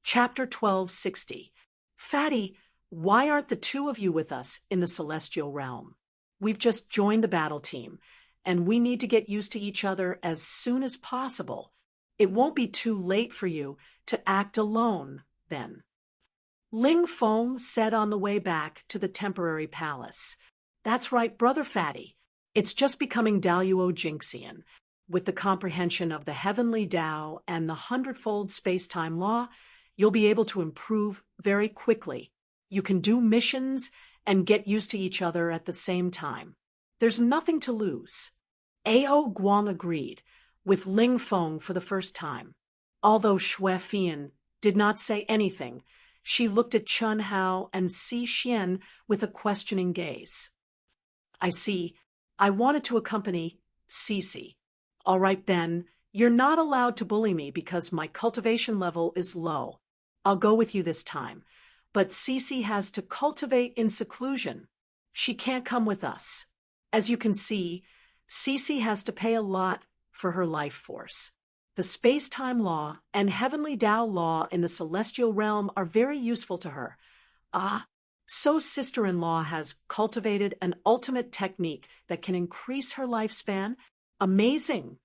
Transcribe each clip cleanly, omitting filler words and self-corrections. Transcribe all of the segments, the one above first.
Chapter 1260. Fatty, why aren't the two of you with us in the celestial realm? We've just joined the battle team, and we need to get used to each other as soon as possible. It won't be too late for you to act alone, then. Ling Feng said on the way back to the temporary palace. That's right, Brother Fatty. It's just becoming Daluo Jinxian. With the comprehension of the heavenly Tao and the hundredfold space-time law, you'll be able to improve very quickly. You can do missions and get used to each other at the same time. There's nothing to lose. Ao Guang agreed, with Ling Feng for the first time. Although Xue Fian did not say anything, she looked at Chun Hao and Si Xian with a questioning gaze. I see. I wanted to accompany Cece. All right then, you're not allowed to bully me because my cultivation level is low. I'll go with you this time. But Cece has to cultivate in seclusion. She can't come with us. As you can see, Cece has to pay a lot for her life force. The space-time law and heavenly Tao law in the celestial realm are very useful to her. So sister-in-law has cultivated an ultimate technique that can increase her lifespan? Amazing!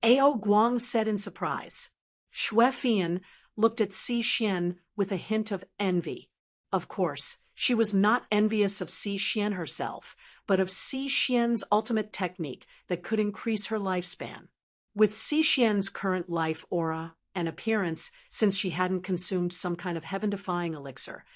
Ao Guang said in surprise. Xue Fian looked at Si Xian with a hint of envy. Of course, she was not envious of Si Xian herself, but of Si Xian's ultimate technique that could increase her lifespan. With Si Xian's current life aura and appearance, since she hadn't consumed some kind of heaven-defying elixir,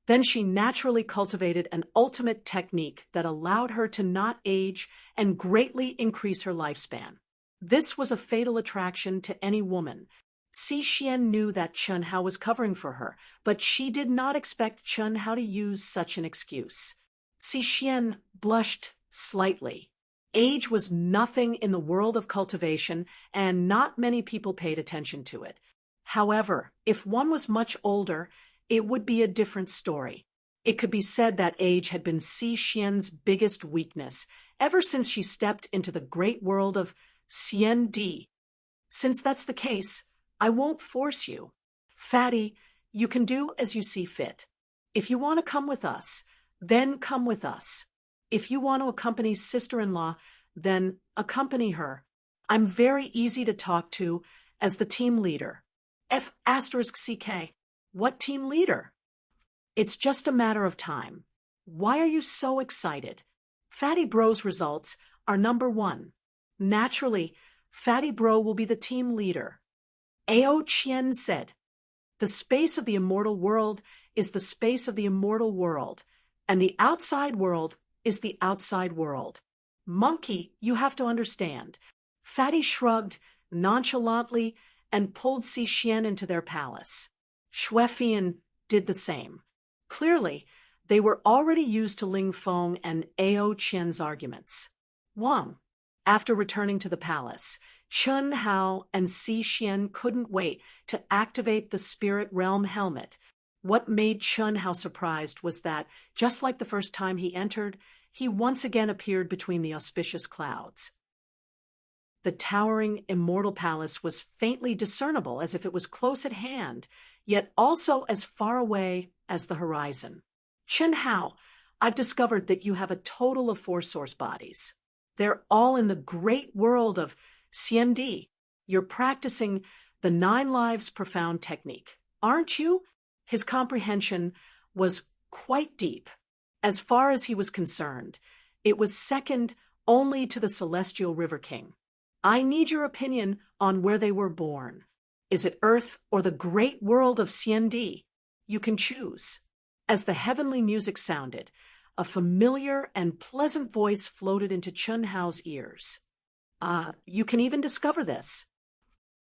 then she naturally cultivated an ultimate technique that allowed her to not age and greatly increase her lifespan. This was a fatal attraction to any woman. Si Xian knew that Chun Hao was covering for her, but she did not expect Chun Hao to use such an excuse. Si Xian blushed slightly. Age was nothing in the world of cultivation, and not many people paid attention to it. However, if one was much older, it would be a different story. It could be said that age had been Si Xian's biggest weakness ever since she stepped into the great world of Xian Di. Since that's the case, I won't force you. Fatty, you can do as you see fit. If you want to come with us, then come with us. If you want to accompany sister-in-law, then accompany her. I'm very easy to talk to as the team leader. F*CK. What team leader? It's just a matter of time. Why are you so excited? Fatty Bro's results are number 1. Naturally, Fatty Bro will be the team leader. Ao Qian said, the space of the immortal world is the space of the immortal world, and the outside world is the outside world. Monkey, you have to understand. Fatty shrugged nonchalantly and pulled Si Xian into their palace. Xue Fian did the same. Clearly, they were already used to Ling Feng and Ao Qian's arguments. Wang. After returning to the palace, Chun Hao and Si Xian couldn't wait to activate the spirit realm helmet. What made Chun Hao surprised was that, just like the first time he entered, he once again appeared between the auspicious clouds. The towering immortal palace was faintly discernible, as if it was close at hand, yet also as far away as the horizon. Chun Hao, I've discovered that you have a total of 4 source bodies. They're all in the great world of Xian Di. You're practicing the 9 lives profound technique, aren't you? His comprehension was quite deep. As far as he was concerned, it was second only to the Celestial River King. I need your opinion on where they were born. Is it Earth or the great world of Xian Di? You can choose. As the heavenly music sounded, a familiar and pleasant voice floated into Chun Hao's ears. You can even discover this.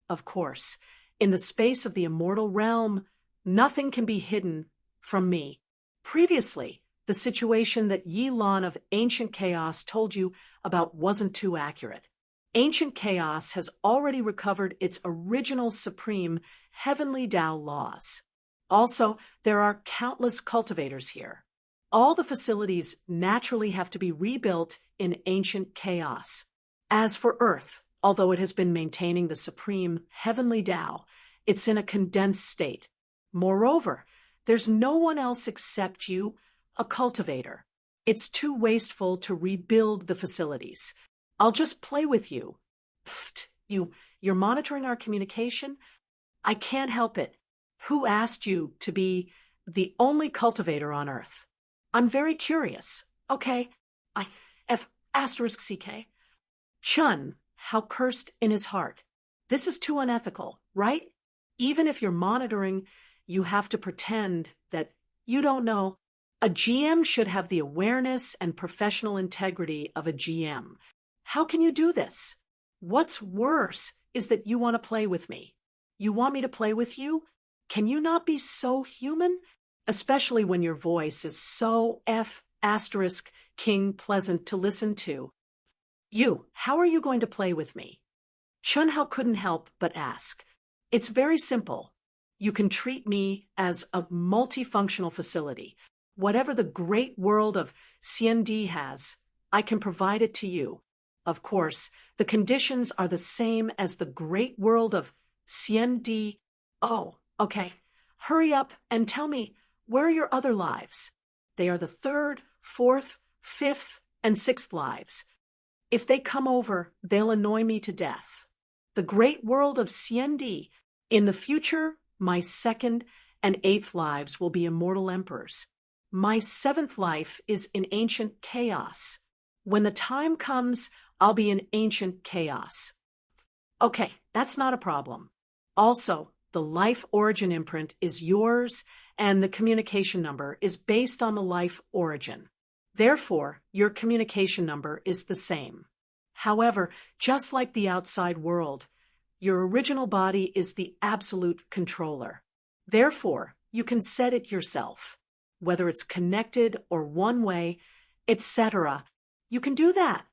Of course, in the space of the immortal realm, nothing can be hidden from me. Previously, the situation that Yi Lan of Ancient Chaos told you about wasn't too accurate. Ancient Chaos has already recovered its original supreme heavenly Tao laws. Also, there are countless cultivators here. All the facilities naturally have to be rebuilt in Ancient Chaos. As for Earth, although it has been maintaining the supreme heavenly Tao, it's in a condensed state. Moreover, there's no one else except you, a cultivator. It's too wasteful to rebuild the facilities. I'll just play with you. Pfft, you're monitoring our communication? I can't help it. Who asked you to be the only cultivator on Earth? I'm very curious. Okay, F***CK. Chun, how cursed in his heart. This is too unethical, right? Even if you're monitoring, you have to pretend that you don't know. A GM should have the awareness and professional integrity of a GM. How can you do this? What's worse is that you want to play with me. You want me to play with you? Can you not be so human? Especially when your voice is so King pleasant to listen to. How are you going to play with me? Chunhao couldn't help but ask. It's very simple. You can treat me as a multifunctional facility. Whatever the great world of CND has, I can provide it to you. Of course, the conditions are the same as the great world of CND. Oh, okay. Hurry up and tell me, where are your other lives? They are the 3rd, 4th, 5th, and 6th lives. If they come over, they'll annoy me to death. The great world of CND. In the future, my 2nd and 8th lives will be immortal emperors. My 7th life is in ancient chaos. When the time comes, I'll be in ancient chaos. Okay, that's not a problem. Also, the life origin imprint is yours, and the communication number is based on the life origin. Therefore, your communication number is the same. However, just like the outside world, your original body is the absolute controller. Therefore, you can set it yourself. Whether it's connected or one way, etc. You can do that.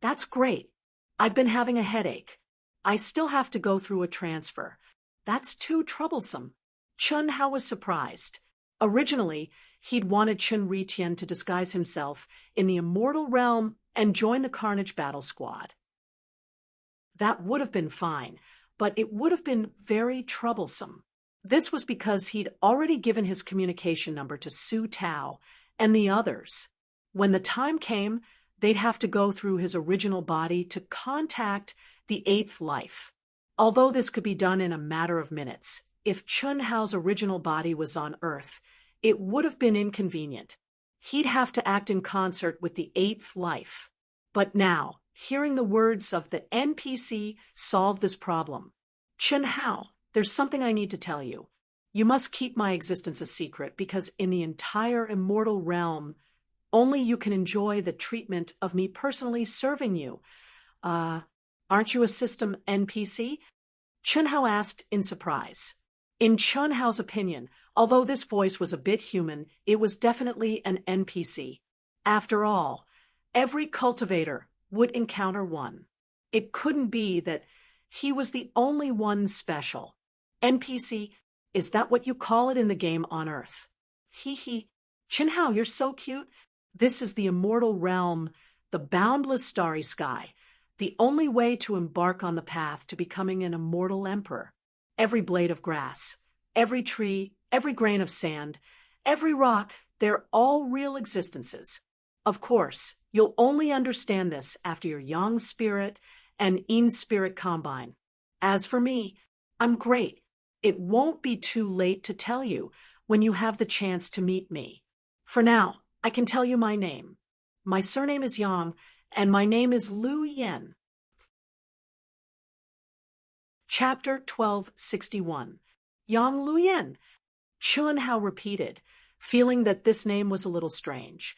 That's great. I've been having a headache. I still have to go through a transfer. That's too troublesome. Chunhao was surprised. Originally, he'd wanted Chun Ritian to disguise himself in the immortal realm and join the Carnage Battle Squad. That would have been fine, but it would have been very troublesome. This was because he'd already given his communication number to Su Tao and the others. When the time came, they'd have to go through his original body to contact the 8th life. Although this could be done in a matter of minutes, if Chunhao's original body was on Earth, it would have been inconvenient. He'd have to act in concert with the 8th life. But now, hearing the words of the NPC solved this problem. Chunhao, there's something I need to tell you. You must keep my existence a secret because in the entire immortal realm, only you can enjoy the treatment of me personally serving you. Aren't you a system NPC? Chunhao asked in surprise. In Chunhao's opinion, although this voice was a bit human, it was definitely an NPC. After all, every cultivator would encounter one. It couldn't be that he was the only one special. NPC, is that what you call it in the game on Earth? Hee. Chunhao, you're so cute. This is the immortal realm, the boundless starry sky, the only way to embark on the path to becoming an immortal emperor. Every blade of grass, every tree, every grain of sand, every rock, they're all real existences. Of course, you'll only understand this after your yang spirit and yin spirit combine. As for me, I'm great. It won't be too late to tell you when you have the chance to meet me. For now, I can tell you my name. My surname is Yang, and my name is Lu Yen. Chapter 1261. Yang Lu Yen. Chunhao repeated, feeling that this name was a little strange.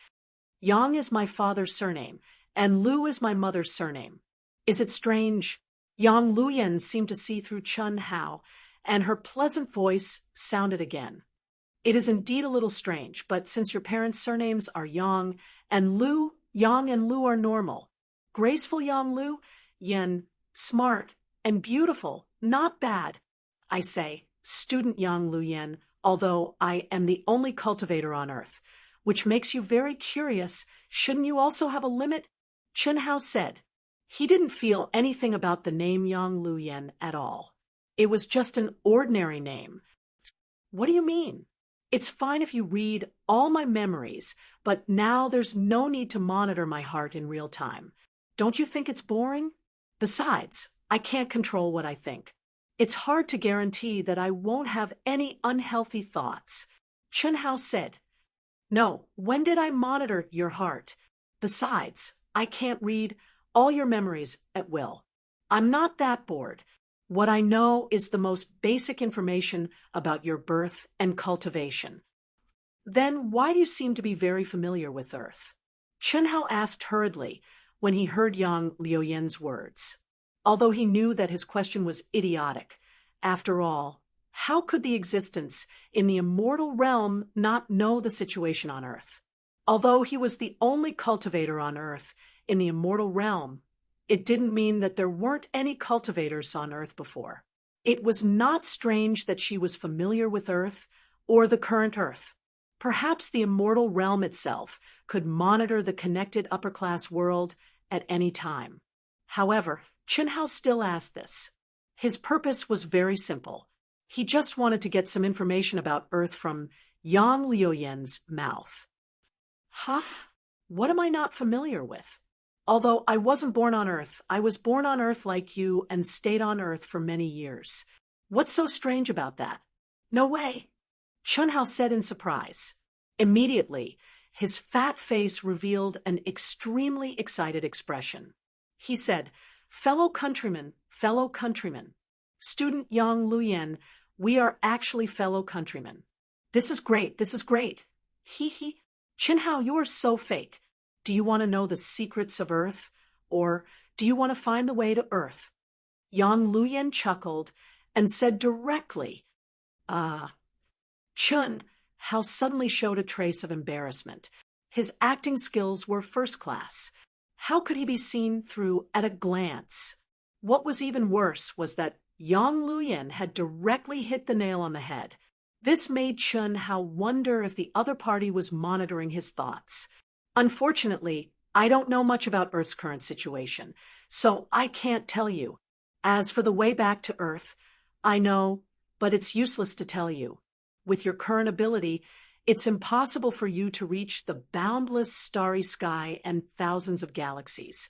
Yang is my father's surname, and Lu is my mother's surname. Is it strange? Yang Lu Yen seemed to see through Chunhao, and her pleasant voice sounded again. It is indeed a little strange, but since your parents' surnames are Yang and Lu, Yang and Lu are normal. Graceful Yang Lu, Yen, smart and beautiful, not bad. I say, student Yang Lu Yen, although I am the only cultivator on Earth, which makes you very curious. Shouldn't you also have a limit? Chunhao said. He didn't feel anything about the name Yang Lu Yen at all. It was just an ordinary name. What do you mean? It's fine if you read all my memories, but now there's no need to monitor my heart in real time. Don't you think it's boring? Besides, I can't control what I think. It's hard to guarantee that I won't have any unhealthy thoughts. Chunhao said. No, when did I monitor your heart? Besides, I can't read all your memories at will. I'm not that bored. What I know is the most basic information about your birth and cultivation. Then why do you seem to be very familiar with Earth? Chunhao asked hurriedly when he heard Yang Liuyan's words. Although he knew that his question was idiotic, after all, how could the existence in the immortal realm not know the situation on Earth? Although he was the only cultivator on Earth in the immortal realm, it didn't mean that there weren't any cultivators on Earth before. It was not strange that she was familiar with Earth or the current Earth. Perhaps the immortal realm itself could monitor the connected upper-class world at any time. However, Chunhao still asked this. His purpose was very simple. He just wanted to get some information about Earth from Yang Liuyan's mouth. Huh? What am I not familiar with? Although I wasn't born on Earth, I was born on Earth like you and stayed on Earth for many years. What's so strange about that? No way, Chunhao said in surprise. Immediately, his fat face revealed an extremely excited expression. He said, fellow countrymen, student Yang Liuyan, we are actually fellow countrymen. This is great. Hee hee. Chunhao, you are so fake. Do you want to know the secrets of Earth? Or do you want to find the way to Earth? Yang Liuyan chuckled and said directly, Chunhao suddenly showed a trace of embarrassment. His acting skills were first class. How could he be seen through at a glance? What was even worse was that Yang Liuyan had directly hit the nail on the head. This made Chunhao wonder if the other party was monitoring his thoughts. Unfortunately, I don't know much about Earth's current situation, so I can't tell you. As for the way back to Earth, I know, but it's useless to tell you. With your current ability, it's impossible for you to reach the boundless starry sky and thousands of galaxies.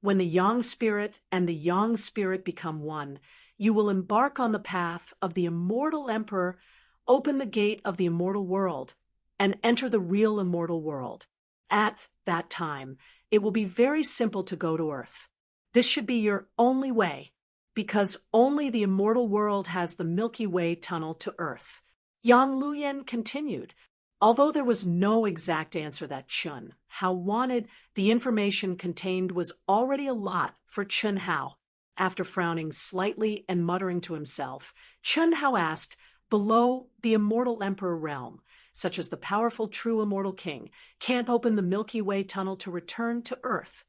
When the Yang spirit and the Yang spirit become one, you will embark on the path of the immortal emperor, open the gate of the immortal world, and enter the real immortal world. At that time, it will be very simple to go to Earth. This should be your only way, because only the immortal world has the Milky Way tunnel to Earth. Yang Liuyan continued. Although there was no exact answer that Chunhao wanted, the information contained was already a lot for Chunhao. After frowning slightly and muttering to himself, Chunhao asked, below the immortal emperor realm, such as the powerful true immortal king, can't open the Milky Way tunnel to return to Earth.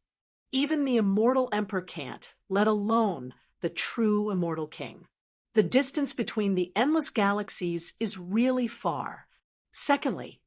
Even the immortal emperor can't, let alone the true immortal king. The distance between the endless galaxies is really far. Secondly,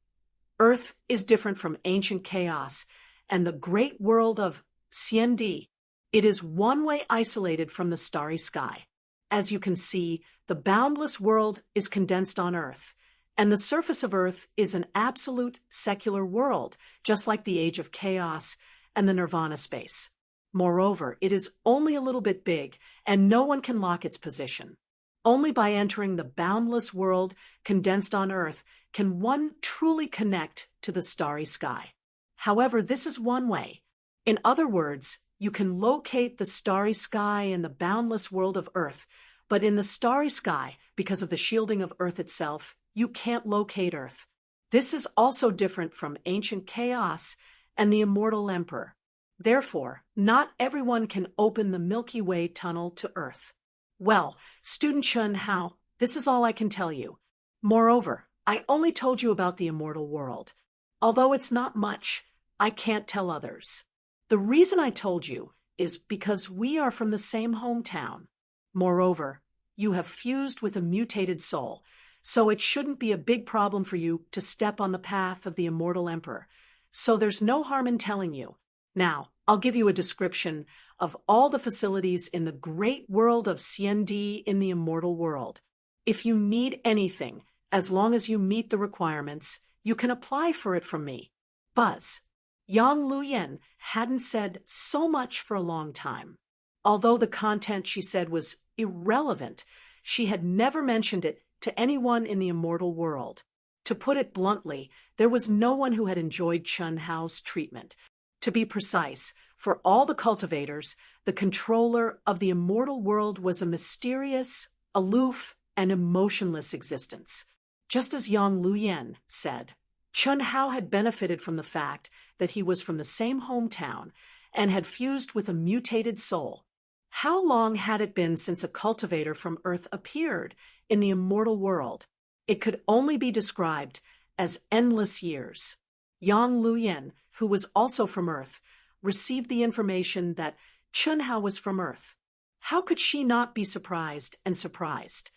Earth is different from ancient chaos and the great world of Xiandi. It is one-way isolated from the starry sky. As you can see, the boundless world is condensed on Earth, and the surface of Earth is an absolute secular world, just like the age of chaos and the nirvana space. Moreover, it is only a little bit big, and no one can lock its position. Only by entering the boundless world condensed on Earth can one truly connect to the starry sky. However, this is one way. In other words, you can locate the starry sky in the boundless world of Earth, but in the starry sky, because of the shielding of Earth itself, you can't locate Earth. This is also different from ancient chaos and the immortal emperor. Therefore, not everyone can open the Milky Way tunnel to Earth. Well, student Chunhao, this is all I can tell you. Moreover, I only told you about the immortal world. Although it's not much, I can't tell others. The reason I told you is because we are from the same hometown. Moreover, you have fused with a mutated soul, so it shouldn't be a big problem for you to step on the path of the immortal emperor. So there's no harm in telling you. Now, I'll give you a description of all the facilities in the great world of Xiandi in the immortal world. If you need anything, as long as you meet the requirements, you can apply for it from me. Buzz. Yang Luyen hadn't said so much for a long time. Although the content she said was irrelevant, she had never mentioned it to anyone in the immortal world. To put it bluntly, there was no one who had enjoyed Chun Hao's treatment. To be precise, for all the cultivators, the controller of the immortal world was a mysterious, aloof, and emotionless existence. Just as Yang Luyen said, Chun Hao had benefited from the fact that he was from the same hometown and had fused with a mutated soul. How long had it been since a cultivator from Earth appeared in the immortal world? It could only be described as endless years. Yang Luyen, who was also from Earth, received the information that Chun Hao was from Earth. How could she not be surprised and surprised?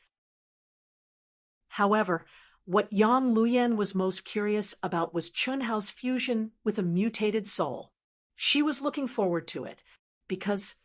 However, what Yang Luyen was most curious about was Chun Hao's fusion with a mutated soul. She was looking forward to it, because,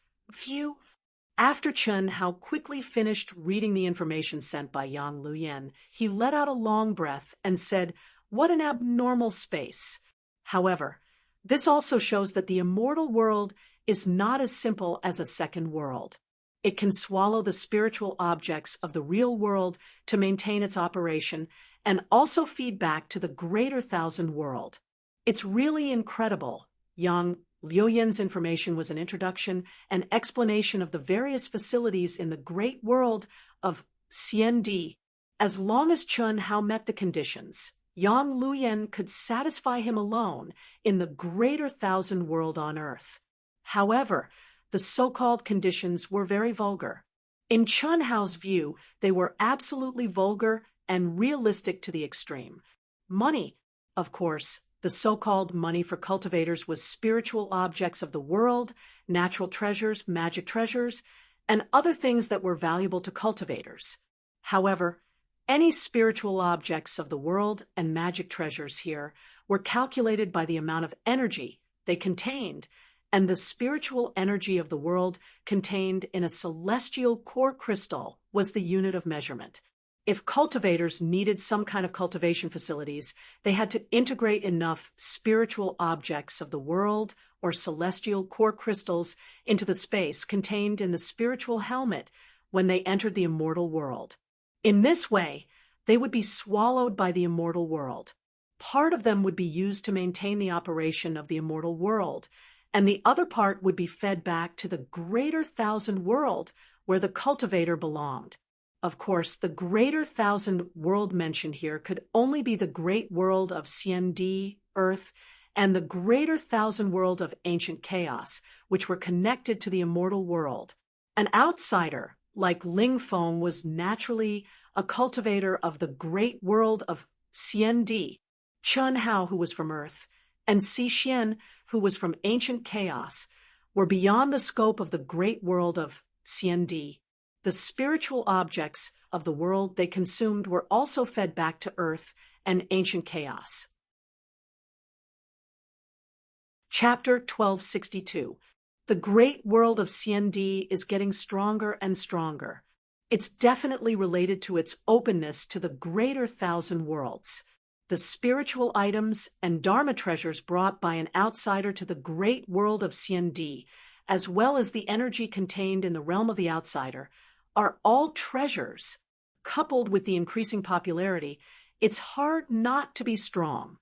after Chun Hao quickly finished reading the information sent by Yang Luyen, he let out a long breath and said, "What an abnormal space." However, this also shows that the immortal world is not as simple as a second world. It can swallow the spiritual objects of the real world to maintain its operation and also feed back to the greater thousand world. It's really incredible. Yang Luyen's information was an introduction and explanation of the various facilities in the great world of Xiandi. As long as Chun Hao met the conditions, Yang Luyen could satisfy him alone in the greater thousand world on Earth. However, the so-called conditions were very vulgar. In Chun Hao's view, they were absolutely vulgar and realistic to the extreme. Money, of course, the so-called money for cultivators was spiritual objects of the world, natural treasures, magic treasures, and other things that were valuable to cultivators. However, any spiritual objects of the world and magic treasures here were calculated by the amount of energy they contained, and the spiritual energy of the world contained in a celestial core crystal was the unit of measurement. If cultivators needed some kind of cultivation facilities, they had to integrate enough spiritual objects of the world or celestial core crystals into the space contained in the spiritual helmet when they entered the immortal world. In this way, they would be swallowed by the immortal world. Part of them would be used to maintain the operation of the immortal world, and the other part would be fed back to the greater thousand world where the cultivator belonged. Of course, the greater thousand world mentioned here could only be the great world of Xiandi, Earth, and the greater thousand world of ancient chaos, which were connected to the immortal world. An outsider, like Ling Feng, was naturally a cultivator of the great world of Xiandi. Chun Hao, who was from Earth, and Si Xian, who was from ancient chaos, were beyond the scope of the great world of Xiandi. The spiritual objects of the world they consumed were also fed back to Earth and ancient chaos. Chapter 1262. The great world of Xiandi is getting stronger and stronger. It's definitely related to its openness to the greater thousand worlds. The spiritual items and Dharma treasures brought by an outsider to the great world of Xiandi, as well as the energy contained in the realm of the outsider, are all treasures. Coupled with the increasing popularity, it's hard not to be strong.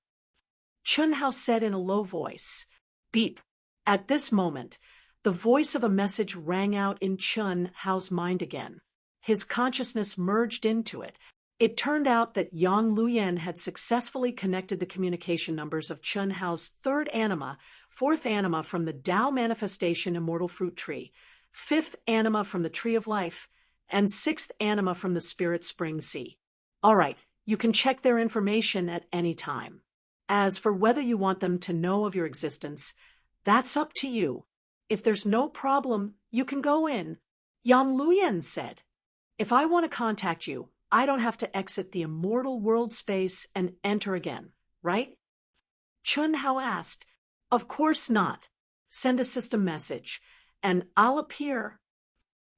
Chun Hao said in a low voice, "Beep." At this moment, the voice of a message rang out in Chun Hao's mind again. His consciousness merged into it. It turned out that Yang Luyen had successfully connected the communication numbers of Chun Hao's third anima, fourth anima from the Tao Manifestation Immortal Fruit Tree, fifth anima from the Tree of Life, and sixth anima from the Spirit Spring Sea. All right, you can check their information at any time. As for whether you want them to know of your existence, that's up to you. If there's no problem, you can go in. Yang Luyen said, "If I want to contact you, I don't have to exit the immortal world space and enter again, right?" Chun Hao asked, "Of course not. Send a system message, and I'll appear."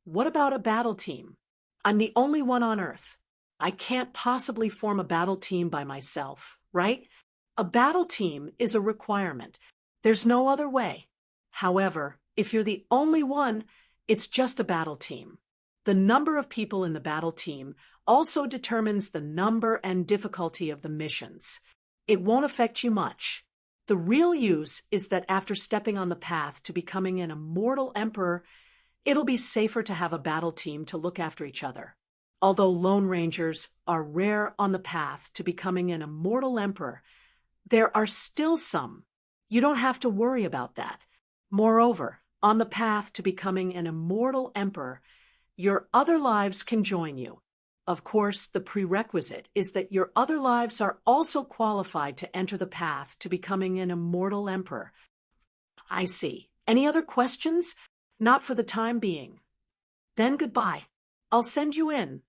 "What about a battle team? I'm the only one on Earth. I can't possibly form a battle team by myself, right? A battle team is a requirement. There's no other way. However, if you're the only one, it's just a battle team. The number of people in the battle team also determines the number and difficulty of the missions. It won't affect you much. The real use is that after stepping on the path to becoming an immortal emperor, it'll be safer to have a battle team to look after each other. Although Lone Rangers are rare on the path to becoming an immortal emperor, there are still some. You don't have to worry about that. Moreover, on the path to becoming an immortal emperor, your other lives can join you. Of course, the prerequisite is that your other lives are also qualified to enter the path to becoming an immortal emperor. I see. Any other questions? Not for the time being. Then goodbye. I'll send you in.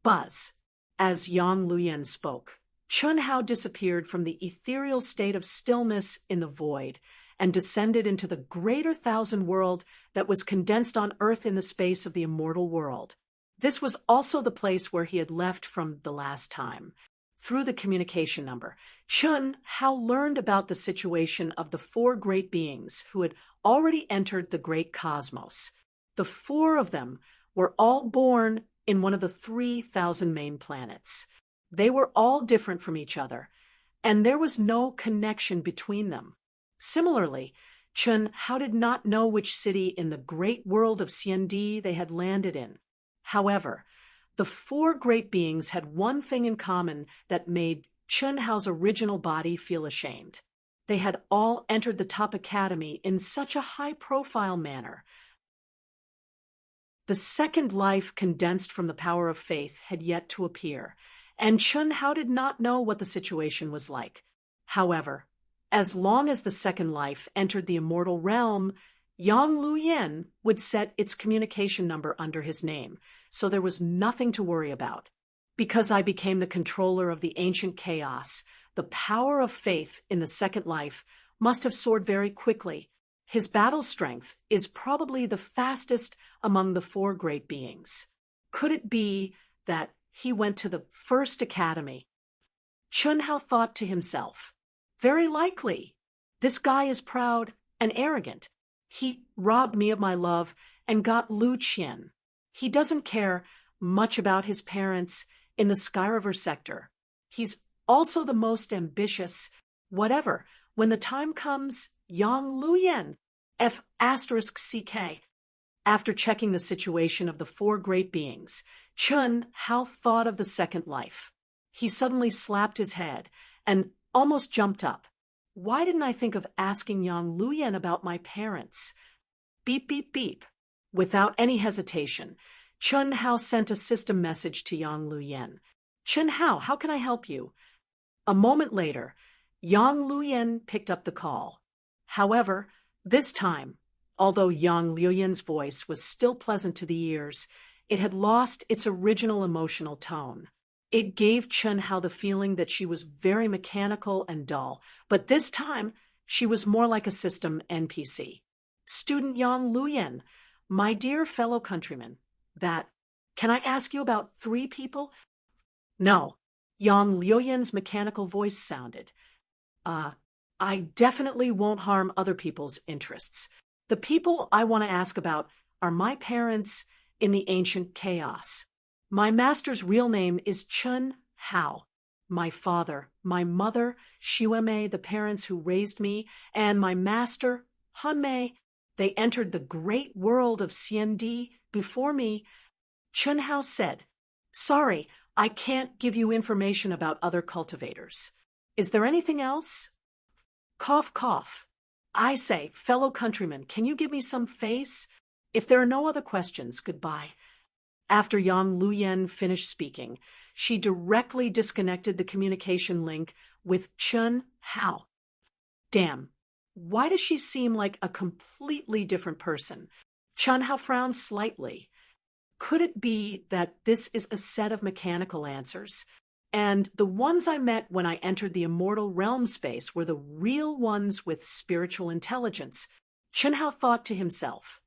Buzz. As Yang Luyen spoke, Chun Hao disappeared from the ethereal state of stillness in the void and descended into the greater thousand world that was condensed on Earth in the space of the immortal world. This was also the place where he had left from the last time. Through the communication number, Chun Hao learned about the situation of the four great beings who had already entered the great cosmos. The four of them were all born in one of the 3,000 main planets. They were all different from each other, and there was no connection between them. Similarly, Chun Hao did not know which city in the great world of CND they had landed in. However, the four great beings had one thing in common that made Chun Hao's original body feel ashamed. They had all entered the top academy in such a high-profile manner. The second life condensed from the power of faith had yet to appear, and Chun Hao did not know what the situation was like. However, as long as the second life entered the immortal realm, Yang Luyen would set its communication number under his name, so there was nothing to worry about. Because I became the controller of the ancient chaos, the power of faith in the second life must have soared very quickly. His battle strength is probably the fastest among the four great beings. Could it be that he went to the first academy? Chun Hao thought to himself, very likely. This guy is proud and arrogant. He robbed me of my love and got Lu Qian. He doesn't care much about his parents in the Skyriver sector. He's also the most ambitious. Whatever. When the time comes, Yang Luyen, F***CK. After checking the situation of the four great beings, Chun Hao thought of the second life. He suddenly slapped his head and almost jumped up. Why didn't I think of asking Yang Luyen about my parents? Beep, beep, beep. Without any hesitation, Chun Hao sent a system message to Yang Luyen. Chun Hao, how can I help you? A moment later, Yang Luyen picked up the call. However, this time, although Yang Luyen's voice was still pleasant to the ears, it had lost its original emotional tone. It gave Chun Hao the feeling that she was very mechanical and dull, but this time she was more like a system NPC. Student Yang Luyen, my dear fellow countrymen, can I ask you about 3 people? No, Yang Luyen's mechanical voice sounded. I definitely won't harm other people's interests. The people I want to ask about are my parents in the ancient chaos. My master's real name is Chun Hao. My father, my mother, Xuemei, the parents who raised me, and my master, Hanmei, they entered the great world of CND before me. Chun Hao said, sorry, I can't give you information about other cultivators. Is there anything else? Cough, cough. I say, fellow countrymen, can you give me some face? If there are no other questions, goodbye. After Yang Luyen finished speaking, she directly disconnected the communication link with Chun Hao. Damn, why does she seem like a completely different person? Chun Hao frowned slightly. Could it be that this is a set of mechanical answers, and the ones I met when I entered the immortal realm space were the real ones with spiritual intelligence? Chun Hao thought to himself.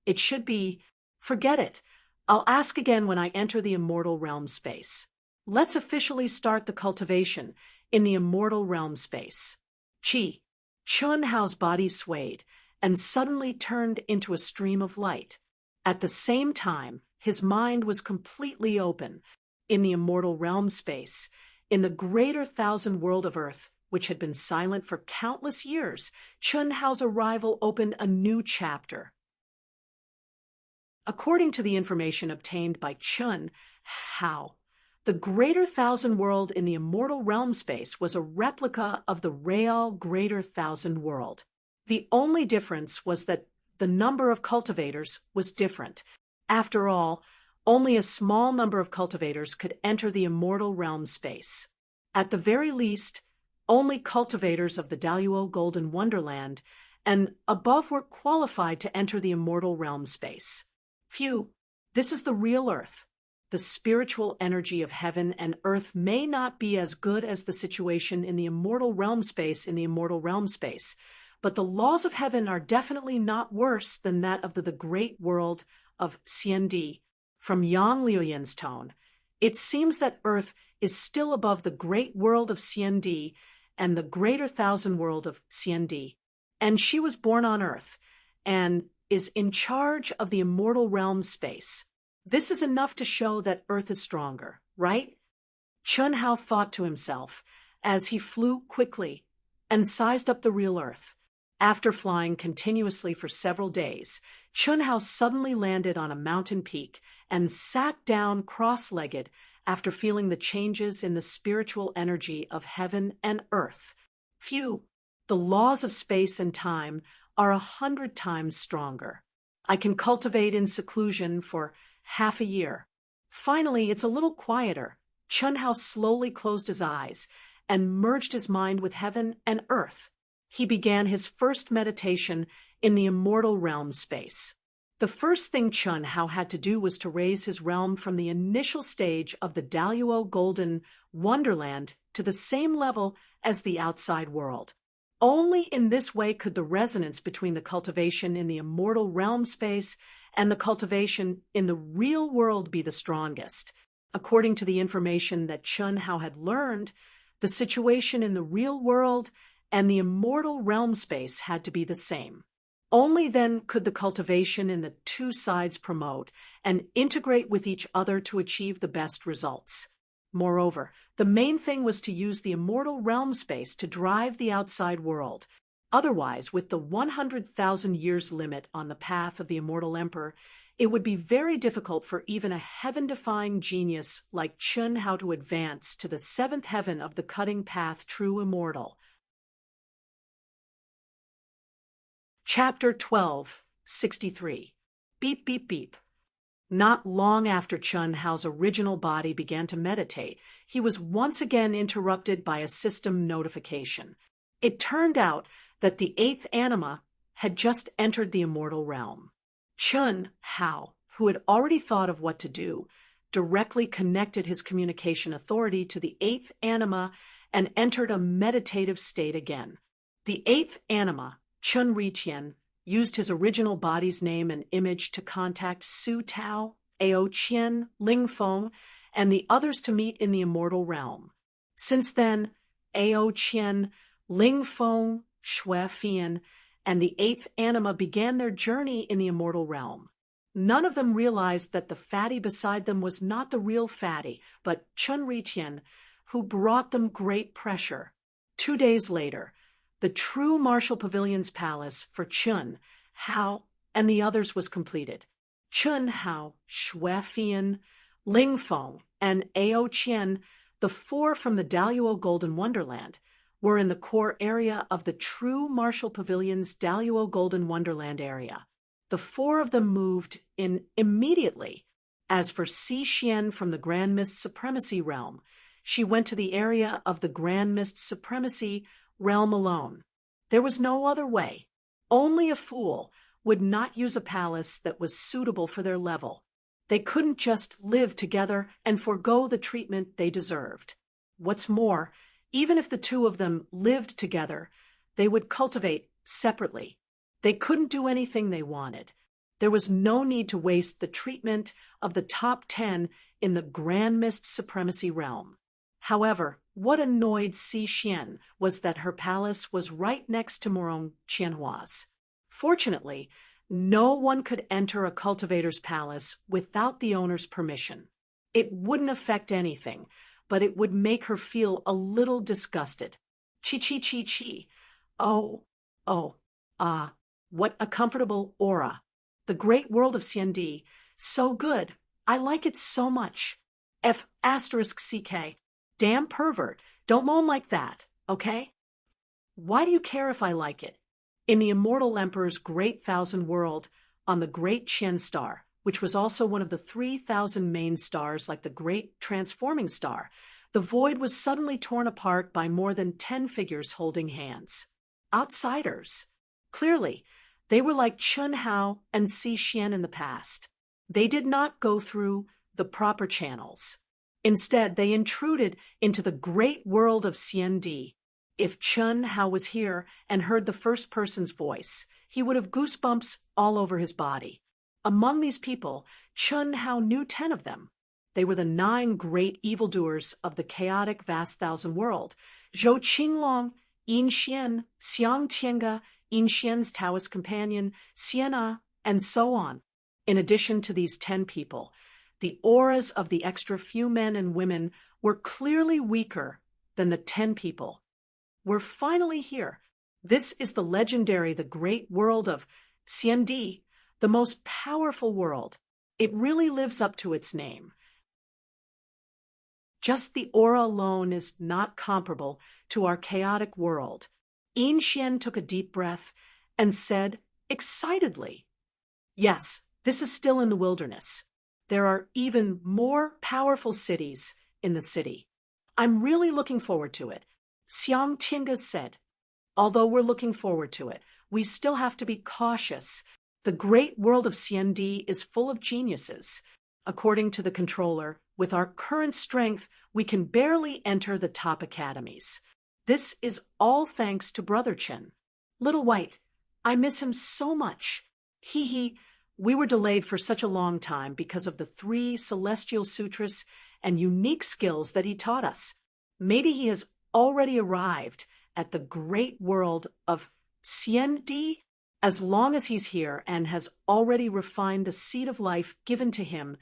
It should be, forget it. I'll ask again when I enter the immortal realm space. Let's officially start the cultivation in the immortal realm space. Chun Hao's body swayed and suddenly turned into a stream of light. At the same time, his mind was completely open in the immortal realm space, in the greater thousand world of Earth, which had been silent for countless years. Chun Hao's arrival opened a new chapter. According to the information obtained by Chun Hao, the greater thousand world in the immortal realm space was a replica of the real greater thousand world. The only difference was that the number of cultivators was different. After all, only a small number of cultivators could enter the immortal realm space. At the very least, only cultivators of the Daluo Golden Wonderland and above were qualified to enter the immortal realm space. This is the real Earth. The spiritual energy of heaven and earth may not be as good as the situation in the immortal realm space but the laws of heaven are definitely not worse than that of the great world of Xiandi. From Yang Liuyan's tone, it seems that earth is still above the great world of Xiandi and the greater thousand world of Xiandi, and she was born on earth and is in charge of the immortal realm space. This is enough to show that Earth is stronger, right? Chun Hao thought to himself as he flew quickly and sized up the real Earth. After flying continuously for several days, Chun Hao suddenly landed on a mountain peak and sat down cross-legged after feeling the changes in the spiritual energy of heaven and earth. The laws of space and time are 100 times stronger. I can cultivate in seclusion for half a year. Finally, it's a little quieter. Chun Hao slowly closed his eyes and merged his mind with heaven and earth. He began his first meditation in the immortal realm space. The first thing Chun Hao had to do was to raise his realm from the initial stage of the Daluo Golden Wonderland to the same level as the outside world. Only in this way could the resonance between the cultivation in the immortal realm space and the cultivation in the real world be the strongest. According to the information that Chun Hao had learned, the situation in the real world and the immortal realm space had to be the same. Only then could the cultivation in the two sides promote and integrate with each other to achieve the best results. Moreover, the main thing was to use the immortal realm space to drive the outside world. Otherwise, with the 100,000 years limit on the path of the immortal emperor, it would be very difficult for even a heaven-defying genius like Chun Hao to advance to the seventh heaven of the cutting path true immortal. Chapter 12, 63. Beep, beep, beep. Not long after Chun Hao's original body began to meditate, he was once again interrupted by a system notification. It turned out that the eighth anima had just entered the immortal realm. Chun Hao, who had already thought of what to do, directly connected his communication authority to the eighth anima and entered a meditative state again. The eighth anima, Chun Riqian, used his original body's name and image to contact Su Tao, Ao Qian, Ling Feng, and the others to meet in the immortal realm. Since then, Ao Qian, Ling Feng, Shui Fian, and the eighth anima began their journey in the immortal realm. None of them realized that the fatty beside them was not the real fatty, but Chun Riqian, who brought them great pressure. 2 days later, the true Martial Pavilion's palace for Chun Hao and the others was completed. Chun Hao, Shui Fian, Ling Feng, and Ao Qian, the 4 from the Daluo Golden Wonderland, were in the core area of the true Martial Pavilion's Daluo Golden Wonderland area. The 4 of them moved in immediately. As for Si Xian from the Grand Mist Supremacy realm, she went to the area of the Grand Mist Supremacy realm alone. There was no other way. Only a fool would not use a palace that was suitable for their level. They couldn't just live together and forego the treatment they deserved. What's more, even if the 2 of them lived together, they would cultivate separately. They couldn't do anything they wanted. There was no need to waste the treatment of the top 10 in the Grand Mist Supremacy realm. However, what annoyed Si Xian was that her palace was right next to Morong Qianhua's. Fortunately, no one could enter a cultivator's palace without the owner's permission. It wouldn't affect anything, but it would make her feel a little disgusted. Chi. Oh, what a comfortable aura. The great world of Xiandi. So good. I like it so much. F***CK. Damn pervert. Don't moan like that, okay? Why do you care if I like it? In the Immortal Emperor's Great Thousand World, on the Great Qian Star, which was also one of the 3,000 main stars like the Great Transforming Star, the void was suddenly torn apart by more than 10 figures holding hands. Outsiders. Clearly, they were like Chun Hao and Si Xian in the past. They did not go through the proper channels. Instead, they intruded into the great world of Xiandi. If Chun Hao was here and heard the first person's voice, he would have goosebumps all over his body. Among these people, Chun Hao knew 10 of them. They were the 9 great evildoers of the chaotic vast thousand world: Zhou Qinglong, Yin Xian, Xiang Tianga, Yin Xian's Taoist companion, Xian'a, and so on. In addition to these 10 people, the auras of the extra few men and women were clearly weaker than the 10 people. We're finally here. This is the great world of Xiandi, the most powerful world. It really lives up to its name. Just the aura alone is not comparable to our chaotic world. Yin Xian took a deep breath and said excitedly, "Yes, this is still in the wilderness. There are even more powerful cities in the city. I'm really looking forward to it." Xiang Tinga said, "Although we're looking forward to it, we still have to be cautious. The great world of Xiandi is full of geniuses. According to the controller, with our current strength, we can barely enter the top academies. This is all thanks to Brother Chen. Little White, I miss him so much. We were delayed for such a long time because of the 3 celestial sutras and unique skills that he taught us. Maybe he has already arrived at the great world of Xiandi. As long as he's here and has already refined the seed of life given to him,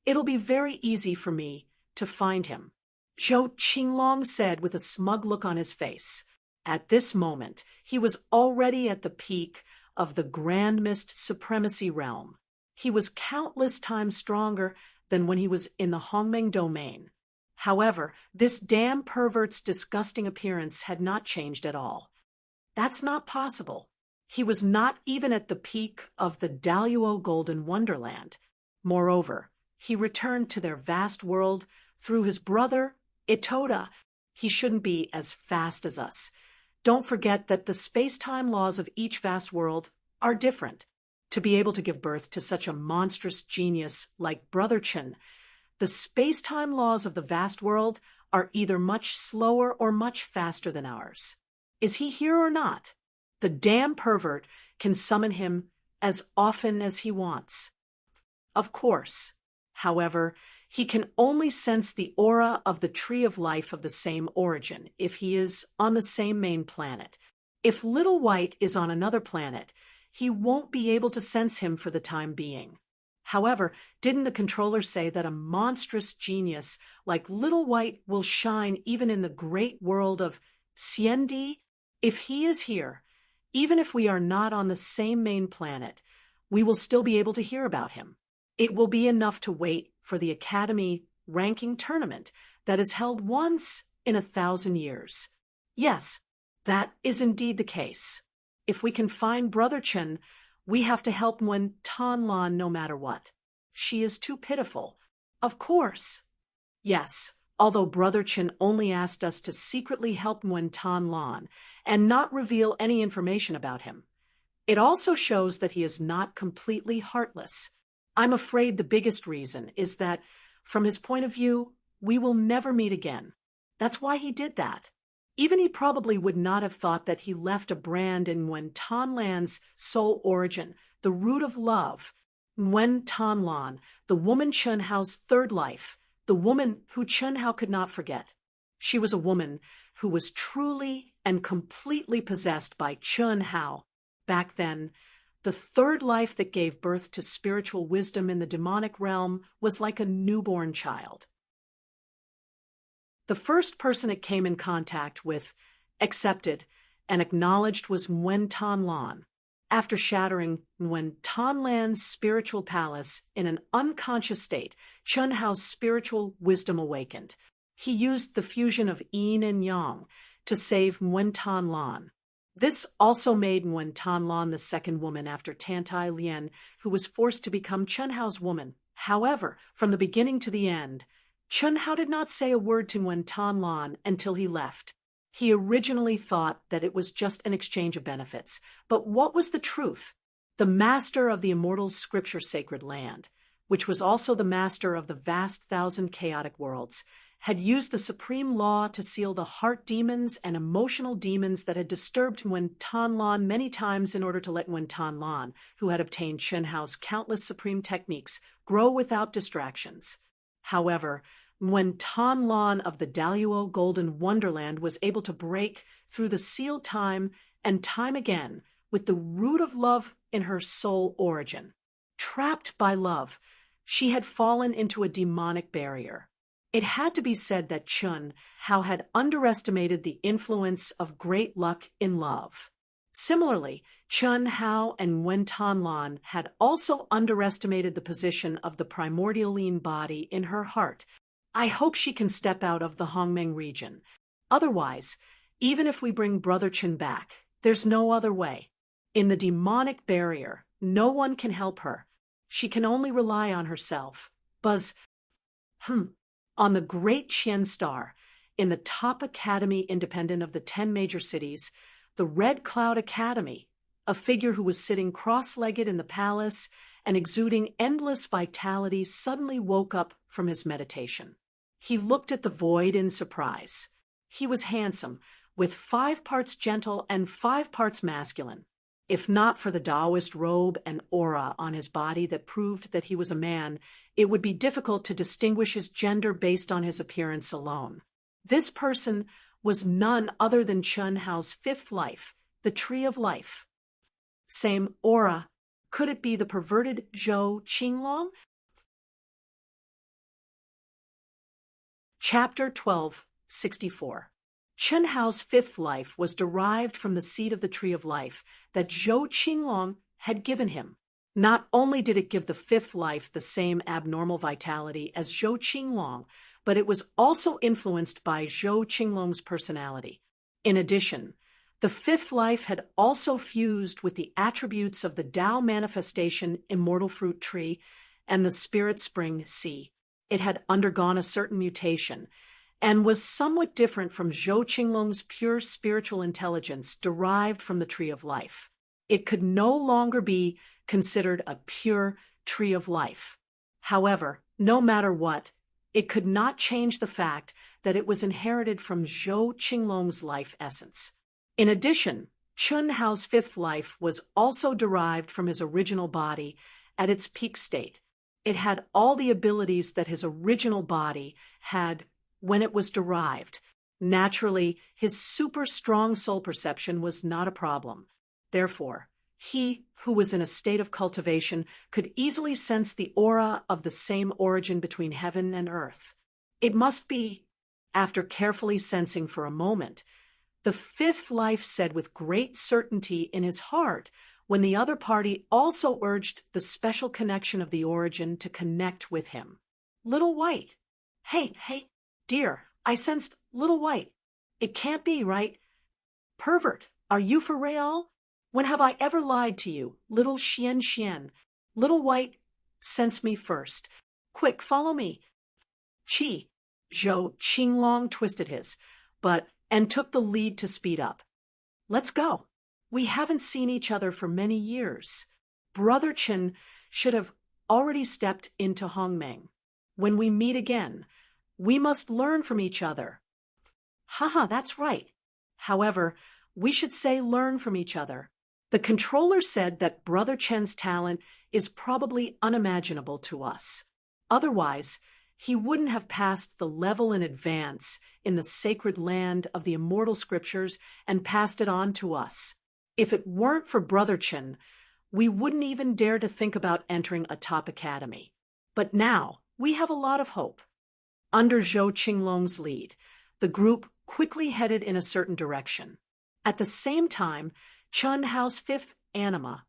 it'll be very easy for me to find him," Zhou Qinglong said with a smug look on his face. At this moment, he was already at the peak of the Grand Mist Supremacy realm. He was countless times stronger than when he was in the Hongmeng domain. However, this damn pervert's disgusting appearance had not changed at all. That's not possible. He was not even at the peak of the Daluo Golden Wonderland. Moreover, he returned to their vast world through his brother, Itoda. He shouldn't be as fast as us. Don't forget that the space-time laws of each vast world are different. To be able to give birth to such a monstrous genius like Brother Chen, the space-time laws of the vast world are either much slower or much faster than ours. Is he here or not? The damn pervert can summon him as often as he wants. Of course. However, he can only sense the aura of the tree of life of the same origin if he is on the same main planet. If Little White is on another planet, he won't be able to sense him for the time being. However, didn't the controller say that a monstrous genius like Little White will shine even in the great world of Xiandi? If he is here, even if we are not on the same main planet, we will still be able to hear about him. It will be enough to wait for the Academy ranking tournament that is held once in 1,000 years. Yes, that is indeed the case. If we can find Brother Chen, we have to help Nguyen Tan Lan no matter what. She is too pitiful. Of course. Yes, although Brother Chen only asked us to secretly help Nguyen Tan Lan and not reveal any information about him. It also shows that he is not completely heartless. I'm afraid the biggest reason is that, from his point of view, we will never meet again. That's why he did that. Even he probably would not have thought that he left a brand in Nguyen Tan Lan's soul origin, the root of love. Nguyen Tan Lan, the woman Chun Hao's third life, the woman who Chen Hao could not forget. She was a woman who was truly and completely possessed by Chen Hao. Back then, the third life that gave birth to spiritual wisdom in the demonic realm was like a newborn child. The first person it came in contact with, accepted, and acknowledged was Nguyen Tan Lan. After shattering Nguyen Tan Lan's spiritual palace in an unconscious state, Chen Hao's spiritual wisdom awakened. He used the fusion of yin and yang to save Nguyen Tan Lan. This also made Nguyen Tan Lan the second woman after Tantai Lien, who was forced to become Chen Hao's woman. However, from the beginning to the end, Chen Hao did not say a word to Nguyen Tan Lan until he left. He originally thought that it was just an exchange of benefits. But what was the truth? The master of the immortal scripture sacred land, which was also the master of the vast thousand chaotic worlds, had used the supreme law to seal the heart demons and emotional demons that had disturbed Nguyen Tan Lan many times in order to let Nguyen Tan Lan, who had obtained Chen Hao's countless supreme techniques, grow without distractions. However, Nguyen Tan Lan of the Daluo Golden Wonderland was able to break through the sealed time and time again with the root of love in her soul origin. Trapped by love, she had fallen into a demonic barrier. It had to be said that Chen Hao had underestimated the influence of great luck in love. Similarly, Chen Hao and Nguyen Tan Lan had also underestimated the position of the primordialine body in her heart. I hope she can step out of the Hongmeng region. Otherwise, even if we bring Brother Chen back, there's no other way. In the demonic barrier, no one can help her. She can only rely on herself. On the great Qian star, in the top academy independent of the 10 major cities, the Red Cloud Academy, a figure who was sitting cross-legged in the palace and exuding endless vitality, suddenly woke up from his meditation. He looked at the void in surprise. He was handsome, with 5 parts gentle and 5 parts masculine. If not for the Taoist robe and aura on his body that proved that he was a man, it would be difficult to distinguish his gender based on his appearance alone. This person was none other than Chen Hao's 5th life, the Tree of Life. Same aura. Could it be the perverted Zhou Qinglong? Chapter 12:64. Chen Hao's 5th life was derived from the seed of the Tree of Life that Zhou Qinglong had given him. Not only did it give the 5th life the same abnormal vitality as Zhou Qinglong, but it was also influenced by Zhou Qinglong's personality. In addition, the 5th life had also fused with the attributes of the Tao manifestation immortal fruit tree and the spirit spring sea. It had undergone a certain mutation and was somewhat different from Zhou Qinglong's pure spiritual intelligence derived from the Tree of Life. It could no longer be considered a pure Tree of Life. However, no matter what, it could not change the fact that it was inherited from Zhou Qinglong's life essence. In addition, Chen Hao's 5th life was also derived from his original body at its peak state. It had all the abilities that his original body had when it was derived. Naturally, his super strong soul perception was not a problem. Therefore, he, who was in a state of cultivation, could easily sense the aura of the same origin between heaven and earth. It must be, after carefully sensing for a moment, the 5th life said with great certainty in his heart, when the other party also urged the special connection of the origin to connect with him. Little White. Hey, dear, I sensed Little White. It can't be, right? Pervert, are you for real? When have I ever lied to you, little Xian? Little White, sense me first. Quick, follow me. Zhou Qinglong twisted his, and took the lead to speed up. Let's go. We haven't seen each other for many years. Brother Chen should have already stepped into Hongmeng. When we meet again, we must learn from each other. That's right. However, we should say learn from each other. The controller said that Brother Chen's talent is probably unimaginable to us. Otherwise, he wouldn't have passed the level in advance in the sacred land of the immortal scriptures and passed it on to us. If it weren't for Brother Chen, we wouldn't even dare to think about entering a top academy. But now, we have a lot of hope. Under Zhou Qinglong's lead, the group quickly headed in a certain direction. At the same time, Chen Hao's fifth anima,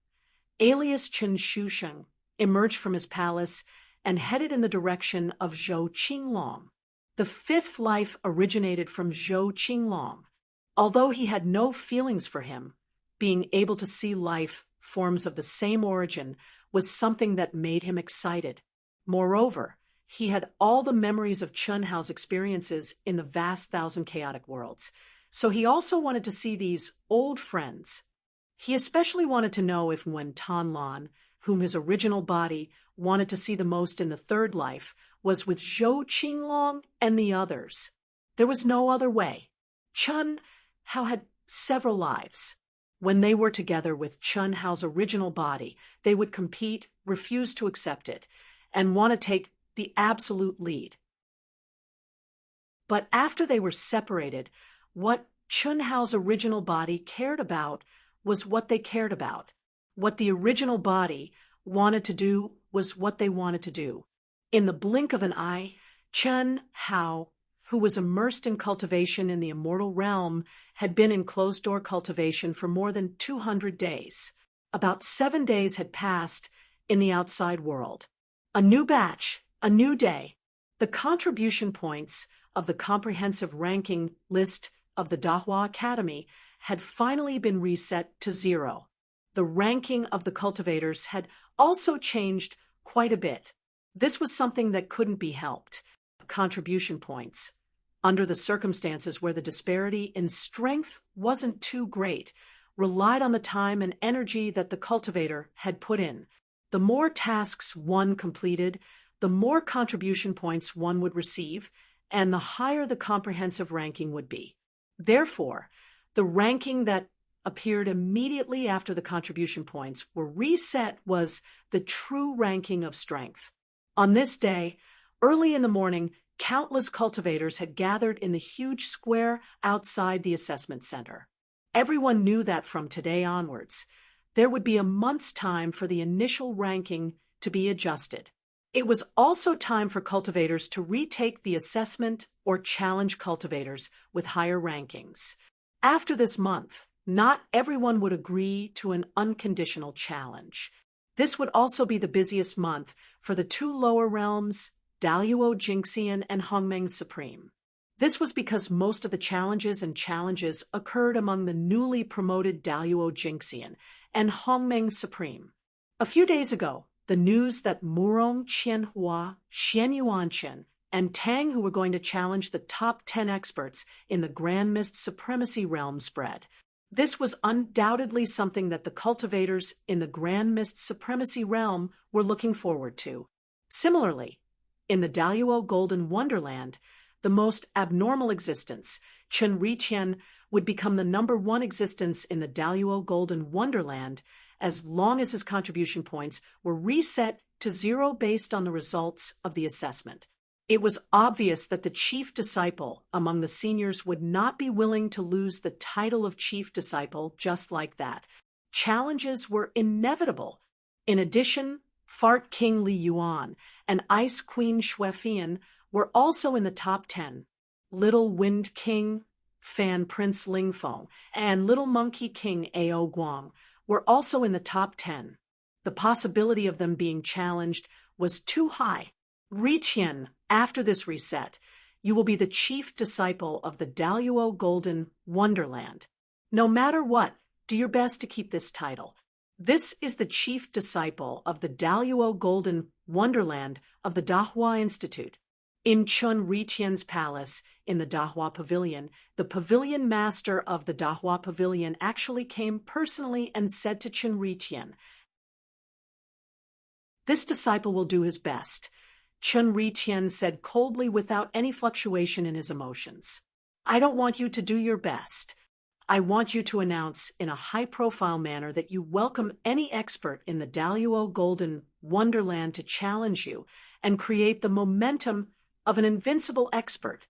alias Chen Shusheng, emerged from his palace and headed in the direction of Zhou Qinglong. The fifth life originated from Zhou Qinglong. Although he had no feelings for him, being able to see life forms of the same origin was something that made him excited. Moreover, he had all the memories of Chen Hao's experiences in the vast thousand chaotic worlds, so he also wanted to see these old friends. He especially wanted to know if Wen Tanlan, whom his original body wanted to see the most in the third life, was with Zhou Qinglong and the others. There was no other way. Chen Hao had several lives. When they were together with Chen Hao's original body, they would compete, refuse to accept it, and want to take the absolute lead. But after they were separated, what Chen Hao's original body cared about was what they cared about. What the original body wanted to do was what they wanted to do. In the blink of an eye, Chen Hao, who was immersed in cultivation in the immortal realm, had been in closed-door cultivation for more than 200 days. About 7 days had passed in the outside world. A new batch, a new day. The contribution points of the comprehensive ranking list of the Dahua Academy had finally been reset to 0. The ranking of the cultivators had also changed quite a bit. This was something that couldn't be helped. Contribution points, under the circumstances where the disparity in strength wasn't too great, relied on the time and energy that the cultivator had put in. The more tasks one completed, the more contribution points one would receive, and the higher the comprehensive ranking would be. Therefore, the ranking that appeared immediately after the contribution points were reset was the true ranking of strength. On this day, early in the morning, countless cultivators had gathered in the huge square outside the assessment center. Everyone knew that from today onwards, there would be a month's time for the initial ranking to be adjusted. It was also time for cultivators to retake the assessment or challenge cultivators with higher rankings. After this month, not everyone would agree to an unconditional challenge. This would also be the busiest month for the two lower realms, Daluo Jingxian and Hongmeng Supreme. This was because most of the challenges occurred among the newly promoted Daluo Jingxian and Hongmeng Supreme. A few days ago, the news that Murong Qianhua, Xian Yuanchen, and Tang, who were going to challenge the top 10 experts in the Grand Mist Supremacy realm, spread. This was undoubtedly something that the cultivators in the Grand Mist Supremacy realm were looking forward to. Similarly, in the Daluo Golden Wonderland, the most abnormal existence, Chen Riqian, would become the #1 existence in the Daluo Golden Wonderland as long as his contribution points were reset to 0 based on the results of the assessment. It was obvious that the chief disciple among the seniors would not be willing to lose the title of chief disciple just like that. Challenges were inevitable. In addition, Fart King Li Yuan and Ice Queen Xuefian were also in the top 10. Little Wind King, Fan Prince Lingfeng, and Little Monkey King Ao Guang were also in the top 10. The possibility of them being challenged was too high. Riqian, after this reset, you will be the chief disciple of the Daluo Golden Wonderland. No matter what, do your best to keep this title. This is the chief disciple of the Daluo Golden Wonderland of the Dahua Institute. In Chun Riqian's palace, in the Dahua Pavilion, the pavilion master of the Dahua Pavilion actually came personally and said to Chun Riqian, "This disciple will do his best." Chun Riqian said coldly without any fluctuation in his emotions. "I don't want you to do your best. I want you to announce in a high-profile manner that you welcome any expert in the Daluo Golden Wonderland to challenge you and create the momentum of an invincible expert.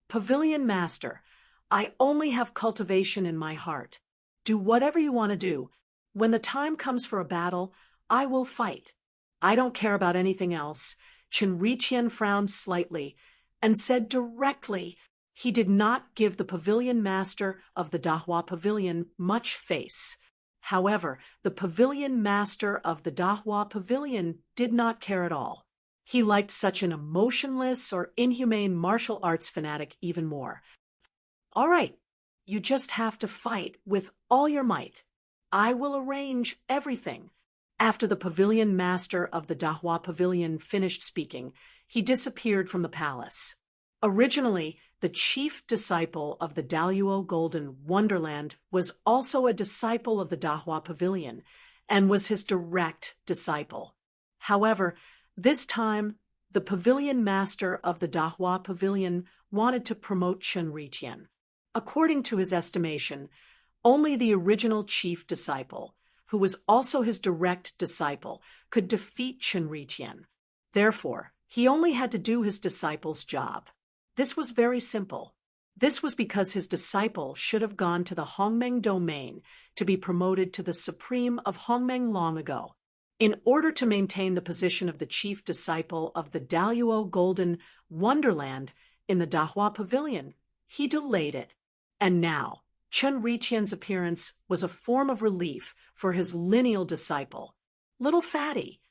Pavilion Master, I only have cultivation in my heart. Do whatever you want to do. When the time comes for a battle, I will fight. I don't care about anything else. Chenriqian frowned slightly and said directly he did not give the Pavilion Master of the Dahua Pavilion much face. However, the Pavilion Master of the Dahua Pavilion did not care at all. He liked such an emotionless or inhumane martial arts fanatic even more. All right, you just have to fight with all your might. I will arrange everything. After the Pavilion Master of the Dahua Pavilion finished speaking, he disappeared from the palace. Originally, the chief disciple of the Daluo Golden Wonderland was also a disciple of the Dahua Pavilion and was his direct disciple. However, this time, the Pavilion Master of the Dahua Pavilion wanted to promote Chenriqian. According to his estimation, only the original chief disciple, who was also his direct disciple, could defeat Chenriqian. Therefore, he only had to do his disciple's job. This was very simple. This was because his disciple should have gone to the Hongmeng domain to be promoted to the Supreme of Hongmeng long ago. In order to maintain the position of the chief disciple of the Daluo Golden Wonderland in the Dahua Pavilion, he delayed it. And now, Chenriqian's appearance was a form of relief for his lineal disciple. Little Fatty.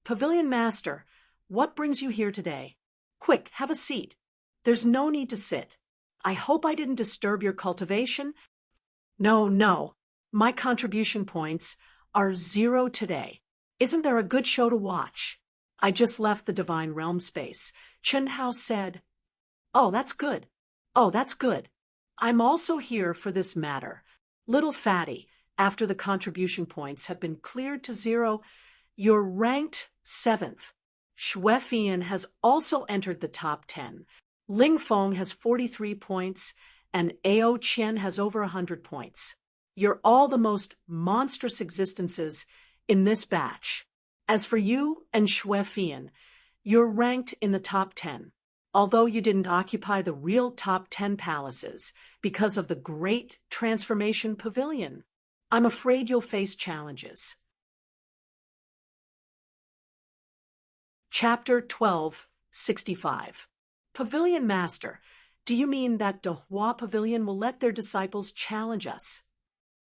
Pavilion Master, what brings you here today? Quick, have a seat. There's no need to sit. I hope I didn't disturb your cultivation. No. My contribution points are 0 today. Isn't there a good show to watch? I just left the Divine Realm space. Chen Hao said. Oh, that's good. I'm also here for this matter. Little Fatty, after the contribution points have been cleared to 0, you're ranked 7th. Xuefian has also entered the top 10. Ling Feng has 43 points, and Ao Qian has over 100 points. You're all the most monstrous existences in this batch. As for you and Xuefian, you're ranked in the top 10. Although you didn't occupy the real top 10 palaces because of the Great Transformation Pavilion, I'm afraid you'll face challenges. Chapter 12:65. Pavilion Master, do you mean that Dahua Pavilion will let their disciples challenge us?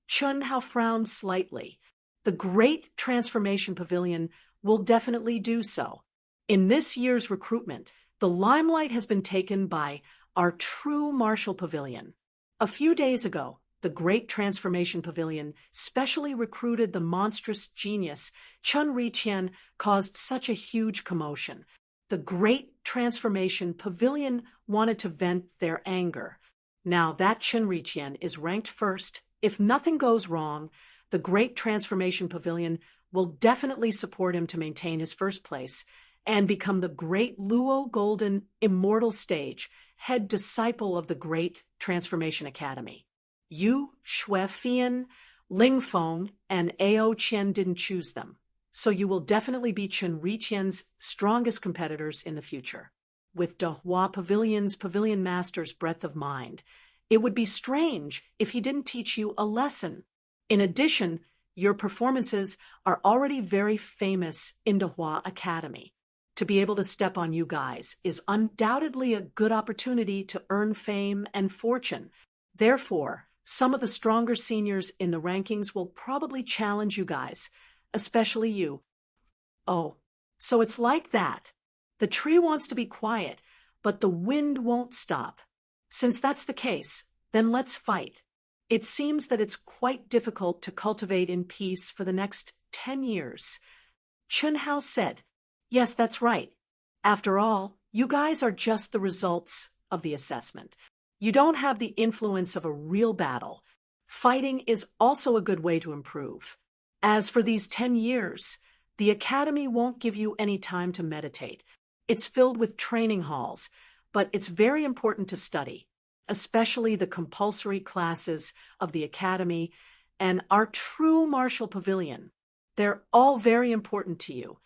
Chun Hao frowned slightly. The Great Transformation Pavilion will definitely do so. In this year's recruitment, the limelight has been taken by our true martial pavilion. A few days ago, the Great Transformation Pavilion specially recruited the monstrous genius Chenriqian caused such a huge commotion. The Great Transformation Pavilion wanted to vent their anger. Now that Chenriqian is ranked first, if nothing goes wrong, the Great Transformation Pavilion will definitely support him to maintain his first place and become the Great Luo Golden Immortal Stage, head disciple of the Great Transformation Academy. You, Xuefian, Ling Feng, and Ao Qian didn't choose them, so you will definitely be Chenriqian's strongest competitors in the future. With Dahua Pavilion's Pavilion Master's breadth of mind, it would be strange if he didn't teach you a lesson. In addition, your performances are already very famous in Dahua Academy. To be able to step on you guys is undoubtedly a good opportunity to earn fame and fortune. Therefore, some of the stronger seniors in the rankings will probably challenge you guys, especially you. Oh, so it's like that. The tree wants to be quiet, but the wind won't stop. Since that's the case, then let's fight. It seems that it's quite difficult to cultivate in peace for the next 10 years. Chun Hao said, Yes, that's right. After all, you guys are just the results of the assessment. You don't have the influence of a real battle. Fighting is also a good way to improve. As for these 10 years, the academy won't give you any time to meditate. It's filled with training halls, but it's very important to study, especially the compulsory classes of the academy and our true martial pavilion. They're all very important to you.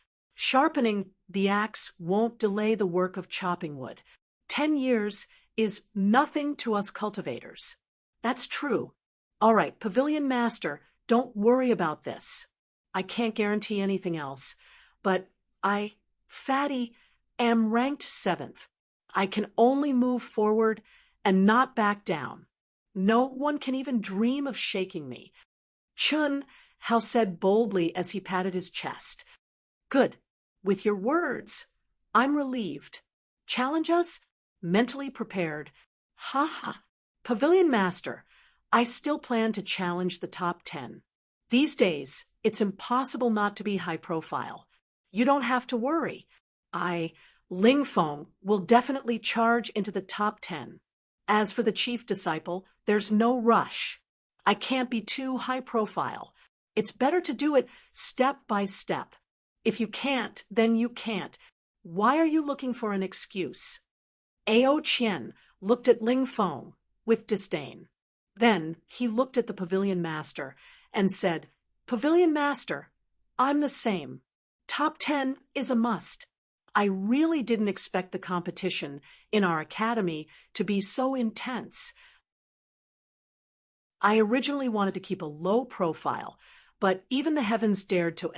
Sharpening the axe won't delay the work of chopping wood. 10 years is nothing to us cultivators. That's true. All right, Pavilion Master, don't worry about this. I can't guarantee anything else, but Fatty, am ranked 7th. I can only move forward and not back down. No one can even dream of shaking me. Chun Hao said boldly as he patted his chest. Good. With your words, I'm relieved. Challenge us? Mentally prepared. Ha ha. Pavilion Master, I still plan to challenge the top 10. These days, it's impossible not to be high profile. You don't have to worry. Ling Feng, will definitely charge into the top 10. As for the chief disciple, there's no rush. I can't be too high profile. It's better to do it step by step. If you can't, then you can't. Why are you looking for an excuse? Ao Qian looked at Ling Feng with disdain. Then he looked at the Pavilion Master and said, Pavilion Master, I'm the same. Top 10 is a must. I really didn't expect the competition in our academy to be so intense. I originally wanted to keep a low profile, but even the heavens dared to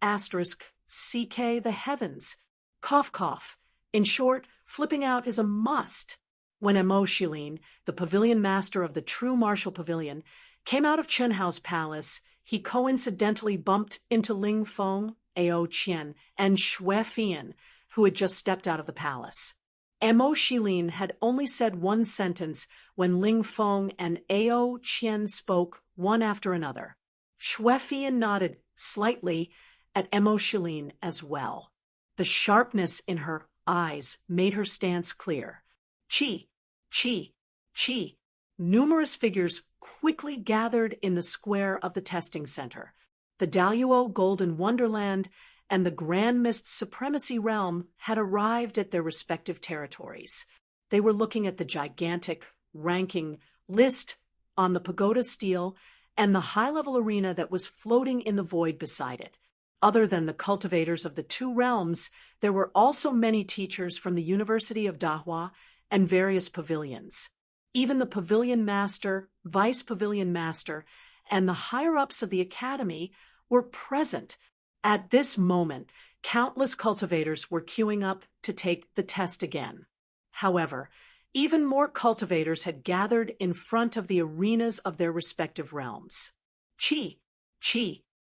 *CK the heavens. Cough, cough. In short, flipping out is a must. When Mo Shilin, the Pavilion Master of the true martial pavilion, came out of Chen Hao's palace, he coincidentally bumped into Ling Feng, Ao Qian, and Xue Fian, who had just stepped out of the palace. Mo Shilin had only said one sentence when Ling Feng and Ao Qian spoke one after another. Xue Fian nodded slightly at Mo Shilin as well. The sharpness in her eyes made her stance clear. Chi, chi, chi. Numerous figures quickly gathered in the square of the testing center. The Daluo Golden Wonderland and the Grand Mist Supremacy Realm had arrived at their respective territories. They were looking at the gigantic ranking list on the pagoda stele and the high-level arena that was floating in the void beside it. Other than the cultivators of the two realms, there were also many teachers from the University of Dahua and various pavilions. Even the Pavilion Master, Vice Pavilion Master, and the higher-ups of the academy were present. At this moment, countless cultivators were queuing up to take the test again. However, even more cultivators had gathered in front of the arenas of their respective realms. Chi,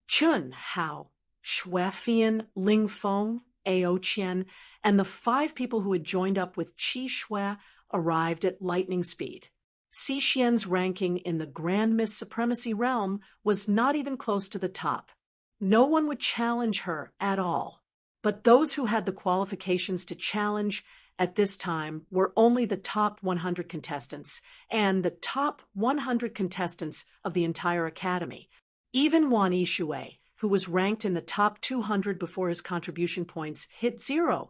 Chun Hao, Xue Fian, Ling Feng, Ao Qian, and the 5 people who had joined up with Qi Xue arrived at lightning speed. Xi Xian's ranking in the Grand Mist Supremacy Realm was not even close to the top. No one would challenge her at all. But those who had the qualifications to challenge at this time were only the top 100 contestants and the top 100 contestants of the entire academy. Even Wan Yishui, who was ranked in the top 200 before his contribution points hit 0,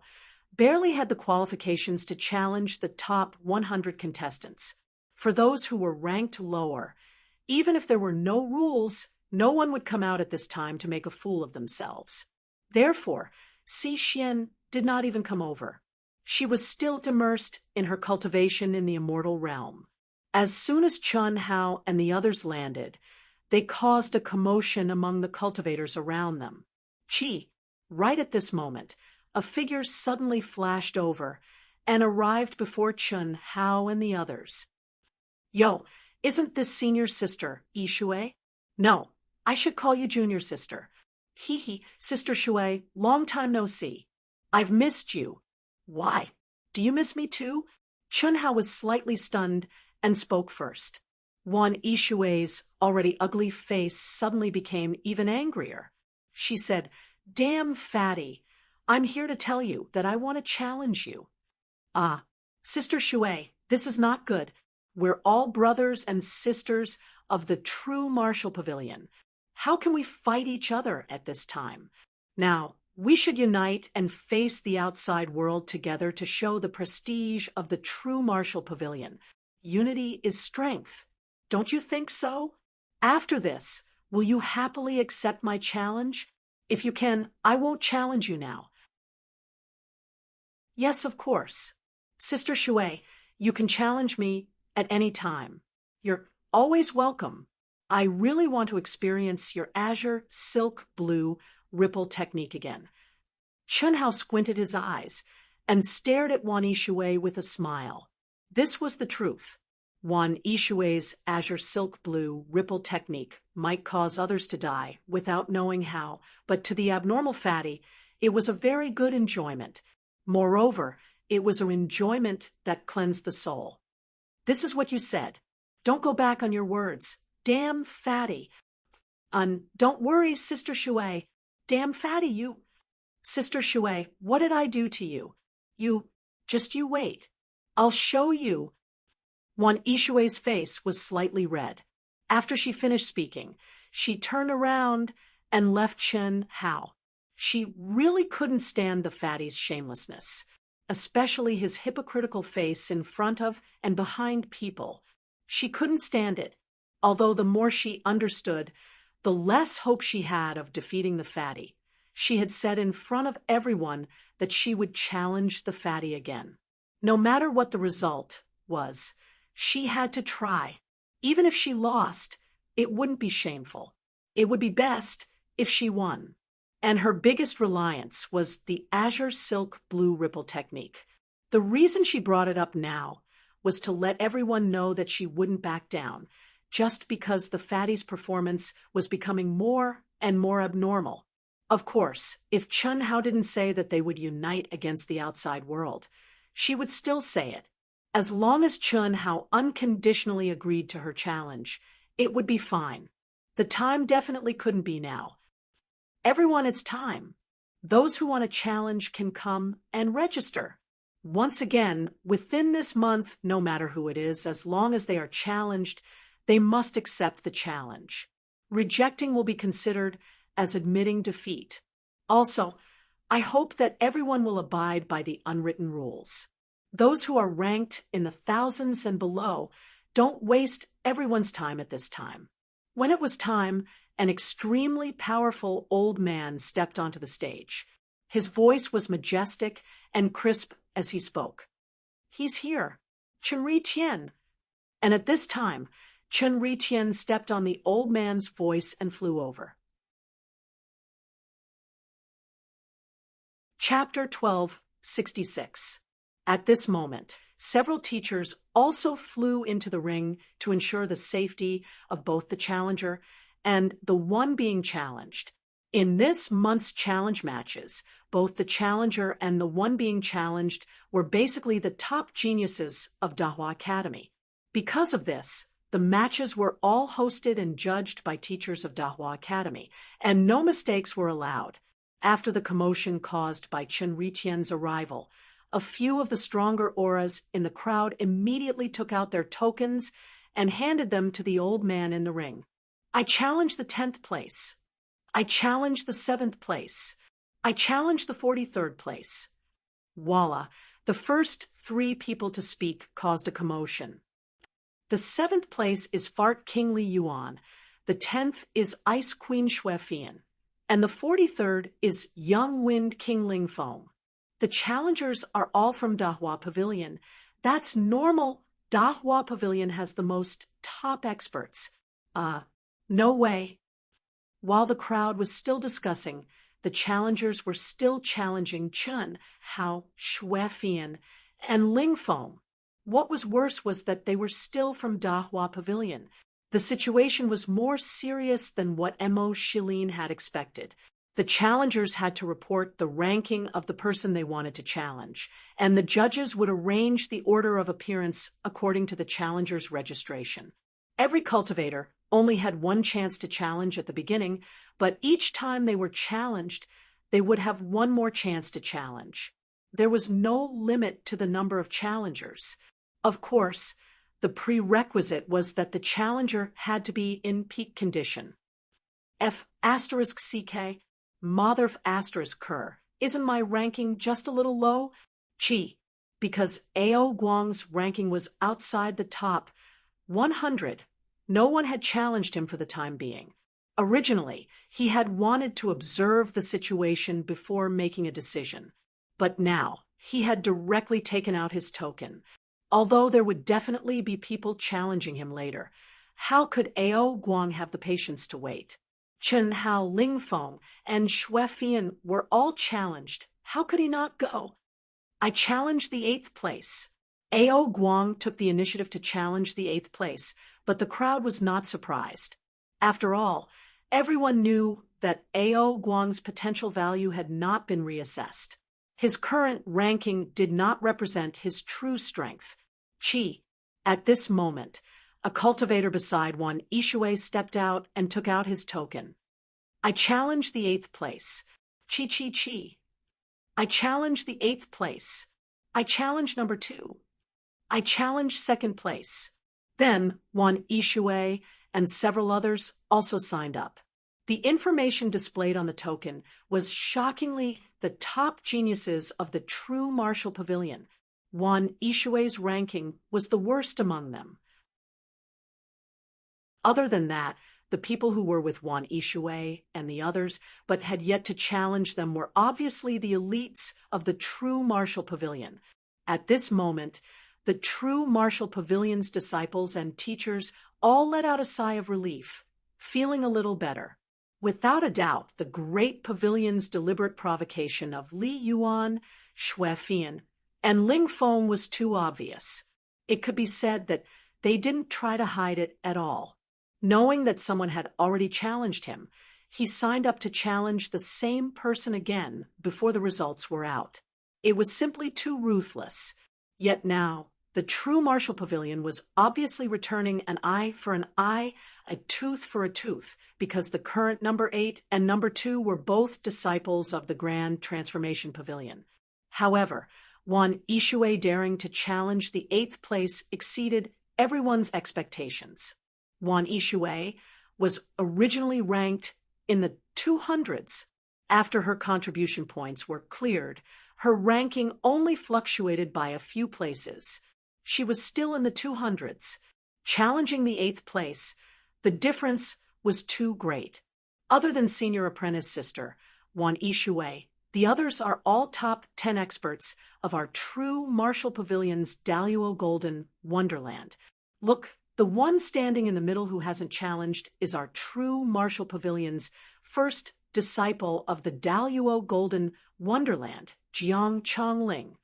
barely had the qualifications to challenge the top 100 contestants. For those who were ranked lower, even if there were no rules, no one would come out at this time to make a fool of themselves. Therefore, Xi Xian did not even come over. She was still immersed in her cultivation in the immortal realm. As soon as Chun Hao and the others landed, they caused a commotion among the cultivators around them. Right at this moment, a figure suddenly flashed over and arrived before Chun Hao and the others. Yo, isn't this senior sister, Yishui? No, I should call you junior sister. Hee, Sister Shui, long time no see. I've missed you. Why? Do you miss me too? Chun Hao was slightly stunned and spoke first. Wan Yishui's already ugly face suddenly became even angrier. She said, Damn fatty, I'm here to tell you that I want to challenge you. Ah, Sister Shui, this is not good. We're all brothers and sisters of the true martial pavilion. How can we fight each other at this time? Now, we should unite and face the outside world together to show the prestige of the true martial pavilion. Unity is strength. Don't you think so? After this, will you happily accept my challenge? If you can, I won't challenge you now. Yes, of course. Sister Shui, you can challenge me at any time. You're always welcome. I really want to experience your azure silk blue ripple technique again. Chunhao squinted his eyes and stared at Wan Yishui with a smile. This was the truth. Wan Yishui's azure silk blue ripple technique might cause others to die without knowing how, but to the abnormal fatty, it was a very good enjoyment. Moreover, it was an enjoyment that cleansed the soul. This is what you said. Don't go back on your words. Damn fatty. Don't worry, Sister Shui. Damn fatty, you. Sister Shui, what did I do to you? You wait. I'll show you. Wan Yishui's face was slightly red. After she finished speaking, she turned around and left Chen Hao. She really couldn't stand the fatty's shamelessness, especially his hypocritical face in front of and behind people. She couldn't stand it, although the more she understood, the less hope she had of defeating the fatty. She had said in front of everyone that she would challenge the fatty again. No matter what the result was, she had to try. Even if she lost, it wouldn't be shameful. It would be best if she won. And her biggest reliance was the azure silk blue ripple technique. The reason she brought it up now was to let everyone know that she wouldn't back down, just because the fatty's performance was becoming more and more abnormal. Of course, if Chun Hao didn't say that they would unite against the outside world, she would still say it. As long as Chun Hao unconditionally agreed to her challenge, it would be fine. The time definitely couldn't be now. Everyone, it's time. Those who want a challenge can come and register. Once again, within this month, no matter who it is, as long as they are challenged, they must accept the challenge. Rejecting will be considered as admitting defeat. Also, I hope that everyone will abide by the unwritten rules. Those who are ranked in the thousands and below, don't waste everyone's time at this time. When it was time, an extremely powerful old man stepped onto the stage. His voice was majestic and crisp as he spoke. He's here, Chunri Tian. And at this time, Chunri Tian stepped on the old man's voice and flew over. Chapter 1266. At this moment, several teachers also flew into the ring to ensure the safety of both the challenger and the one being challenged. In this month's challenge matches, both the challenger and the one being challenged were basically the top geniuses of Dahua Academy. Because of this, the matches were all hosted and judged by teachers of Dahua Academy, and no mistakes were allowed. After the commotion caused by Chen Ritian's arrival, a few of the stronger auras in the crowd immediately took out their tokens and handed them to the old man in the ring. I challenge the 10th place. I challenge the 7th place. I challenge the 43rd place. Voila, the first 3 people to speak caused a commotion. The 7th place is Fart King Li Yuan, the 10th is Ice Queen Xue Fian, and the 43rd is Young Wind King Ling Foam. The challengers are all from Dahua Pavilion. That's normal. Dahua Pavilion has the most top experts. No way. While the crowd was still discussing, the challengers were still challenging Chun, Hao, Xue Fian, and Ling Foam. What was worse was that they were still from Dahua Pavilion. The situation was more serious than what Mo Shilin had expected. The challengers had to report the ranking of the person they wanted to challenge, and the judges would arrange the order of appearance according to the challenger's registration. Every cultivator only had one chance to challenge at the beginning, but each time they were challenged, they would have one more chance to challenge. There was no limit to the number of challengers. Of course, the prerequisite was that the challenger had to be in peak condition. F*CK, Mother Ker, isn't my ranking just a little low? Chi, because Ao Guang's ranking was outside the top 100. No one had challenged him for the time being. Originally, he had wanted to observe the situation before making a decision, but now he had directly taken out his token. Although there would definitely be people challenging him later, how could Ao Guang have the patience to wait? Chen Hao, Ling Feng, and Xue Fian were all challenged. How could he not go? I challenged the 8th place. Ao Guang took the initiative to challenge the 8th place, but the crowd was not surprised. After all, everyone knew that Ao Guang's potential value had not been reassessed. His current ranking did not represent his true strength. Qi. At this moment, a cultivator beside Wan Yishui stepped out and took out his token. I challenge the 8th place. Qi. I challenge the 8th place. I challenge number 2. I challenge 2nd place. Then Wan Yishui and several others also signed up. The information displayed on the token was shockingly the top geniuses of the true martial pavilion. Wan Yishui's ranking was the worst among them. Other than that, the people who were with Wan Yishui and the others, but had yet to challenge them, were obviously the elites of the true martial pavilion. At this moment, the true martial pavilion's disciples and teachers all let out a sigh of relief, feeling a little better. Without a doubt, the great pavilion's deliberate provocation of Li Yuan, Xue Fian, and Ling Feng was too obvious. It could be said that they didn't try to hide it at all. Knowing that someone had already challenged him, he signed up to challenge the same person again before the results were out. It was simply too ruthless. Yet now, the true martial pavilion was obviously returning an eye for an eye, a tooth for a tooth, because the current number 8 and number 2 were both disciples of the Grand Transformation Pavilion. However, Wan Yishui daring to challenge the 8th place exceeded everyone's expectations. Wan Yishui was originally ranked in the 200s. After her contribution points were cleared, her ranking only fluctuated by a few places. She was still in the 200s. Challenging the 8th place, the difference was too great. Other than senior apprentice sister, Wan Yishui, the others are all top 10 experts of our true martial pavilion's Daluo Golden Wonderland. Look, the one standing in the middle who hasn't challenged is our true martial pavilion's first disciple of the Daluo Golden Wonderland, Jiang Chongling.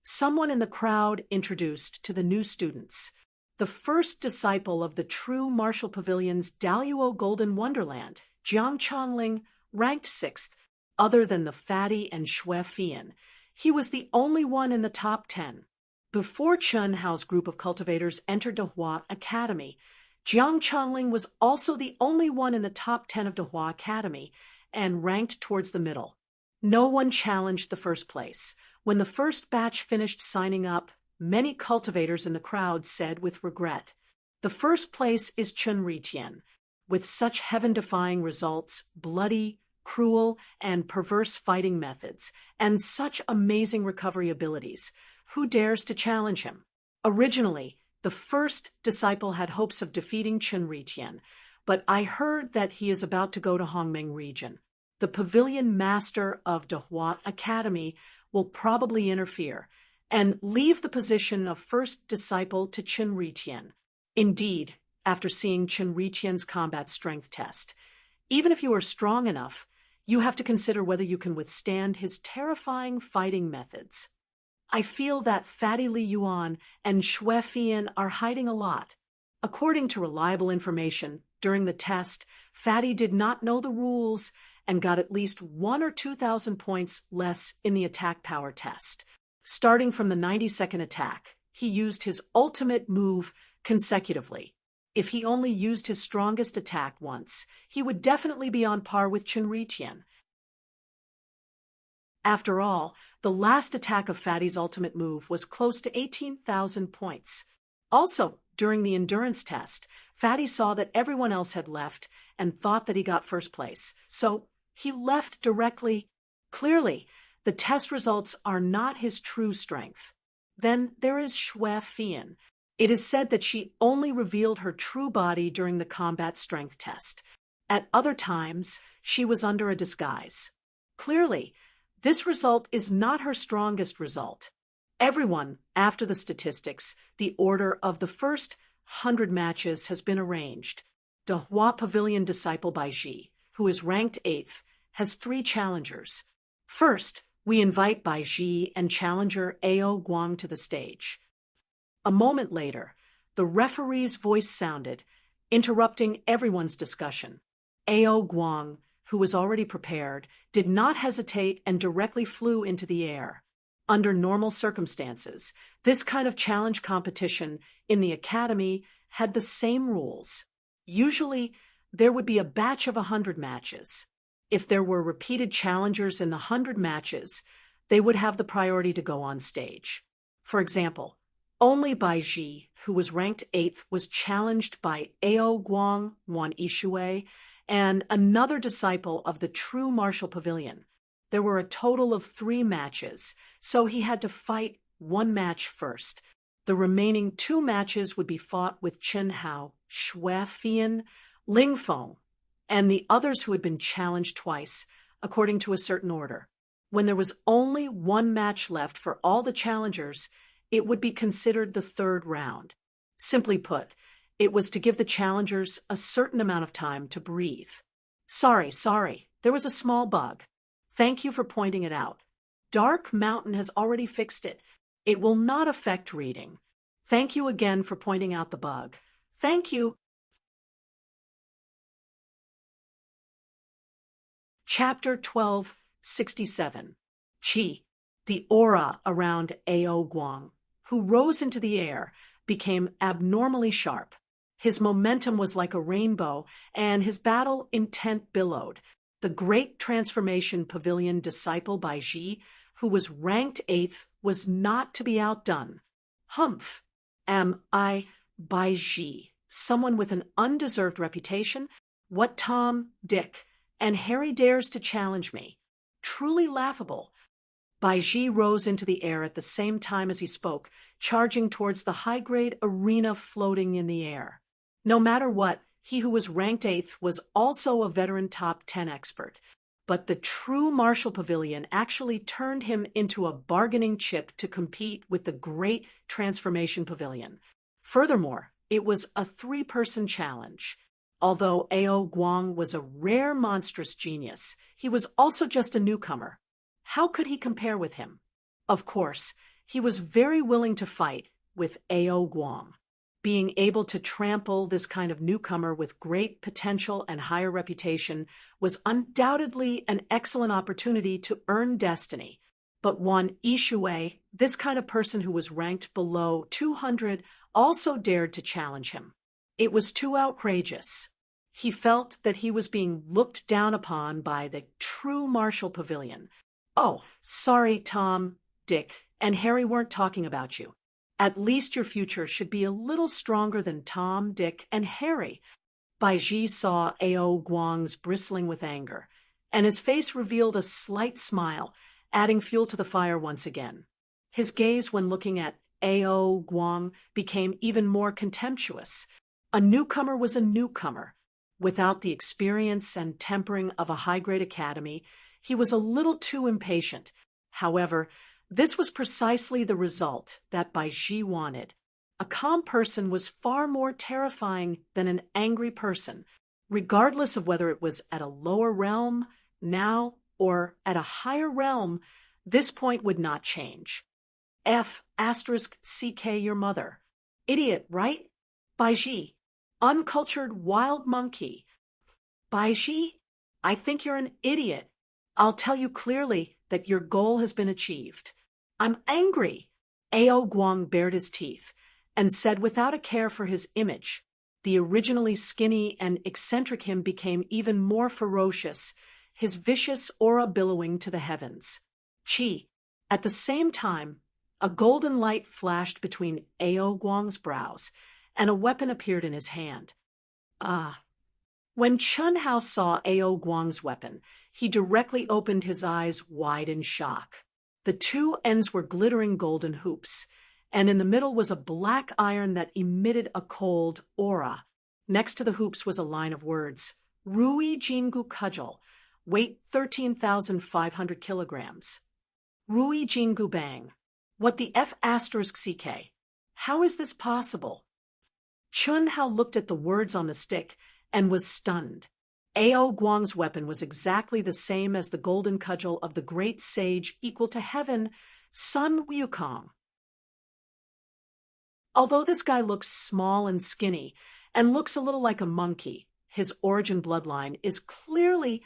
Someone in the crowd introduced to the new students. The first disciple of the true martial pavilion's Daluo Golden Wonderland, Jiang Chongling, ranked 6th. Other than the fatty and Xue Fian, he was the only one in the top 10. Before Chen Hao's group of cultivators entered Dehua Academy, Jiang Chongling was also the only one in the top 10 of Dehua Academy and ranked towards the middle. No one challenged the first place. When the first batch finished signing up, many cultivators in the crowd said with regret, "The first place is Chen Ritian. With such heaven-defying results, bloody, cruel, and perverse fighting methods, and such amazing recovery abilities, who dares to challenge him?" Originally, the first disciple had hopes of defeating Chen Ritian, but I heard that he is about to go to Hongmeng region. The pavilion master of Dehua Academy will probably interfere and leave the position of first disciple to Chen Ritian. Indeed, after seeing Chen Ritian's combat strength test, even if you are strong enough, you have to consider whether you can withstand his terrifying fighting methods. I feel that Fatty Li Yuan and Xue Fian are hiding a lot. According to reliable information, during the test, Fatty did not know the rules and got at least 1,000 or 2,000 points less in the attack power test. Starting from the 90-second attack, he used his ultimate move consecutively. If he only used his strongest attack once, he would definitely be on par with Chen Ritian. After all, the last attack of Fatty's ultimate move was close to 18,000 points. Also, during the endurance test, Fatty saw that everyone else had left and thought that he got first place, so he left directly. Clearly, the test results are not his true strength. Then there is Xue Fian. It is said that she only revealed her true body during the combat strength test. At other times, she was under a disguise. Clearly, this result is not her strongest result. Everyone, after the statistics, the order of the first 100 matches has been arranged. De Hua Pavilion disciple Bai Ji, who is ranked 8th, has 3 challengers. First, we invite Bai Ji and challenger Ao Guang to the stage. A moment later, the referee's voice sounded, interrupting everyone's discussion. Ao Guang, who was already prepared, did not hesitate and directly flew into the air. Under normal circumstances, this kind of challenge competition in the academy had the same rules. Usually, there would be a batch of 100 matches. If there were repeated challengers in the 100 matches, they would have the priority to go on stage. For example, only Bai Ji, who was ranked 8th, was challenged by Ao Guang, Wan Yishui, and another disciple of the true martial pavilion. There were a total of 3 matches, so he had to fight 1 match first. The remaining 2 matches would be fought with Chen Hao, Xue Fian, Ling Feng, and the others who had been challenged twice, according to a certain order. When there was only 1 match left for all the challengers, it would be considered the 3rd round. Simply put, it was to give the challengers a certain amount of time to breathe. Sorry, there was a small bug. Thank you for pointing it out. Dark Mountain has already fixed it. It will not affect reading. Thank you again for pointing out the bug. Thank you. Chapter 1267. Qi, the aura around Ao Guang, who rose into the air, became abnormally sharp. His momentum was like a rainbow, and his battle intent billowed. The great transformation pavilion disciple Bai Ji, who was ranked 8th, was not to be outdone. Humph! Am I Bai Ji, someone with an undeserved reputation? What Tom, Dick, and Harry dares to challenge me? Truly laughable. Bai Ji rose into the air at the same time as he spoke, charging towards the high-grade arena floating in the air. No matter what, he who was ranked 8th was also a veteran top 10 expert. But the true martial pavilion actually turned him into a bargaining chip to compete with the great transformation pavilion. Furthermore, it was a 3-person challenge. Although Ao Guang was a rare monstrous genius, he was also just a newcomer. How could he compare with him? Of course, he was very willing to fight with Ao Guang. Being able to trample this kind of newcomer with great potential and higher reputation was undoubtedly an excellent opportunity to earn destiny. But Wan Yishui, this kind of person who was ranked below 200, also dared to challenge him. It was too outrageous. He felt that he was being looked down upon by the true martial pavilion. Oh, sorry, Tom, Dick, and Harry weren't talking about you. At least your future should be a little stronger than Tom, Dick, and Harry. Bai Ji saw Ao Guang's bristling with anger, and his face revealed a slight smile, adding fuel to the fire once again. His gaze when looking at Ao Guang became even more contemptuous. A newcomer was a newcomer. Without the experience and tempering of a high-grade academy, he was a little too impatient. However, this was precisely the result that Bai Ji wanted. A calm person was far more terrifying than an angry person, regardless of whether it was at a lower realm, now, or at a higher realm. This point would not change. F***CK your mother. Idiot, right? Bai Ji. Uncultured wild monkey. Bai Ji, I think you're an idiot. I'll tell you clearly that your goal has been achieved. I'm angry. Ao Guang bared his teeth and said without a care for his image. The originally skinny and eccentric him became even more ferocious, his vicious aura billowing to the heavens. Qi. At the same time, a golden light flashed between Ao Guang's brows, and a weapon appeared in his hand. When Chen Hao saw Ao Guang's weapon, he directly opened his eyes wide in shock. The 2 ends were glittering golden hoops, and in the middle was a black iron that emitted a cold aura. Next to the hoops was a line of words, Rui Jingu Cudgel, weight 13,500 kilograms. Rui Jingu Bang. What the F asterisk CK? How is this possible? Chun Hao looked at the words on the stick and was stunned. Ao Guang's weapon was exactly the same as the golden cudgel of the great sage equal to heaven, Sun Wukong. Although this guy looks small and skinny and looks a little like a monkey, his origin bloodline is clearly,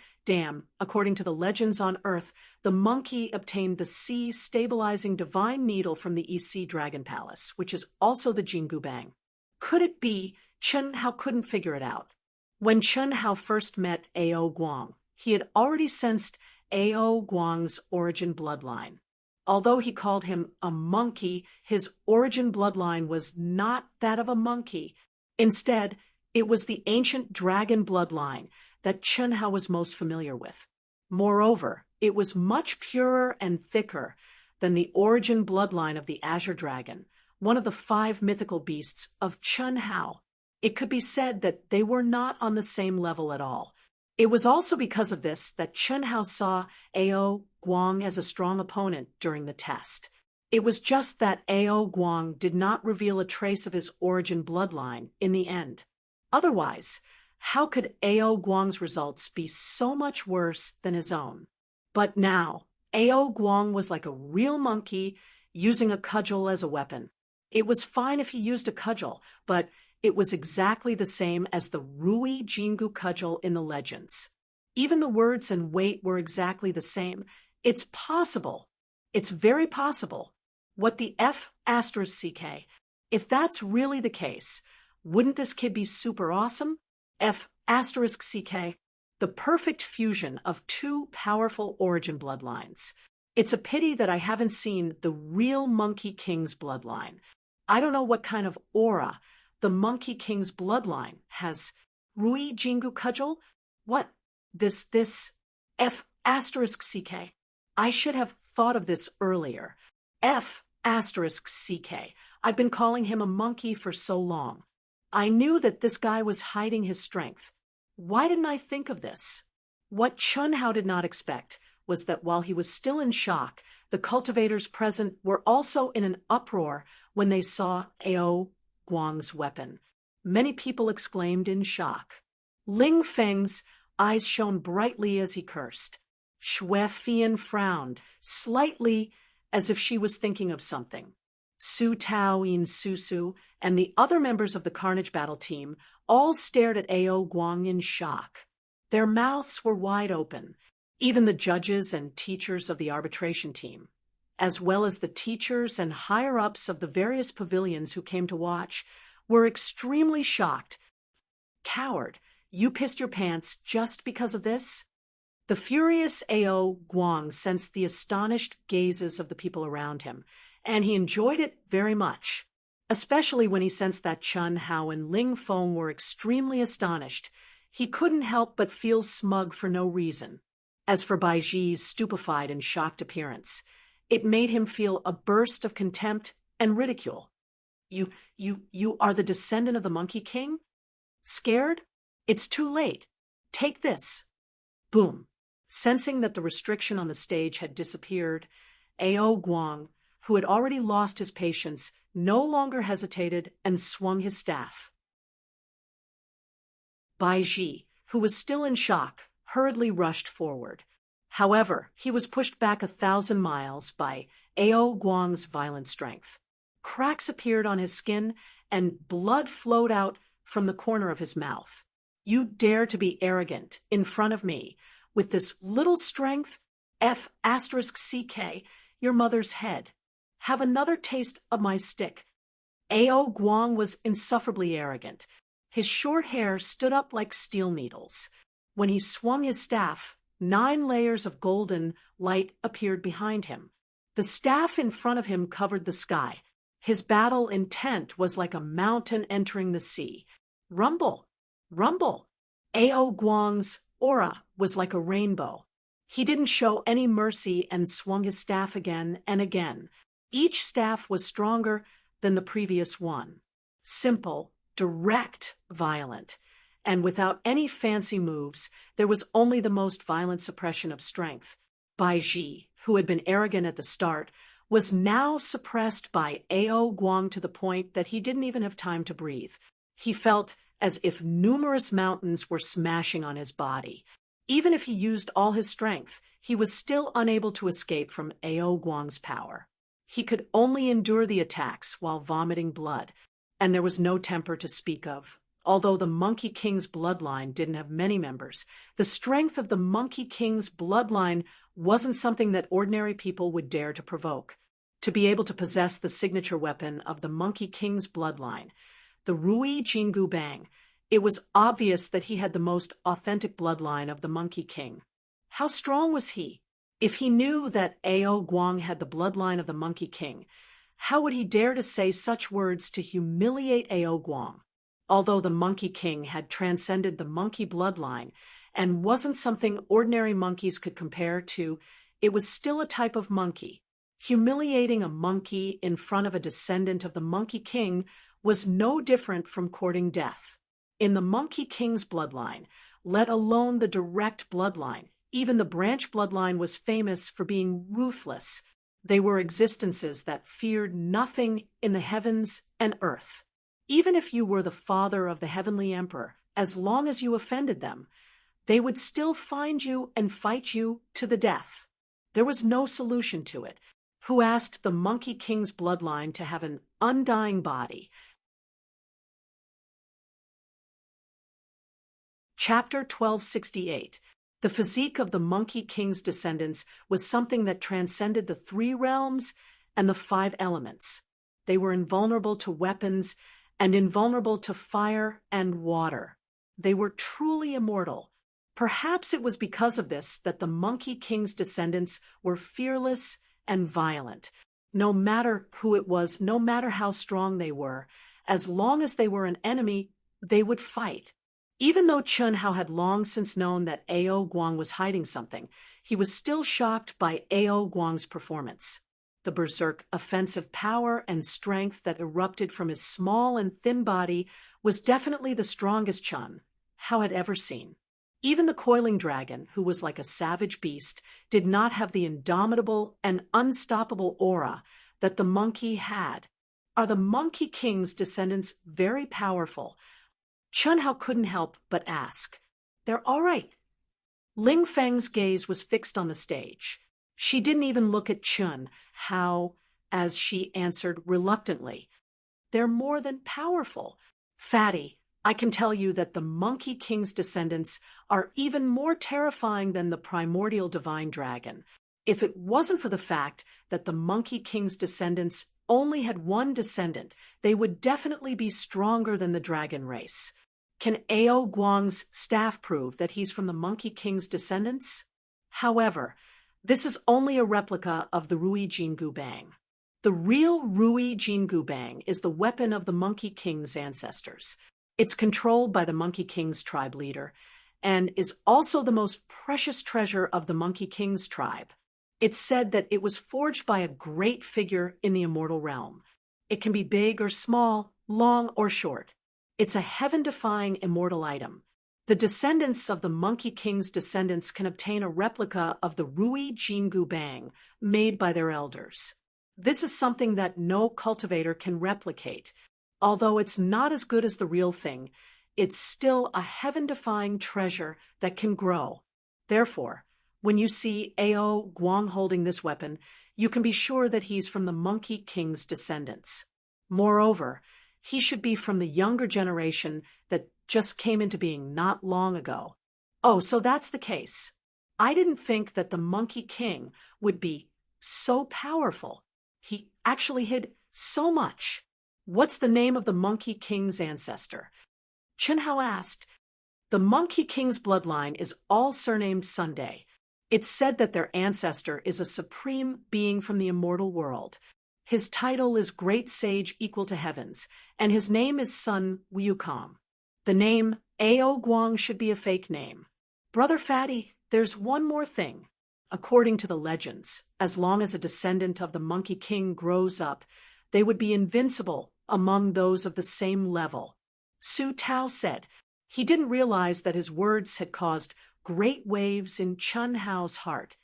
according to the legends on Earth, the monkey obtained the sea stabilizing divine needle from the EC Dragon Palace, which is also the Jingu Bang. Could it be? Chun Hao couldn't figure it out. When Chun Hao first met Ao Guang, he had already sensed Ao Guang's origin bloodline. Although he called him a monkey, his origin bloodline was not that of a monkey. Instead, it was the ancient dragon bloodline that Chun Hao was most familiar with. Moreover, it was much purer and thicker than the origin bloodline of the Azure Dragon, one of the 5 mythical beasts of Chun Hao. It could be said that they were not on the same level at all. It was also because of this that Chun Hao saw Ao Guang as a strong opponent during the test. It was just that Ao Guang did not reveal a trace of his origin bloodline in the end. Otherwise, how could Ao Guang's results be so much worse than his own? But now, Ao Guang was like a real monkey using a cudgel as a weapon. It was fine if he used a cudgel, but it was exactly the same as the Rui Jingu cudgel in the legends. Even the words and weight were exactly the same. It's possible. It's very possible. What the F asterisk CK? If that's really the case, wouldn't this kid be super awesome? F asterisk CK. The perfect fusion of 2 powerful origin bloodlines. It's a pity that I haven't seen the real Monkey King's bloodline. I don't know what kind of aura the Monkey King's bloodline has. Rui Jingu Cudgel? What? This F asterisk CK. I should have thought of this earlier. F asterisk CK. I've been calling him a monkey for so long. I knew that this guy was hiding his strength. Why didn't I think of this? What Chun Hao did not expect was that while he was still in shock, the cultivators present were also in an uproar when they saw Ao Guang's weapon. Many people exclaimed in shock. Ling Feng's eyes shone brightly as he cursed. Xue Fian frowned, slightly as if she was thinking of something. Su Tao In Susu and the other members of the Carnage Battle team all stared at Ao Guang in shock. Their mouths were wide open. Even the judges and teachers of the arbitration team, as well as the teachers and higher-ups of the various pavilions who came to watch, were extremely shocked. Coward, you pissed your pants just because of this? The furious Ao Guang sensed the astonished gazes of the people around him, and he enjoyed it very much, especially when he sensed that Chun Hao and Ling Feng were extremely astonished. He couldn't help but feel smug for no reason. As for Bai Ji's stupefied and shocked appearance, it made him feel a burst of contempt and ridicule. You are the descendant of the Monkey King? Scared? It's too late. Take this. Boom. Sensing that the restriction on the stage had disappeared, Ao Guang, who had already lost his patience, no longer hesitated and swung his staff. Bai Ji, who was still in shock, hurriedly rushed forward. However, he was pushed back 1,000 miles by Ao Guang's violent strength. Cracks appeared on his skin, and blood flowed out from the corner of his mouth. You dare to be arrogant in front of me with this little strength? F asterisk CK, your mother's head. Have another taste of my stick. Ao Guang was insufferably arrogant. His short hair stood up like steel needles. When he swung his staff, 9 layers of golden light appeared behind him. The staff in front of him covered the sky. His battle intent was like a mountain entering the sea. Rumble, rumble. Ao Guang's aura was like a rainbow. He didn't show any mercy and swung his staff again and again. Each staff was stronger than the previous one. Simple, direct, violent. and without any fancy moves, there was only the most violent suppression of strength. Bai Ji, who had been arrogant at the start, was now suppressed by Ao Guang to the point that he didn't even have time to breathe. He felt as if numerous mountains were smashing on his body. Even if he used all his strength, he was still unable to escape from Ao Guang's power. He could only endure the attacks while vomiting blood, and there was no temper to speak of. Although the Monkey King's bloodline didn't have many members, the strength of the Monkey King's bloodline wasn't something that ordinary people would dare to provoke. To be able to possess the signature weapon of the Monkey King's bloodline, the Rui Jingu Bang, it was obvious that he had the most authentic bloodline of the Monkey King. How strong was he? If he knew that Ao Guang had the bloodline of the Monkey King, how would he dare to say such words to humiliate Ao Guang? Although the Monkey King had transcended the monkey bloodline and wasn't something ordinary monkeys could compare to, it was still a type of monkey. Humiliating a monkey in front of a descendant of the Monkey King was no different from courting death. In the Monkey King's bloodline, let alone the direct bloodline, even the branch bloodline was famous for being ruthless. They were existences that feared nothing in the heavens and earth. Even if you were the father of the heavenly emperor, as long as you offended them, they would still find you and fight you to the death. There was no solution to it. Who asked the Monkey King's bloodline to have an undying body? Chapter 1268. The physique of the Monkey King's descendants was something that transcended the 3 realms and the 5 elements. They were invulnerable to weapons and invulnerable to fire and water. They were truly immortal. Perhaps it was because of this that the Monkey King's descendants were fearless and violent. No matter who it was, no matter how strong they were, as long as they were an enemy, they would fight. Even though Chun Hao had long since known that Ao Guang was hiding something, he was still shocked by Ao Guang's performance. The berserk offensive power and strength that erupted from his small and thin body was definitely the strongest Chun Hao had ever seen. Even the coiling dragon, who was like a savage beast, did not have the indomitable and unstoppable aura that the monkey had. Are the Monkey King's descendants very powerful? Chun Hao couldn't help but ask. They're all right. Ling Feng's gaze was fixed on the stage. She didn't even look at Chun Hao as she answered reluctantly. They're more than powerful. Fatty, I can tell you that the Monkey King's descendants are even more terrifying than the primordial divine dragon. If it wasn't for the fact that the Monkey King's descendants only had one descendant, they would definitely be stronger than the dragon race. Can Ao Guang's staff prove that he's from the Monkey King's descendants? However, this is only a replica of the Rui Jingu Bang. The real Rui Jingu Bang is the weapon of the Monkey King's ancestors. It's controlled by the Monkey King's tribe leader, and is also the most precious treasure of the Monkey King's tribe. It's said that it was forged by a great figure in the immortal realm. It can be big or small, long or short. It's a heaven-defying immortal item. The descendants of the Monkey King's descendants can obtain a replica of the Rui Jingu Bang made by their elders. This is something that no cultivator can replicate. Although it's not as good as the real thing, it's still a heaven-defying treasure that can grow. Therefore, when you see Ao Guang holding this weapon, you can be sure that he's from the Monkey King's descendants. Moreover, he should be from the younger generation that just came into being not long ago. Oh, so that's the case. I didn't think that the Monkey King would be so powerful. He actually hid so much. What's the name of the Monkey King's ancestor? Chun Hao asked. The Monkey King's bloodline is all surnamed Sunday. It's said that their ancestor is a supreme being from the immortal world. His title is Great Sage Equal to Heavens, and his name is Sun Wukong. The name Ao Guang should be a fake name. Brother Fatty, there's one more thing. According to the legends, as long as a descendant of the Monkey King grows up, they would be invincible among those of the same level. Su Tao said. He didn't realize that his words had caused great waves in Chun Hao's heart.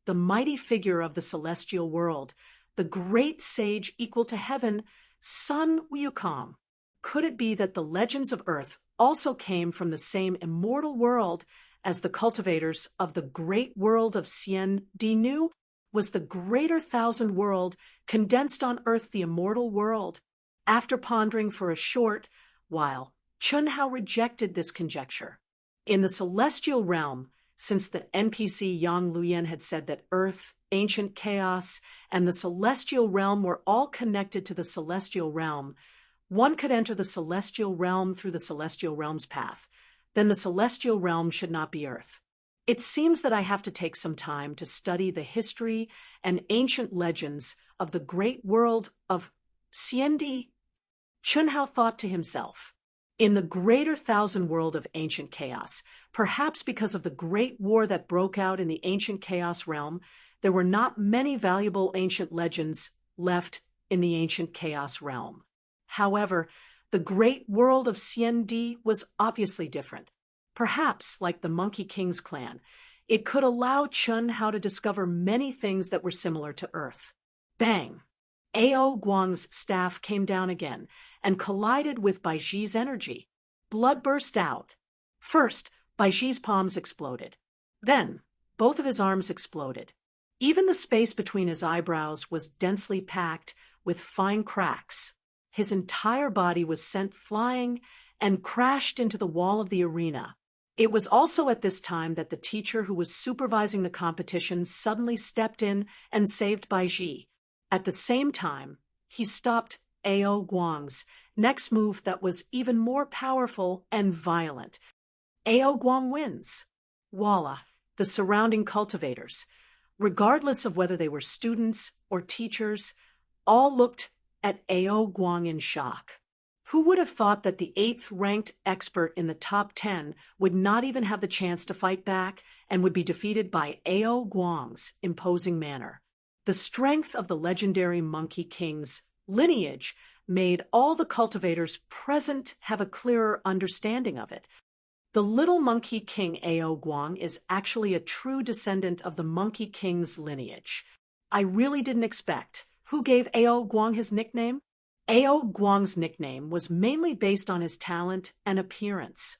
The mighty figure of the celestial world, the great sage equal to heaven, Sun Wukong. Could it be that the legends of Earth also came from the same immortal world as the cultivators of the great world of Xian Di knew? Was the greater thousand world condensed on Earth the immortal world? After pondering for a short while, Chun Hao rejected this conjecture. In the celestial realm, since the NPC Yang Luyan had said that Earth, ancient chaos, and the celestial realm were all connected to the celestial realm, one could enter the celestial realm through the celestial realm's path. Then the celestial realm should not be Earth. It seems that I have to take some time to study the history and ancient legends of the great world of Xiendi. Chun Hao thought to himself, in the greater thousand world of ancient chaos, perhaps because of the great war that broke out in the ancient chaos realm, there were not many valuable ancient legends left in the ancient chaos realm. However, the great world of Xiendi was obviously different. Perhaps, like the Monkey King's clan, it could allow Chun Hao to discover many things that were similar to Earth. Bang! Ao Guang's staff came down again and collided with Baiji's energy. Blood burst out. First, Baiji's palms exploded. Then, both of his arms exploded. Even the space between his eyebrows was densely packed with fine cracks. His entire body was sent flying and crashed into the wall of the arena. It was also at this time that the teacher who was supervising the competition suddenly stepped in and saved Baiji. At the same time, he stopped Ao Guang's next move that was even more powerful and violent. Ao Guang wins. Voila, the surrounding cultivators, regardless of whether they were students or teachers, all looked at Ao Guang in shock. Who would have thought that the 8th-ranked expert in the top 10 would not even have the chance to fight back and would be defeated by Ao Guang's imposing manner? The strength of the legendary Monkey King's lineage made all the cultivators present have a clearer understanding of it. The little Monkey King Ao Guang is actually a true descendant of the Monkey King's lineage. I really didn't expect. Who gave Ao Guang his nickname? Ao Guang's nickname was mainly based on his talent and appearance.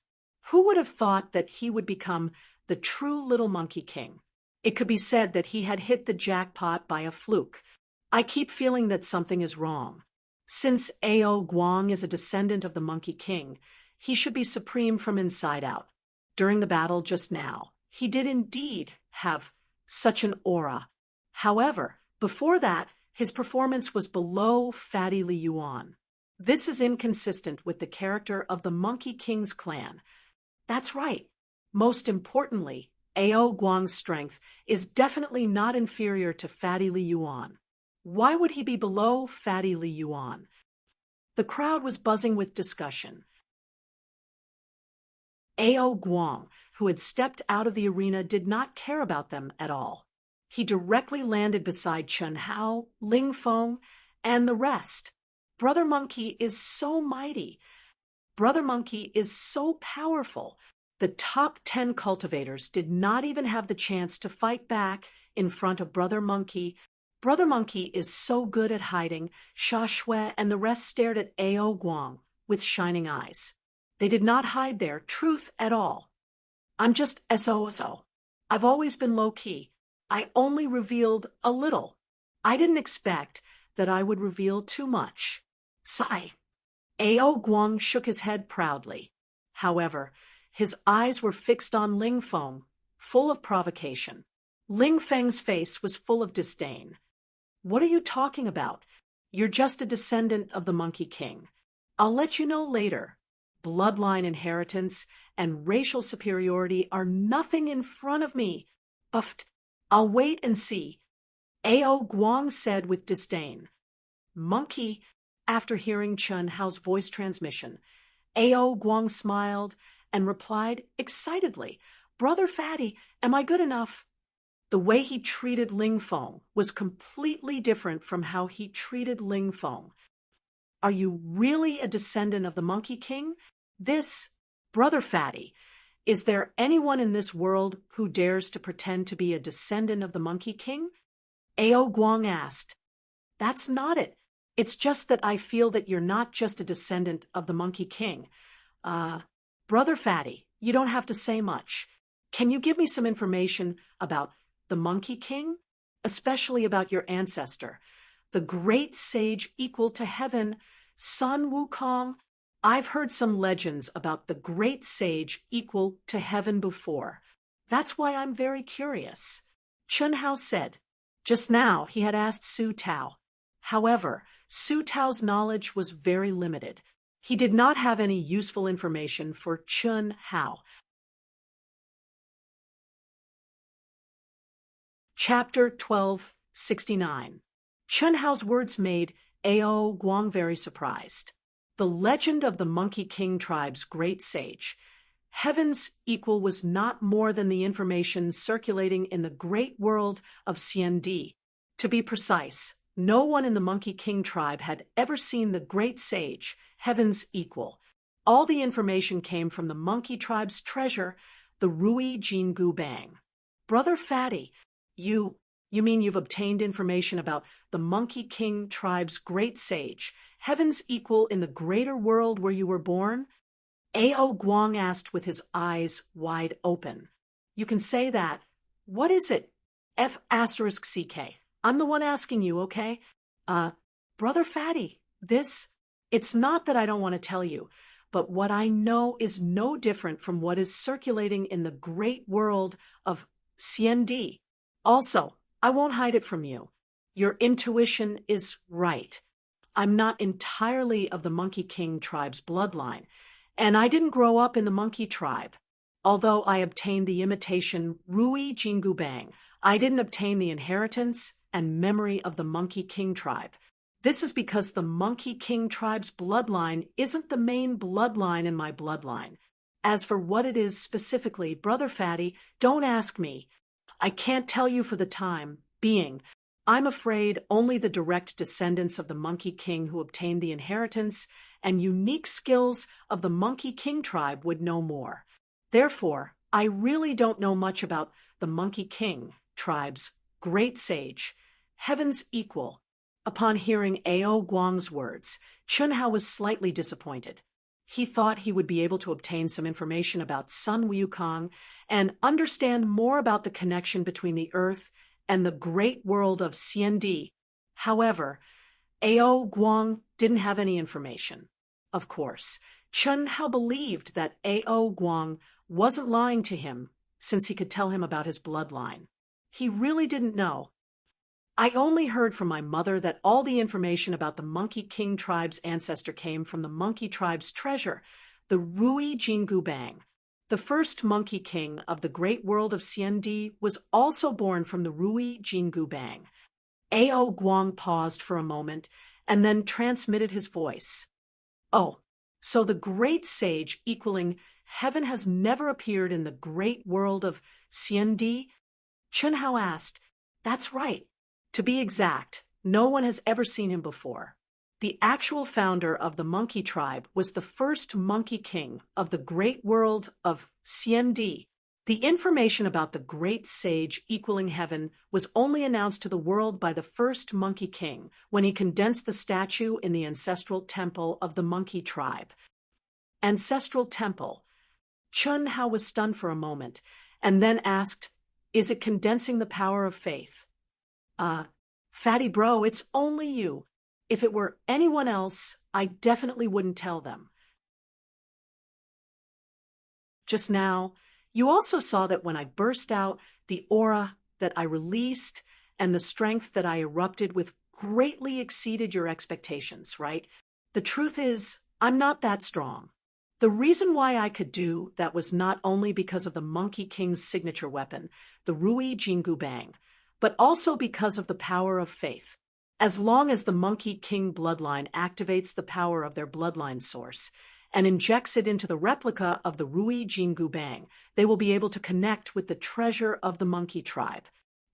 Who would have thought that he would become the true little Monkey King? It could be said that he had hit the jackpot by a fluke. I keep feeling that something is wrong. Since Ao Guang is a descendant of the Monkey King, he should be supreme from inside out. During the battle just now, he did indeed have such an aura. However, before that, his performance was below Fatty Li Yuan. This is inconsistent with the character of the Monkey King's clan. That's right. Most importantly, Ao Guang's strength is definitely not inferior to Fatty Li Yuan. Why would he be below Fatty Li Yuan? The crowd was buzzing with discussion. Ao Guang, who had stepped out of the arena, did not care about them at all. He directly landed beside Chun Hao, Ling Feng, and the rest. Brother Monkey is so mighty. Brother Monkey is so powerful. The top 10 cultivators did not even have the chance to fight back in front of Brother Monkey. Brother Monkey is so good at hiding. Sha Shui and the rest stared at Ao Guang with shining eyes. They did not hide their truth at all. I'm just SOSO. I've always been low-key. I only revealed a little. I didn't expect that I would reveal too much. Sigh. Ao Guang shook his head proudly. However, his eyes were fixed on Ling Feng, full of provocation. Ling Feng's face was full of disdain. What are you talking about? You're just a descendant of the Monkey King. I'll let you know later. Bloodline inheritance and racial superiority are nothing in front of me. Buffed. I'll wait and see. Ao Guang said with disdain. Monkey, after hearing Chun Hao's voice transmission, Ao Guang smiled and replied excitedly, Brother Fatty, am I good enough? The way he treated Ling Feng was completely different from how he treated Ling Feng. Are you really a descendant of the Monkey King? This, Brother Fatty, is there anyone in this world who dares to pretend to be a descendant of the Monkey King? Ao Guang asked. That's not it. It's just that I feel that you're not just a descendant of the Monkey King. Brother Fatty, you don't have to say much. Can you give me some information about the Monkey King? Especially about your ancestor, the great sage equal to heaven, Sun Wukong. I've heard some legends about the great sage equal to heaven before. That's why I'm very curious. Chun Hao said. Just now he had asked Su Tao. However, Su Tao's knowledge was very limited. He did not have any useful information for Chun Hao. Chapter 1269. Chun Hao's words made Ao Guang very surprised. The legend of the Monkey King tribe's great sage, heaven's equal, was not more than the information circulating in the great world of Xiandi. To be precise, no one in the Monkey King tribe had ever seen the great sage, heaven's equal. All the information came from the monkey tribe's treasure, the Rui Jingu Bang. Brother Fatty, you mean you've obtained information about the Monkey King tribe's great sage, heaven's equal in the greater world where you were born? Ao Guang asked with his eyes wide open. You can say that. What is it? F*CK. I'm the one asking you, okay? Brother Fatty, it's not that I don't want to tell you, but what I know is no different from what is circulating in the great world of Xiandi. Also, I won't hide it from you. Your intuition is right. I'm not entirely of the Monkey King tribe's bloodline, and I didn't grow up in the monkey tribe. Although I obtained the imitation Rui Jingu Bang, I didn't obtain the inheritance and memory of the Monkey King tribe. This is because the Monkey King tribe's bloodline isn't the main bloodline in my bloodline. As for what it is specifically, Brother Fatty, don't ask me. I can't tell you for the time being. I'm afraid only the direct descendants of the Monkey King who obtained the inheritance and unique skills of the Monkey King tribe would know more. Therefore, I really don't know much about the Monkey King tribe's great sage, heaven's equal. Upon hearing Ao Guang's words, Chun Hao was slightly disappointed. He thought he would be able to obtain some information about Sun Wukong and understand more about the connection between the earth and the great world of Xiandi. However, Ao Guang didn't have any information. Of course, Chun Hao believed that Ao Guang wasn't lying to him since he could tell him about his bloodline. He really didn't know. I only heard from my mother that all the information about the Monkey King tribe's ancestor came from the monkey tribe's treasure, the Rui Jingu Bang. The first Monkey King of the great world of Xiandi was also born from the Rui Jingu Bang. Ao Guang paused for a moment and then transmitted his voice. Oh, so the great sage equaling heaven has never appeared in the great world of Xiandi? Chun Hao asked. That's right. To be exact, no one has ever seen him before. The actual founder of the monkey tribe was the first Monkey King of the great world of Xiandi. The information about the great sage equaling heaven was only announced to the world by the first Monkey King when he condensed the statue in the ancestral temple of the monkey tribe. Ancestral temple. Chun Hao was stunned for a moment and then asked, Is it condensing the power of faith? Fatty bro, it's only you. If it were anyone else, I definitely wouldn't tell them. Just now, you also saw that when I burst out, the aura that I released and the strength that I erupted with greatly exceeded your expectations, right? The truth is, I'm not that strong. The reason why I could do that was not only because of the Monkey King's signature weapon, the Rui Jingu Bang, but also because of the power of faith. As long as the Monkey King bloodline activates the power of their bloodline source and injects it into the replica of the Rui Jingu Bang, they will be able to connect with the treasure of the monkey tribe.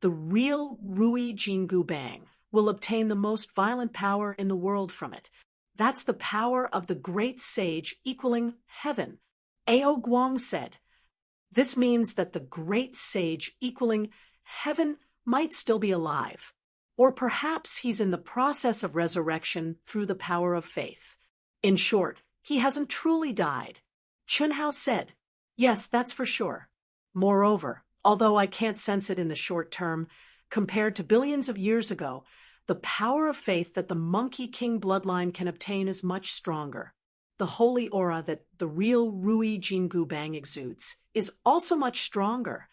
The real Rui Jingu Bang will obtain the most violent power in the world from it. That's the power of the great sage equaling heaven. Ao Guang said. This means that the great sage equaling heaven might still be alive. Or perhaps he's in the process of resurrection through the power of faith. In short, he hasn't truly died. Chunhao said. Yes, that's for sure. Moreover, although I can't sense it in the short term, compared to billions of years ago, the power of faith that the Monkey King bloodline can obtain is much stronger. The holy aura that the real Rui Jingu Bang exudes is also much stronger.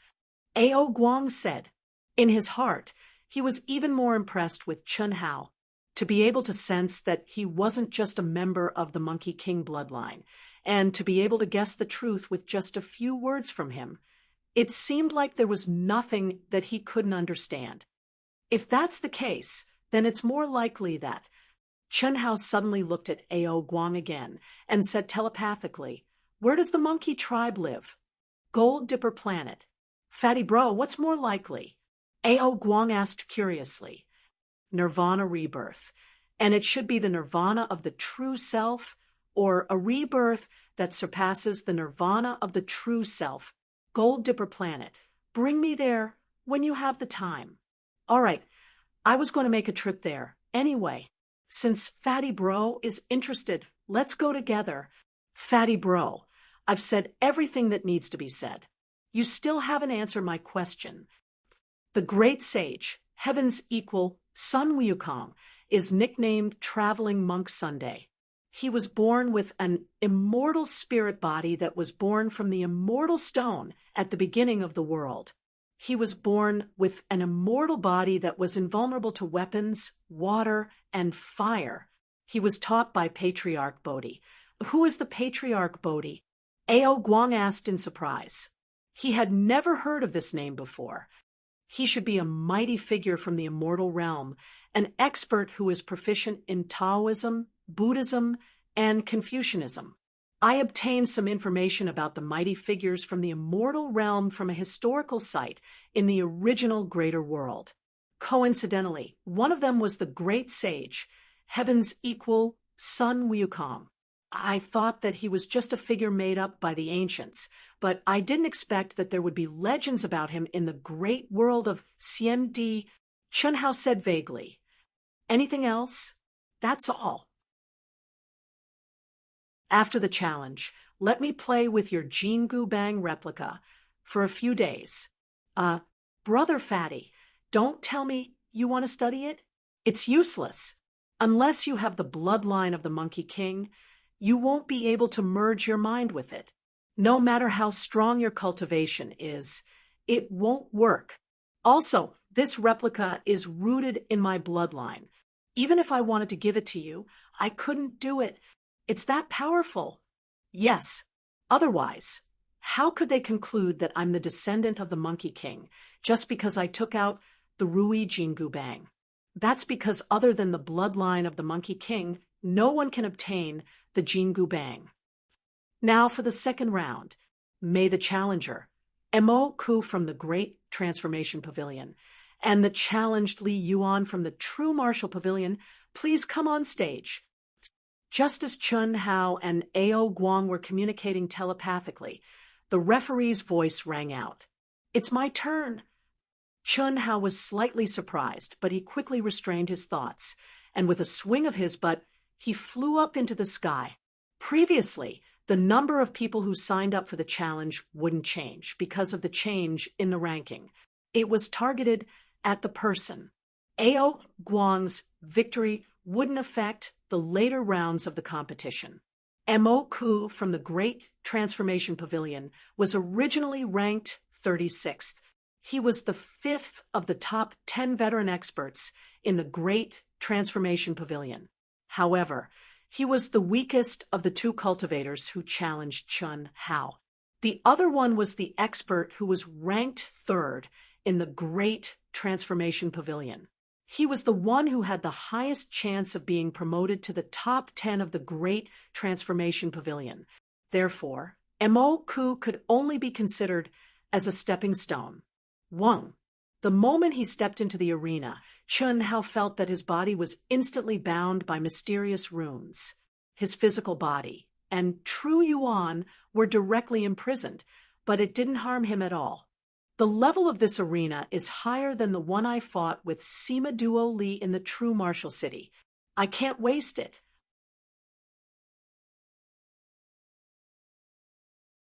Ao Guang said. In his heart, he was even more impressed with Chunhao, to be able to sense that he wasn't just a member of the Monkey King bloodline, and to be able to guess the truth with just a few words from him. It seemed like there was nothing that he couldn't understand. If that's the case, then it's more likely that. Chunhao suddenly looked at Ao Guang again and said telepathically, Where does the monkey tribe live? Gold Dipper Planet. Fatty bro, what's more likely? Ao Guang asked curiously. Nirvana rebirth. And it should be the nirvana of the true self, or a rebirth that surpasses the nirvana of the true self. Gold Dipper Planet. Bring me there when you have the time. All right, I was going to make a trip there. Anyway, since Fatty Bro is interested, let's go together. Fatty Bro, I've said everything that needs to be said. You still haven't answered my question. The great sage, heaven's equal, Sun Wukong, is nicknamed Traveling Monk Sunday. He was born with an immortal spirit body that was born from the immortal stone at the beginning of the world. He was born with an immortal body that was invulnerable to weapons, water, and fire. He was taught by Patriarch Bodhi. Who is the Patriarch Bodhi? Ao Guang asked in surprise. He had never heard of this name before. He should be a mighty figure from the immortal realm, an expert who is proficient in Taoism, Buddhism, and Confucianism. I obtained some information about the mighty figures from the immortal realm from a historical site in the original greater world. Coincidentally, one of them was the great sage, heaven's equal, Sun Wukong. I thought that he was just a figure made up by the ancients, but I didn't expect that there would be legends about him in the great world of Xian Di. Chunhao said vaguely. Anything else? That's all. After the challenge, let me play with your Jingu Bang replica for a few days. Brother Fatty, don't tell me you want to study it. It's useless. Unless you have the bloodline of the Monkey King, you won't be able to merge your mind with it. No matter how strong your cultivation is, it won't work. Also, this replica is rooted in my bloodline. Even if I wanted to give it to you, I couldn't do it. It's that powerful. Yes. Otherwise, how could they conclude that I'm the descendant of the Monkey King just because I took out the Rui Jingu Bang? That's because other than the bloodline of the Monkey King, no one can obtain the Jingu Bang. Now for the second round. May the challenger, Mo Ku from the Great Transformation Pavilion, and the challenged Li Yuan from the True Martial Pavilion please come on stage. Just as Chun Hao and Ao Guang were communicating telepathically, the referee's voice rang out. It's my turn. Chun Hao was slightly surprised, but he quickly restrained his thoughts, and with a swing of his butt, he flew up into the sky. Previously, the number of people who signed up for the challenge wouldn't change because of the change in the ranking. It was targeted at the person. Ao Guang's victory wouldn't affect the later rounds of the competition. Mo Ku from the Great Transformation Pavilion was originally ranked 36th. He was the 5th of the top 10 veteran experts in the Great Transformation Pavilion. However, he was the weakest of the two cultivators who challenged Chun Hao. The other one was the expert who was ranked 3rd in the Great Transformation Pavilion. He was the one who had the highest chance of being promoted to the top 10 of the Great Transformation Pavilion. Therefore, Mo Ku could only be considered as a stepping stone. 1. The moment he stepped into the arena, Chun Hao felt that his body was instantly bound by mysterious runes. His physical body and true Yuan were directly imprisoned, but it didn't harm him at all. The level of this arena is higher than the one I fought with Sima Duo Li in the true martial city. I can't waste it.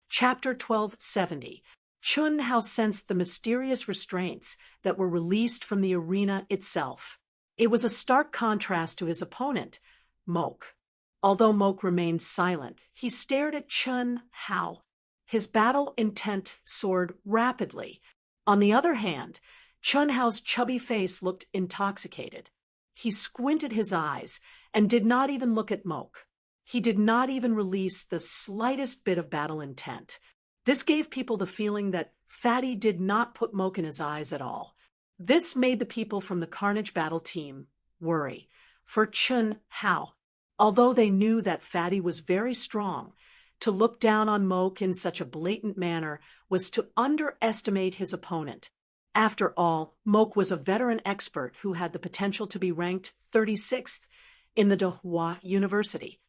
Chapter 1270. Chun Hao sensed the mysterious restraints that were released from the arena itself. It was a stark contrast to his opponent, Moke. Although Moke remained silent, he stared at Chun Hao. His battle intent soared rapidly. On the other hand, Chun Hao's chubby face looked intoxicated. He squinted his eyes and did not even look at Moke. He did not even release the slightest bit of battle intent. This gave people the feeling that Fatty did not put Moke in his eyes at all. This made the people from the Carnage Battle team worry. For Chun Hao, although they knew that Fatty was very strong, to look down on Moke in such a blatant manner was to underestimate his opponent. After all, Moke was a veteran expert who had the potential to be ranked 36th in the Dehua University.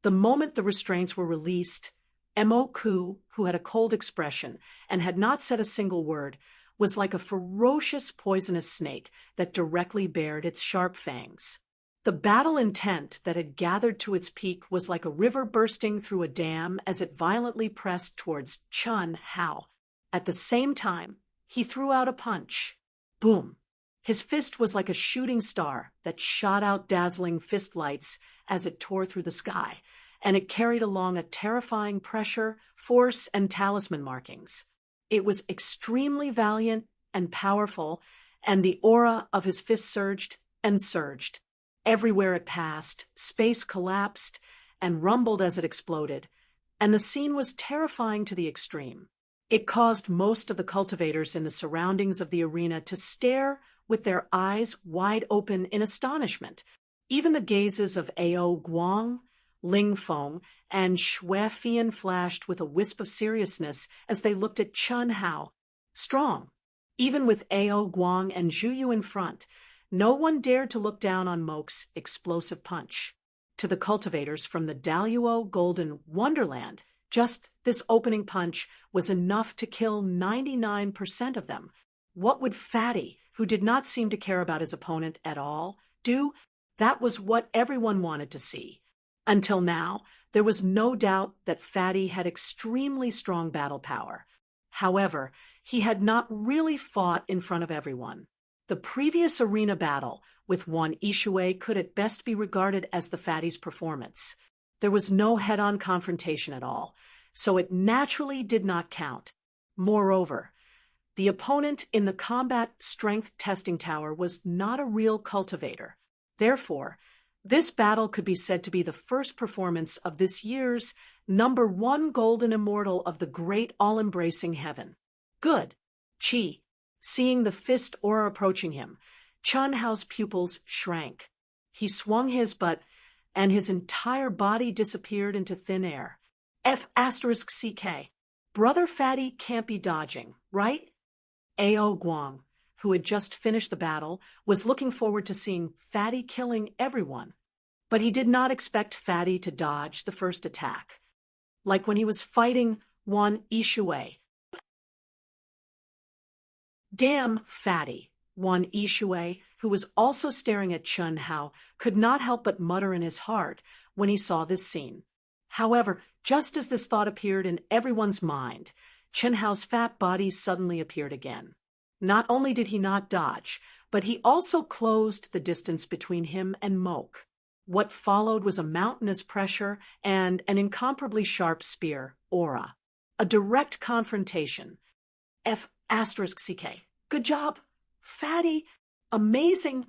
The moment the restraints were released, Mo Ku, who had a cold expression and had not said a single word, was like a ferocious poisonous snake that directly bared its sharp fangs. The battle intent that had gathered to its peak was like a river bursting through a dam as it violently pressed towards Chun Hao. At the same time, he threw out a punch. Boom! His fist was like a shooting star that shot out dazzling fist lights as it tore through the sky, and it carried along a terrifying pressure, force, and talisman markings. It was extremely valiant and powerful, and the aura of his fist surged and surged. Everywhere it passed, space collapsed and rumbled as it exploded, and the scene was terrifying to the extreme. It caused most of the cultivators in the surroundings of the arena to stare with their eyes wide open in astonishment. Even the gazes of Ao Guang, Ling Feng, and Xue Fian flashed with a wisp of seriousness as they looked at Chun Hao. Strong. Even with Ao Guang and Zhu Yu in front, no one dared to look down on Moke's explosive punch. To the cultivators from the Daluo Golden Wonderland, just this opening punch was enough to kill 99% of them. What would Fatty, who did not seem to care about his opponent at all, do? That was what everyone wanted to see. Until now, there was no doubt that Fatty had extremely strong battle power. However, he had not really fought in front of everyone. The previous arena battle with Wan Yishui could at best be regarded as the Fatty's performance. There was no head-on confrontation at all, so it naturally did not count. Moreover, the opponent in the combat strength testing tower was not a real cultivator. Therefore, this battle could be said to be the first performance of this year's #1 Golden Immortal of the Great All-Embracing Heaven. Good. Seeing the fist aura approaching him, Chun Hao's pupils shrank. He swung his butt, and his entire body disappeared into thin air. F***CK. Brother Fatty can't be dodging, right? Ao Guang, who had just finished the battle, was looking forward to seeing Fatty killing everyone. But he did not expect Fatty to dodge the first attack. Like when he was fighting Wan Yishui. Damn Fatty! Wan Yishui, who was also staring at Chun Hao, could not help but mutter in his heart when he saw this scene. However, just as this thought appeared in everyone's mind, Chun Hao's fat body suddenly appeared again. Not only did he not dodge, but he also closed the distance between him and Moke. What followed was a mountainous pressure and an incomparably sharp spear aura. A direct confrontation. F***CK. Good job, Fatty. Amazing.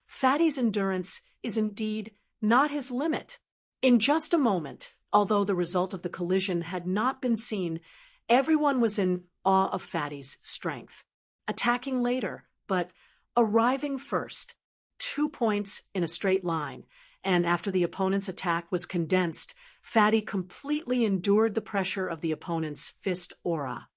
Fatty's endurance is indeed not his limit. In just a moment, although the result of the collision had not been seen, everyone was in awe of Fatty's strength. Attacking later, but arriving first. 2 points in a straight line, and after the opponent's attack was condensed, Fatty completely endured the pressure of the opponent's fist aura.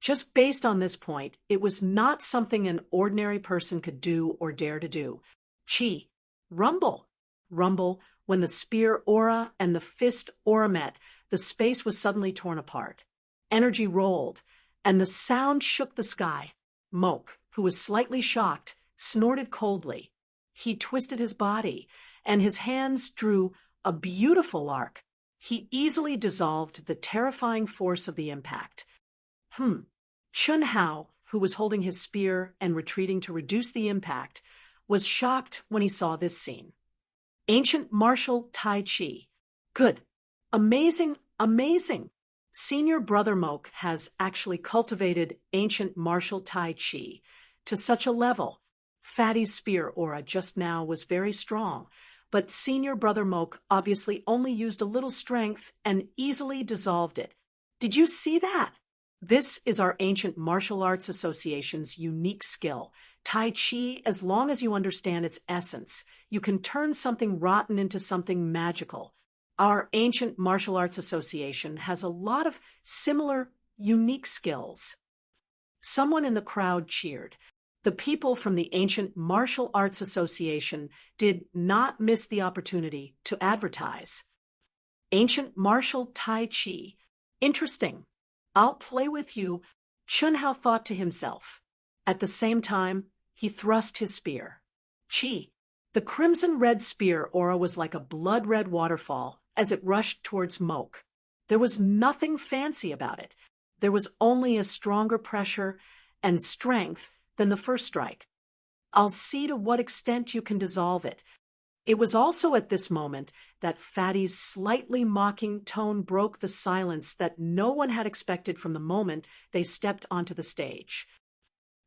Just based on this point, it was not something an ordinary person could do or dare to do. Chi. Rumble. Rumble. When the spear aura and the fist aura met, the space was suddenly torn apart. Energy rolled, and the sound shook the sky. Moke, who was slightly shocked, snorted coldly. He twisted his body, and his hands drew a beautiful arc. He easily dissolved the terrifying force of the impact. Chun Hao, who was holding his spear and retreating to reduce the impact, was shocked when he saw this scene. Ancient martial Tai Chi. Good. Amazing, amazing. Senior Brother Moke has actually cultivated ancient martial Tai Chi to such a level. Fatty's spear aura just now was very strong, but Senior Brother Moke obviously only used a little strength and easily dissolved it. Did you see that? This is our Ancient Martial Arts Association's unique skill. Tai Chi, as long as you understand its essence, you can turn something rotten into something magical. Our Ancient Martial Arts Association has a lot of similar, unique skills. Someone in the crowd cheered. The people from the Ancient Martial Arts Association did not miss the opportunity to advertise. Ancient Martial Tai Chi. Interesting. I'll play with you, Chun Hao thought to himself. At the same time, he thrust his spear. Chi. The crimson-red spear aura was like a blood-red waterfall as it rushed towards Moke. There was nothing fancy about it. There was only a stronger pressure and strength than the first strike. I'll see to what extent you can dissolve it. It was also at this moment that Fatty's slightly mocking tone broke the silence that no one had expected from the moment they stepped onto the stage.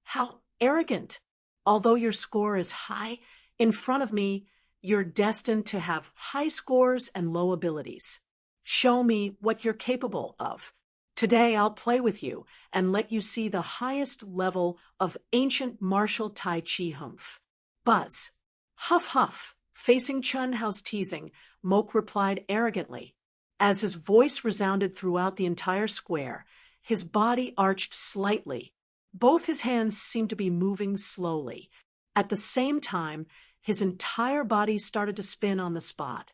How arrogant! Although your score is high, in front of me, you're destined to have high scores and low abilities. Show me what you're capable of. Today I'll play with you and let you see the highest level of ancient martial Tai Chi humph. Buzz. Huff huff. Facing Chun Hao's teasing, Moke replied arrogantly. As his voice resounded throughout the entire square, his body arched slightly. Both his hands seemed to be moving slowly. At the same time, his entire body started to spin on the spot.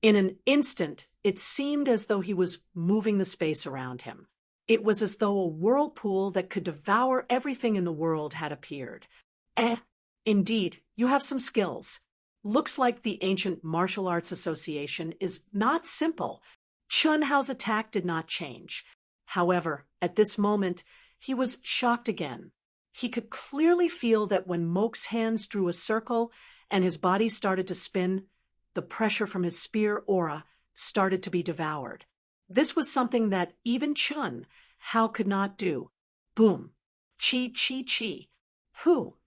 In an instant, it seemed as though he was moving the space around him. It was as though a whirlpool that could devour everything in the world had appeared. Indeed, you have some skills. Looks like the Ancient Martial Arts Association is not simple. Chun Hao's attack did not change. However, at this moment, he was shocked again. He could clearly feel that when Moke's hands drew a circle and his body started to spin, the pressure from his spear aura started to be devoured. This was something that even Chun Hao could not do. Boom. Chi, chi, chi. Who?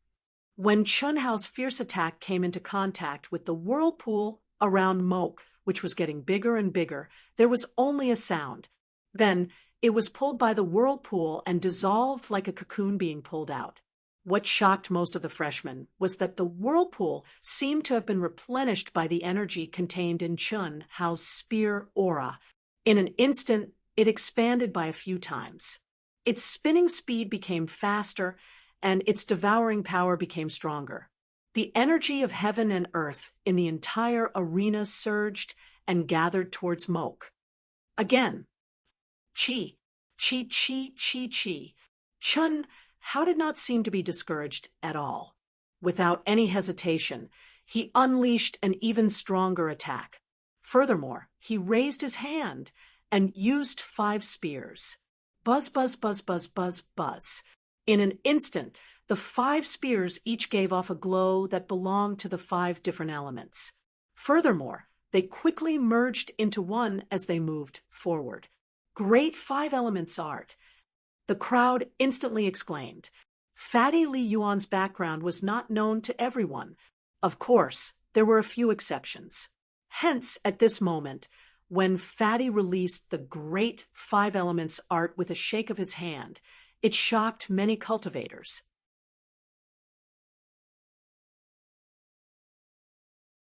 When Chun Hao's fierce attack came into contact with the whirlpool around Moke, which was getting bigger and bigger, there was only a sound. Then it was pulled by the whirlpool and dissolved like a cocoon being pulled out. What shocked most of the freshmen was that the whirlpool seemed to have been replenished by the energy contained in Chun Hao's spear aura. In an instant, it expanded by a few times. Its spinning speed became faster, and its devouring power became stronger. The energy of heaven and earth in the entire arena surged and gathered towards Moke. Again. Chi, chi, chi, chi, chi. Chun Hao did not seem to be discouraged at all. Without any hesitation, he unleashed an even stronger attack. Furthermore, he raised his hand and used 5 spears. Buzz, buzz, buzz, buzz, buzz, buzz. In an instant, the 5 spears each gave off a glow that belonged to the 5 different elements. Furthermore, they quickly merged into one as they moved forward. Great 5 elements art. The crowd instantly exclaimed. Fatty Li Yuan's background was not known to everyone. Of course, there were a few exceptions. Hence, at this moment, when Fatty released the great 5 elements art with a shake of his hand, it shocked many cultivators.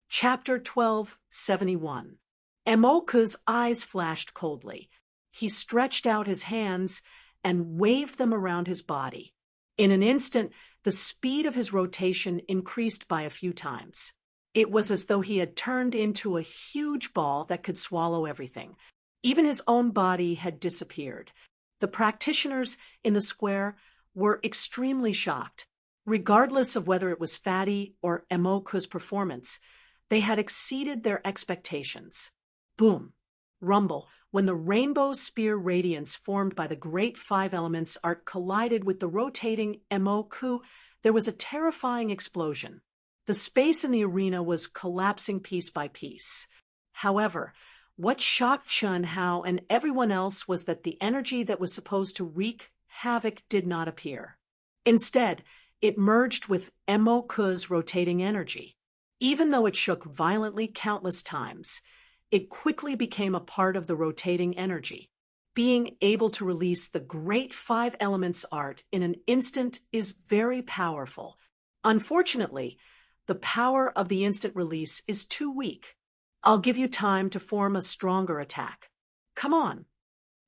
Chapter 1271. Emoku's eyes flashed coldly. He stretched out his hands and waved them around his body. In an instant, the speed of his rotation increased by a few times. It was as though he had turned into a huge ball that could swallow everything. Even his own body had disappeared. The practitioners in the square were extremely shocked. Regardless of whether it was Fatty or Emoku's performance, they had exceeded their expectations. Boom! Rumble! When the rainbow spear radiance formed by the great five elements art collided with the rotating Emoku, there was a terrifying explosion. The space in the arena was collapsing piece by piece. However, what shocked Chun Hao and everyone else was that the energy that was supposed to wreak havoc did not appear. Instead, it merged with Emoku's rotating energy. Even though it shook violently countless times, it quickly became a part of the rotating energy. Being able to release the great five elements art in an instant is very powerful. Unfortunately, the power of the instant release is too weak. I'll give you time to form a stronger attack. Come on.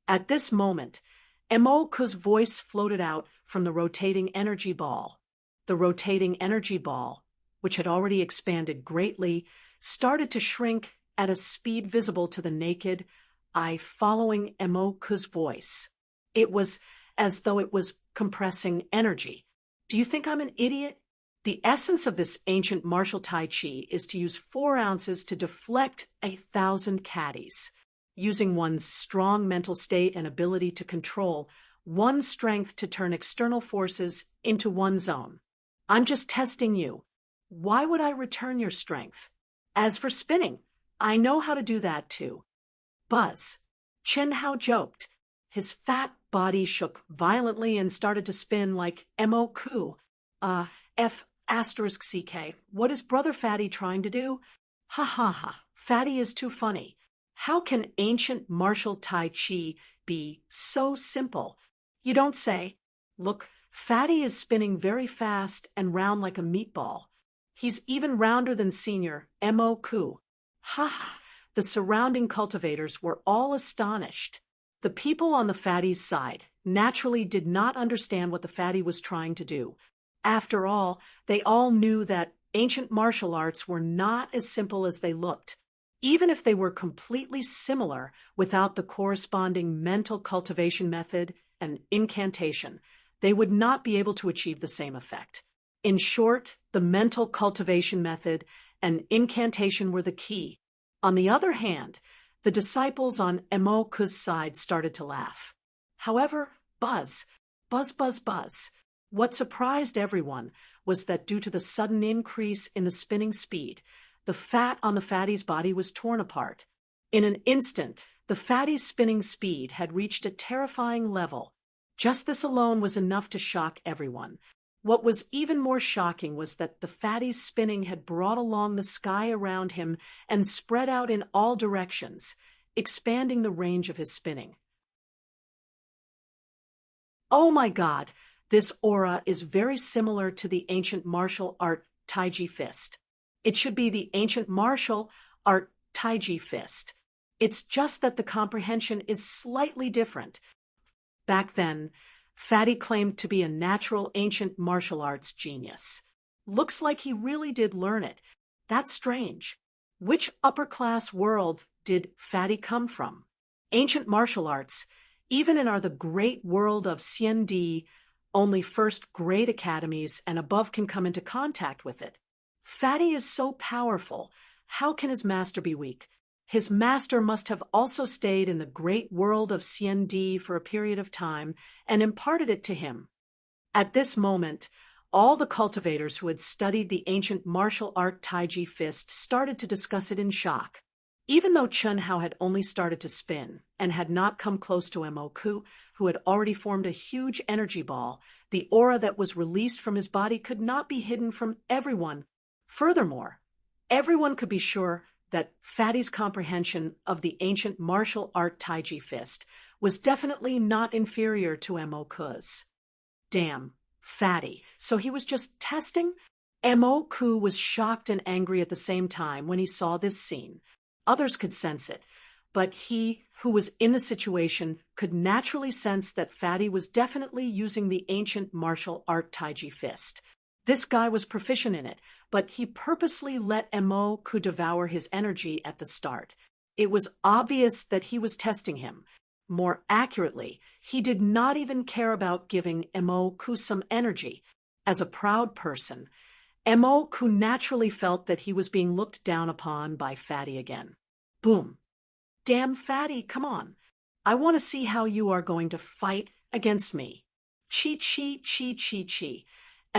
At this moment, Emoku's voice floated out from the rotating energy ball. The rotating energy ball, which had already expanded greatly, started to shrink at a speed visible to the naked eye following Emoku's voice. It was as though it was compressing energy. Do you think I'm an idiot? The essence of this ancient martial Tai Chi is to use 4 ounces to deflect 1,000 caddies, using one's strong mental state and ability to control one's strength to turn external forces into one's own. I'm just testing you. Why would I return your strength? As for spinning, I know how to do that too. Buzz. Chen Hao joked. His fat body shook violently and started to spin like Emoku. F***CK. What is Brother Fatty trying to do? Ha ha ha. Fatty is too funny. How can ancient martial Tai Chi be so simple? You don't say. Look, Fatty is spinning very fast and round like a meatball. He's even rounder than Senior Emoku. Ha ha. The surrounding cultivators were all astonished. The people on the Fatty's side naturally did not understand what the Fatty was trying to do. After all, they all knew that ancient martial arts were not as simple as they looked. Even if they were completely similar without the corresponding mental cultivation method and incantation, they would not be able to achieve the same effect. In short, the mental cultivation method and incantation were the key. On the other hand, the disciples on Emoku's side started to laugh. However, buzz. What surprised everyone was that due to the sudden increase in the spinning speed, the fat on the Fatty's body was torn apart. In an instant, the Fatty's spinning speed had reached a terrifying level. Just this alone was enough to shock everyone. What was even more shocking was that the Fatty's spinning had brought along the sky around him and spread out in all directions, expanding the range of his spinning. Oh my God, this aura is very similar to the ancient martial art Taiji fist. It should be the ancient martial art Taiji fist. It's just that the comprehension is slightly different. Back then, Fatty claimed to be a natural ancient martial arts genius. Looks like he really did learn it. That's strange. Which upper-class world did Fatty come from? Ancient martial arts, even in the great world of CND, only first-grade academies and above can come into contact with it. Fatty is so powerful. How can his master be weak? His master must have also stayed in the great world of CND for a period of time and imparted it to him. At this moment, all the cultivators who had studied the ancient martial art Taiji fist started to discuss it in shock. Even though Chun Hao had only started to spin and had not come close to Emoku, who had already formed a huge energy ball, the aura that was released from his body could not be hidden from everyone. Furthermore, everyone could be sure that Fatty's comprehension of the ancient martial art Taiji fist was definitely not inferior to Emoku's. Damn, Fatty. So he was just testing? Emoku was shocked and angry at the same time when he saw this scene. Others could sense it. but he, who was in the situation, could naturally sense that Fatty was definitely using the ancient martial art Taiji fist. This guy was proficient in it, but he purposely let Mo-ku devour his energy at the start. It was obvious that he was testing him. More accurately, he did not even care about giving Mo-ku some energy. As a proud person, Mo-ku naturally felt that he was being looked down upon by Fatty again. Boom. Damn, Fatty, come on. I want to see how you are going to fight against me. Chi.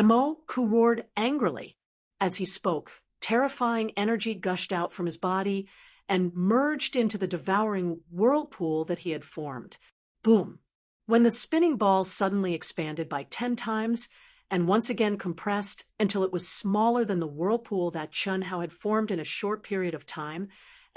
Mo-ku roared angrily. As he spoke, terrifying energy gushed out from his body and merged into the devouring whirlpool that he had formed. Boom. When the spinning ball suddenly expanded by 10 times and once again compressed until it was smaller than the whirlpool that Chun Hao had formed in a short period of time,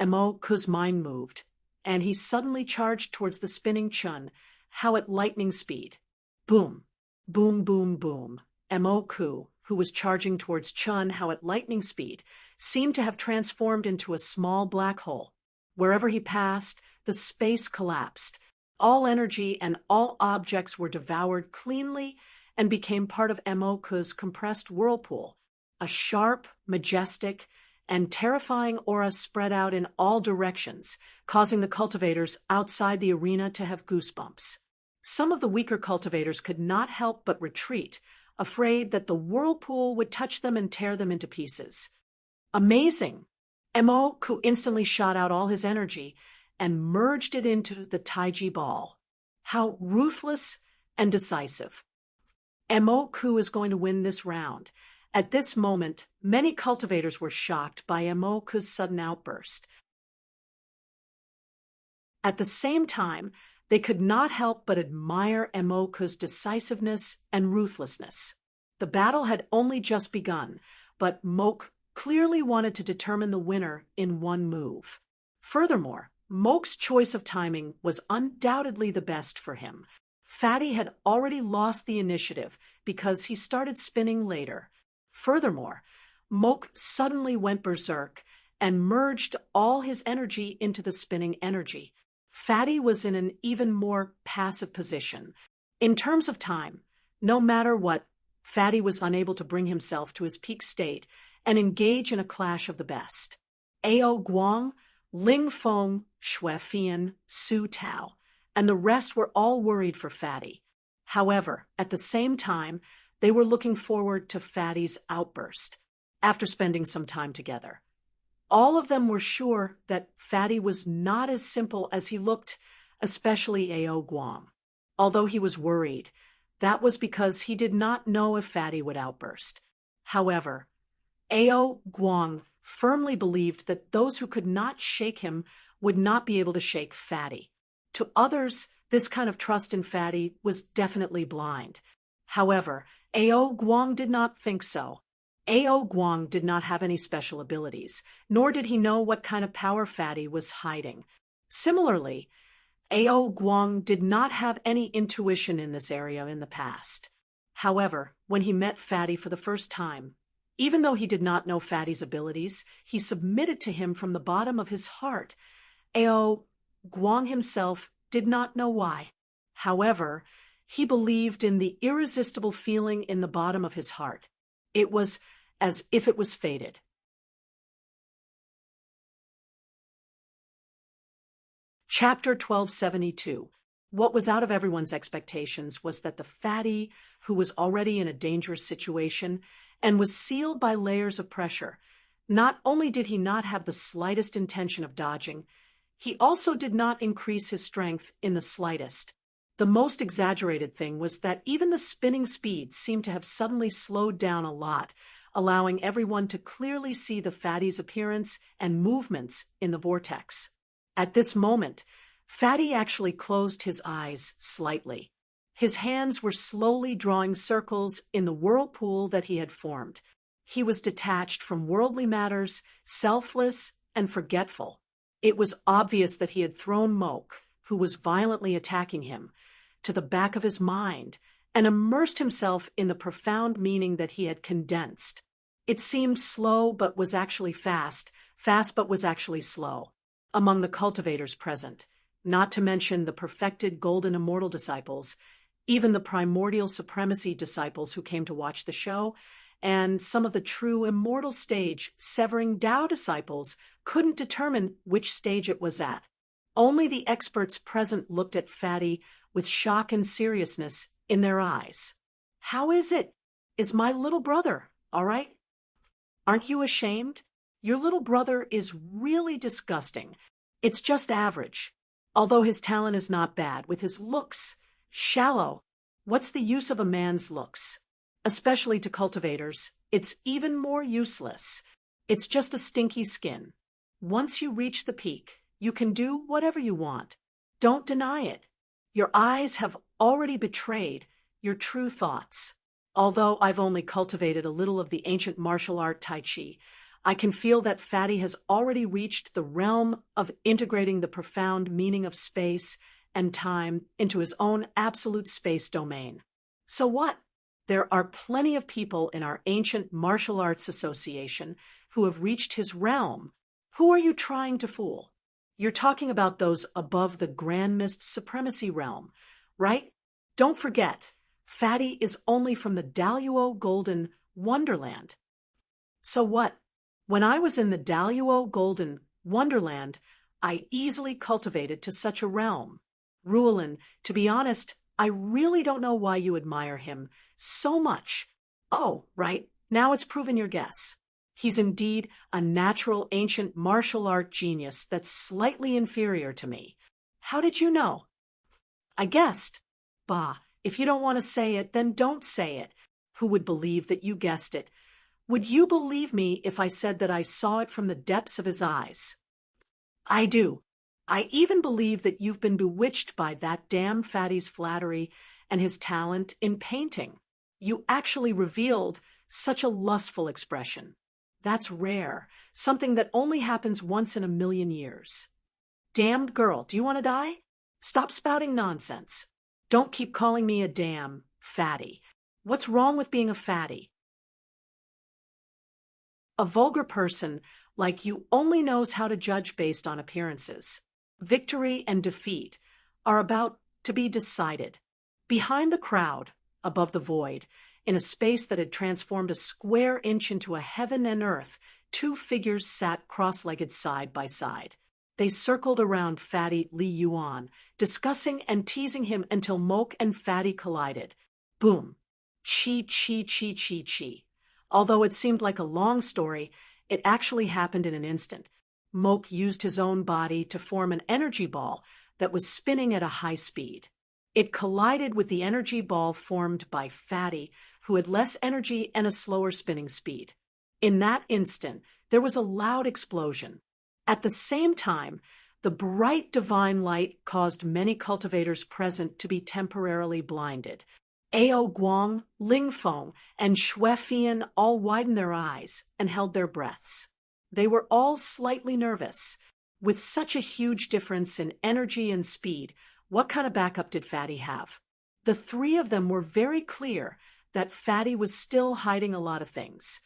Mo-ku's mind moved, and he suddenly charged towards the spinning Chun Hao at lightning speed. Boom. Boom, boom, boom. Mo-ku, who was charging towards Chun Hao at lightning speed, seemed to have transformed into a small black hole. Wherever he passed, the space collapsed. All energy and all objects were devoured cleanly and became part of Mo-ku's compressed whirlpool. A sharp, majestic, and terrifying aura spread out in all directions, causing the cultivators outside the arena to have goosebumps. Some of the weaker cultivators could not help but retreat, afraid that the whirlpool would touch them and tear them into pieces. Amazing! Mo-ku instantly shot out all his energy and merged it into the Taiji ball. How ruthless and decisive. Mo-ku is going to win this round. At this moment, many cultivators were shocked by Mo-ku's sudden outburst. At the same time, they could not help but admire Mo-ku's decisiveness and ruthlessness. The battle had only just begun, but Mo-ku clearly wanted to determine the winner in one move. Furthermore, Mo-ku's choice of timing was undoubtedly the best for him. Fatty had already lost the initiative because he started spinning later. Furthermore, Mo-ku suddenly went berserk and merged all his energy into the spinning energy. Fatty was in an even more passive position. In terms of time, no matter what, Fatty was unable to bring himself to his peak state and engage in a clash of the best. Ao Guang, Ling Feng, Xue Fian, Su Tao, and the rest were all worried for Fatty. However, at the same time, they were looking forward to Fatty's outburst after spending some time together. All of them were sure that Fatty was not as simple as he looked, especially Ao Guang. Although he was worried, that was because he did not know if Fatty would outburst. However, Ao Guang firmly believed that those who could not shake him would not be able to shake Fatty. To others, this kind of trust in Fatty was definitely blind. However, Ao Guang did not think so. Ao Guang did not have any special abilities, nor did he know what kind of power Fatty was hiding. Similarly, Ao Guang did not have any intuition in this area in the past. However, when he met Fatty for the first time, even though he did not know Fatty's abilities, he submitted to him from the bottom of his heart. Ao Guang himself did not know why. However, he believed in the irresistible feeling in the bottom of his heart. It was as if it was fated. Chapter 1272. What was out of everyone's expectations was that the Fatty, who was already in a dangerous situation and was sealed by layers of pressure, not only did he not have the slightest intention of dodging, he also did not increase his strength in the slightest. The most exaggerated thing was that even the spinning speed seemed to have suddenly slowed down a lot, allowing everyone to clearly see the Fatty's appearance and movements in the vortex. At this moment, Fatty actually closed his eyes slightly. His hands were slowly drawing circles in the whirlpool that he had formed. He was detached from worldly matters, selfless and forgetful. It was obvious that he had thrown Mo-ku, who was violently attacking him, to the back of his mind and immersed himself in the profound meaning that he had condensed. It seemed slow but was actually fast, fast but was actually slow. among the cultivators present, not to mention the perfected golden immortal disciples, even the primordial supremacy disciples who came to watch the show, and some of the true immortal stage severing Tao disciples couldn't determine which stage it was at. Only the experts present looked at Fatty with shock and seriousness in their eyes. How is it? Is my little brother all right? Aren't you ashamed? Your little brother is really disgusting. It's just average. Although his talent is not bad, with his looks, shallow. What's the use of a man's looks? Especially to cultivators, it's even more useless. It's just a stinky skin. Once you reach the peak, you can do whatever you want. Don't deny it. Your eyes have already betrayed your true thoughts. Although I've only cultivated a little of the ancient martial art Tai Chi, I can feel that Fatty has already reached the realm of integrating the profound meaning of space and time into his own absolute space domain. So what? There are plenty of people in our ancient martial arts association who have reached his realm. Who are you trying to fool? You're talking about those above the Grand Mist Supremacy realm, right? Don't forget, Fatty is only from the Daluo Golden Wonderland. So what? When I was in the Daluo Golden Wonderland, I easily cultivated to such a realm. Ruelin, to be honest, I really don't know why you admire him so much. Oh, right, now it's proven your guess. He's indeed a natural ancient martial art genius that's slightly inferior to me. How did you know? I guessed. Bah, if you don't want to say it, then don't say it. Who would believe that you guessed it? Would you believe me if I said that I saw it from the depths of his eyes? I do. I even believe that you've been bewitched by that damn Fatty's flattery and his talent in painting. You actually revealed such a lustful expression. That's rare, something that only happens once in a million years. Damned girl, do you want to die? Stop spouting nonsense. Don't keep calling me a damn fatty. What's wrong with being a fatty? A vulgar person like you only knows how to judge based on appearances. Victory and defeat are about to be decided. Behind the crowd, above the void, in a space that had transformed a square inch into a heaven and earth, two figures sat cross-legged side by side. They circled around Fatty Li Yuan, discussing and teasing him until Moke and Fatty collided. Boom. Chi, chi, chi, chi, chi. Although it seemed like a long story, it actually happened in an instant. Moke used his own body to form an energy ball that was spinning at a high speed. It collided with the energy ball formed by Fatty, who had less energy and a slower spinning speed. In that instant, there was a loud explosion. At the same time, the bright divine light caused many cultivators present to be temporarily blinded. Ao Guang, Ling Feng, and Xue Fian all widened their eyes and held their breaths. They were all slightly nervous. With such a huge difference in energy and speed, what kind of backup did Fatty have? The three of them were very clear that Fatty was still hiding a lot of things.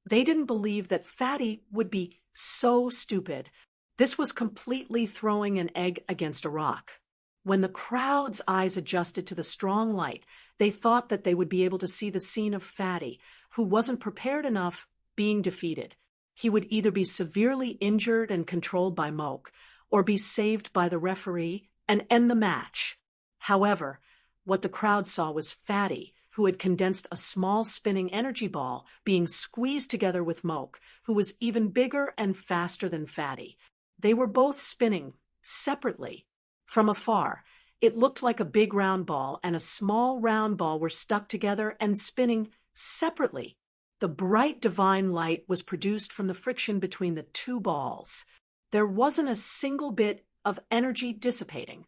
They didn't believe that Fatty would be so stupid. This was completely throwing an egg against a rock. When the crowd's eyes adjusted to the strong light, they thought that they would be able to see the scene of Fatty, who wasn't prepared enough, being defeated. He would either be severely injured and controlled by Moke, or be saved by the referee and end the match. However, what the crowd saw was Fatty, who had condensed a small spinning energy ball, being squeezed together with Moke, who was even bigger and faster than Fatty. They were both spinning, separately. From afar, it looked like a big round ball and a small round ball were stuck together and spinning separately. The bright divine light was produced from the friction between the two balls. There wasn't a single bit of energy dissipating.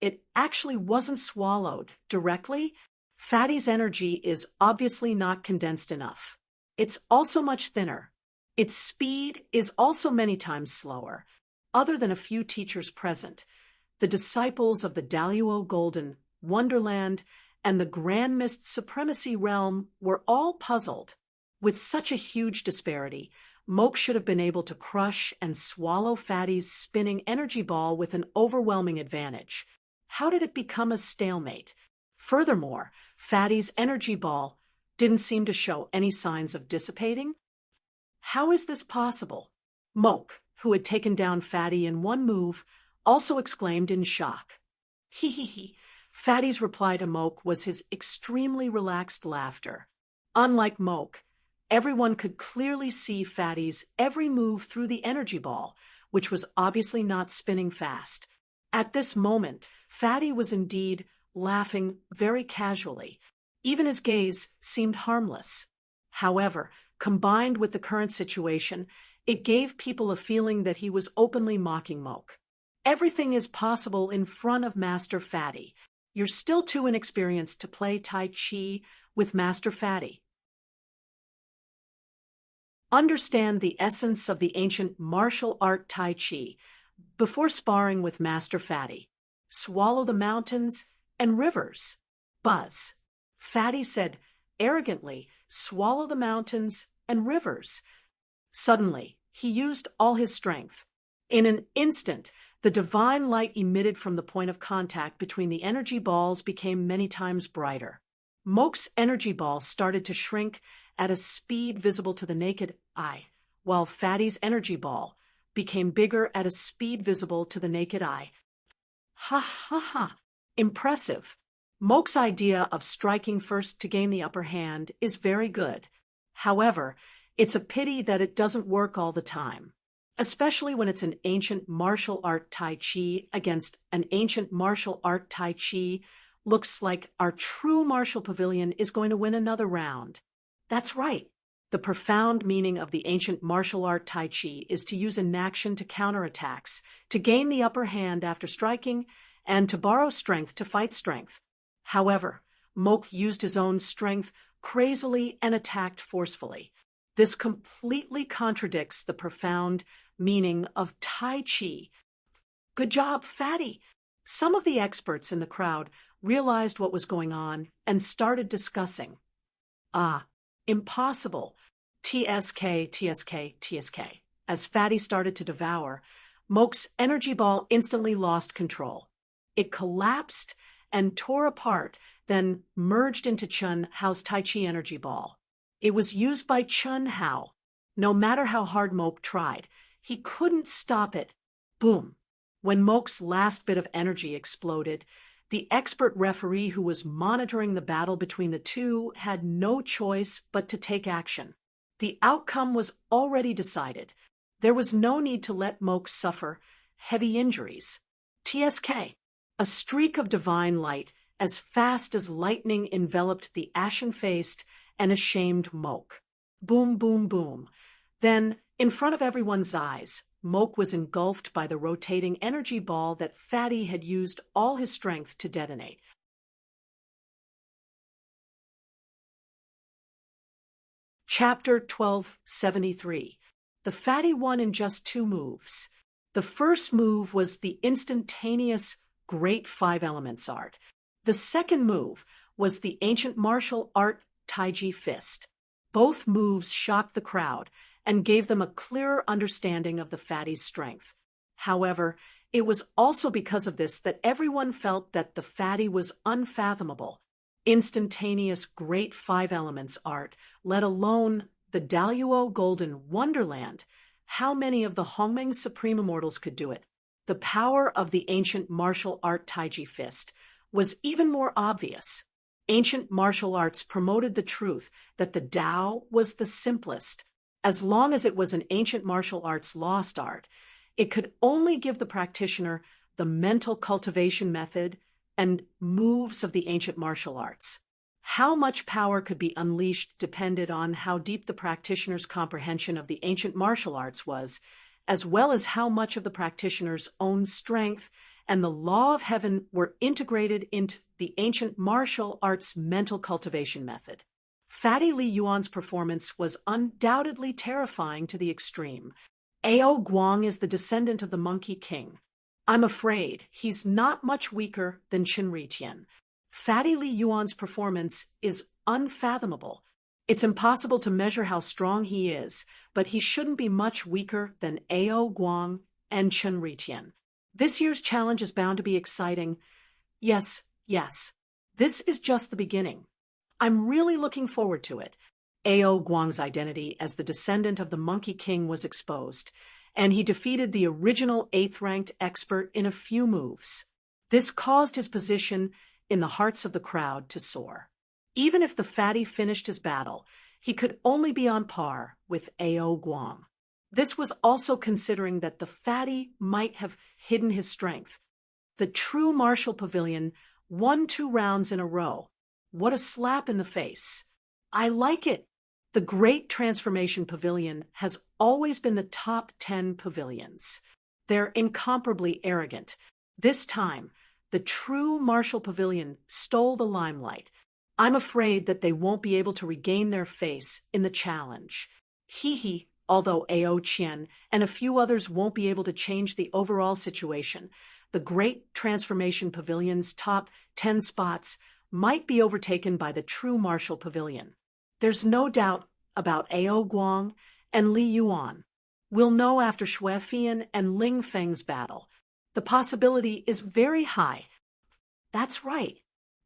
It actually wasn't swallowed directly. Fatty's energy is obviously not condensed enough. It's also much thinner. Its speed is also many times slower. Other than a few teachers present, the disciples of the Daluo Golden Wonderland and the Grand Mist Supremacy realm were all puzzled. With such a huge disparity, Moke should have been able to crush and swallow Fatty's spinning energy ball with an overwhelming advantage. How did it become a stalemate? Furthermore, Fatty's energy ball didn't seem to show any signs of dissipating. How is this possible? Moke, who had taken down Fatty in one move, also exclaimed in shock. Hee hee hee. Fatty's reply to Moke was his extremely relaxed laughter. Unlike Moke, everyone could clearly see Fatty's every move through the energy ball, which was obviously not spinning fast. At this moment, Fatty was indeed laughing very casually. Even his gaze seemed harmless. However, combined with the current situation, it gave people a feeling that he was openly mocking Moke. Everything is possible in front of Master Fatty. You're still too inexperienced to play Tai Chi with Master Fatty. Understand the essence of the ancient martial art Tai Chi before sparring with Master Fatty. Swallow the mountains and rivers. Buzz. Fatty said arrogantly, swallow the mountains and rivers. Suddenly, he used all his strength. In an instant, the divine light emitted from the point of contact between the energy balls became many times brighter. Moke's energy ball started to shrink at a speed visible to the naked eye, while Fatty's energy ball became bigger at a speed visible to the naked eye. Ha ha ha! Impressive! Moke's idea of striking first to gain the upper hand is very good. However, it's a pity that it doesn't work all the time, especially when it's an ancient martial art Tai Chi against an ancient martial art Tai Chi. Looks like our true martial pavilion is going to win another round. That's right. The profound meaning of the ancient martial art Tai Chi is to use inaction to counterattacks, to gain the upper hand after striking, and to borrow strength to fight strength. However, Moke used his own strength crazily and attacked forcefully. This completely contradicts the profound meaning of Tai Chi. Good job, Fatty! Some of the experts in the crowd realized what was going on and started discussing. Ah, impossible. TSK, TSK, TSK. As Fatty started to devour, Moke's energy ball instantly lost control. It collapsed and tore apart, then merged into Chun Hao's Tai Chi energy ball. It was used by Chun Hao. No matter how hard Moke tried, he couldn't stop it. Boom! When Moke's last bit of energy exploded, the expert referee who was monitoring the battle between the two had no choice but to take action. The outcome was already decided. There was no need to let Moke suffer heavy injuries. TSK. A streak of divine light, as fast as lightning, enveloped the ashen-faced and ashamed Moke. Boom, boom, boom. Then, in front of everyone's eyes, Moke was engulfed by the rotating energy ball that Fatty had used all his strength to detonate. Chapter 1273. The Fatty won in just 2 moves. The first move was the instantaneous Great Five Elements art. The second move was the ancient martial art Taiji Fist. Both moves shocked the crowd and gave them a clearer understanding of the Fatty's strength. However, it was also because of this that everyone felt that the Fatty was unfathomable. Instantaneous Great Five Elements art, let alone the Daluo Golden Wonderland. How many of the Hongmeng Supreme Immortals could do it? The power of the ancient martial art Taiji Fist was even more obvious. Ancient martial arts promoted the truth that the Tao was the simplest. As long as it was an ancient martial arts lost art, it could only give the practitioner the mental cultivation method and moves of the ancient martial arts. How much power could be unleashed depended on how deep the practitioner's comprehension of the ancient martial arts was, as well as how much of the practitioner's own strength and the law of heaven were integrated into the ancient martial arts mental cultivation method. Fatty Li Yuan's performance was undoubtedly terrifying to the extreme. Ao Guang is the descendant of the Monkey King. I'm afraid he's not much weaker than Qin Ri Tian. Fatty Li Yuan's performance is unfathomable. It's impossible to measure how strong he is, but he shouldn't be much weaker than Ao Guang and Chen Ritian. This year's challenge is bound to be exciting. Yes, yes. This is just the beginning. I'm really looking forward to it. Ao Guang's identity as the descendant of the Monkey King was exposed, and he defeated the original 8th-ranked expert in a few moves. This caused his position in the hearts of the crowd to soar. Even if the fatty finished his battle, he could only be on par with Ao Guang. This was also considering that the fatty might have hidden his strength. The true martial pavilion won 2 rounds in a row. What a slap in the face. I like it. The Great Transformation Pavilion has always been the top 10 pavilions. They're incomparably arrogant. This time, the true martial pavilion stole the limelight. I'm afraid that they won't be able to regain their face in the challenge. Hee, although Ao Qian and a few others won't be able to change the overall situation, the Great Transformation Pavilion's top 10 spots might be overtaken by the true martial pavilion. There's no doubt about Ao Guang and Li Yuan. We'll know after Xue Fian and Ling Feng's battle. The possibility is very high. That's right.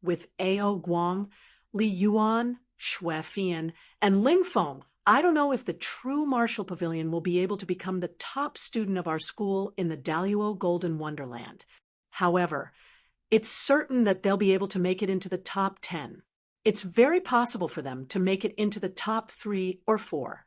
With Ao Guang, Li Yuan, Xue Fian, and Ling Feng, I don't know if the true martial pavilion will be able to become the top student of our school in the Daluo Golden Wonderland. However, it's certain that they'll be able to make it into the top 10. It's very possible for them to make it into the top 3 or 4.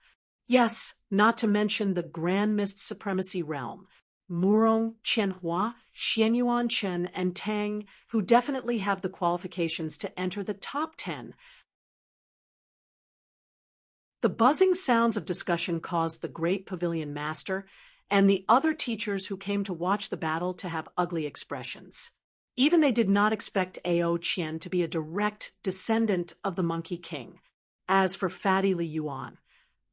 Yes, not to mention the Grand Mist Supremacy Realm. Murong, Qianhua, Xianyuan Chen, and Tang, who definitely have the qualifications to enter the top 10. The buzzing sounds of discussion caused the Great Pavilion Master and the other teachers who came to watch the battle to have ugly expressions. Even they did not expect Ao Qian to be a direct descendant of the Monkey King. As for Fatty Li Yuan,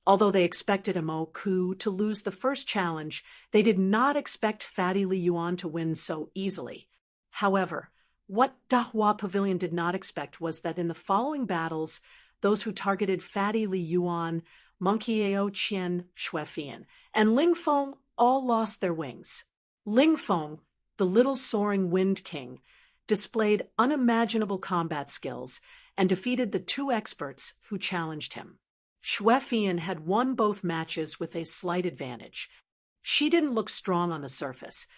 although they expected Mo Ku to lose the first challenge, they did not expect Fatty Li Yuan to win so easily. However, what Dahua Pavilion did not expect was that in the following battles, those who targeted Fatty Li Yuan, Monkey Ao Qian, Xue Fian, and Ling Feng all lost their wings. Ling Feng, the little soaring Wind King, displayed unimaginable combat skills and defeated the 2 experts who challenged him. Xue Fian had won both matches with a slight advantage. She didn't look strong on the surface,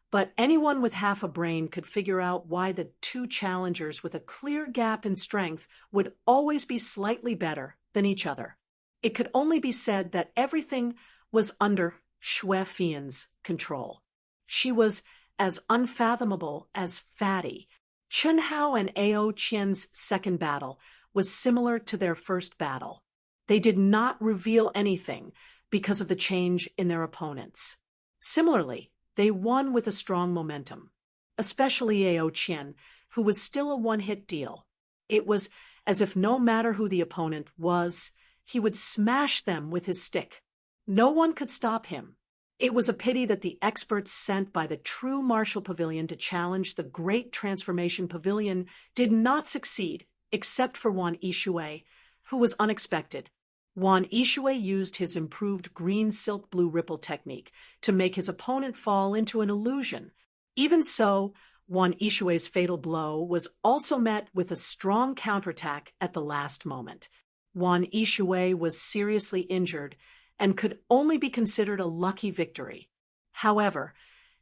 but anyone with half a brain could figure out why the 2 challengers with a clear gap in strength would always be slightly better than each other. It could only be said that everything was under Xue Fian's control. She was as unfathomable as Fatty. Chun Hao and Ao Qian's second battle was similar to their first battle. They did not reveal anything because of the change in their opponents. Similarly, they won with a strong momentum, especially Ao Qian, who was still a one-hit deal. It was as if no matter who the opponent was, he would smash them with his stick. No one could stop him. It was a pity that the experts sent by the true martial pavilion to challenge the Great Transformation Pavilion did not succeed, except for Wan Yishui, who was unexpected. Wan Yishui used his improved green silk blue ripple technique to make his opponent fall into an illusion. Even so, Wan Yishui's fatal blow was also met with a strong counterattack at the last moment. Wan Yishui was seriously injured and could only be considered a lucky victory. However,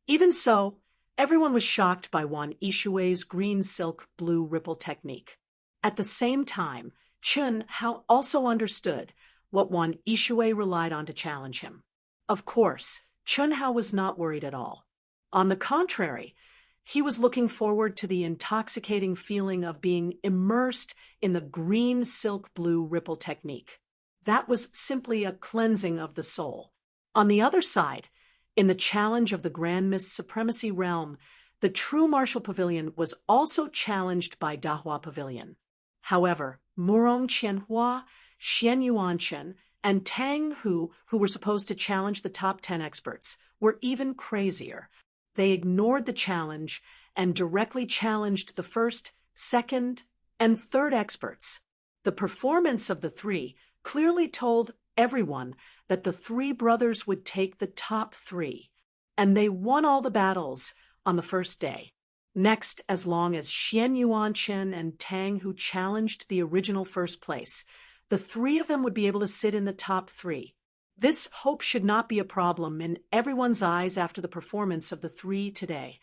even so, everyone was shocked by Wan Yishui's green silk blue ripple technique. At the same time, Chun Hao also understood what Wan Yishui relied on to challenge him. Of course, Chun Hao was not worried at all. On the contrary, he was looking forward to the intoxicating feeling of being immersed in the green silk blue ripple technique. That was simply a cleansing of the soul. On the other side, in the challenge of the Grand Mist Supremacy Realm, the true martial pavilion was also challenged by Dahua Pavilion. However, Murong Qianhua, Xianyuan Chen, and Tang Hu, who were supposed to challenge the top 10 experts, were even crazier. They ignored the challenge and directly challenged the first, second, and third experts. The performance of the three clearly told everyone that the three brothers would take the top three, and they won all the battles on the first day. Next, as long as Xian Yuanchen and Tang, who challenged the original first place, the three of them would be able to sit in the top three. This hope should not be a problem in everyone's eyes after the performance of the three today.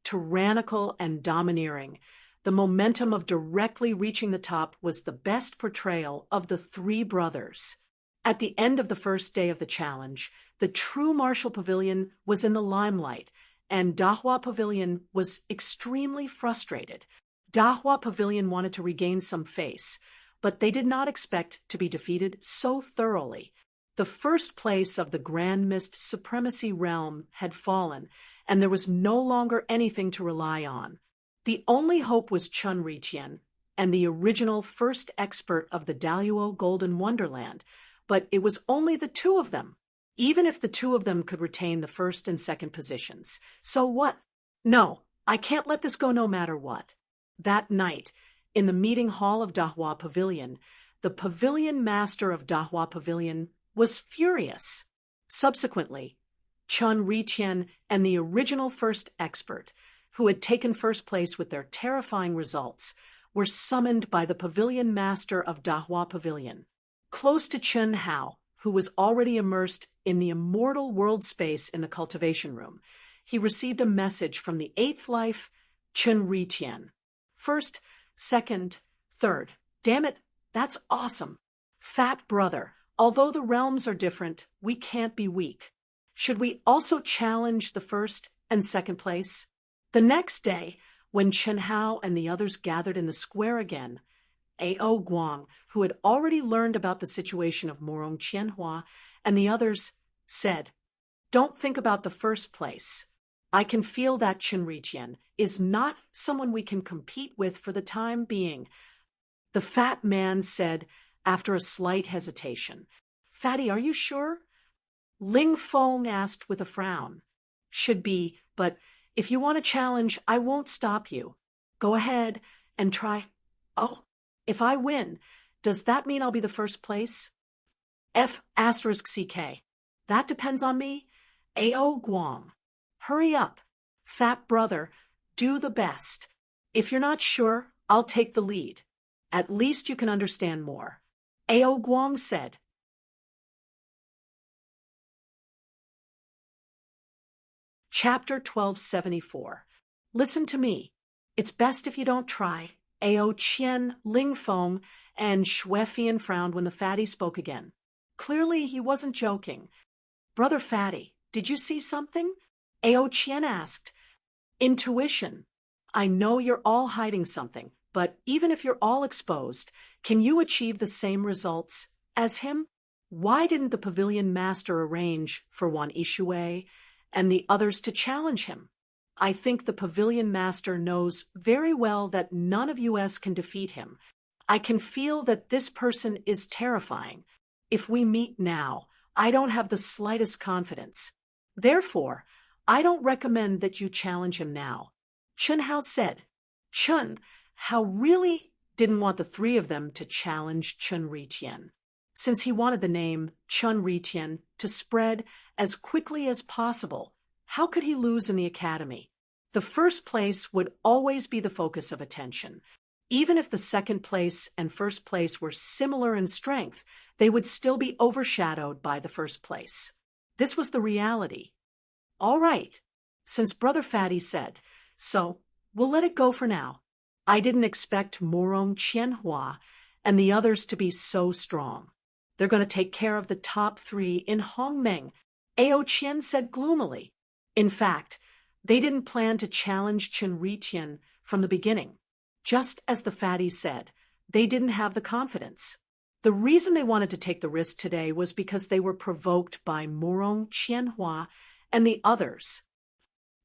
Tyrannical and domineering, the momentum of directly reaching the top was the best portrayal of the three brothers. At the end of the first day of the challenge, the true Martial Pavilion was in the limelight, and Dahua Pavilion was extremely frustrated. Dahua Pavilion wanted to regain some face, but they did not expect to be defeated so thoroughly. The first place of the Grand Mist Supremacy Realm had fallen, and there was no longer anything to rely on. The only hope was Chun Riqian and the original first expert of the Daluo Golden Wonderland, but it was only the two of them. Even if the two of them could retain the first and second positions. So what? No, I can't let this go no matter what. That night, in the meeting hall of Dahua Pavilion, the pavilion master of Dahua Pavilion was furious. Subsequently, Chun Riqian and the original first expert, who had taken first place with their terrifying results, were summoned by the pavilion master of Dahua Pavilion. Close to Chun Hao, who was already immersed in the immortal world space in the cultivation room, he received a message from the eighth life, Chun Riqian. First, second, third. Damn it, that's awesome. Fat brother, although the realms are different, we can't be weak. Should we also challenge the first and second place? The next day, when Chen Hao and the others gathered in the square again, A.O. Guang, who had already learned about the situation of Morong Qianhua, and the others, said, "Don't think about the first place. I can feel that Chen Riqian is not someone we can compete with for the time being." The fat man said, after a slight hesitation, "Fatty, are you sure?" Ling Feng asked with a frown. "Should be, but if you want a challenge, I won't stop you. Go ahead and try." "Oh, if I win, does that mean I'll be the first place?" F*CK. "That depends on me." A.O. Guang. "Hurry up. Fat brother, do the best. If you're not sure, I'll take the lead. At least you can understand more." A.O. Guang said. Chapter 1274. Listen to me. It's best if you don't try. A.O. Qian, Ling Feng, and Xuefian frowned when the fatty spoke again. Clearly, he wasn't joking. "Brother Fatty, did you see something?" A.O. Qian asked. "Intuition. I know you're all hiding something, but even if you're all exposed, can you achieve the same results as him? Why didn't the pavilion master arrange for one Ishui and the others to challenge him? I think the pavilion master knows very well that none of us can defeat him. I can feel that this person is terrifying. If we meet now, I don't have the slightest confidence. Therefore, I don't recommend that you challenge him now." Chun Hao said. Chun Hao really didn't want the three of them to challenge Chun Riqian, since he wanted the name Chun Riqian to spread as quickly as possible. How could he lose in the academy? The first place would always be the focus of attention. Even if the second place and first place were similar in strength, they would still be overshadowed by the first place. This was the reality. All right, since Brother Fatty said, so we'll let it go for now. I didn't expect Morong Qianhua and the others to be so strong. They're going to take care of the top three in Hongmeng, A.O. Qian said gloomily. In fact, they didn't plan to challenge Chen Riqian from the beginning. Just as the fatty said, they didn't have the confidence. The reason they wanted to take the risk today was because they were provoked by Morong Qianhua and the others.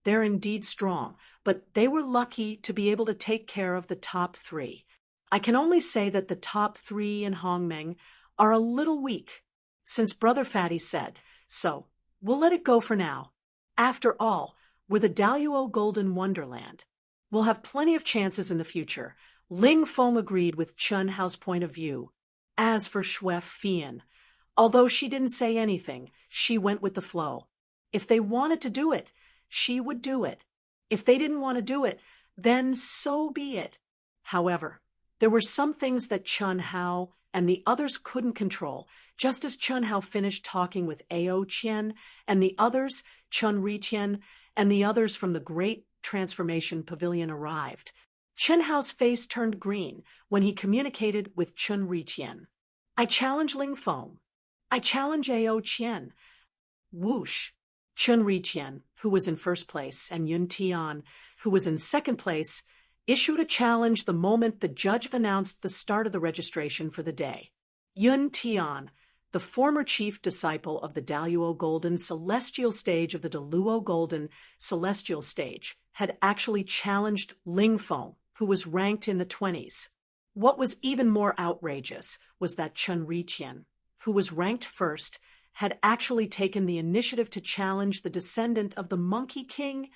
They're indeed strong, but they were lucky to be able to take care of the top three. I can only say that the top three in Hongmeng are a little weak, since Brother Fatty said, so we'll let it go for now. After all, we're the Daluo Golden Wonderland. We'll have plenty of chances in the future. Ling Feng agreed with Chen Hao's point of view. As for Xue Fian, although she didn't say anything, she went with the flow. If they wanted to do it, she would do it. If they didn't want to do it, then so be it. However, there were some things that Chen Hao and the others couldn't control. Just as Chen Hao finished talking with Ao Qian and the others, Chun Riqian and the others from the Great Transformation Pavilion arrived, Chen Hao's face turned green when he communicated with Chun Riqian. I challenge Ling Feng. I challenge Ao Qian. Whoosh! Chun Riqian, who was in first place, and Yun Tian, who was in second place, issued a challenge the moment the judge announced the start of the registration for the day. Yun Tian, the former chief disciple of the Daluo Golden Celestial Stage of the Daluo Golden Celestial Stage, had actually challenged Ling Feng, who was ranked in the 20s. What was even more outrageous was that Chun Riqian, who was ranked first, had actually taken the initiative to challenge the descendant of the Monkey King,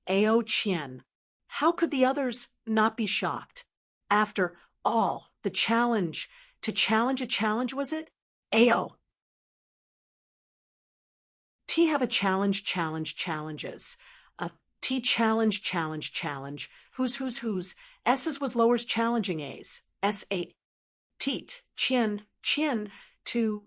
Ao Qian. How could the others not be shocked? After all, the challenge, to challenge a challenge, was it? Ao. T have a challenges. T challenge. Whose. S's was lowers challenging A's. S8. Teat. Qian. To.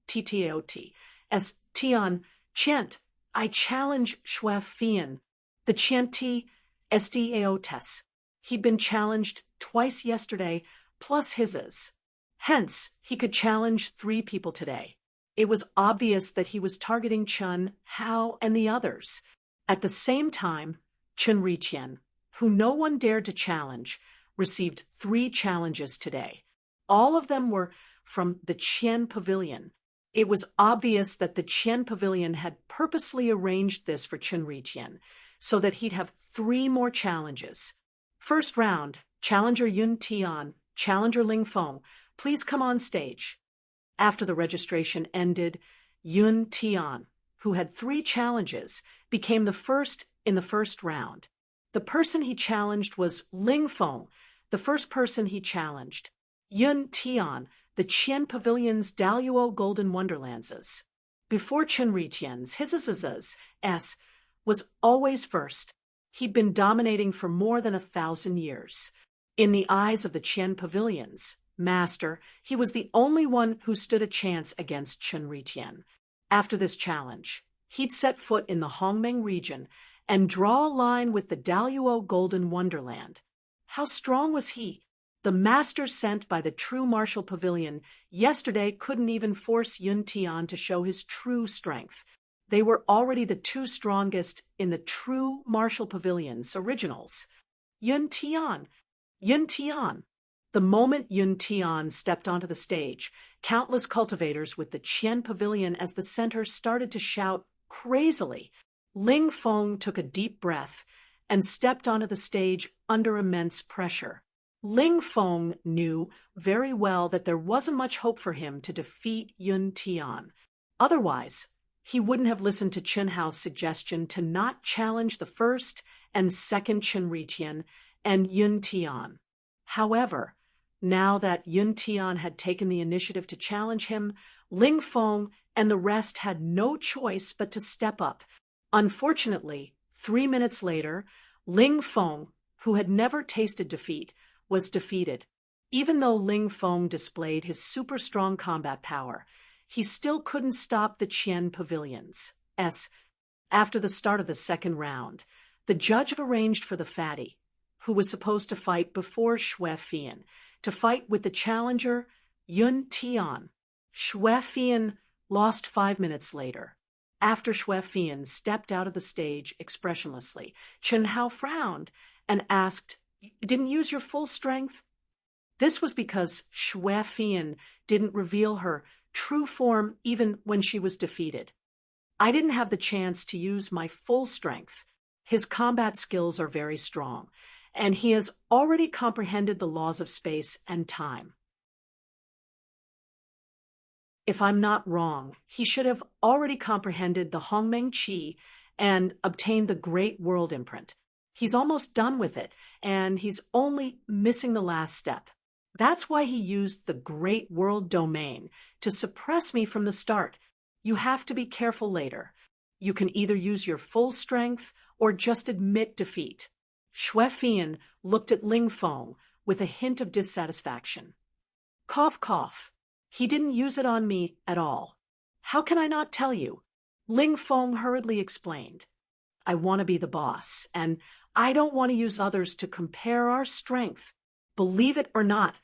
TTAOT. S. Tian. Chent. I challenge Xue Fian. The Qian SDAO. He'd been challenged twice yesterday, plus his's. Hence, he could challenge 3 people today. It was obvious that he was targeting Chen Hao and the others. At the same time, Chun Riqian, who no one dared to challenge, received 3 challenges today. All of them were from the Qian Pavilion. It was obvious that the Qian Pavilion had purposely arranged this for Chun Riqian, so that he'd have 3 more challenges. First round, Challenger Yun Tian, Challenger Ling Feng, please come on stage. After the registration ended, Yun Tian, who had 3 challenges, became the first in the first round. The person he challenged was Ling Feng, the first person he challenged. Yun Tian, the Qian Pavilion's Daluo Golden Wonderlands. Before Chun Riqian's, his S was always first. He'd been dominating for more than 1,000 years. In the eyes of the Qian Pavilion's master, he was the only one who stood a chance against Chun Riqian. After this challenge, he'd set foot in the Hongmeng region and draw a line with the Daluo Golden Wonderland. How strong was he? The master sent by the true martial pavilion yesterday couldn't even force Yun Tian to show his true strength. They were already the 2 strongest in the true martial pavilions originals. Yun Tian. The moment Yun Tian stepped onto the stage, countless cultivators with the Qian Pavilion as the center started to shout crazily. Ling Feng took a deep breath and stepped onto the stage under immense pressure. Ling Feng knew very well that there wasn't much hope for him to defeat Yun Tian. Otherwise, he wouldn't have listened to Chen Hao's suggestion to not challenge the first and second Chun Riqian and Yun Tian. However, now that Yun Tian had taken the initiative to challenge him, Ling Feng and the rest had no choice but to step up. Unfortunately, 3 minutes later, Ling Feng, who had never tasted defeat, was defeated. Even though Ling Feng displayed his super strong combat power, he still couldn't stop the Qian Pavilion's. After the start of the second round, the judge arranged for the fatty, who was supposed to fight before Xue Fian, to fight with the challenger Yun Tian. Xue Fian lost 5 minutes later. After Xue Fian stepped out of the stage expressionlessly, Chen Hao frowned and asked, "You didn't use your full strength?" This was because Xue Fian didn't reveal her true form even when she was defeated. I didn't have the chance to use my full strength. His combat skills are very strong, and he has already comprehended the laws of space and time. If I'm not wrong, he should have already comprehended the Hongmeng Qi and obtained the Great World Imprint. He's almost done with it, and he's only missing the last step. That's why he used the great world domain to suppress me from the start. You have to be careful later. You can either use your full strength or just admit defeat. Xue Fian looked at Ling Feng with a hint of dissatisfaction. Cough, cough. He didn't use it on me at all. How can I not tell you? Ling Feng hurriedly explained. I want to be the boss, and I don't want to use others to compare our strength. Believe it or not,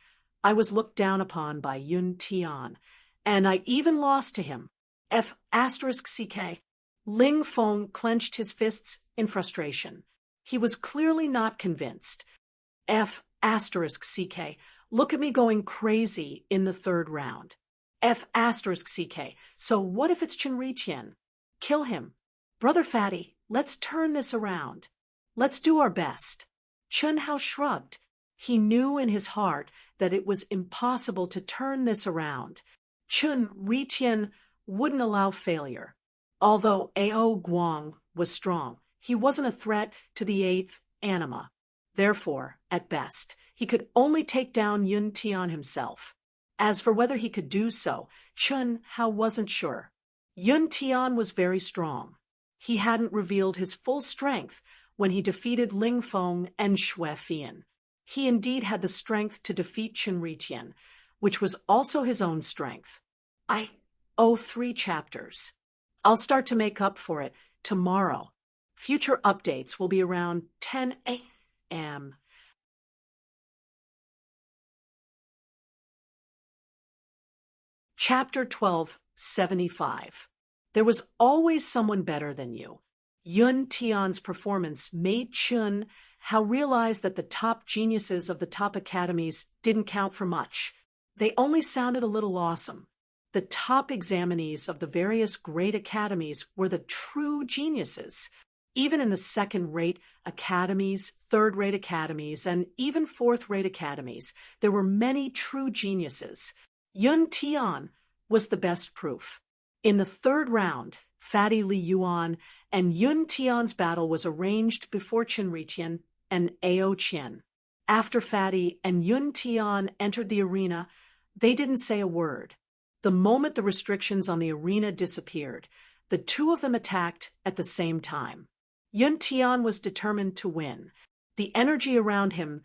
I was looked down upon by Yun Tian, and I even lost to him. F***CK. Ling Feng clenched his fists in frustration. He was clearly not convinced. F***CK. Look at me going crazy in the third round. F***CK. So what if it's Chenri Qian? Kill him. Brother Fatty, let's turn this around. Let's do our best. Chen Hao shrugged. He knew in his heart that it was impossible to turn this around. Chenri Qian wouldn't allow failure. Although Ao Guang was strong, he wasn't a threat to the eighth anima. Therefore, at best, he could only take down Yun Tian himself. As for whether he could do so, Chen Hao wasn't sure. Yun Tian was very strong. He hadn't revealed his full strength when he defeated Ling Feng and Xue Fian. He indeed had the strength to defeat Chenri Qian, which was also his own strength. I owe 3 chapters. I'll start to make up for it tomorrow. Future updates will be around 10 a.m. Chapter 1275. There was always someone better than you. Yun Tian's performance made Chen Hao realize that the top geniuses of the top academies didn't count for much. They only sounded a little awesome. The top examinees of the various great academies were the true geniuses. Even in the second-rate academies, third-rate academies, and even fourth-rate academies, there were many true geniuses. Yun Tian was the best proof. In the third round, Fatty Li Yuan and Yun Tian's battle was arranged before Chenri Qian and Ao Qian. After Fatty and Yun Tian entered the arena, they didn't say a word. The moment the restrictions on the arena disappeared, the two of them attacked at the same time. Yun Tian was determined to win. The energy around him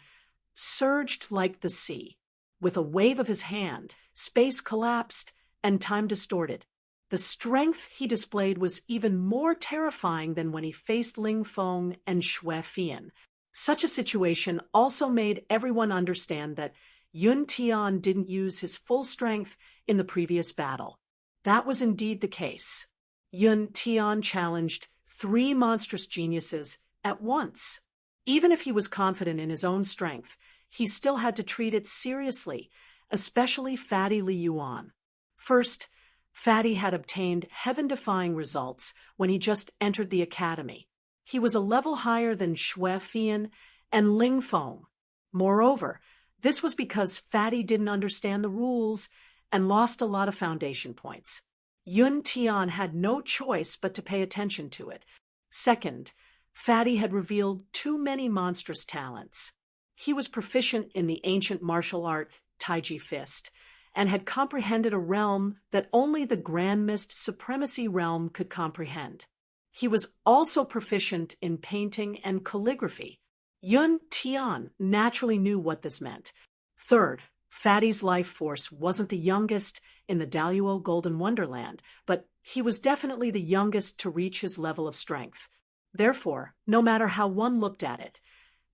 surged like the sea. With a wave of his hand, space collapsed and time distorted. The strength he displayed was even more terrifying than when he faced Ling Feng and Xue Fian. Such a situation also made everyone understand that Yun Tian didn't use his full strength in the previous battle. That was indeed the case. Yun Tian challenged 3 monstrous geniuses at once. Even if he was confident in his own strength, he still had to treat it seriously, especially Fatty Li Yuan. First, Fatty had obtained heaven-defying results when he just entered the academy. He was a level higher than Xue Fian and Ling Feng. Moreover, this was because Fatty didn't understand the rules and lost a lot of foundation points. Yun Tian had no choice but to pay attention to it. Second, Fatty had revealed too many monstrous talents. He was proficient in the ancient martial art Taiji Fist, and had comprehended a realm that only the Grand Mist Supremacy realm could comprehend. He was also proficient in painting and calligraphy. Yun Tian naturally knew what this meant. Third, Fatty's life force wasn't the youngest in the Daluo Golden Wonderland, but he was definitely the youngest to reach his level of strength. Therefore, no matter how one looked at it,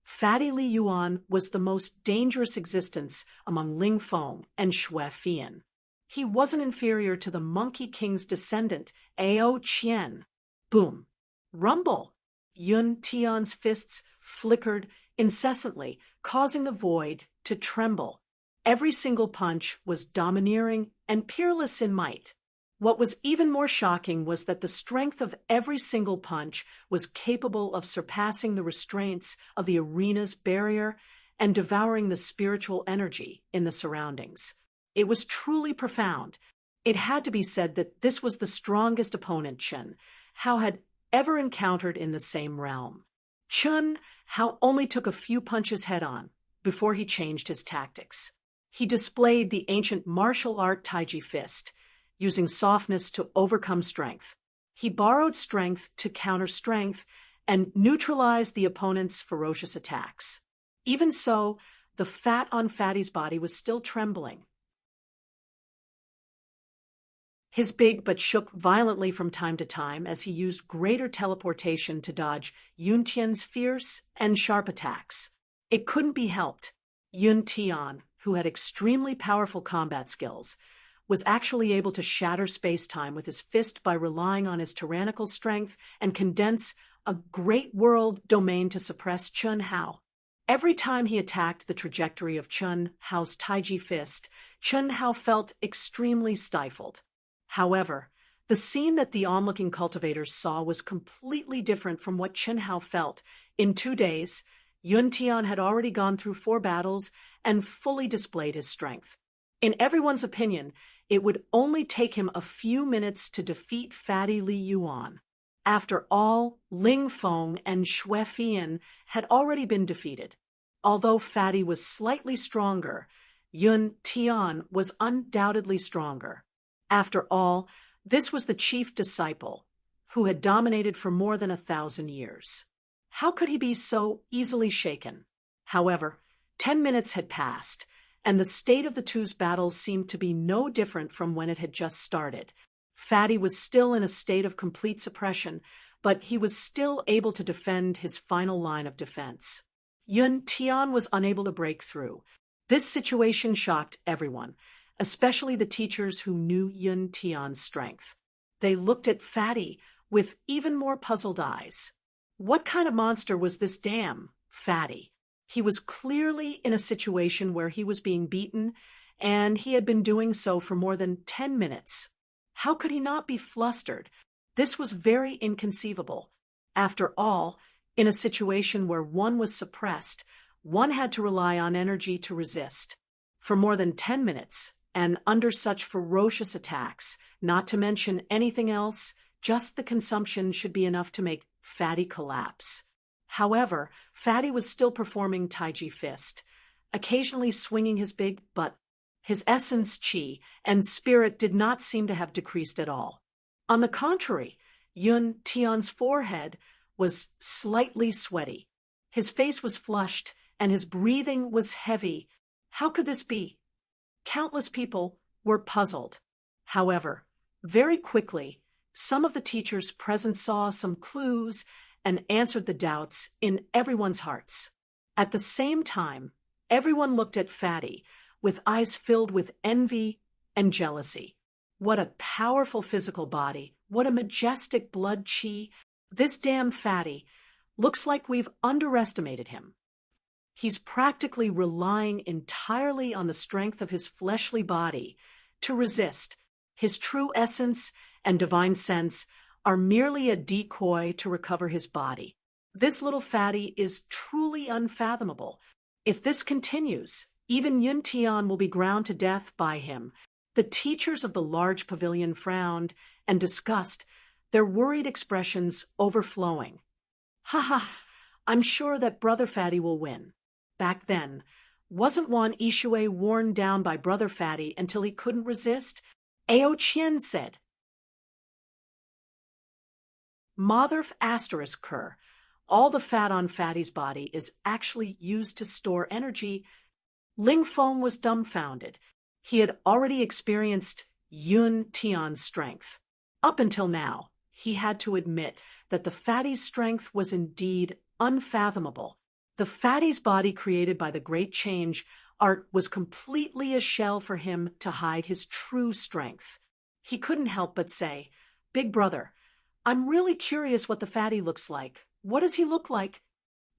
Fatty Li Yuan was the most dangerous existence among Ling Feng and Xue Fian. He wasn't inferior to the Monkey King's descendant, Ao Qian. Boom. Rumble. Yun Tian's fists flickered incessantly, causing the void to tremble. Every single punch was domineering and peerless in might. What was even more shocking was that the strength of every single punch was capable of surpassing the restraints of the arena's barrier and devouring the spiritual energy in the surroundings. It was truly profound. It had to be said that this was the strongest opponent Chen Hao had ever encountered in the same realm. Chen Hao only took a few punches head-on before he changed his tactics. He displayed the ancient martial art Taiji fist, using softness to overcome strength. He borrowed strength to counter strength and neutralized the opponent's ferocious attacks. Even so, the fat on Fatty's body was still trembling. His big butt shook violently from time to time as he used greater teleportation to dodge Yun Tian's fierce and sharp attacks. It couldn't be helped. Yun Tian, who had extremely powerful combat skills, was actually able to shatter space-time with his fist by relying on his tyrannical strength and condense a great world domain to suppress Chun Hao. Every time he attacked the trajectory of Chun Hao's Taiji fist, Chun Hao felt extremely stifled. However, the scene that the onlooking cultivators saw was completely different from what Chun Hao felt. In 2 days, Yun Tian had already gone through 4 battles and fully displayed his strength. In everyone's opinion, it would only take him a few minutes to defeat Fatty Li Yuan. After all, Ling Feng and Xue Fian had already been defeated. Although Fatty was slightly stronger, Yun Tian was undoubtedly stronger. After all, this was the chief disciple, who had dominated for more than 1,000 years. How could he be so easily shaken? However, 10 minutes had passed, and the state of the two's battles seemed to be no different from when it had just started. Fatty was still in a state of complete suppression, but he was still able to defend his final line of defense. Yun Tian was unable to break through. This situation shocked everyone, especially the teachers who knew Yun Tian's strength. They looked at Fatty with even more puzzled eyes. What kind of monster was this damn Fatty? He was clearly in a situation where he was being beaten, and he had been doing so for more than 10 minutes. How could he not be flustered? This was very inconceivable. After all, in a situation where one was suppressed, one had to rely on energy to resist. For more than 10 minutes, and under such ferocious attacks, not to mention anything else, just the consumption should be enough to make Fatty collapse. However, Fatty was still performing Taiji fist, occasionally swinging his big butt. His essence, chi, and spirit did not seem to have decreased at all. On the contrary, Yun Tian's forehead was slightly sweaty. His face was flushed, and his breathing was heavy. How could this be? Countless people were puzzled. However, very quickly, some of the teachers present saw some clues and answered the doubts in everyone's hearts. At the same time, everyone looked at Fatty with eyes filled with envy and jealousy. What a powerful physical body. What a majestic blood chi. This damn Fatty looks like we've underestimated him. He's practically relying entirely on the strength of his fleshly body to resist. His true essence and divine sense are merely a decoy to recover his body. This little Fatty is truly unfathomable. If this continues, even Yun Tian will be ground to death by him. The teachers of the large pavilion frowned and discussed, their worried expressions overflowing. Ha ha, I'm sure that Brother Fatty will win. Back then, wasn't Wan Yishui worn down by Brother Fatty until he couldn't resist? Ao Qian said. Motherf asterisk Kerr. All the fat on Fatty's body is actually used to store energy. Ling Feng was dumbfounded. He had already experienced Yun Tian's strength. Up until now, he had to admit that the Fatty's strength was indeed unfathomable. The Fatty's body created by the Great Change art was completely a shell for him to hide his true strength. He couldn't help but say, "Big brother, I'm really curious what the Fatty looks like. What does he look like?"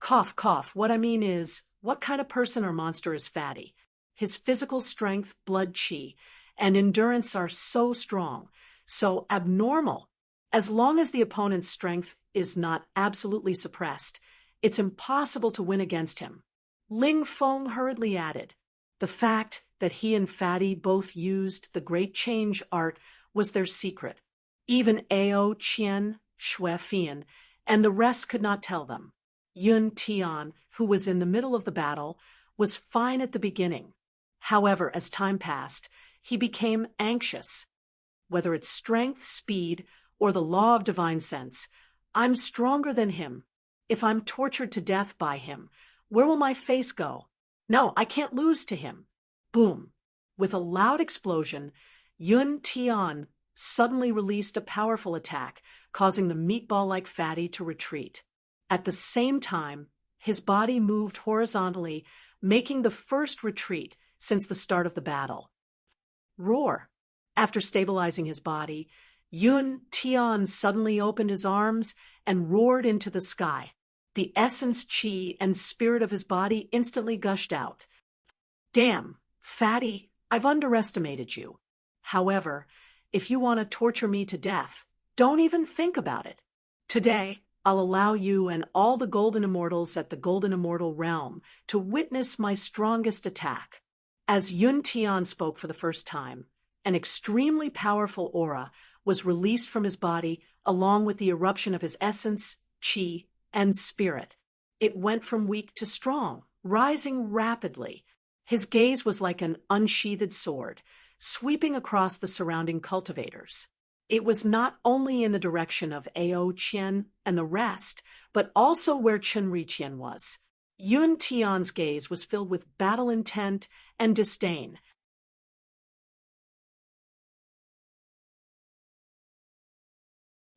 Cough, cough. What I mean is, what kind of person or monster is Fatty? His physical strength, blood chi, and endurance are so strong, so abnormal. As long as the opponent's strength is not absolutely suppressed, it's impossible to win against him. Ling Feng hurriedly added, the fact that he and Fatty both used the Great Change art was their secret. Even Ao Qian, Xue Fian, and the rest could not tell them. Yun Tian, who was in the middle of the battle, was fine at the beginning. However, as time passed, he became anxious. Whether it's strength, speed, or the law of divine sense, I'm stronger than him. If I'm tortured to death by him, where will my face go? No, I can't lose to him. Boom. With a loud explosion, Yun Tian suddenly released a powerful attack, causing the meatball-like Fatty to retreat. At the same time, his body moved horizontally, making the first retreat since the start of the battle. Roar. After stabilizing his body, Yun Tian suddenly opened his arms and roared into the sky. The essence, chi, and spirit of his body instantly gushed out. Damn, Fatty, I've underestimated you. However, if you want to torture me to death, don't even think about it. Today, I'll allow you and all the Golden Immortals at the Golden Immortal Realm to witness my strongest attack. As Yun Tian spoke for the first time, an extremely powerful aura was released from his body along with the eruption of his essence, chi, and spirit. It went from weak to strong, rising rapidly. His gaze was like an unsheathed sword, sweeping across the surrounding cultivators. It was not only in the direction of Ao Qian and the rest, but also where Chen Riqian was. Yun Tian's gaze was filled with battle intent and disdain.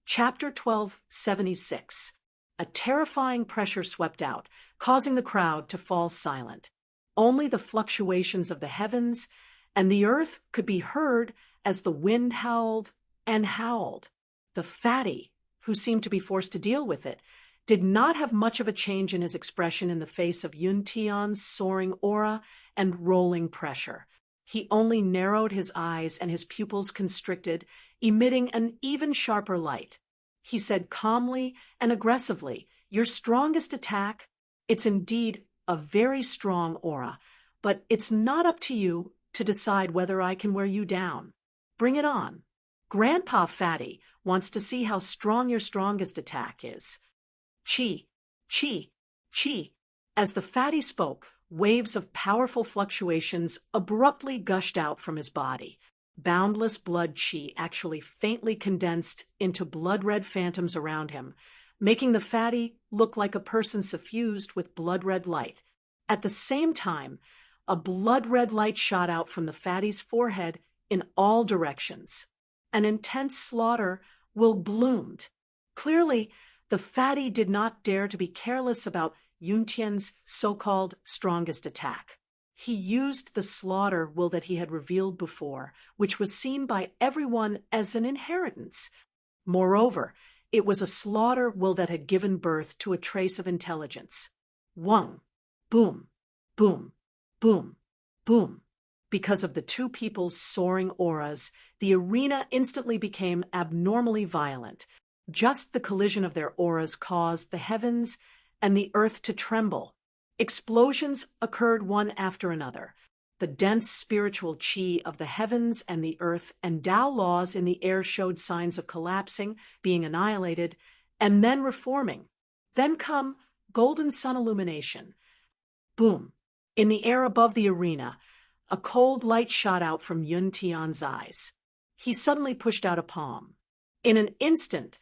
Chapter 1276. A terrifying pressure swept out, causing the crowd to fall silent. Only the fluctuations of the heavens and the earth could be heard as the wind howled and howled. The Fatty, who seemed to be forced to deal with it, did not have much of a change in his expression in the face of Yun Tian's soaring aura and rolling pressure. He only narrowed his eyes and his pupils constricted, emitting an even sharper light. He said calmly and aggressively, "Your strongest attack? It's indeed a very strong aura, but it's not up to you to decide whether I can wear you down. Bring it on. Grandpa Fatty wants to see how strong your strongest attack is." Chi, chi, chi. As the Fatty spoke, waves of powerful fluctuations abruptly gushed out from his body. Boundless blood chi actually faintly condensed into blood-red phantoms around him, making the Fatty look like a person suffused with blood-red light. At the same time, a blood-red light shot out from the Fatty's forehead in all directions. An intense slaughter will bloomed. Clearly, the Fatty did not dare to be careless about Yun Tian's so-called strongest attack. He used the slaughter will that he had revealed before, which was seen by everyone as an inheritance. Moreover, it was a slaughter will that had given birth to a trace of intelligence. Wung. Boom. Boom. Boom. Boom. Because of the two people's soaring auras, the arena instantly became abnormally violent. Just the collision of their auras caused the heavens and the earth to tremble. Explosions occurred one after another. The dense spiritual chi of the heavens and the earth and Tao laws in the air showed signs of collapsing, being annihilated, and then reforming. Then come golden sun illumination. Boom. In the air above the arena, a cold light shot out from Yun Tian's eyes. He suddenly pushed out a palm. In an instant,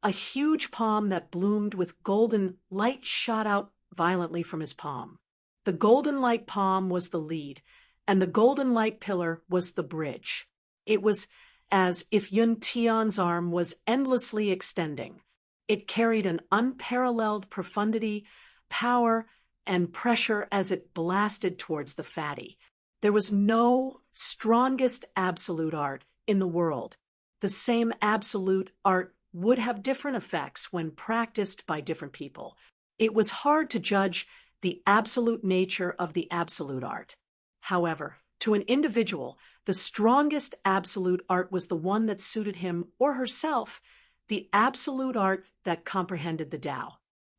a huge palm that bloomed with golden light shot out violently from his palm. The golden light palm was the lead, and the golden light pillar was the bridge. It was as if Yun Tian's arm was endlessly extending. It carried an unparalleled profundity, power, and pressure as it blasted towards the Fatty. There was no strongest absolute art in the world. The same absolute art would have different effects when practiced by different people. It was hard to judge the absolute nature of the absolute art. However, to an individual, the strongest absolute art was the one that suited him or herself, the absolute art that comprehended the Tao.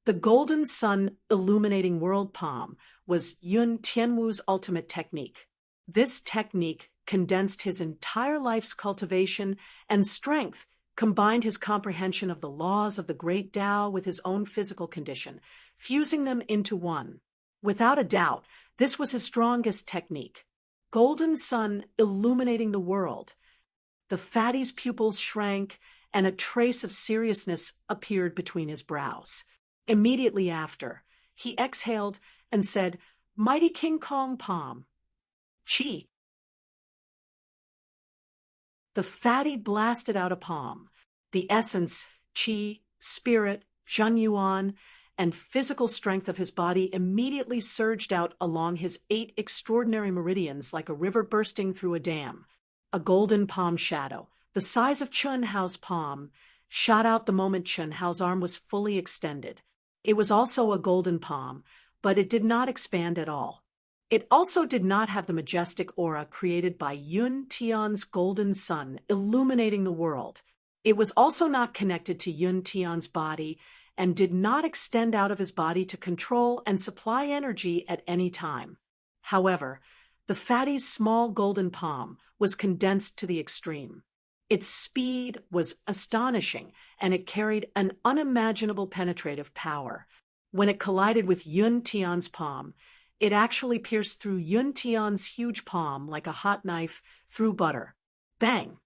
The golden sun illuminating world palm was Yun Tianwu's ultimate technique. This technique condensed his entire life's cultivation and strength, combined his comprehension of the laws of the great Tao with his own physical condition, fusing them into one. Without a doubt, this was his strongest technique. Golden sun illuminating the world. The fatty's pupils shrank, and a trace of seriousness appeared between his brows. Immediately after, he exhaled and said, "Mighty King Kong Palm. Chi." The fatty blasted out a palm. The essence, qi, spirit, zhenyuan, and physical strength of his body immediately surged out along his 8 extraordinary meridians like a river bursting through a dam. A golden palm shadow, the size of Chun Hao's palm, shot out the moment Chun Hao's arm was fully extended. It was also a golden palm, but it did not expand at all. It also did not have the majestic aura created by Yun Tian's golden sun illuminating the world. It was also not connected to Yun Tian's body and did not extend out of his body to control and supply energy at any time. However, the fatty's small golden palm was condensed to the extreme. Its speed was astonishing, and it carried an unimaginable penetrative power. When it collided with Yun Tian's palm, it actually pierced through Yun Tian's huge palm like a hot knife through butter. Bang!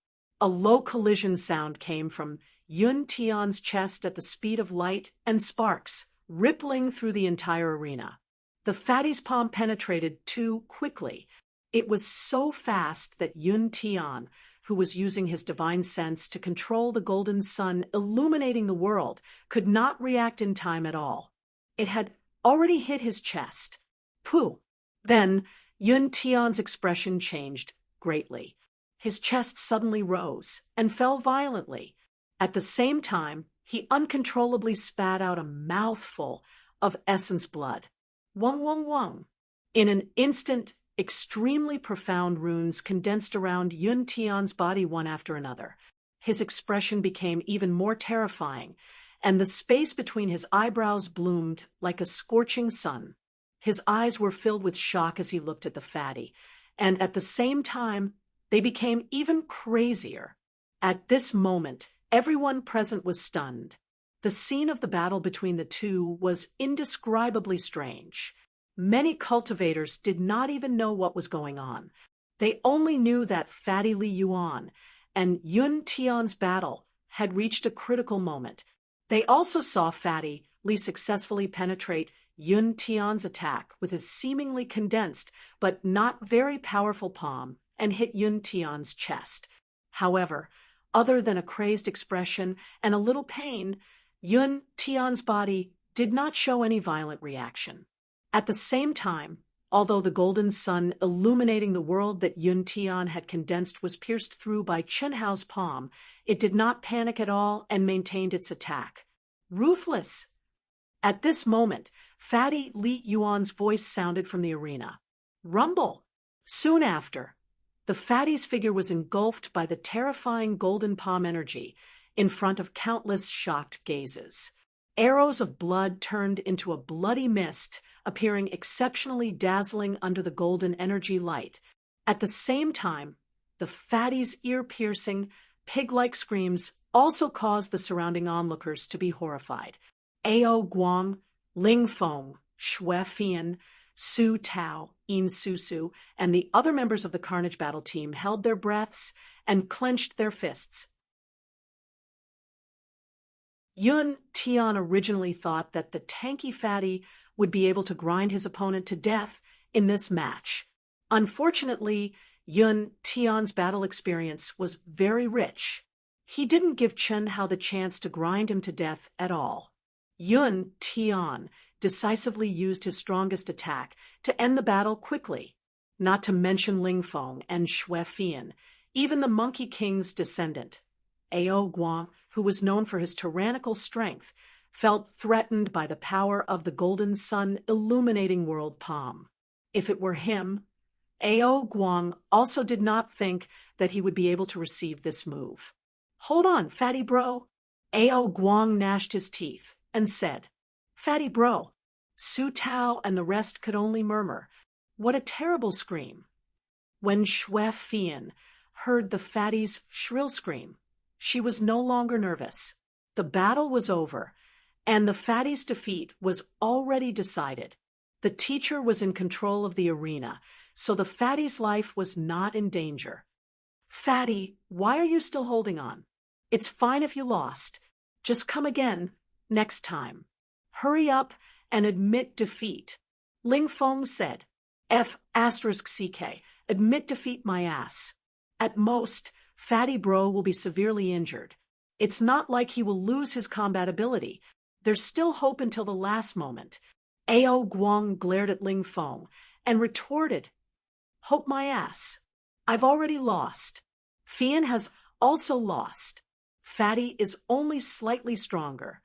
A low collision sound came from Yun Tian's chest at the speed of light and sparks, rippling through the entire arena. The fatty's palm penetrated too quickly. It was so fast that Yun Tian, who was using his divine sense to control the golden sun illuminating the world, could not react in time at all. It had already hit his chest. Pooh! Then Yun Tian's expression changed greatly. His chest suddenly rose and fell violently. At the same time, he uncontrollably spat out a mouthful of essence blood. Wung wung wung. In an instant, extremely profound runes condensed around Yun Tian's body one after another. His expression became even more terrifying, and the space between his eyebrows bloomed like a scorching sun. His eyes were filled with shock as he looked at the fatty, and at the same time, they became even crazier. At this moment, everyone present was stunned. The scene of the battle between the two was indescribably strange. Many cultivators did not even know what was going on. They only knew that Fatty Li Yuan and Yun Tian's battle had reached a critical moment. They also saw Fatty Li successfully penetrate Yun Tian's attack with his seemingly condensed but not very powerful palm and hit Yun Tian's chest. However, other than a crazed expression and a little pain, Yun Tian's body did not show any violent reaction. At the same time, although the golden sun illuminating the world that Yun Tian had condensed was pierced through by Chun Hao's palm, it did not panic at all and maintained its attack. Ruthless! At this moment, Fatty Li Yuan's voice sounded from the arena. Rumble! Soon after, the fatty's figure was engulfed by the terrifying golden palm energy in front of countless shocked gazes. Arrows of blood turned into a bloody mist, appearing exceptionally dazzling under the golden energy light. At the same time, the fatty's ear-piercing, pig-like screams also caused the surrounding onlookers to be horrified. Ao Guang, Ling Feng, Xue Fian, Su Tao, Yin Susu, and the other members of the Carnage Battle team held their breaths and clenched their fists. Yun Tian originally thought that the tanky fatty would be able to grind his opponent to death in this match. Unfortunately, Yun Tian's battle experience was very rich. He didn't give Chun Hao the chance to grind him to death at all. Yun Tian decisively used his strongest attack to end the battle quickly, not to mention Ling Feng and Xue Fian, even the Monkey King's descendant. Ao Guang, who was known for his tyrannical strength, felt threatened by the power of the golden sun illuminating world palm. If it were him, Ao Guang also did not think that he would be able to receive this move. Hold on, fatty bro. Ao Guang gnashed his teeth and said, Fatty bro. Su Tao and the rest could only murmur, what a terrible scream. When Xue Fian heard the fatty's shrill scream, she was no longer nervous. The battle was over, And the fatty's defeat was already decided. The teacher was in control of the arena, so the fatty's life was not in danger. Fatty, why are you still holding on? It's fine if you lost. Just come again, next time. Hurry up and admit defeat. Ling Feng said. F***CK, admit defeat my ass. At most, Fatty Bro will be severely injured. It's not like he will lose his combat ability. There's still hope until the last moment. Ao Guang glared at Ling Feng and retorted, Hope my ass. I've already lost. Fian has also lost. Fatty is only slightly stronger.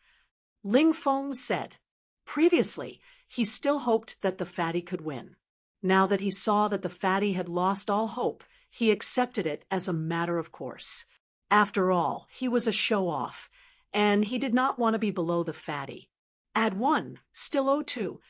Ling Feng said. Previously, he still hoped that the fatty could win. Now that he saw that the fatty had lost all hope, he accepted it as a matter of course. After all, he was a show-off, and he did not want to be below the fatty. Add 1, still 02.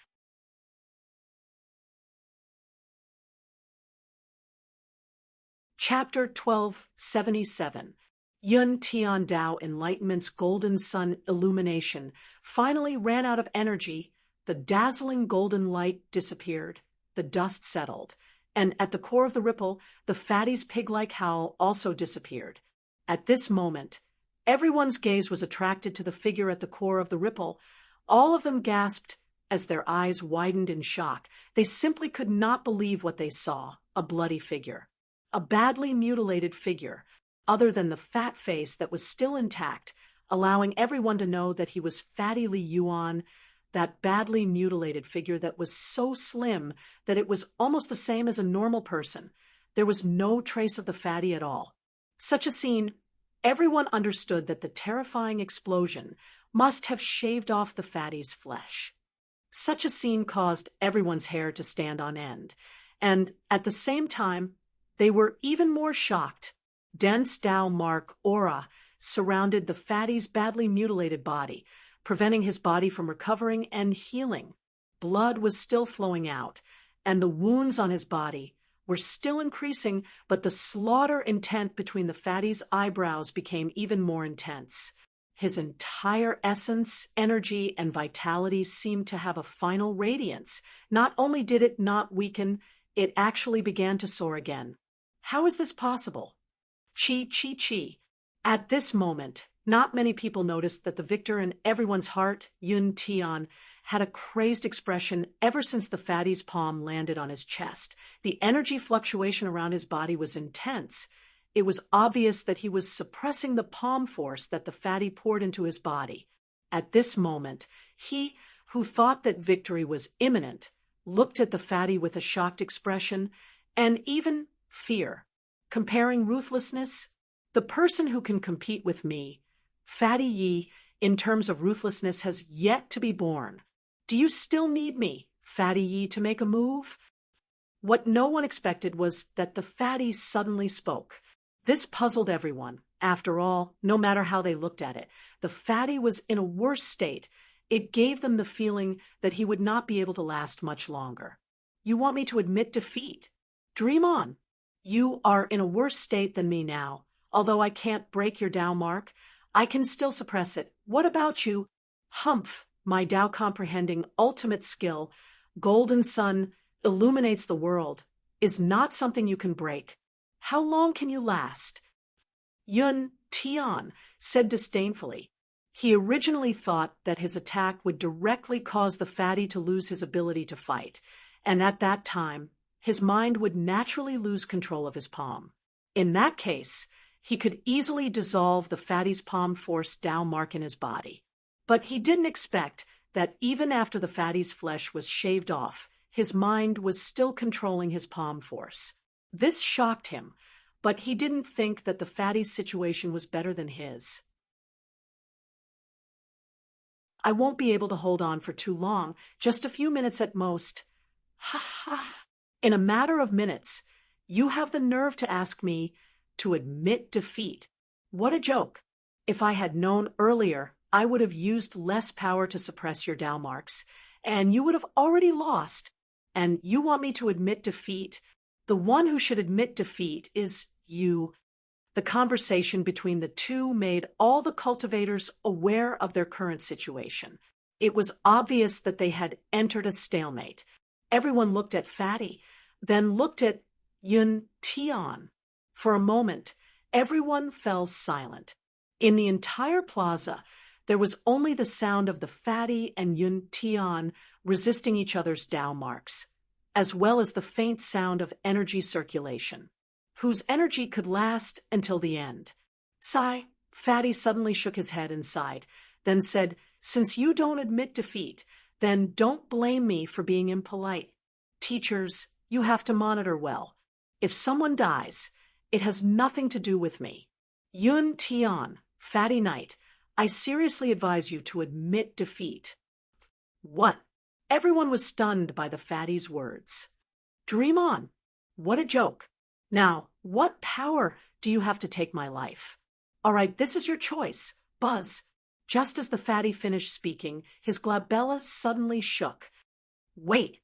Chapter 1277. Yun Tian Dao Enlightenment's golden sun illumination finally ran out of energy. The dazzling golden light disappeared. The dust settled. And at the core of the ripple, the fatty's pig-like howl also disappeared. At this moment, everyone's gaze was attracted to the figure at the core of the ripple. All of them gasped as their eyes widened in shock. They simply could not believe what they saw, a bloody figure. A badly mutilated figure, other than the fat face that was still intact, allowing everyone to know that he was Fatty Li Yuan, that badly mutilated figure that was so slim that it was almost the same as a normal person. There was no trace of the fatty at all. Such a scene, everyone understood that the terrifying explosion must have shaved off the fatty's flesh. Such a scene caused everyone's hair to stand on end, and at the same time, they were even more shocked. Dense Dao Mark aura surrounded the fatty's badly mutilated body, preventing his body from recovering and healing. Blood was still flowing out, and the wounds on his body were still increasing, but the slaughter intent between the fatty's eyebrows became even more intense. His entire essence, energy, and vitality seemed to have a final radiance. Not only did it not weaken, it actually began to soar again. How is this possible? Chi. At this moment, not many people noticed that the victor in everyone's heart, Yun Tian, had a crazed expression ever since the fatty's palm landed on his chest. The energy fluctuation around his body was intense. It was obvious that he was suppressing the palm force that the fatty poured into his body. At this moment, he, who thought that victory was imminent, looked at the fatty with a shocked expression and even fear. Comparing ruthlessness, the person who can compete with me, Fatty Yi, in terms of ruthlessness has yet to be born. Do you still need me, Fatty Yi, to make a move? What no one expected was that the fatty suddenly spoke. This puzzled everyone. After all, no matter how they looked at it, the fatty was in a worse state. It gave them the feeling that he would not be able to last much longer. You want me to admit defeat? Dream on. You are in a worse state than me now. Although I can't break your Dao mark, I can still suppress it. What about you? Humph, my Dao comprehending ultimate skill, golden sun, illuminates the world, is not something you can break. How long can you last? Yun Tian said disdainfully. He originally thought that his attack would directly cause the fatty to lose his ability to fight, and at that time, his mind would naturally lose control of his palm. In that case, he could easily dissolve the fatty's palm force Dao mark in his body. But he didn't expect that even after the fatty's flesh was shaved off, his mind was still controlling his palm force. This shocked him, but he didn't think that the fatty's situation was better than his. I won't be able to hold on for too long, just a few minutes at most. Ha ha! In a matter of minutes, you have the nerve to ask me to admit defeat. What a joke! If I had known earlier, I would have used less power to suppress your Dao marks, and you would have already lost. And you want me to admit defeat? The one who should admit defeat is you. The conversation between the two made all the cultivators aware of their current situation. It was obvious that they had entered a stalemate. Everyone looked at Fatty, then looked at Yun Tian. For a moment, everyone fell silent. In the entire plaza, there was only the sound of the Fatty and Yun Tian resisting each other's Tao marks, as well as the faint sound of energy circulation, whose energy could last until the end. Sigh, Fatty suddenly shook his head and sighed, then said, "Since you don't admit defeat, then don't blame me for being impolite. Teachers, you have to monitor well. If someone dies, it has nothing to do with me. Yun Tian, Fatty Knight, I seriously advise you to admit defeat." What? Everyone was stunned by the Fatty's words. Dream on. What a joke. Now, what power do you have to take my life? All right, this is your choice. Buzz. Just as the Fatty finished speaking, his glabella suddenly shook. Wait.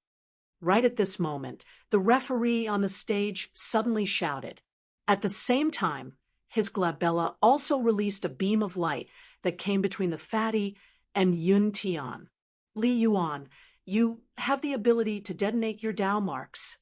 Right at this moment, the referee on the stage suddenly shouted. At the same time, his glabella also released a beam of light that came between the Fatty and Yun Tian. Li Yuan, you have the ability to detonate your Tao marks.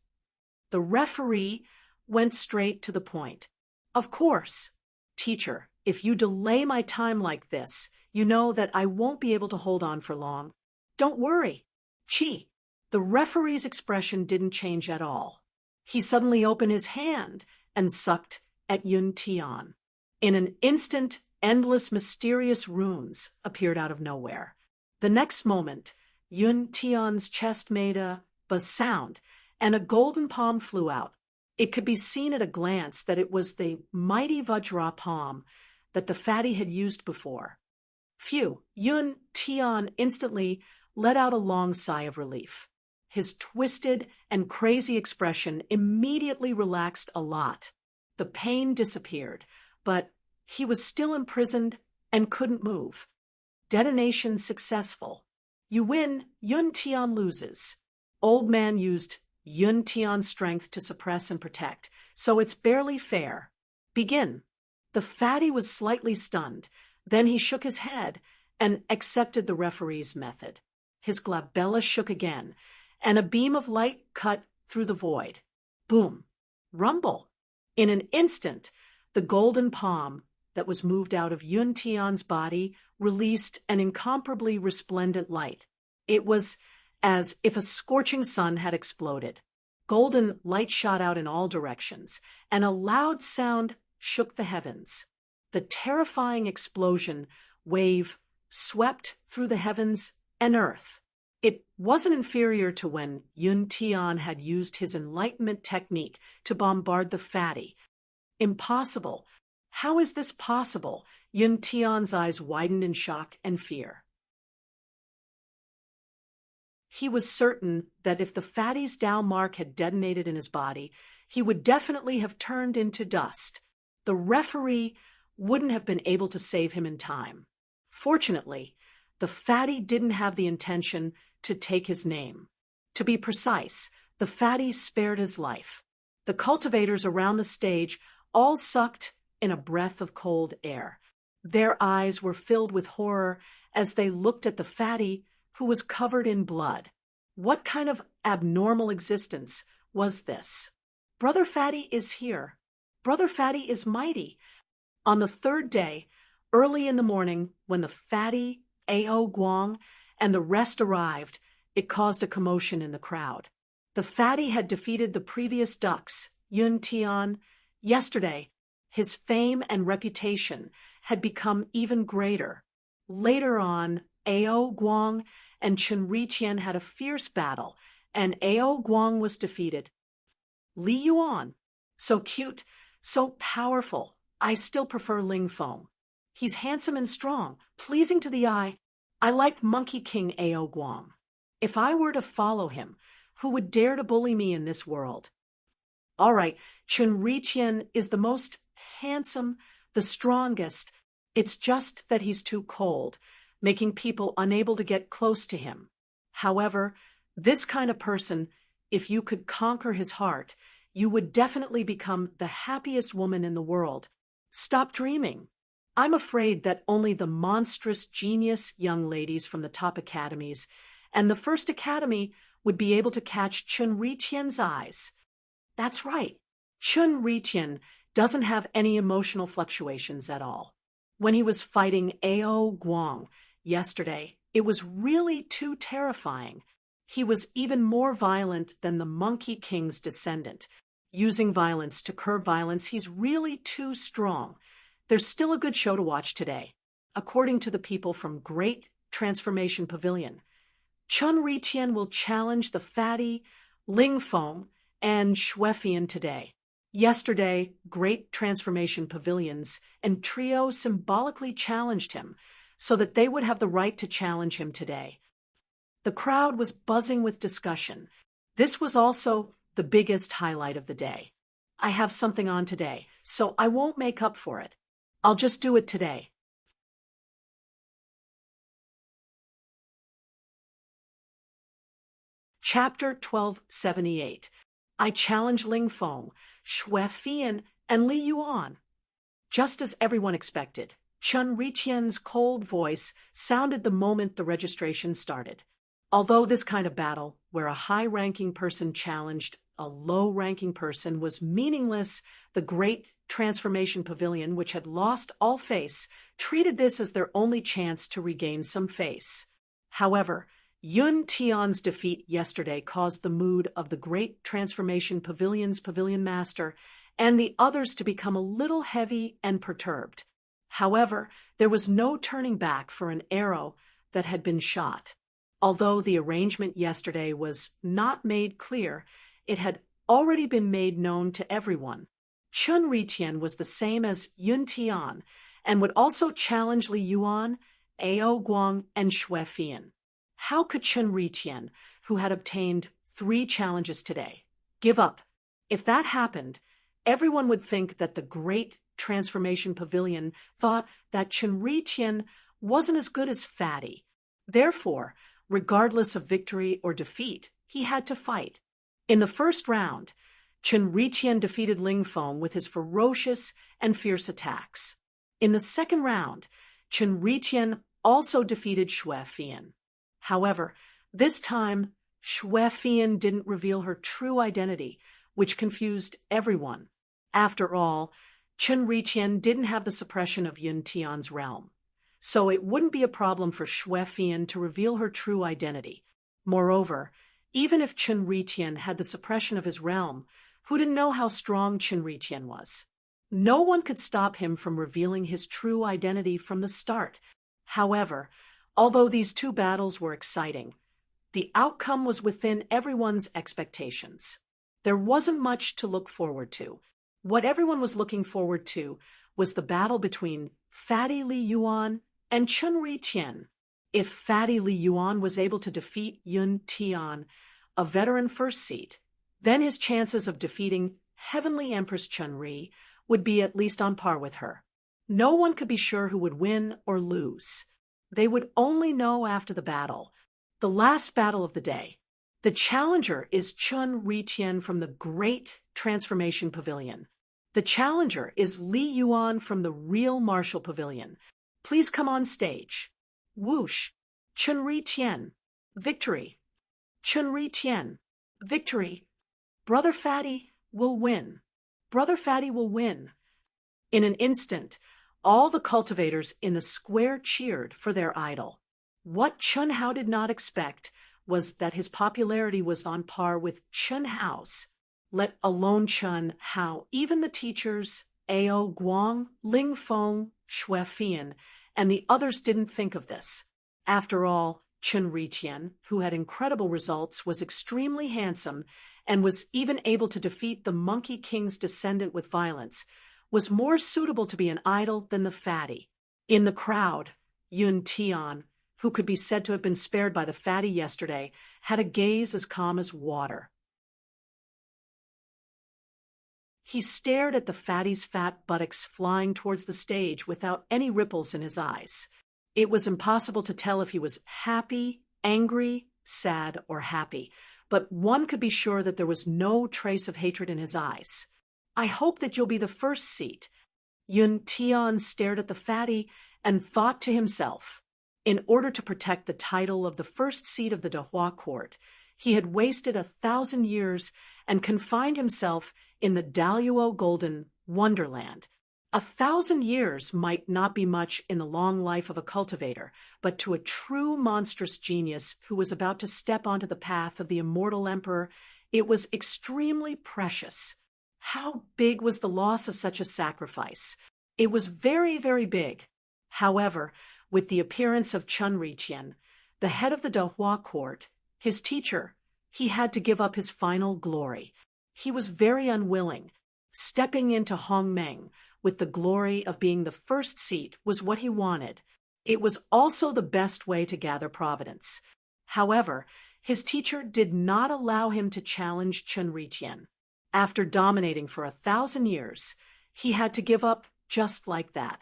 The referee went straight to the point. Of course. Teacher, if you delay my time like this, you know that I won't be able to hold on for long. Don't worry. Chi. The referee's expression didn't change at all. He suddenly opened his hand and sucked at Yun Tian. In an instant, endless mysterious runes appeared out of nowhere. The next moment, Yun Tian's chest made a buzz sound, and a golden palm flew out. It could be seen at a glance that it was the mighty Vajra palm that the Fatty had used before. Phew! Yun Tian instantly let out a long sigh of relief. His twisted and crazy expression immediately relaxed a lot. The pain disappeared, but he was still imprisoned and couldn't move. Detonation successful. You win, Yun Tian loses. Old man used Yun Tian's strength to suppress and protect, so it's barely fair. Begin. The Fatty was slightly stunned. Then he shook his head and accepted the referee's method. His glabella shook again, and a beam of light cut through the void. Boom. Rumble. In an instant, the golden palm that was moved out of Yun Tian's body released an incomparably resplendent light. It was as if a scorching sun had exploded. Golden light shot out in all directions, and a loud sound shook the heavens. The terrifying explosion wave swept through the heavens and earth. It wasn't inferior to when Yun Tian had used his enlightenment technique to bombard the Fatty. Impossible. How is this possible? Yun Tian's eyes widened in shock and fear. He was certain that if the Fatty's Tao mark had detonated in his body, he would definitely have turned into dust. The referee wouldn't have been able to save him in time. Fortunately, the Fatty didn't have the intention to take his name. To be precise, the Fatty spared his life. The cultivators around the stage all sucked in a breath of cold air. Their eyes were filled with horror as they looked at the Fatty, who was covered in blood. What kind of abnormal existence was this? Brother Fatty is here. Brother Fatty is mighty. On the third day, early in the morning, when the Fatty, A.O. Guang, and the rest arrived, it caused a commotion in the crowd. The Fatty had defeated the previous ducks, Yun Tian. Yesterday, his fame and reputation had become even greater. Later on, A.O. Guang and Chen Riqian had a fierce battle, and A.O. Guang was defeated. Li Yuan, so cute, so powerful. I still prefer Ling Feng. He's handsome and strong, pleasing to the eye. I like Monkey King A.O. Guang. If I were to follow him, who would dare to bully me in this world? All right, Chen Riqian is the most handsome, the strongest. It's just that he's too cold, making people unable to get close to him. However, this kind of person, if you could conquer his heart, you would definitely become the happiest woman in the world. Stop dreaming. I'm afraid that only the monstrous genius young ladies from the top academies and the first academy would be able to catch Chun Ri-tian's eyes. That's right. Chun Ri-tian doesn't have any emotional fluctuations at all. When he was fighting Ao Guang yesterday, it was really too terrifying. He was even more violent than the Monkey King's descendant. Using violence to curb violence, he's really too strong. There's still a good show to watch today. According to the people from Great Transformation Pavilion, Chun Ri-tian will challenge the fatty Ling Feng and Xuefian today. Yesterday, Great Transformation Pavilions and Trio symbolically challenged him so that they would have the right to challenge him today. The crowd was buzzing with discussion. This was also the biggest highlight of the day. I have something on today, so I won't make up for it. I'll just do it today. Chapter 1278. I challenge Ling Feng, Xuefian, and Li Yuan. Just as everyone expected, Chun Ri-tian's cold voice sounded the moment the registration started. Although this kind of battle, where a high-ranking person challenged a low-ranking person, was meaningless, the Great Transformation Pavilion, which had lost all face, treated this as their only chance to regain some face. However, Yun Tian's defeat yesterday caused the mood of the Great Transformation Pavilion's pavilion master and the others to become a little heavy and perturbed. However, there was no turning back for an arrow that had been shot. Although the arrangement yesterday was not made clear, it had already been made known to everyone. Chun Ri-tian was the same as Yun Tian and would also challenge Li Yuan, Ao Guang, and Xuefian. How could Chun Ri-tian, who had obtained 3 challenges today, give up? If that happened, everyone would think that the Great Transformation Pavilion thought that Chun Ri-tian wasn't as good as Fatty. Therefore, regardless of victory or defeat, he had to fight. In the first round, Chun Ri-tian defeated Ling Feng with his ferocious and fierce attacks. In the second round, Chun Ri-tian also defeated Xuefian. However, this time, Xuefian didn't reveal her true identity, which confused everyone. After all, Chun Ri-tian didn't have the suppression of Yun Tian's realm, so it wouldn't be a problem for Xuefian to reveal her true identity. Moreover, even if Chun Ri-tian had the suppression of his realm, who didn't know how strong Chun Ri-tian was? No one could stop him from revealing his true identity from the start. However, although these 2 battles were exciting, the outcome was within everyone's expectations. There wasn't much to look forward to. What everyone was looking forward to was the battle between Fatty Li Yuan and Chun Ri-tian. If Fatty Li Yuan was able to defeat Yun Tian, a veteran first seat, then his chances of defeating Heavenly Empress Chun-Ri would be at least on par with her. No one could be sure who would win or lose. They would only know after the battle. The last battle of the day. The challenger is Chun Ri-tian from the Great Transformation Pavilion. The challenger is Li Yuan from the Real Martial Pavilion. Please come on stage. Whoosh. Chun Ri-tian. Victory. Chun Ri-tian. Victory. Brother Fatty will win. Brother Fatty will win. In an instant, all the cultivators in the square cheered for their idol. What Chun Hao did not expect was that his popularity was on par with Chun Hao's. Let alone Chun Hao, even the teachers, Ao Guang, Ling Feng, Xuefian, and the others didn't think of this. After all, Chun Ri-tian, who had incredible results, was extremely handsome and was even able to defeat the Monkey King's descendant with violence, was more suitable to be an idol than the fatty. In the crowd, Yun Tian, who could be said to have been spared by the fatty yesterday, had a gaze as calm as water. He stared at the fatty's fat buttocks flying towards the stage without any ripples in his eyes. It was impossible to tell if he was happy, angry, sad, or happy, but one could be sure that there was no trace of hatred in his eyes. I hope that you'll be the first seat. Yun Tian stared at the fatty and thought to himself. In order to protect the title of the first seat of the Dehua court, he had wasted 1,000 years and confined himself in the Daluo Golden Wonderland. 1,000 years might not be much in the long life of a cultivator, but to a true monstrous genius who was about to step onto the path of the immortal emperor, it was extremely precious. How big was the loss of such a sacrifice? It was very, very big. However, with the appearance of Chun Riqian, the head of the Dehua court, his teacher, he had to give up his final glory. He was very unwilling. Stepping into Hongmeng with the glory of being the first seat was what he wanted. It was also the best way to gather providence. However, his teacher did not allow him to challenge Chun Riqian. After dominating for 1,000 years, he had to give up just like that.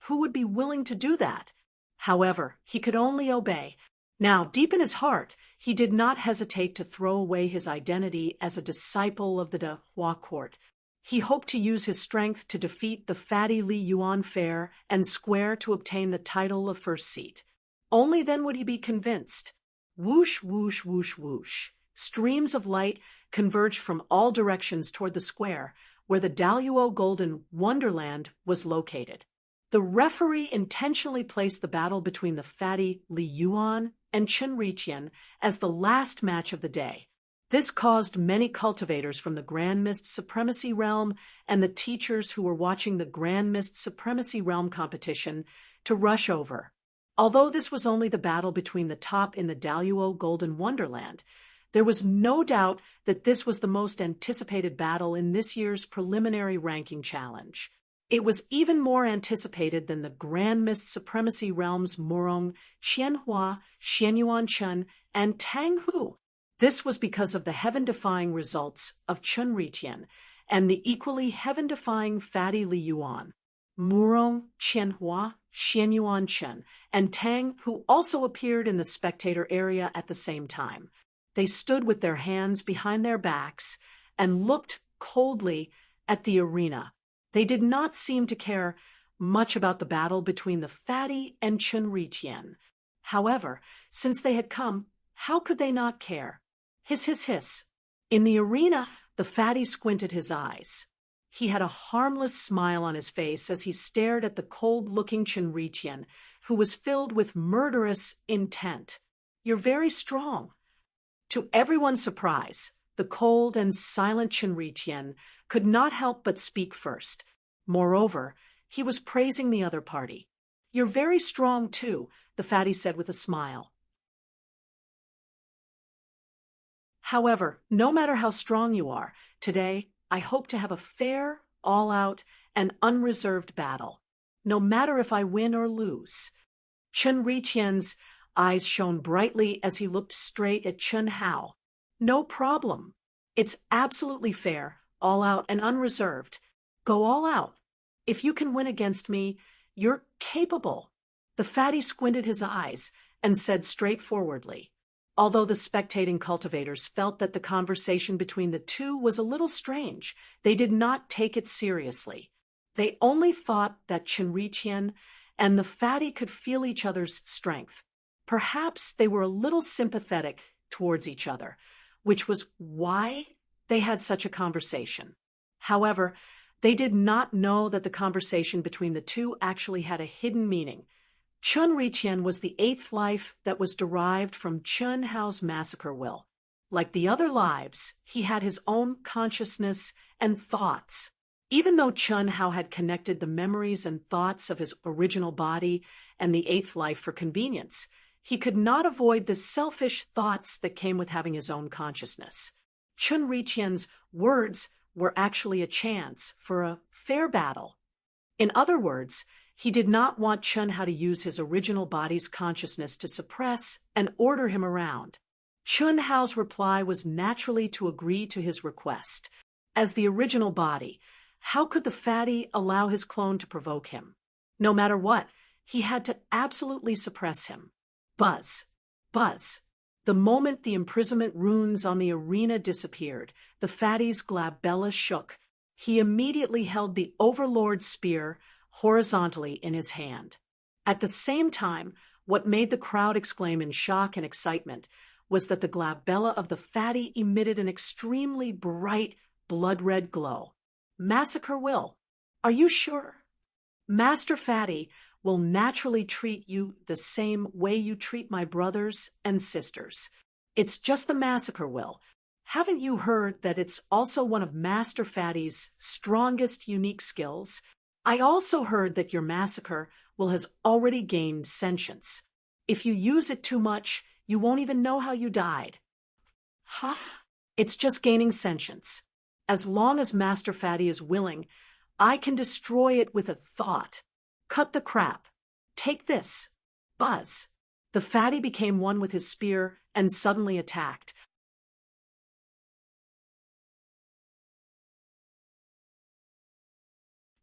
Who would be willing to do that? However, he could only obey. Now, deep in his heart, he did not hesitate to throw away his identity as a disciple of the Dehua court. He hoped to use his strength to defeat the fatty Li Yuan fair and square to obtain the title of first seat. Only then would he be convinced. Whoosh, whoosh, whoosh, whoosh. Streams of light converged from all directions toward the square, where the Daluo Golden Wonderland was located. The referee intentionally placed the battle between the fatty Li Yuan and Chun Riqian as the last match of the day. This caused many cultivators from the Grand Mist Supremacy Realm and the teachers who were watching the Grand Mist Supremacy Realm competition to rush over. Although this was only the battle between the top in the Daluo Golden Wonderland, there was no doubt that this was the most anticipated battle in this year's preliminary ranking challenge. It was even more anticipated than the Grand Mist Supremacy Realms Morong, Qianhua, Xianyuan Chun, and Tang Hu. This was because of the heaven-defying results of Chun Riqian and the equally heaven-defying fatty Li Yuan. Murong, Qianhua, Xianyuan Chun, and Tang, who also appeared in the spectator area at the same time. They stood with their hands behind their backs and looked coldly at the arena. They did not seem to care much about the battle between the fatty and Chun Riqian. However, since they had come, how could they not care? Hiss, hiss, hiss. In the arena, the fatty squinted his eyes. He had a harmless smile on his face as he stared at the cold-looking Chun Riqian, who was filled with murderous intent. "You're very strong." To everyone's surprise, the cold and silent Chun Riqian could not help but speak first. Moreover, he was praising the other party. "You're very strong, too," the fatty said with a smile. "However, no matter how strong you are, today I hope to have a fair, all-out, and unreserved battle, no matter if I win or lose." Chun Riqian's eyes shone brightly as he looked straight at Chun Hao. "No problem. It's absolutely fair, all out and unreserved. Go all out. If you can win against me, you're capable." The fatty squinted his eyes and said straightforwardly. Although the spectating cultivators felt that the conversation between the two was a little strange, they did not take it seriously. They only thought that Chun Riqian and the fatty could feel each other's strength. Perhaps they were a little sympathetic towards each other, which was why they had such a conversation. However, they did not know that the conversation between the two actually had a hidden meaning. Chun Riqian was the eighth life that was derived from Chun Hao's massacre will. Like the other lives, he had his own consciousness and thoughts. Even though Chun Hao had connected the memories and thoughts of his original body and the eighth life for convenience, he could not avoid the selfish thoughts that came with having his own consciousness. Chun Riqian's words were actually a chance for a fair battle. In other words, he did not want Chun Hao to use his original body's consciousness to suppress and order him around. Chun Hao's reply was naturally to agree to his request. As the original body, how could the fatty allow his clone to provoke him? No matter what, he had to absolutely suppress him. Buzz. Buzz. The moment the imprisonment runes on the arena disappeared, the fatty's glabella shook. he immediately held the Overlord's spear horizontally in his hand. At the same time, what made the crowd exclaim in shock and excitement was that the glabella of the fatty emitted an extremely bright, blood-red glow. Massacre will. Are you sure? Master Fatty will naturally treat you the same way you treat my brothers and sisters. It's just the massacre will. Haven't you heard that it's also one of Master Fatty's strongest unique skills? I also heard that your massacre will has already gained sentience. If you use it too much, you won't even know how you died. Huh? It's just gaining sentience. As long as Master Fatty is willing, I can destroy it with a thought. Cut the crap. Take this. Buzz. The fatty became one with his spear and suddenly attacked.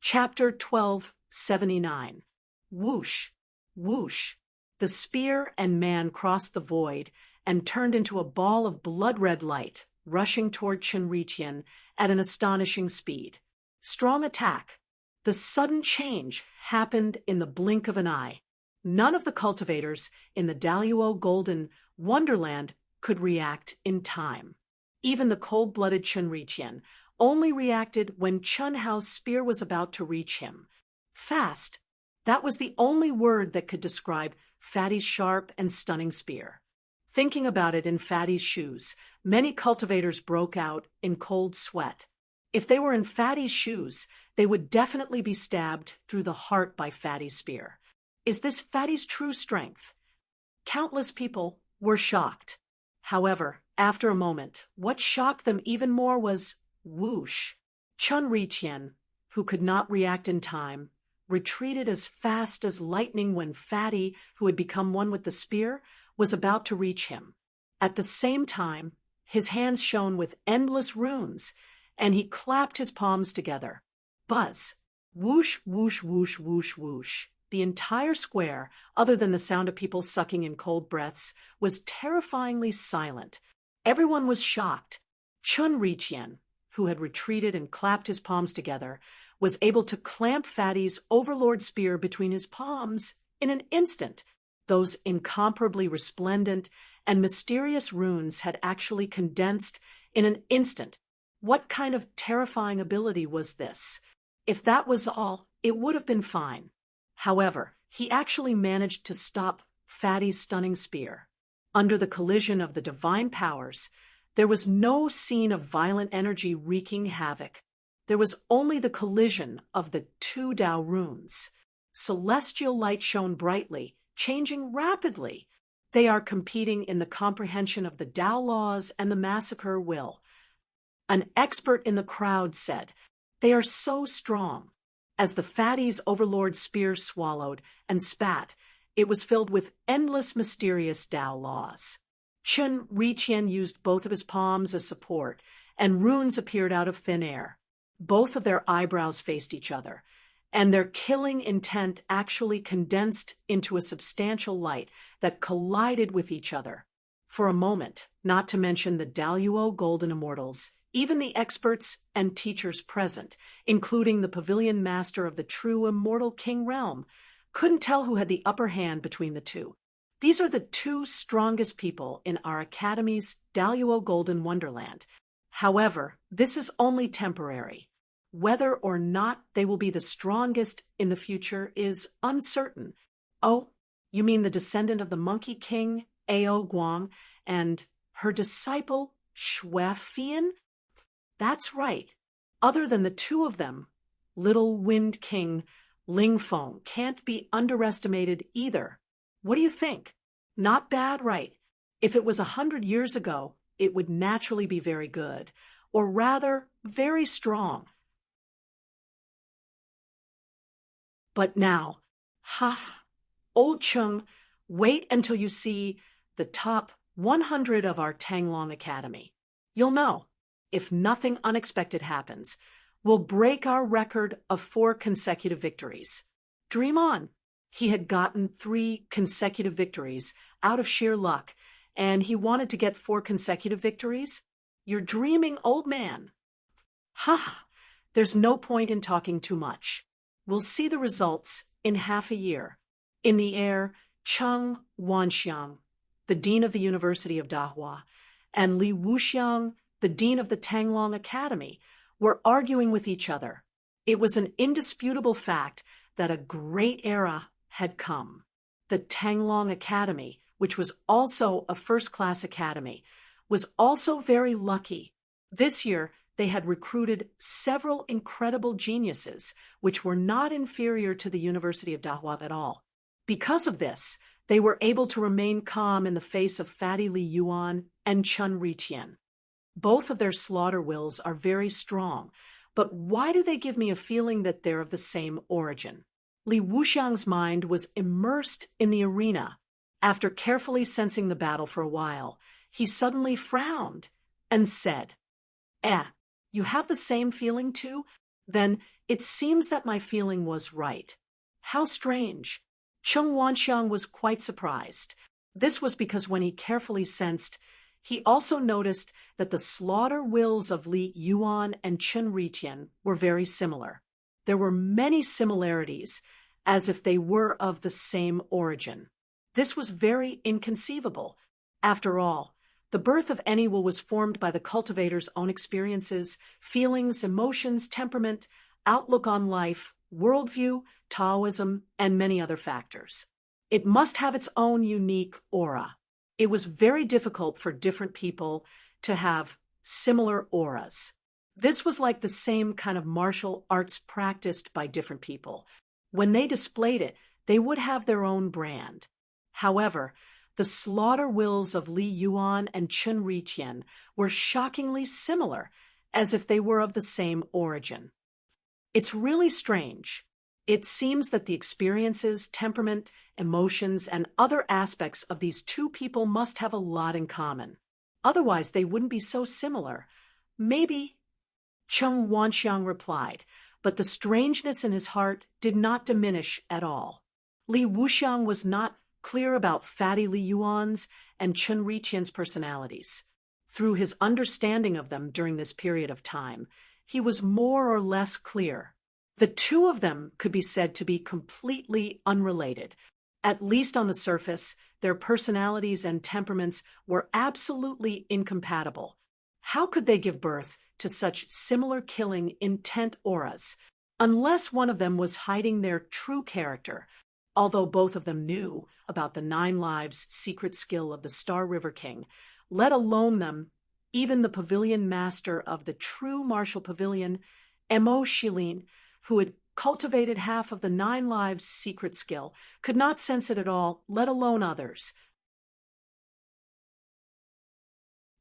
Chapter 1279. Whoosh, whoosh. The spear and man crossed the void and turned into a ball of blood-red light, rushing toward Chenritian at an astonishing speed. Strong attack. The sudden change happened in the blink of an eye. None of the cultivators in the Daluo Golden Wonderland could react in time. Even the cold-blooded Chenritian only reacted when Chun Hao's spear was about to reach him. Fast. That was the only word that could describe Fatty's sharp and stunning spear. Thinking about it in Fatty's shoes, many cultivators broke out in cold sweat. If they were in Fatty's shoes, they would definitely be stabbed through the heart by Fatty's spear. Is this Fatty's true strength? Countless people were shocked. However, after a moment, what shocked them even more was whoosh. Chenritian, who could not react in time, retreated as fast as lightning when Fatty, who had become one with the spear, was about to reach him. At the same time, his hands shone with endless runes, and he clapped his palms together. Buzz. Whoosh, whoosh, whoosh, whoosh, whoosh. The entire square, other than the sound of people sucking in cold breaths, was terrifyingly silent. Everyone was shocked. Chenritian, who had retreated and clapped his palms together, was able to clamp Fatty's Overlord spear between his palms in an instant. Those incomparably resplendent and mysterious runes had actually condensed in an instant. What kind of terrifying ability was this? If that was all, it would have been fine. However, he actually managed to stop Fatty's stunning spear. Under the collision of the divine powers, there was no scene of violent energy wreaking havoc. There was only the collision of the two Dao runes. Celestial light shone brightly, changing rapidly. They are competing in the comprehension of the Dao laws and the massacre will. An expert in the crowd said, "They are so strong." As the Fatty's Overlord spear swallowed and spat, it was filled with endless mysterious Dao laws. Chenritian used both of his palms as support, and runes appeared out of thin air. Both of their eyebrows faced each other, and their killing intent actually condensed into a substantial light that collided with each other. For a moment, not to mention the Daluo Golden Immortals, even the experts and teachers present, including the pavilion master of the true immortal king realm, couldn't tell who had the upper hand between the two. These are the two strongest people in our Academy's Daluo Golden Wonderland. However, this is only temporary. Whether or not they will be the strongest in the future is uncertain. Oh, you mean the descendant of the Monkey King, Ao Guang, and her disciple, Shuefian? That's right. Other than the two of them, Little Wind King Lingfeng can't be underestimated either. What do you think? Not bad, right? If it was 100 years ago, it would naturally be very good, or rather, very strong. But now, old Chung, wait until you see the top 100 of our Tanglong Academy. You'll know, if nothing unexpected happens, we'll break our record of 4 consecutive victories. Dream on. He had gotten 3 consecutive victories out of sheer luck, and he wanted to get 4 consecutive victories? You're dreaming, old man. There's no point in talking too much. We'll see the results in half a year. In the air, Cheng Wanxiang, the dean of the University of Dahua, and Li Wuxiang, the dean of the Tanglong Academy, were arguing with each other. It was an indisputable fact that a great era had come. The Tanglong Academy, which was also a first-class academy, was also very lucky. This year, they had recruited several incredible geniuses, which were not inferior to the University of Dahua at all. Because of this, they were able to remain calm in the face of Fatty Li Yuan and Chun Ritien. Both of their slaughter wills are very strong, but why do they give me a feeling that they're of the same origin? Li Wuxiang's mind was immersed in the arena. After carefully sensing the battle for a while, he suddenly frowned and said, you have the same feeling too? Then it seems that my feeling was right. How strange. Cheng Wanxiang was quite surprised. This was because when he carefully sensed, he also noticed that the slaughter wills of Li Yuan and Chun Ritien were very similar. There were many similarities, as if they were of the same origin. This was very inconceivable. After all, the birth of any will was formed by the cultivator's own experiences, feelings, emotions, temperament, outlook on life, worldview, Taoism, and many other factors. It must have its own unique aura. It was very difficult for different people to have similar auras. This was like the same kind of martial arts practiced by different people. When they displayed it, they would have their own brand. However, the slaughter wills of Li Yuan and Chun Ritien were shockingly similar, as if they were of the same origin. It's really strange. It seems that the experiences, temperament, emotions, and other aspects of these two people must have a lot in common. Otherwise, they wouldn't be so similar. Maybe, Cheng Wanxiang replied, but the strangeness in his heart did not diminish at all. Li Wuxiang was not clear about Fatty Li Yuan's and Chun Ritian's personalities. Through his understanding of them during this period of time, he was more or less clear. The two of them could be said to be completely unrelated. At least on the surface, their personalities and temperaments were absolutely incompatible. How could they give birth to such similar killing intent auras, unless one of them was hiding their true character, although both of them knew about the 9 lives secret skill of the Star River King, let alone them, even the pavilion master of the true martial pavilion, Mo Shilin, who had cultivated half of the 9 lives secret skill, could not sense it at all, let alone others.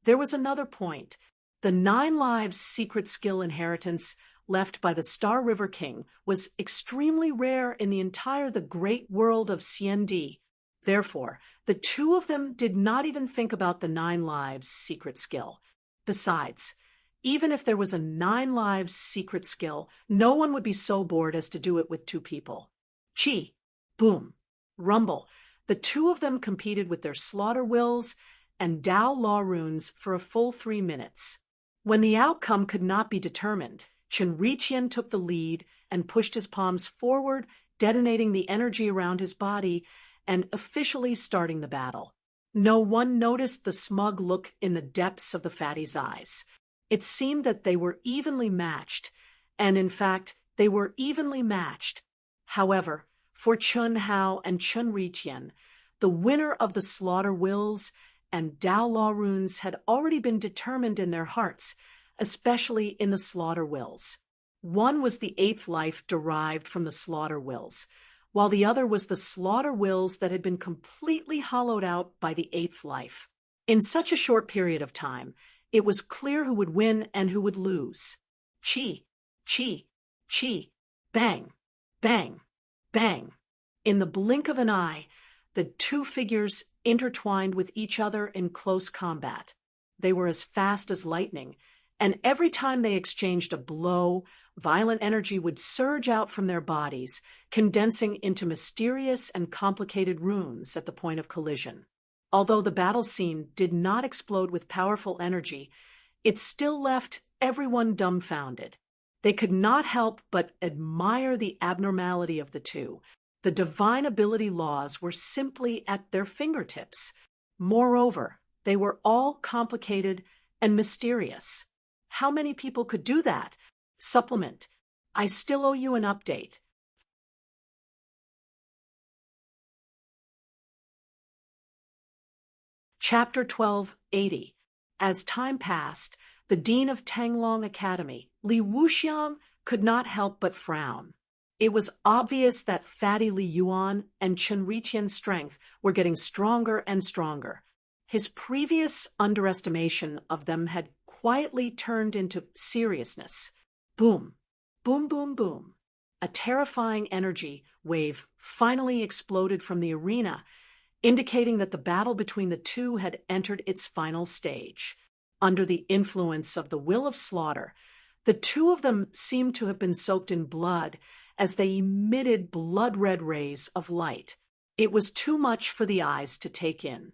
There was another point. The 9 lives secret skill inheritance left by the Star River King was extremely rare in the great world of Xiendi. Therefore, the two of them did not even think about the 9 lives secret skill. Besides, even if there was a 9 lives secret skill, no one would be so bored as to do it with 2 people. Chi, boom, rumble. The two of them competed with their slaughter wills and Dao law runes for a full 3 minutes. When the outcome could not be determined, Chun Ritien took the lead and pushed his palms forward, detonating the energy around his body and officially starting the battle. No one noticed the smug look in the depths of the fatty's eyes. It seemed that they were evenly matched, and in fact, they were evenly matched. However, for Chun Hao and Chun Ritien, the winner of the slaughter wills and Dao law runes had already been determined in their hearts, especially in the slaughter wills. One was the 8th life derived from the slaughter wills, while the other was the slaughter wills that had been completely hollowed out by the 8th life. In such a short period of time, it was clear who would win and who would lose. Chi, chi, chi, bang, bang, bang. In the blink of an eye, the two figures intertwined with each other in close combat. They were as fast as lightning, and every time they exchanged a blow, violent energy would surge out from their bodies, condensing into mysterious and complicated runes at the point of collision. Although the battle scene did not explode with powerful energy, it still left everyone dumbfounded. They could not help but admire the abnormality of the two. The divine ability laws were simply at their fingertips. Moreover, they were all complicated and mysterious. How many people could do that? Supplement. I still owe you an update. Chapter 1280. As time passed, the dean of Tanglong Academy, Li Wuxiang, could not help but frown. It was obvious that Fatty Li Yuan and Chen Riqian's strength were getting stronger and stronger. His previous underestimation of them had quietly turned into seriousness. Boom, boom, boom, boom. A terrifying energy wave finally exploded from the arena, indicating that the battle between the two had entered its final stage. Under the influence of the will of slaughter, the two of them seemed to have been soaked in blood as they emitted blood-red rays of light. It was too much for the eyes to take in.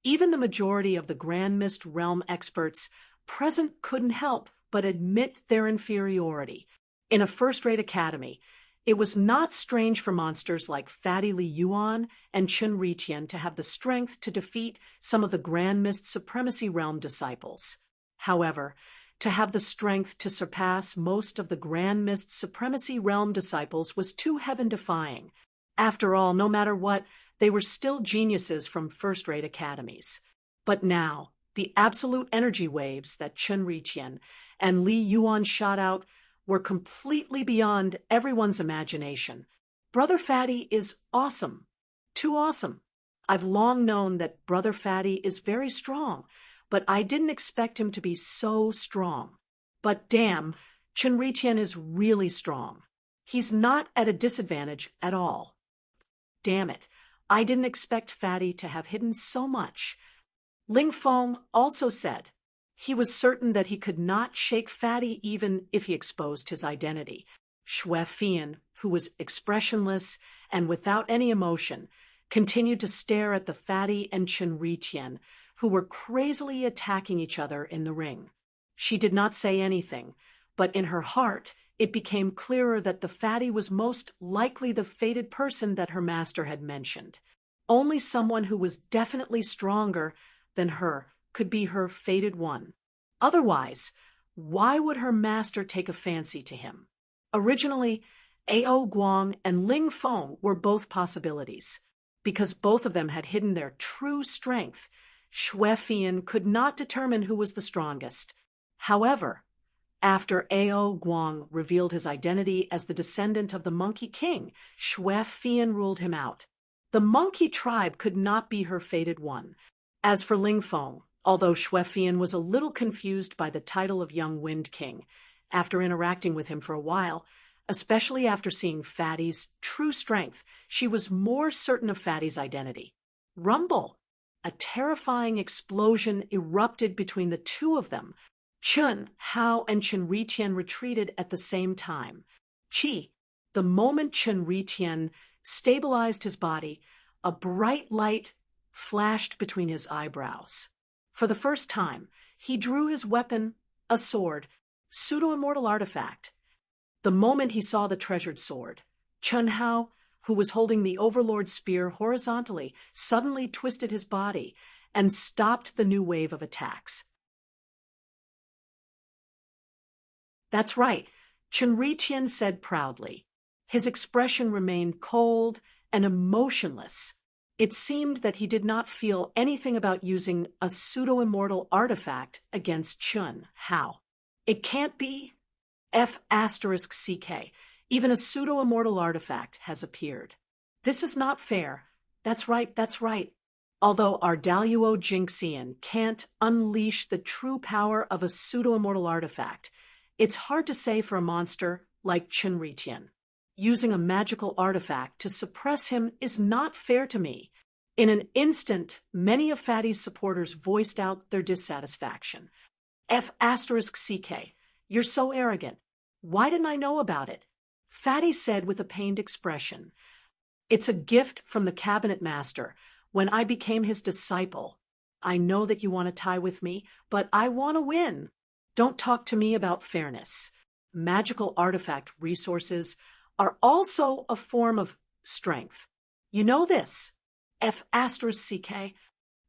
Even the majority of the Grand Mist Realm experts present couldn't help but admit their inferiority. In a first-rate academy, it was not strange for monsters like Fatty Li Yuan and Chen Riqian to have the strength to defeat some of the Grand Mist Supremacy Realm disciples. However, to have the strength to surpass most of the Grand Mist Supremacy Realm disciples was too heaven-defying. After all, no matter what, they were still geniuses from first-rate academies. But now, the absolute energy waves that Chen Riqian and Li Yuan shot out were completely beyond everyone's imagination. Brother Fatty is awesome. Too awesome. I've long known that Brother Fatty is very strong, but I didn't expect him to be so strong. But damn, Chen Riqian is really strong. He's not at a disadvantage at all. Damn it, I didn't expect Fatty to have hidden so much. Ling Feng also said he was certain that he could not shake Fatty even if he exposed his identity. Xue Fian, who was expressionless and without any emotion, continued to stare at the Fatty and Chen Riqian, who were crazily attacking each other in the ring. She did not say anything, but in her heart it became clearer that the Fatty was most likely the fated person that her master had mentioned. Only someone who was definitely stronger than her could be her fated one. Otherwise, why would her master take a fancy to him? Originally, A.O. Guang and Ling Feng were both possibilities. Because both of them had hidden their true strength, Xue Fian could not determine who was the strongest. However, after A.O. Guang revealed his identity as the descendant of the Monkey King, Xue Fian ruled him out. The monkey tribe could not be her fated one. As for Ling Feng, although Xue Fian was a little confused by the title of Young Wind King, after interacting with him for a while, especially after seeing Fatty's true strength, she was more certain of Fatty's identity. Rumble! A terrifying explosion erupted between the two of them. Chun, Hao, and Chen Riqian retreated at the same time. Qi, the moment Chen Riqian stabilized his body, a bright light flashed between his eyebrows. For the first time, he drew his weapon, a sword, pseudo-immortal artifact. The moment he saw the treasured sword, Chun Hao, who was holding the Overlord's spear horizontally, suddenly twisted his body and stopped the new wave of attacks. That's right, Chen Riqian said proudly. His expression remained cold and emotionless. It seemed that he did not feel anything about using a pseudo-immortal artifact against Chun Hao. It can't be. F***CK. Even a pseudo-immortal artifact has appeared. This is not fair. That's right, that's right. Although our Daluo Jinxian can't unleash the true power of a pseudo-immortal artifact, it's hard to say for a monster like Chen Riqian. Using a magical artifact to suppress him is not fair to me. In an instant, many of Fatty's supporters voiced out their dissatisfaction. F***CK. You're so arrogant. Why didn't I know about it? Fatty said with a pained expression. It's a gift from the cabinet master. When I became his disciple, I know that you want to tie with me, but I want to win. Don't talk to me about fairness. magical artifact resources are also a form of strength. You know this. F***,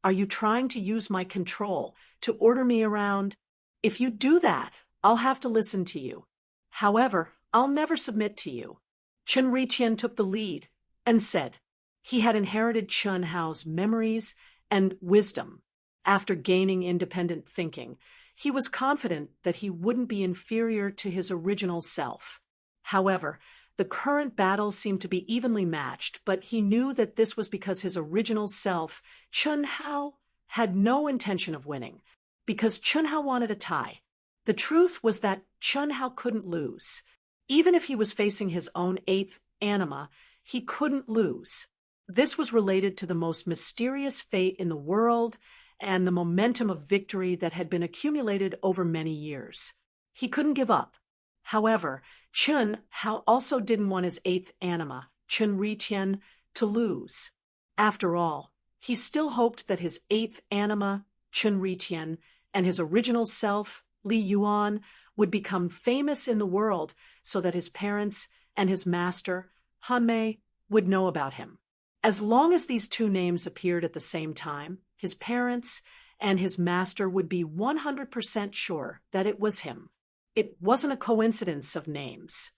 are you trying to use my control to order me around? If you do that, I'll have to listen to you. However, I'll never submit to you. Chen Riqian took the lead and said he had inherited Chen Hao's memories and wisdom. After gaining independent thinking, he was confident that he wouldn't be inferior to his original self. However, the current battle seemed to be evenly matched, but he knew that this was because his original self, Chen Hao, had no intention of winning, because Chen Hao wanted a tie. The truth was that Chen Hao couldn't lose. Even if he was facing his own eighth anima, he couldn't lose. This was related to the most mysterious fate in the world and the momentum of victory that had been accumulated over many years. He couldn't give up. However, Chen Hao also didn't want his eighth anima, Chen Riqian, to lose. After all, he still hoped that his eighth anima, Chen Riqian, and his original self, Li Yuan, would become famous in the world so that his parents and his master, Han Mei, would know about him. As long as these two names appeared at the same time, his parents and his master would be 100% sure that it was him. It wasn't a coincidence of names.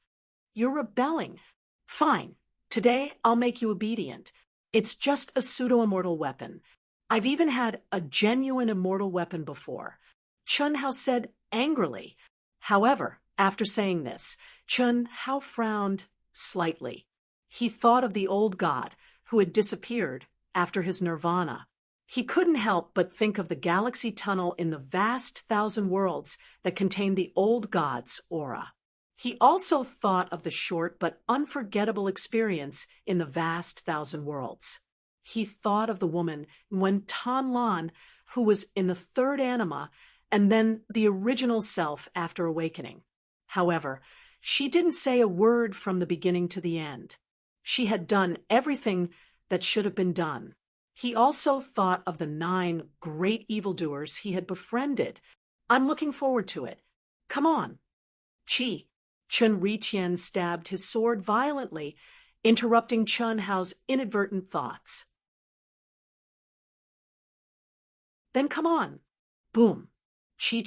You're rebelling. Fine. Today, I'll make you obedient. It's just a pseudo-immortal weapon. I've even had a genuine immortal weapon before. Chen Hao said angrily. However, after saying this, Chen Hao frowned slightly. He thought of the old god who had disappeared after his nirvana. He couldn't help but think of the galaxy tunnel in the vast thousand worlds that contained the old god's aura. He also thought of the short but unforgettable experience in the vast thousand worlds. He thought of the woman Wen Tan Lan, who was in the third anima and then the original self after awakening. However, she didn't say a word from the beginning to the end. She had done everything that should have been done. He also thought of the 9 great evildoers he had befriended. I'm looking forward to it. Come on. Chen Riqian stabbed his sword violently, interrupting Chen Hao's inadvertent thoughts. Then come on. Boom. Chi.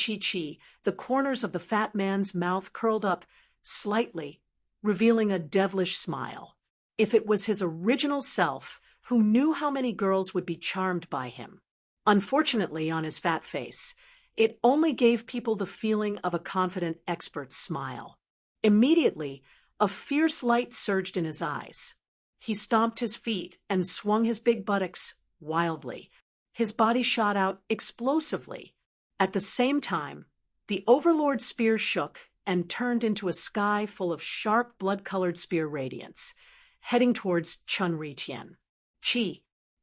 The corners of the fat man's mouth curled up slightly, revealing a devilish smile. If it was his original self, who knew how many girls would be charmed by him. Unfortunately, on his fat face, it only gave people the feeling of a confident expert's smile. Immediately, a fierce light surged in his eyes. He stomped his feet and swung his big buttocks wildly. His body shot out explosively. At the same time, the Overlord's spear shook and turned into a sky full of sharp blood-colored spear radiance, heading towards Chen Riqian.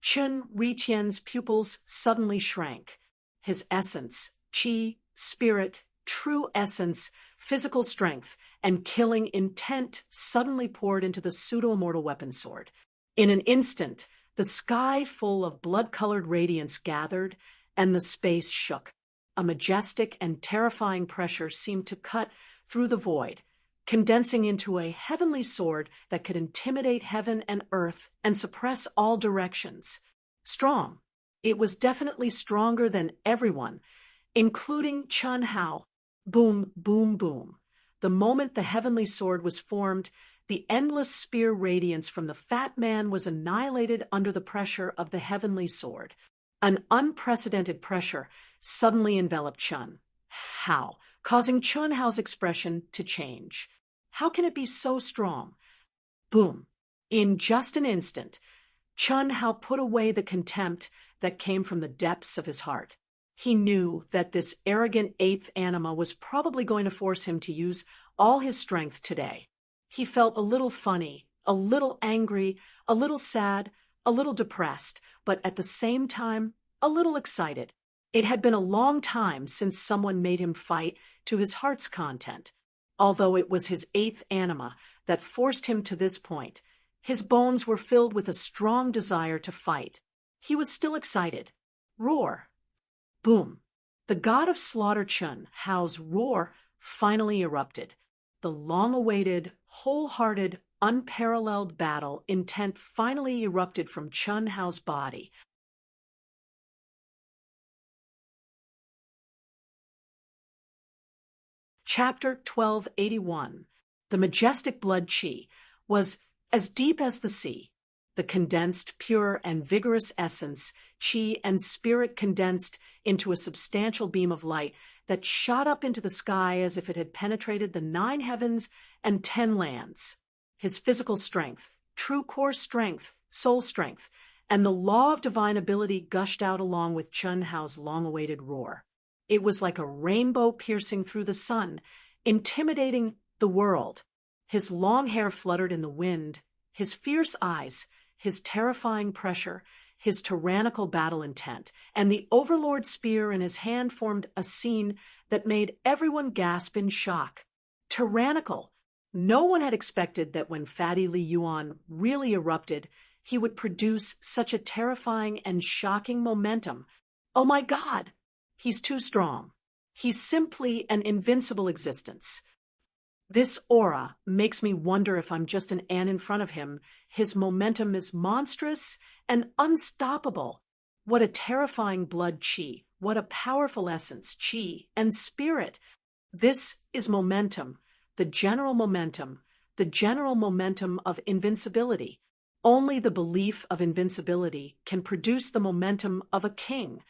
Chen Riqian's pupils suddenly shrank. His essence, qi, spirit, true essence, physical strength, and killing intent suddenly poured into the pseudo-immortal weapon sword. In an instant, the sky full of blood-colored radiance gathered, and the space shook. A majestic and terrifying pressure seemed to cut through the void, condensing into a heavenly sword that could intimidate heaven and earth and suppress all directions. Strong. It was definitely stronger than everyone, including Chen Hao. Boom, boom, boom. The moment the heavenly sword was formed, the endless spear radiance from the fat man was annihilated under the pressure of the heavenly sword. An unprecedented pressure suddenly enveloped Chen Hao, causing Chen Hao's expression to change. How can it be so strong? Boom. In just an instant, Chen Hao put away the contempt that came from the depths of his heart. He knew that this arrogant eighth anima was probably going to force him to use all his strength today. He felt a little funny, a little angry, a little sad, a little depressed, but at the same time, a little excited. It had been a long time since someone made him fight to his heart's content. Although it was his eighth anima that forced him to this point, his bones were filled with a strong desire to fight. He was still excited. Roar. Boom. The god of slaughter Chen Hao's roar finally erupted. the long-awaited, wholehearted, unparalleled battle intent finally erupted from Chun Hao's body. Chapter 1281. The majestic blood qi was as deep as the sea. The condensed, pure, and vigorous essence, qi and spirit condensed into a substantial beam of light that shot up into the sky as if it had penetrated the 9 heavens and 10 lands. His physical strength, true core strength, soul strength, and the law of divine ability gushed out along with Chun Hao's long-awaited roar. It was like a rainbow piercing through the sun, intimidating the world. His long hair fluttered in the wind, his fierce eyes, his terrifying pressure, his tyrannical battle intent, and the overlord spear in his hand formed a scene that made everyone gasp in shock. Tyrannical. No one had expected that when Fatty Li Yuan really erupted, he would produce such a terrifying and shocking momentum. Oh my God! He's too strong. He's simply an invincible existence. This aura makes me wonder if I'm just an ant in front of him. His momentum is monstrous and unstoppable. What a terrifying blood qi. What a powerful essence, qi and spirit. This is momentum, the general momentum of invincibility. Only the belief of invincibility can produce the momentum of a king.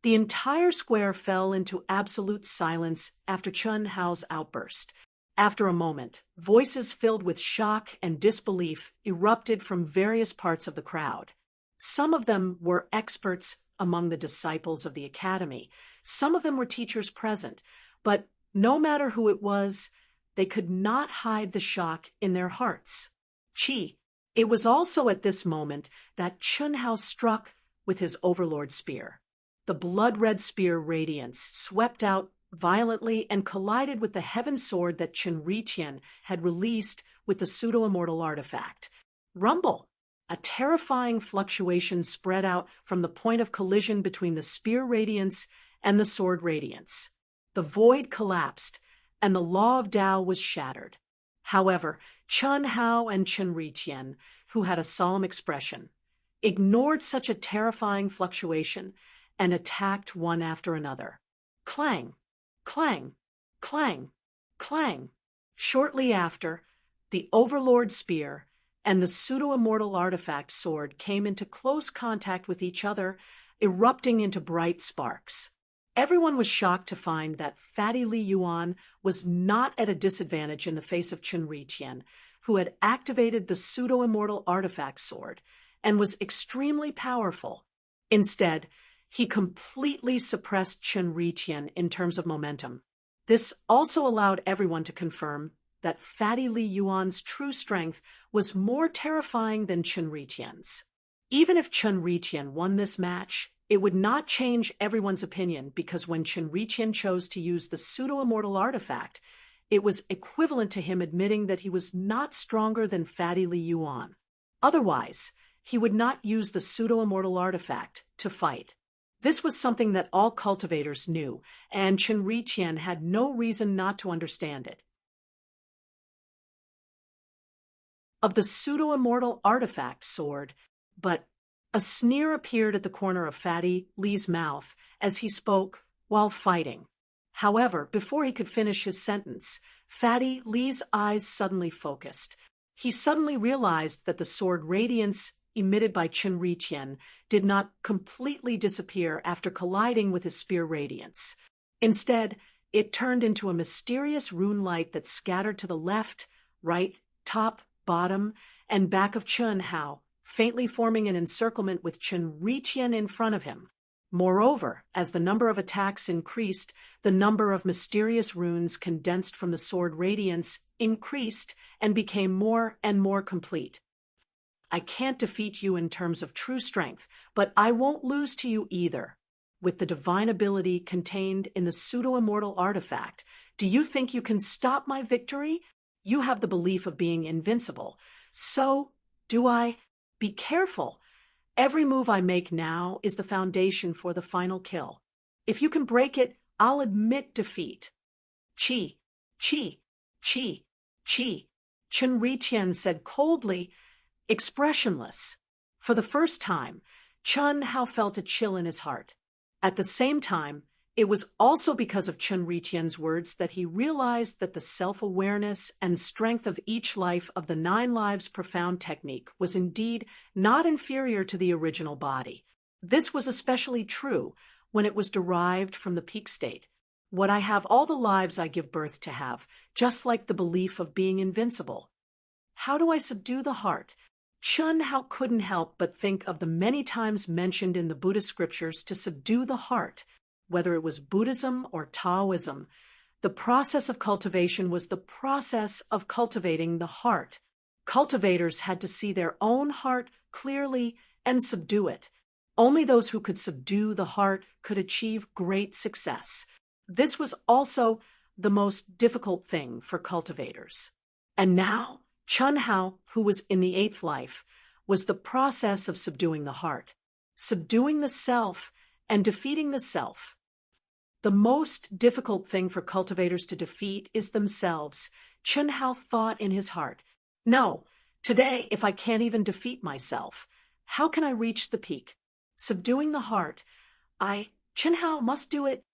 The entire square fell into absolute silence after Chun Hao's outburst. After a moment, voices filled with shock and disbelief erupted from various parts of the crowd. Some of them were experts among the disciples of the academy. Some of them were teachers present, but no matter who it was, they could not hide the shock in their hearts. Qi. It was also at this moment that Chun Hao struck with his overlord spear. The blood-red spear radiance swept out violently and collided with the heaven sword that Chen Riqian had released with the pseudo-immortal artifact. Rumble! A terrifying fluctuation spread out from the point of collision between the spear radiance and the sword radiance. The void collapsed, and the law of Tao was shattered. However, Chun Hao and Chen Riqian, who had a solemn expression, ignored such a terrifying fluctuation and attacked one after another. Clang! Clang! Clang! Clang! Shortly after, the overlord spear and the pseudo-immortal artifact sword came into close contact with each other, erupting into bright sparks. Everyone was shocked to find that Fatty Li Yuan was not at a disadvantage in the face of Chen Riqian, who had activated the pseudo-immortal artifact sword and was extremely powerful. Instead, he completely suppressed Chen Riqian in terms of momentum. This also allowed everyone to confirm that Fatty Li Yuan's true strength was more terrifying than Chen Riqian's. Even if Chen Riqian won this match, it would not change everyone's opinion because when Chen Riqian chose to use the pseudo-immortal artifact, it was equivalent to him admitting that he was not stronger than Fatty Li Yuan. Otherwise, he would not use the pseudo-immortal artifact to fight. This was something that all cultivators knew, and Chen Riqian had no reason not to understand it. Of the pseudo-immortal artifact sword, but a sneer appeared at the corner of Fatty Li's mouth as he spoke while fighting. However, before he could finish his sentence, Fatty Li's eyes suddenly focused. He suddenly realized that the sword radiance emitted by Chen Riqian did not completely disappear after colliding with his spear radiance. Instead, it turned into a mysterious rune light that scattered to the left, right, top, bottom, and back of Chun Hao, faintly forming an encirclement with Chen Riqian in front of him. Moreover, as the number of attacks increased, the number of mysterious runes condensed from the sword radiance increased and became more and more complete. I can't defeat you in terms of true strength, but I won't lose to you either. With the divine ability contained in the pseudo-immortal artifact, do you think you can stop my victory? You have the belief of being invincible. So do I. Be careful. Every move I make now is the foundation for the final kill. If you can break it, I'll admit defeat. Qi, qi, qi. Qi, Chen Riqian said coldly, expressionless. For the first time, Chen Hao felt a chill in his heart. At the same time, it was also because of Chen Riqian's words that he realized that the self-awareness and strength of each life of the 9 lives profound technique was indeed not inferior to the original body. This was especially true when it was derived from the peak state. What I have all the lives I give birth to have, just like the belief of being invincible. How do I subdue the heart? Chen Hao couldn't help but think of the many times mentioned in the Buddhist scriptures to subdue the heart. Whether it was Buddhism or Taoism, the process of cultivation was the process of cultivating the heart. Cultivators had to see their own heart clearly and subdue it. Only those who could subdue the heart could achieve great success. This was also the most difficult thing for cultivators. And now, Chen Hao, who was in the 8th life, was the process of subduing the heart, subduing the self and defeating the self. The most difficult thing for cultivators to defeat is themselves. Chen Hao thought in his heart, no, today if I can't even defeat myself, how can I reach the peak? Subduing the heart, Chen Hao must do it.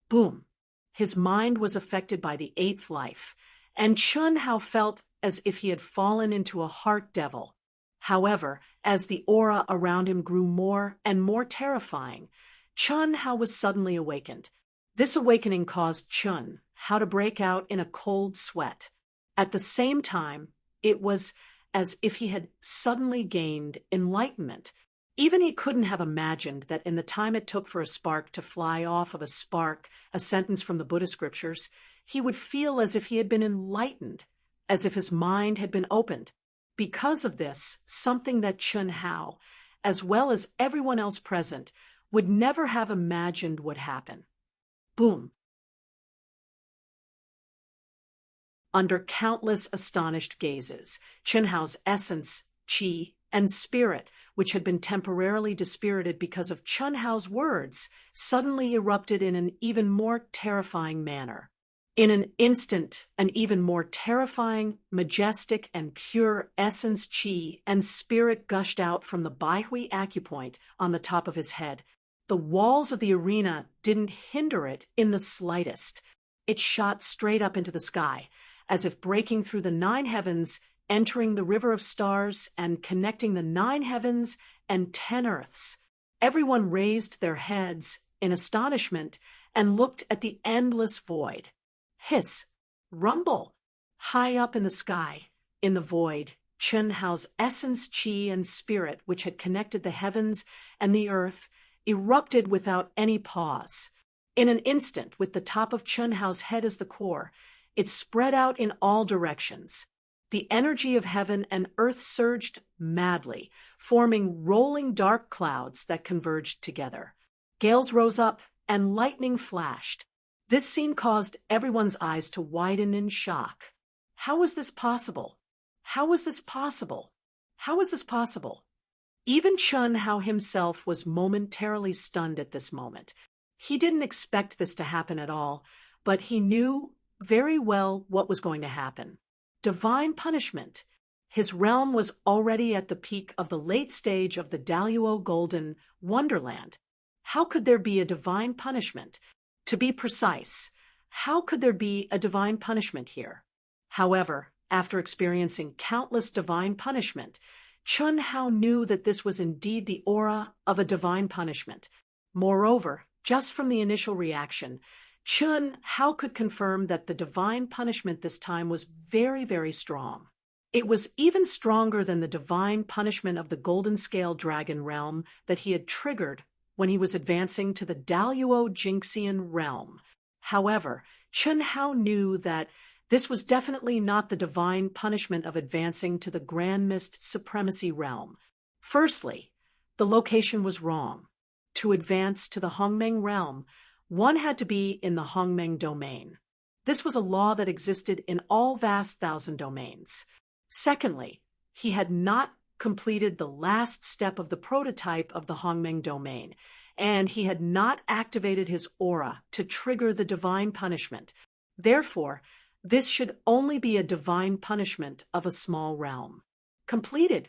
Boom. His mind was affected by the 8th life, and Chen Hao felt as if he had fallen into a heart devil. However, as the aura around him grew more and more terrifying, Chen Hao was suddenly awakened. This awakening caused Chen Hao to break out in a cold sweat. At the same time, it was as if he had suddenly gained enlightenment. Even he couldn't have imagined that in the time it took for a spark to fly off of a spark, a sentence from the Buddhist scriptures, he would feel as if he had been enlightened, as if his mind had been opened. Because of this, something that Chen Hao, as well as everyone else present, would never have imagined would happen. Boom. Under countless astonished gazes, Chen Hao's essence, qi, and spirit, which had been temporarily dispirited because of Chen Hao's words, suddenly erupted in an even more terrifying manner. In an instant, an even more terrifying, majestic, and pure essence, qi, and spirit gushed out from the Baihui acupoint on the top of his head. The walls of the arena didn't hinder it in the slightest. It shot straight up into the sky, as if breaking through the 9 heavens, entering the river of stars, and connecting the 9 heavens and 10 earths. Everyone raised their heads in astonishment and looked at the endless void. Hiss, rumble. High up in the sky, in the void, Chen Hao's essence, qi, and spirit, which had connected the heavens and the earth, erupted without any pause. In an instant, with the top of Chen Hao's head as the core, it spread out in all directions. The energy of heaven and earth surged madly, forming rolling dark clouds that converged together. Gales rose up and lightning flashed. This scene caused everyone's eyes to widen in shock. How was this possible? How was this possible? How was this possible? Even Chen Hao himself was momentarily stunned at this moment. He didn't expect this to happen at all, but he knew very well what was going to happen. Divine punishment. His realm was already at the peak of the late stage of the Daluo Golden Wonderland. How could there be a divine punishment? To be precise, how could there be a divine punishment here? However, after experiencing countless divine punishment, Chen Hao knew that this was indeed the aura of a divine punishment. Moreover, just from the initial reaction, Chen Hao could confirm that the divine punishment this time was very, very strong. It was even stronger than the divine punishment of the Golden Scale Dragon realm that he had triggered when he was advancing to the Daluo Jinxian realm. However, Chen Hao knew that this was definitely not the divine punishment of advancing to the Grand Mist Supremacy realm. Firstly, the location was wrong. To advance to the Hongmeng realm, one had to be in the Hongmeng domain. This was a law that existed in all vast 1,000 domains. Secondly, he had not completed the last step of the prototype of the Hongmeng domain, and he had not activated his aura to trigger the divine punishment. Therefore, This should only be a divine punishment of a small realm. Completed.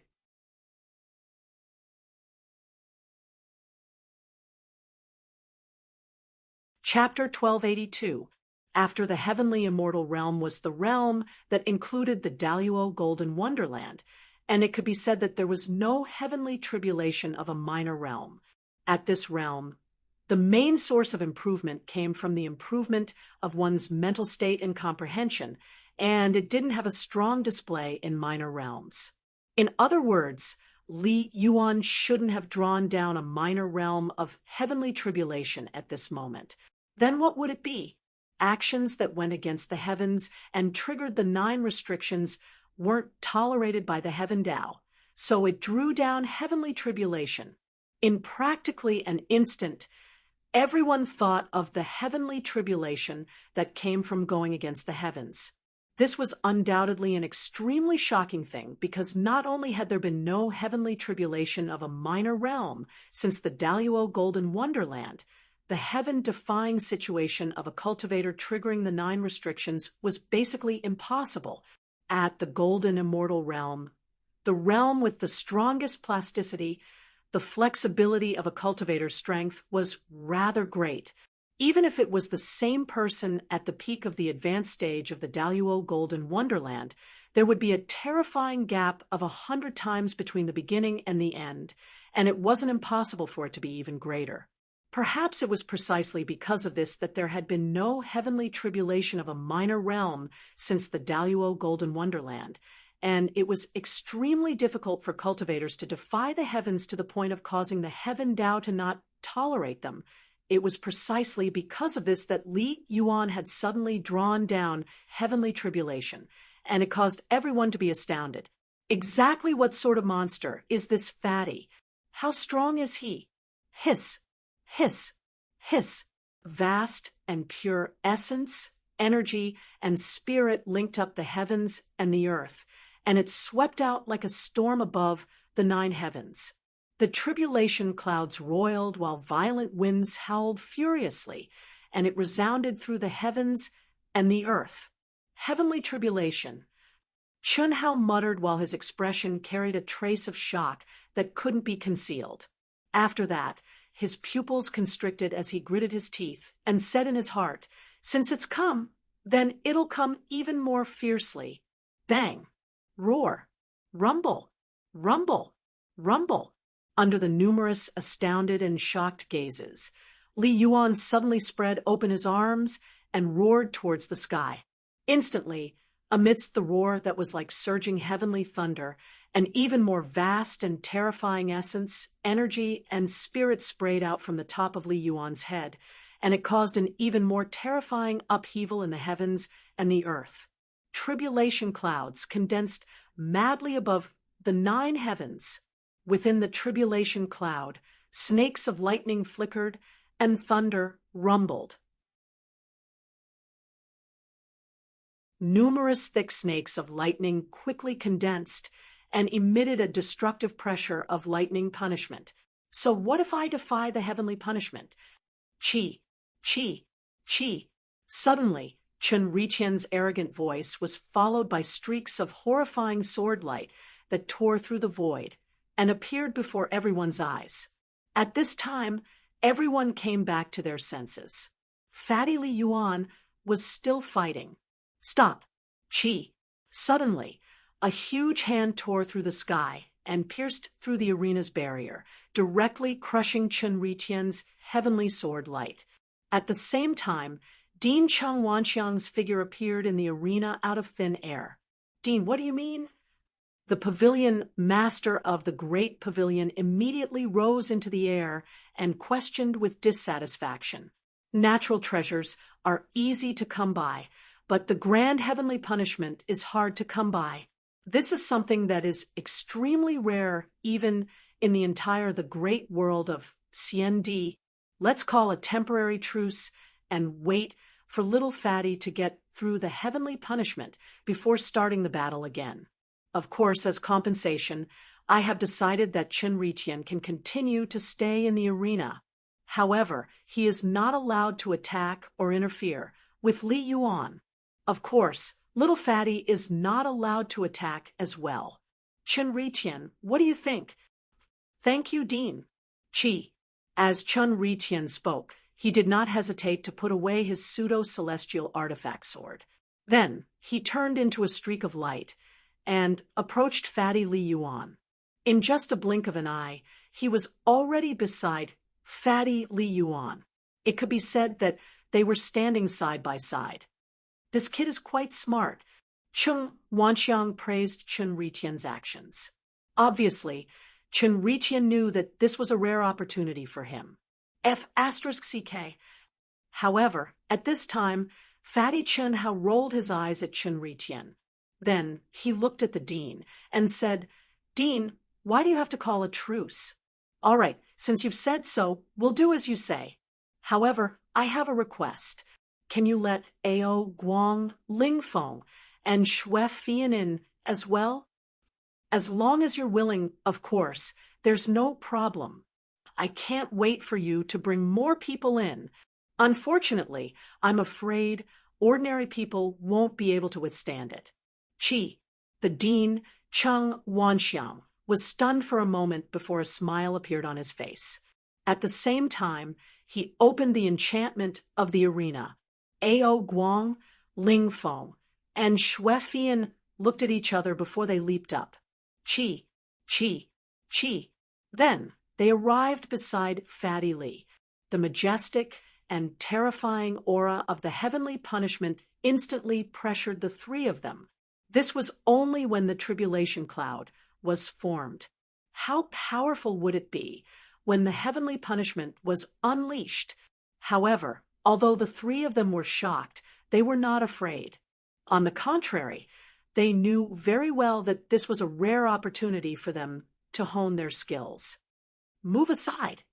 Chapter 1282. After the heavenly immortal realm was the realm that included the Daluo Golden Wonderland, and it could be said that there was no heavenly tribulation of a minor realm. At this realm, the main source of improvement came from the improvement of one's mental state and comprehension, and it didn't have a strong display in minor realms. In other words, Li Yuan shouldn't have drawn down a minor realm of heavenly tribulation at this moment. Then what would it be? Actions that went against the heavens and triggered the 9 restrictions weren't tolerated by the Heaven Tao, so it drew down heavenly tribulation. In practically an instant, everyone thought of the heavenly tribulation that came from going against the heavens. This was undoubtedly an extremely shocking thing because not only had there been no heavenly tribulation of a minor realm since the Daluo Golden Wonderland, the heaven-defying situation of a cultivator triggering the 9 restrictions was basically impossible. At the Golden Immortal Realm, the realm with the strongest plasticity, the flexibility of a cultivator's strength was rather great. Even if it was the same person at the peak of the advanced stage of the Daluo Golden Wonderland, there would be a terrifying gap of 100 times between the beginning and the end, and it wasn't impossible for it to be even greater. Perhaps it was precisely because of this that there had been no heavenly tribulation of a minor realm since the Daluo Golden Wonderland, and it was extremely difficult for cultivators to defy the heavens to the point of causing the Heaven Tao to not tolerate them. It was precisely because of this that Li Yuan had suddenly drawn down heavenly tribulation, and it caused everyone to be astounded. Exactly what sort of monster is this fatty? How strong is he? Hiss, hiss, hiss. Vast and pure essence, energy, and spirit linked up the heavens and the earth, and it swept out like a storm above the 9 heavens. The tribulation clouds roiled while violent winds howled furiously, and it resounded through the heavens and the earth. Heavenly tribulation. Chun Hao muttered while his expression carried a trace of shock that couldn't be concealed. After that, his pupils constricted as he gritted his teeth and said in his heart, "Since it's come, then it'll come even more fiercely." Bang! Roar! Rumble! Rumble! Rumble! Under the numerous astounded and shocked gazes, Li Yuan suddenly spread open his arms and roared towards the sky. Instantly, amidst the roar that was like surging heavenly thunder, an even more vast and terrifying essence, energy, and spirit sprayed out from the top of Li Yuan's head, and it caused an even more terrifying upheaval in the heavens and the earth. Tribulation clouds condensed madly above the 9 heavens. Within the tribulation cloud, snakes of lightning flickered and thunder rumbled. Numerous thick snakes of lightning quickly condensed and emitted a destructive pressure of lightning punishment. So what if I defy the heavenly punishment? Chi, chi, chi. Suddenly, Chun Riqian's arrogant voice was followed by streaks of horrifying sword light that tore through the void and appeared before everyone's eyes. At this time, everyone came back to their senses. Fatty Li Yuan was still fighting. Stop! Chi! Suddenly, a huge hand tore through the sky and pierced through the arena's barrier, directly crushing Chun Riqian's heavenly sword light. At the same time, Dean Cheng Wanxiang's figure appeared in the arena out of thin air. Dean, what do you mean? The pavilion master of the great pavilion immediately rose into the air and questioned with dissatisfaction. Natural treasures are easy to come by, but the grand heavenly punishment is hard to come by. This is something that is extremely rare even in the great world of CND. Let's call a temporary truce and wait for little Fatty to get through the heavenly punishment before starting the battle again. Of course, as compensation, I have decided that Chun Riqian can continue to stay in the arena. However, he is not allowed to attack or interfere with Li Yuan. Of course, little Fatty is not allowed to attack as well. Chun Ri-tian, what do you think? Thank you, Dean. Chi. As Chun Ri-tian spoke, he did not hesitate to put away his pseudo-celestial artifact sword. Then, he turned into a streak of light and approached Fatty Li Yuan. In just a blink of an eye, he was already beside Fatty Li Yuan. It could be said that they were standing side by side. This kid is quite smart. Chung Wanxiang praised Chun Ri-tian's actions. Obviously, Chun Ri-tian knew that this was a rare opportunity for him. F***ck. However, at this time, Fatty Chun Hao rolled his eyes at Chun Ri-tian. Then he looked at the dean and said, "Dean, why do you have to call a truce? All right, since you've said so, we'll do as you say. However, I have a request. Can you let Ao, Guang, Lingfeng, and Xue Fian in as well? As long as you're willing, of course, there's no problem. I can't wait for you to bring more people in. Unfortunately, I'm afraid ordinary people won't be able to withstand it." Chi, the dean, Chung Wanxiang, was stunned for a moment before a smile appeared on his face. At the same time, he opened the enchantment of the arena. Ao Guang, Lingfeng, and Xue Fian looked at each other before they leaped up. Chi, Chi, Chi. Then they arrived beside Fatty Li. The majestic and terrifying aura of the heavenly punishment instantly pressured the three of them. This was only when the tribulation cloud was formed. How powerful would it be when the heavenly punishment was unleashed? However, although the three of them were shocked, they were not afraid. On the contrary, they knew very well that this was a rare opportunity for them to hone their skills. Move aside.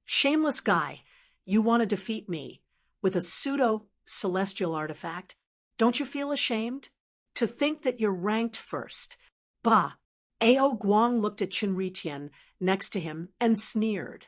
Shameless guy, you want to defeat me with a pseudo-celestial artifact? Don't you feel ashamed? To think that you're ranked first. Bah! Ao Guang looked at Chun Ri-tian next to him and sneered.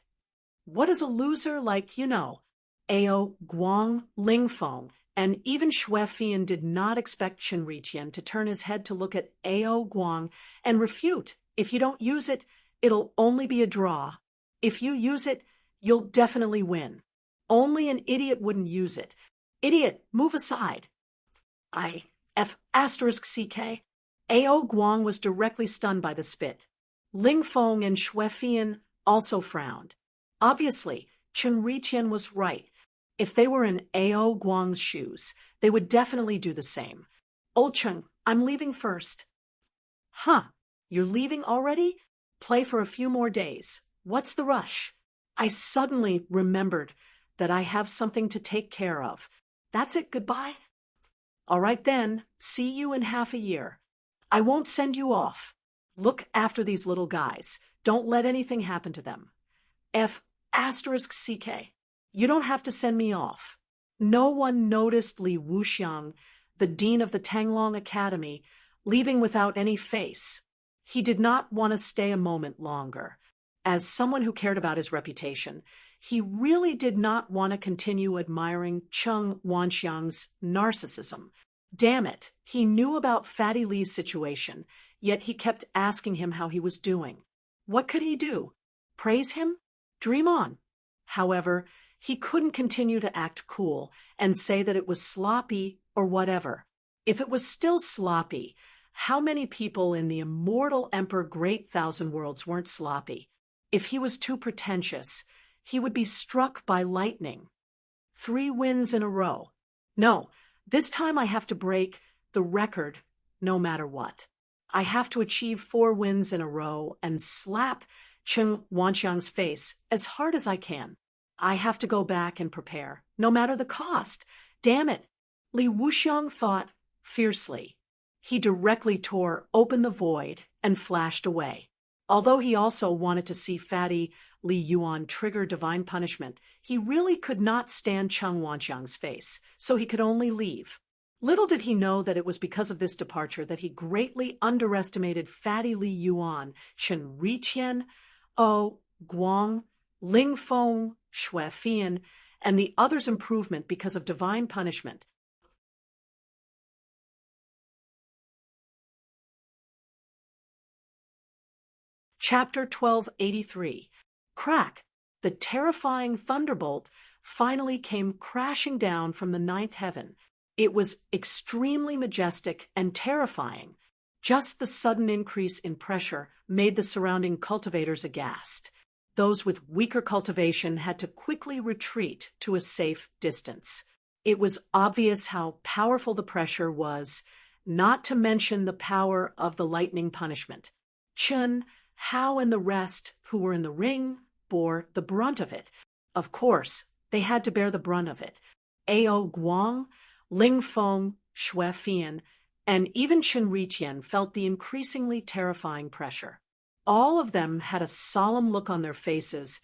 What is a loser like, Ao, Guang, Lingfeng, and even Xue Fian did not expect Chun Ri-tian to turn his head to look at Ao Guang and refute. If you don't use it, it'll only be a draw. If you use it, you'll definitely win. Only an idiot wouldn't use it. Idiot, move aside. F***ck. Ao Guang was directly stunned by the spit. Lingfeng and Xue Fian also frowned. Obviously, Chun Ri-tian was right. If they were in Ao Guang's shoes, they would definitely do the same. Old Chung, I'm leaving first. Huh, you're leaving already? Play for a few more days. What's the rush? I suddenly remembered that I have something to take care of. That's it, goodbye? All right then, see you in half a year. I won't send you off. Look after these little guys. Don't let anything happen to them. F***ck. You don't have to send me off. No one noticed Li Wuxiang, the dean of the Tanglong Academy, leaving without any face. He did not want to stay a moment longer. As someone who cared about his reputation, he really did not want to continue admiring Chung Wanxiang's narcissism. Damn it, he knew about Fatty Li's situation, yet he kept asking him how he was doing. What could he do? Praise him? Dream on. However, he couldn't continue to act cool and say that it was sloppy or whatever. If it was still sloppy, how many people in the immortal Emperor Great Thousand Worlds weren't sloppy? If he was too pretentious, he would be struck by lightning. 3 wins in a row. No, this time I have to break the record no matter what. I have to achieve 4 wins in a row and slap Chung Wanxiang's face as hard as I can. I have to go back and prepare, no matter the cost. Damn it! Li Wuxiang thought fiercely. He directly tore open the void and flashed away. Although he also wanted to see Fatty Li Yuan trigger divine punishment, he really could not stand Chung Wanxiang's face, so he could only leave. Little did he know that it was because of this departure that he greatly underestimated Fatty Li Yuan, Chun Ri-tian, Guang, Lingfeng, Xue Fian, and the other's improvement because of divine punishment. Chapter 1283. Crack! The terrifying thunderbolt finally came crashing down from the ninth heaven. It was extremely majestic and terrifying. Just the sudden increase in pressure made the surrounding cultivators aghast. Those with weaker cultivation had to quickly retreat to a safe distance. It was obvious how powerful the pressure was, not to mention the power of the lightning punishment. Chun, Hao, and the rest who were in the ring bore the brunt of it. Of course, they had to bear the brunt of it. Ao Guang, Ling Feng, Xue Fian, and even Chen Riqian felt the increasingly terrifying pressure. All of them had a solemn look on their faces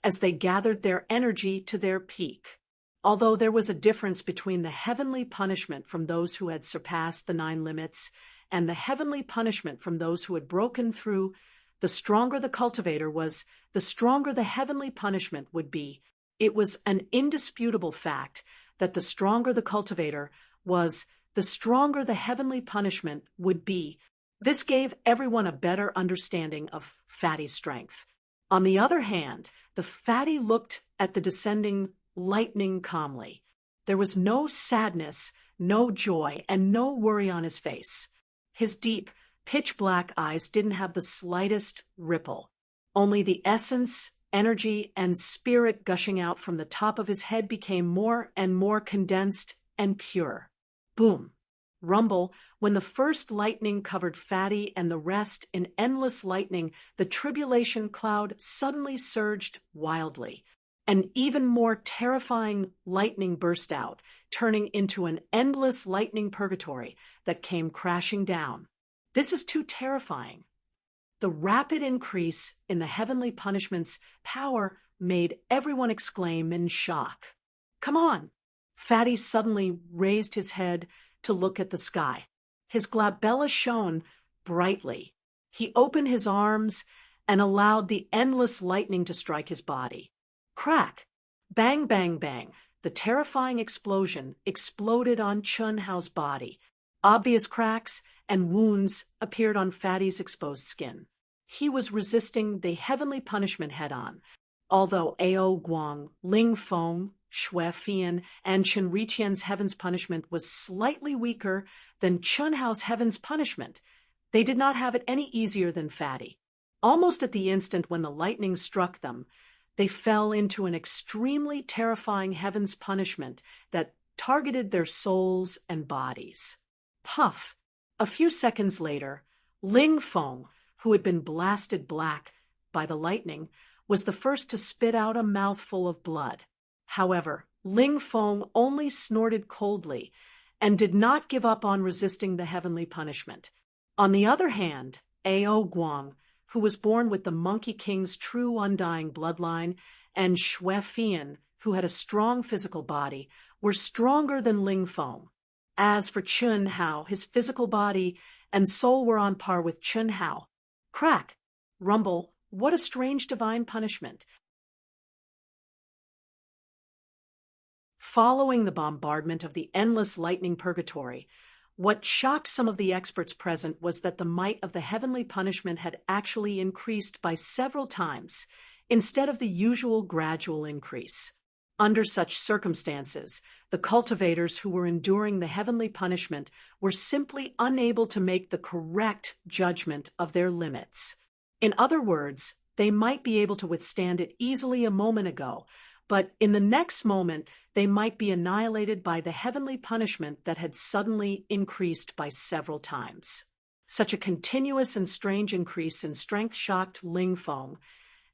as they gathered their energy to their peak. Although there was a difference between the heavenly punishment from those who had surpassed the 9 limits and the heavenly punishment from those who had broken through, the stronger the cultivator was, the stronger the heavenly punishment would be. It was an indisputable fact that the stronger the cultivator was, the stronger the heavenly punishment would be. This gave everyone a better understanding of Fatty's strength. On the other hand, the Fatty looked at the descending lightning calmly. There was no sadness, no joy, and no worry on his face. His deep, pitch-black eyes didn't have the slightest ripple. Only the essence, energy, and spirit gushing out from the top of his head became more and more condensed and pure. Boom! Rumble, when the first lightning covered Fatty and the rest in endless lightning, the tribulation cloud suddenly surged wildly. An even more terrifying lightning burst out, turning into an endless lightning purgatory that came crashing down. This is too terrifying. The rapid increase in the heavenly punishment's power made everyone exclaim in shock. "Come on!" Fatty suddenly raised his head to look at the sky. His glabella shone brightly. He opened his arms and allowed the endless lightning to strike his body. Crack! Bang, bang, bang! The terrifying explosion exploded on Chun Hao's body. Obvious cracks and wounds appeared on Fatty's exposed skin. He was resisting the heavenly punishment head-on. Although Ao Guang, Ling Feng, Xue Fian, and Chen Riqian's heaven's punishment was slightly weaker than Chun Hao's heaven's punishment, they did not have it any easier than Fatty. Almost at the instant when the lightning struck them, they fell into an extremely terrifying heaven's punishment that targeted their souls and bodies. Puff! A few seconds later, Ling Feng, who had been blasted black by the lightning, was the first to spit out a mouthful of blood. However, Ling Feng only snorted coldly and did not give up on resisting the heavenly punishment. On the other hand, Ao Guang, who was born with the Monkey King's true undying bloodline, and Xue Fian, who had a strong physical body, were stronger than Ling Feng. As for Chun Hao, his physical body and soul were on par with Chun Hao. Crack! Rumble! What a strange divine punishment! Following the bombardment of the endless lightning purgatory, what shocked some of the experts present was that the might of the heavenly punishment had actually increased by several times, instead of the usual gradual increase. Under such circumstances, the cultivators who were enduring the heavenly punishment were simply unable to make the correct judgment of their limits. In other words, they might be able to withstand it easily a moment ago, but in the next moment they might be annihilated by the heavenly punishment that had suddenly increased by several times. Such a continuous and strange increase in strength shocked Ling Feng,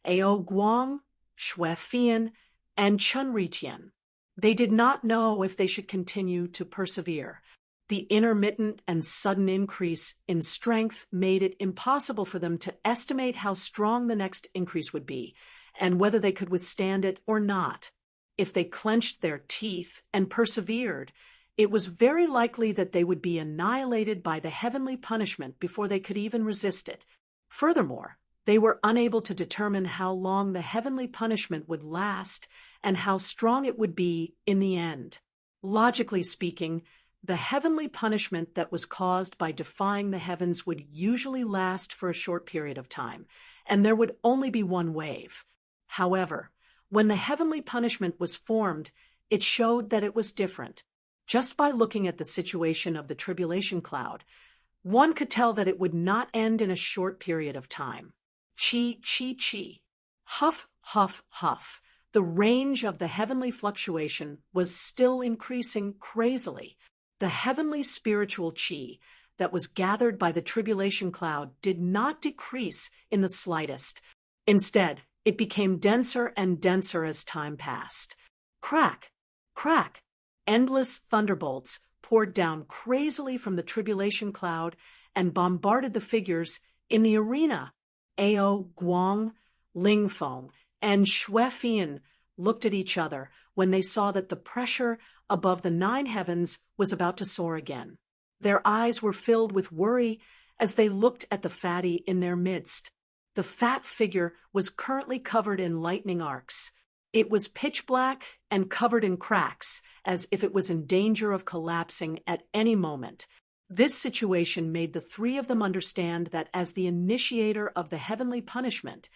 Ao Guang, Xue Fian, and Chen Riqian. They did not know if they should continue to persevere. The intermittent and sudden increase in strength made it impossible for them to estimate how strong the next increase would be, and whether they could withstand it or not. If they clenched their teeth and persevered, it was very likely that they would be annihilated by the heavenly punishment before they could even resist it. Furthermore, they were unable to determine how long the heavenly punishment would last and how strong it would be in the end. Logically speaking, the heavenly punishment that was caused by defying the heavens would usually last for a short period of time, and there would only be one wave. However, when the heavenly punishment was formed, it showed that it was different. Just by looking at the situation of the tribulation cloud, one could tell that it would not end in a short period of time. Chi, chi, chi. Huff, huff, huff. The range of the heavenly fluctuation was still increasing crazily. The heavenly spiritual chi that was gathered by the tribulation cloud did not decrease in the slightest. Instead, it became denser and denser as time passed. Crack, crack. Endless thunderbolts poured down crazily from the tribulation cloud and bombarded the figures in the arena. Ao, Guang, Lingfeng, and Xuefian looked at each other when they saw that the pressure above the 9 heavens was about to soar again. Their eyes were filled with worry as they looked at the fatty in their midst. The fat figure was currently covered in lightning arcs. It was pitch black and covered in cracks, as if it was in danger of collapsing at any moment. This situation made the 3 of them understand that as the initiator of the heavenly punishment,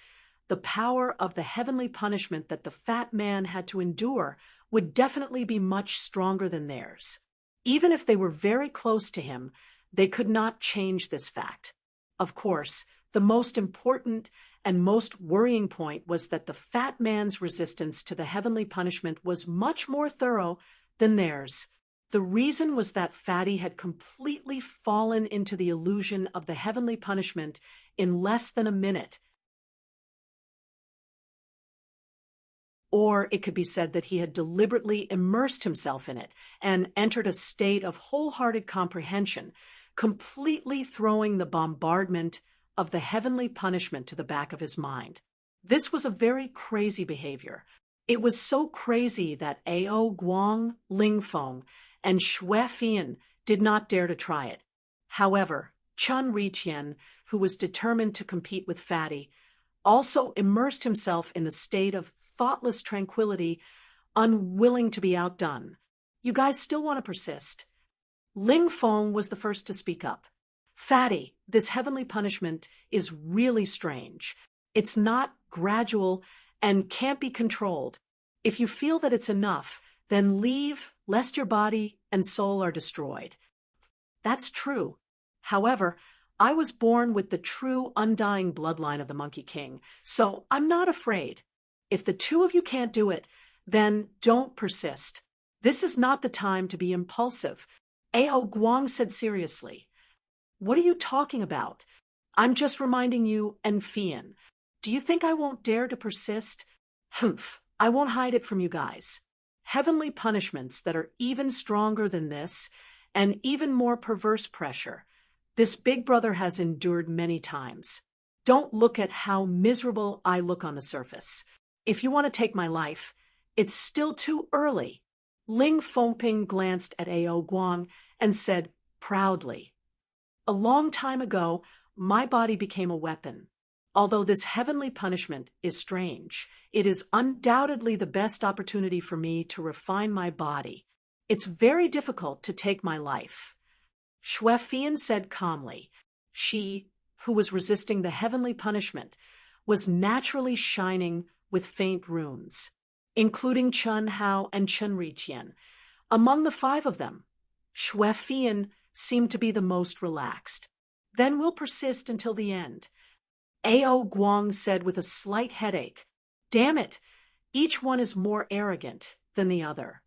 the power of the heavenly punishment that the fat man had to endure would definitely be much stronger than theirs. Even if they were very close to him, they could not change this fact. Of course, the most important and most worrying point was that the fat man's resistance to the heavenly punishment was much more thorough than theirs. The reason was that Fatty had completely fallen into the illusion of the heavenly punishment in less than a minute. Or it could be said that he had deliberately immersed himself in it and entered a state of wholehearted comprehension, completely throwing the bombardment of the heavenly punishment to the back of his mind. This was a very crazy behavior. It was so crazy that Ao, Guang, Lingfeng, and Xuefian did not dare to try it. However, Chun Riqian, who was determined to compete with Fatty, also immersed himself in the state of thoughtless tranquility, unwilling to be outdone. You guys still want to persist? Lingfeng was the first to speak up. Fatty, this heavenly punishment is really strange. It's not gradual and can't be controlled. If you feel that it's enough, then leave, lest your body and soul are destroyed. That's true. However, I was born with the true undying bloodline of the Monkey King, so I'm not afraid. If the 2 of you can't do it, then don't persist. This is not the time to be impulsive. Ao Guang said seriously. What are you talking about? I'm just reminding you and Fian. Do you think I won't dare to persist? Humph, I won't hide it from you guys. Heavenly punishments that are even stronger than this, and even more perverse pressure, this big brother has endured many times. Don't look at how miserable I look on the surface. If you want to take my life, it's still too early. Ling Fengping glanced at Ao Guang and said proudly, "A long time ago, my body became a weapon. Although this heavenly punishment is strange, it is undoubtedly the best opportunity for me to refine my body. It's very difficult to take my life." Xuefian said calmly. She, who was resisting the heavenly punishment, was naturally shining with faint runes, including Chun Hao and Chun Riqian. Among the 5 of them, Xuefian seemed to be the most relaxed. Then we'll persist until the end. Ao Guang said with a slight headache, "Damn it, each one is more arrogant than the other."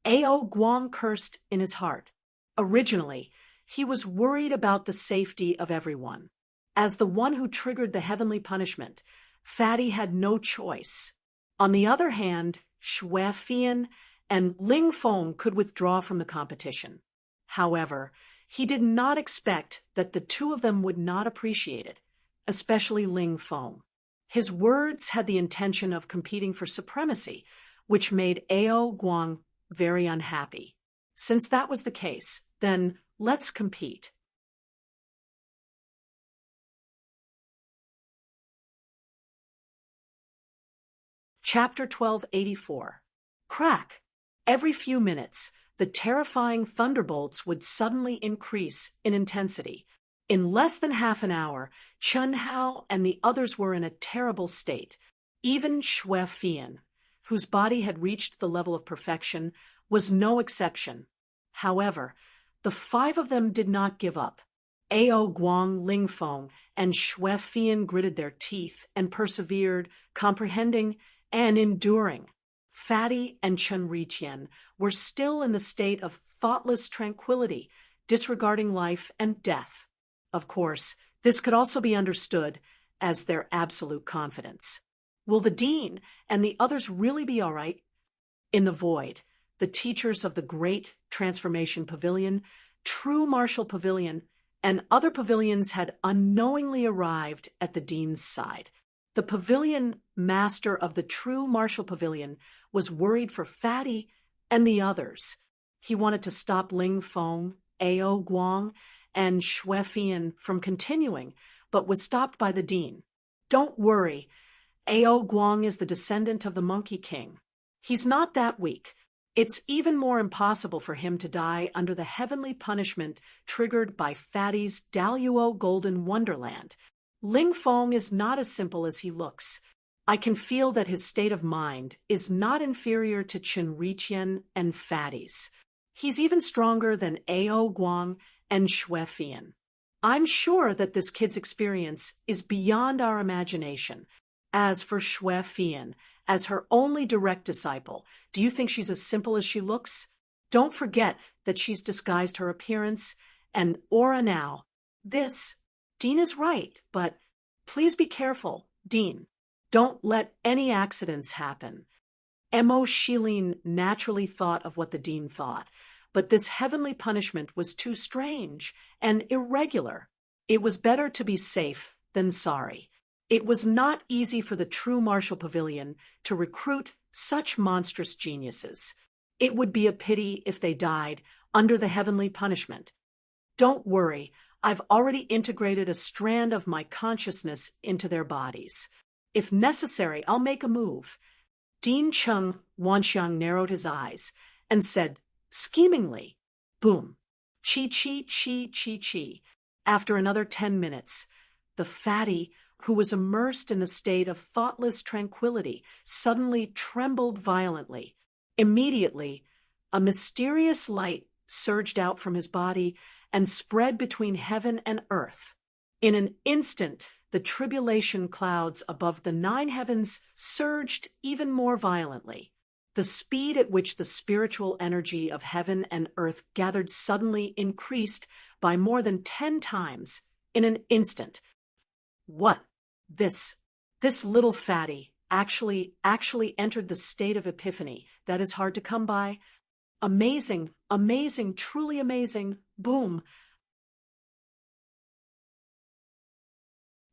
Ao Guang cursed in his heart. Originally, he was worried about the safety of everyone. As the one who triggered the heavenly punishment, Fatty had no choice. On the other hand, Xuefian and Lingfeng could withdraw from the competition. However, he did not expect that the 2 of them would not appreciate it, especially Lingfeng. His words had the intention of competing for supremacy, which made Ao Guang very unhappy. Since that was the case, then let's compete. Chapter 1284. Crack! Every few minutes, the terrifying thunderbolts would suddenly increase in intensity. In less than half an hour, Chun Hao and the others were in a terrible state. Even Xue Fian, whose body had reached the level of perfection, was no exception. However, the five of them did not give up. Ao Guang, Ling Feng, and Xue Fian gritted their teeth and persevered, comprehending and enduring. Fatty and Chun Riqian were still in the state of thoughtless tranquility, disregarding life and death. Of course, this could also be understood as their absolute confidence. Will the dean and the others really be all right? In the void, the teachers of the Great Transformation Pavilion, True Martial Pavilion, and other pavilions had unknowingly arrived at the dean's side. The pavilion master of the True Martial Pavilion was worried for Fatty and the others. He wanted to stop Ling Feng, Ao Guang, and Xue Fian from continuing, but was stopped by the dean. Don't worry, Ao Guang is the descendant of the Monkey King. He's not that weak. It's even more impossible for him to die under the heavenly punishment triggered by Fatty's Daluo Golden Wonderland. Ling Feng is not as simple as he looks. I can feel that his state of mind is not inferior to Chun Riqian and Fatty's. He's even stronger than Ao Guang and Xue Fian. I'm sure that this kid's experience is beyond our imagination. As for Xue Fian, as her only direct disciple, do you think she's as simple as she looks? Don't forget that she's disguised her appearance and aura now. Dean is right, but please be careful, Dean. Don't let any accidents happen. Mo Shilin naturally thought of what the dean thought, but this heavenly punishment was too strange and irregular. It was better to be safe than sorry. It was not easy for the True Martial Pavilion to recruit such monstrous geniuses. It would be a pity if they died under the heavenly punishment. Don't worry, I've already integrated a strand of my consciousness into their bodies. If necessary, I'll make a move. Dean Chung Wanxiang narrowed his eyes and said, schemingly, boom, chi chi chi chi chi. After another 10 minutes, the Fatty, who was immersed in a state of thoughtless tranquility, suddenly trembled violently. Immediately, a mysterious light surged out from his body and spread between heaven and earth. In an instant, the tribulation clouds above the 9 heavens surged even more violently. The speed at which the spiritual energy of heaven and earth gathered suddenly increased by more than 10 times in an instant. What? This little Fatty actually entered the state of epiphany that is hard to come by. Amazing, amazing, truly amazing, boom.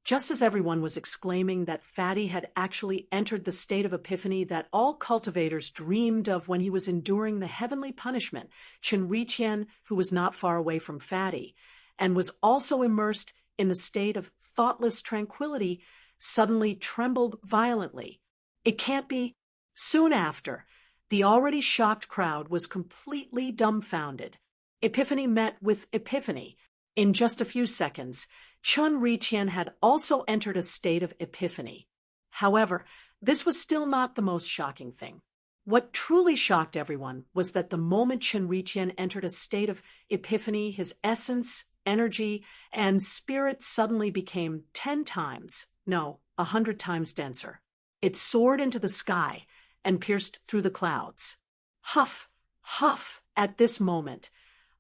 Just as everyone was exclaiming that Fatty had actually entered the state of epiphany that all cultivators dreamed of when he was enduring the heavenly punishment, Chun Riqian, who was not far away from Fatty, and was also immersed in the state of thoughtless tranquility, suddenly trembled violently. It can't be. Soon after, the already shocked crowd was completely dumbfounded. Epiphany met with epiphany. In just a few seconds, Chun Riqian had also entered a state of epiphany. However, this was still not the most shocking thing. What truly shocked everyone was that the moment Chun Riqian entered a state of epiphany, his essence, energy, and spirit suddenly became 10 times, no, 100 times denser. It soared into the sky and pierced through the clouds. Huff, huff, at this moment,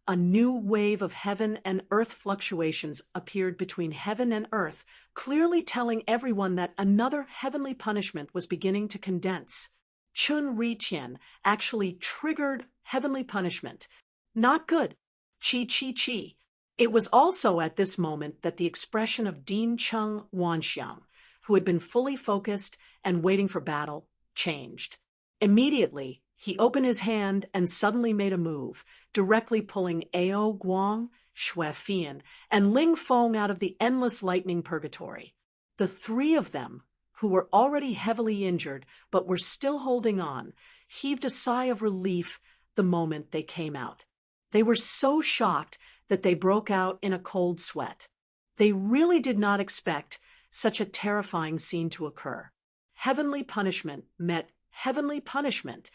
a new wave of heaven and earth fluctuations appeared between heaven and earth, clearly telling everyone that another heavenly punishment was beginning to condense. Chun Riqian actually triggered heavenly punishment. Not good. Chi chi chi. It was also at this moment that the expression of Dean Chung Wanxiang, who had been fully focused and waiting for battle, changed. Immediately, he opened his hand and suddenly made a move, directly pulling Ao Guang, Xue Fian, and Ling Feng out of the endless lightning purgatory. The 3 of them, who were already heavily injured but were still holding on, heaved a sigh of relief the moment they came out. They were so shocked that they broke out in a cold sweat. They really did not expect such a terrifying scene to occur. Heavenly punishment met heavenly punishment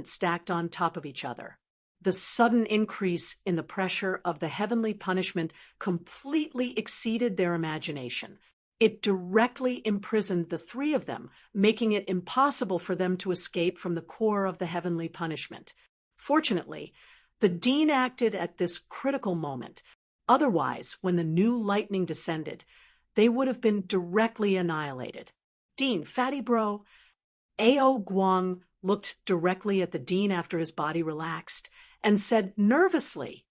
stacked on top of each other. The sudden increase in the pressure of the heavenly punishment completely exceeded their imagination. It directly imprisoned the three of them, making it impossible for them to escape from the core of the heavenly punishment. Fortunately, the dean acted at this critical moment. Otherwise, when the new lightning descended, they would have been directly annihilated. Dean, fatty bro. A.O. Guang looked directly at the dean after his body relaxed and said nervously,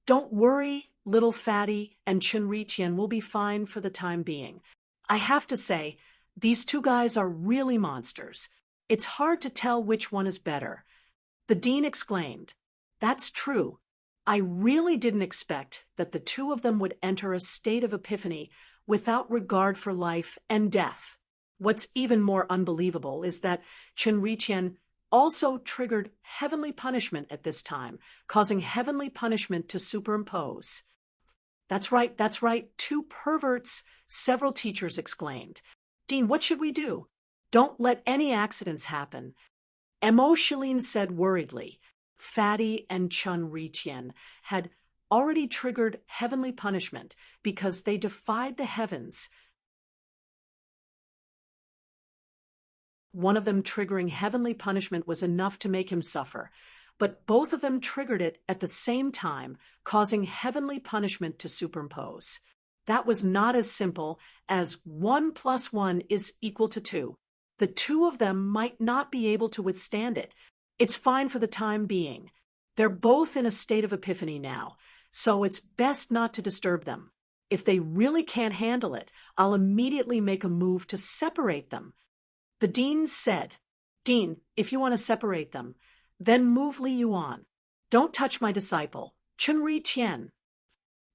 "Don't worry, little fatty, and Chunri-Tian will be fine for the time being. I have to say, these two guys are really monsters. It's hard to tell which one is better." The dean exclaimed, "That's true. I really didn't expect that the two of them would enter a state of epiphany without regard for life and death. What's even more unbelievable is that Chunri-Tian also triggered heavenly punishment at this time, causing heavenly punishment to superimpose." That's right, two perverts," several teachers exclaimed. "Dean, what should we do? Don't let any accidents happen." Mo Shilin said worriedly. Fatty and Chunri-Tian had already triggered heavenly punishment because they defied the heavens. One of them triggering heavenly punishment was enough to make him suffer, but both of them triggered it at the same time, causing heavenly punishment to superimpose. That was not as simple as 1 + 1 = 2. The two of them might not be able to withstand it. It's fine for the time being. They're both in a state of epiphany now, so it's best not to disturb them. If they really can't handle it, I'll immediately make a move to separate them." The dean said, "Dean, if you want to separate them, then move Li Yuan. Don't touch my disciple, Chunri-Tian."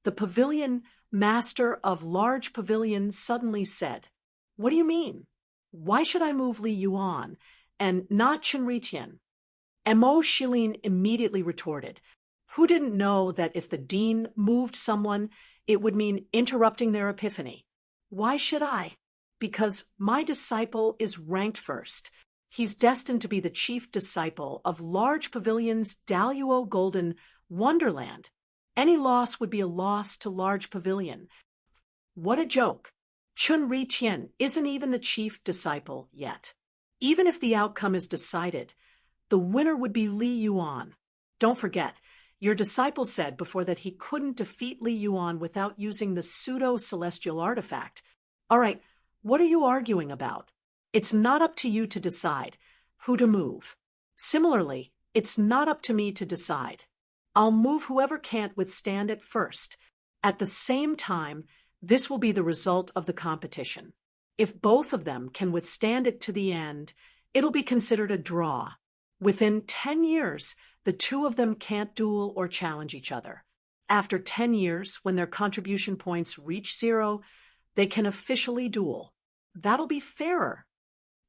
The pavilion master of large pavilion suddenly said, "What do you mean? Why should I move Li Yuan and not Chunri-Tian?" Mo Shilin immediately retorted, "Who didn't know that if the dean moved someone, it would mean interrupting their epiphany? Why should I? Because my disciple is ranked first. He's destined to be the chief disciple of Large Pavilion's Daluo Golden Wonderland. Any loss would be a loss to Large Pavilion." What a joke. Chunri-Tian isn't even the chief disciple yet. Even if the outcome is decided, the winner would be Li Yuan. Don't forget, your disciple said before that he couldn't defeat Li Yuan without using the pseudo-celestial artifact. All right, what are you arguing about? It's not up to you to decide who to move. Similarly, it's not up to me to decide. I'll move whoever can't withstand it first. At the same time, this will be the result of the competition. If both of them can withstand it to the end, it'll be considered a draw. Within 10 years, the two of them can't duel or challenge each other. After 10 years, when their contribution points reach 0, they can officially duel. That'll be fairer.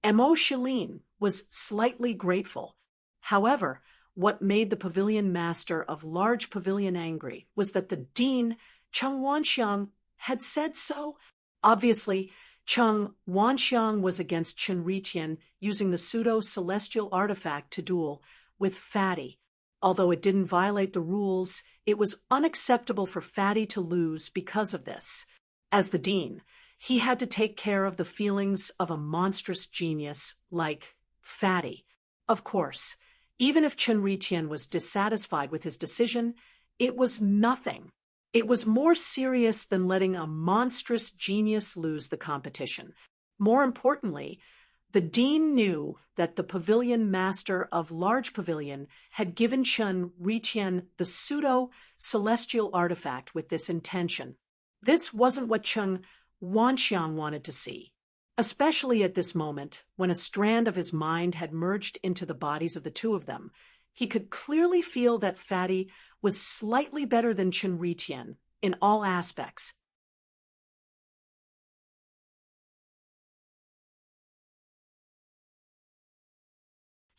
Mo Shilin was slightly grateful. However, what made the pavilion master of Large Pavilion angry was that the dean, Cheng Wanxiang, had said so. Obviously, Cheng Wanxiang was against Chunri-Tian using the pseudo-celestial artifact to duel with Fatty. Although it didn't violate the rules, it was unacceptable for Fatty to lose because of this. As the dean, he had to take care of the feelings of a monstrous genius like Fatty. Of course, even if Chunri-Tian was dissatisfied with his decision, it was nothing. It was more serious than letting a monstrous genius lose the competition. More importantly, the dean knew that the pavilion master of Large Pavilion had given Chunri-Tian the pseudo-celestial artifact with this intention. This wasn't what Cheng Wanxiang wanted to see, especially at this moment when a strand of his mind had merged into the bodies of the two of them. He could clearly feel that Fatty was slightly better than Chunri-Tian in all aspects.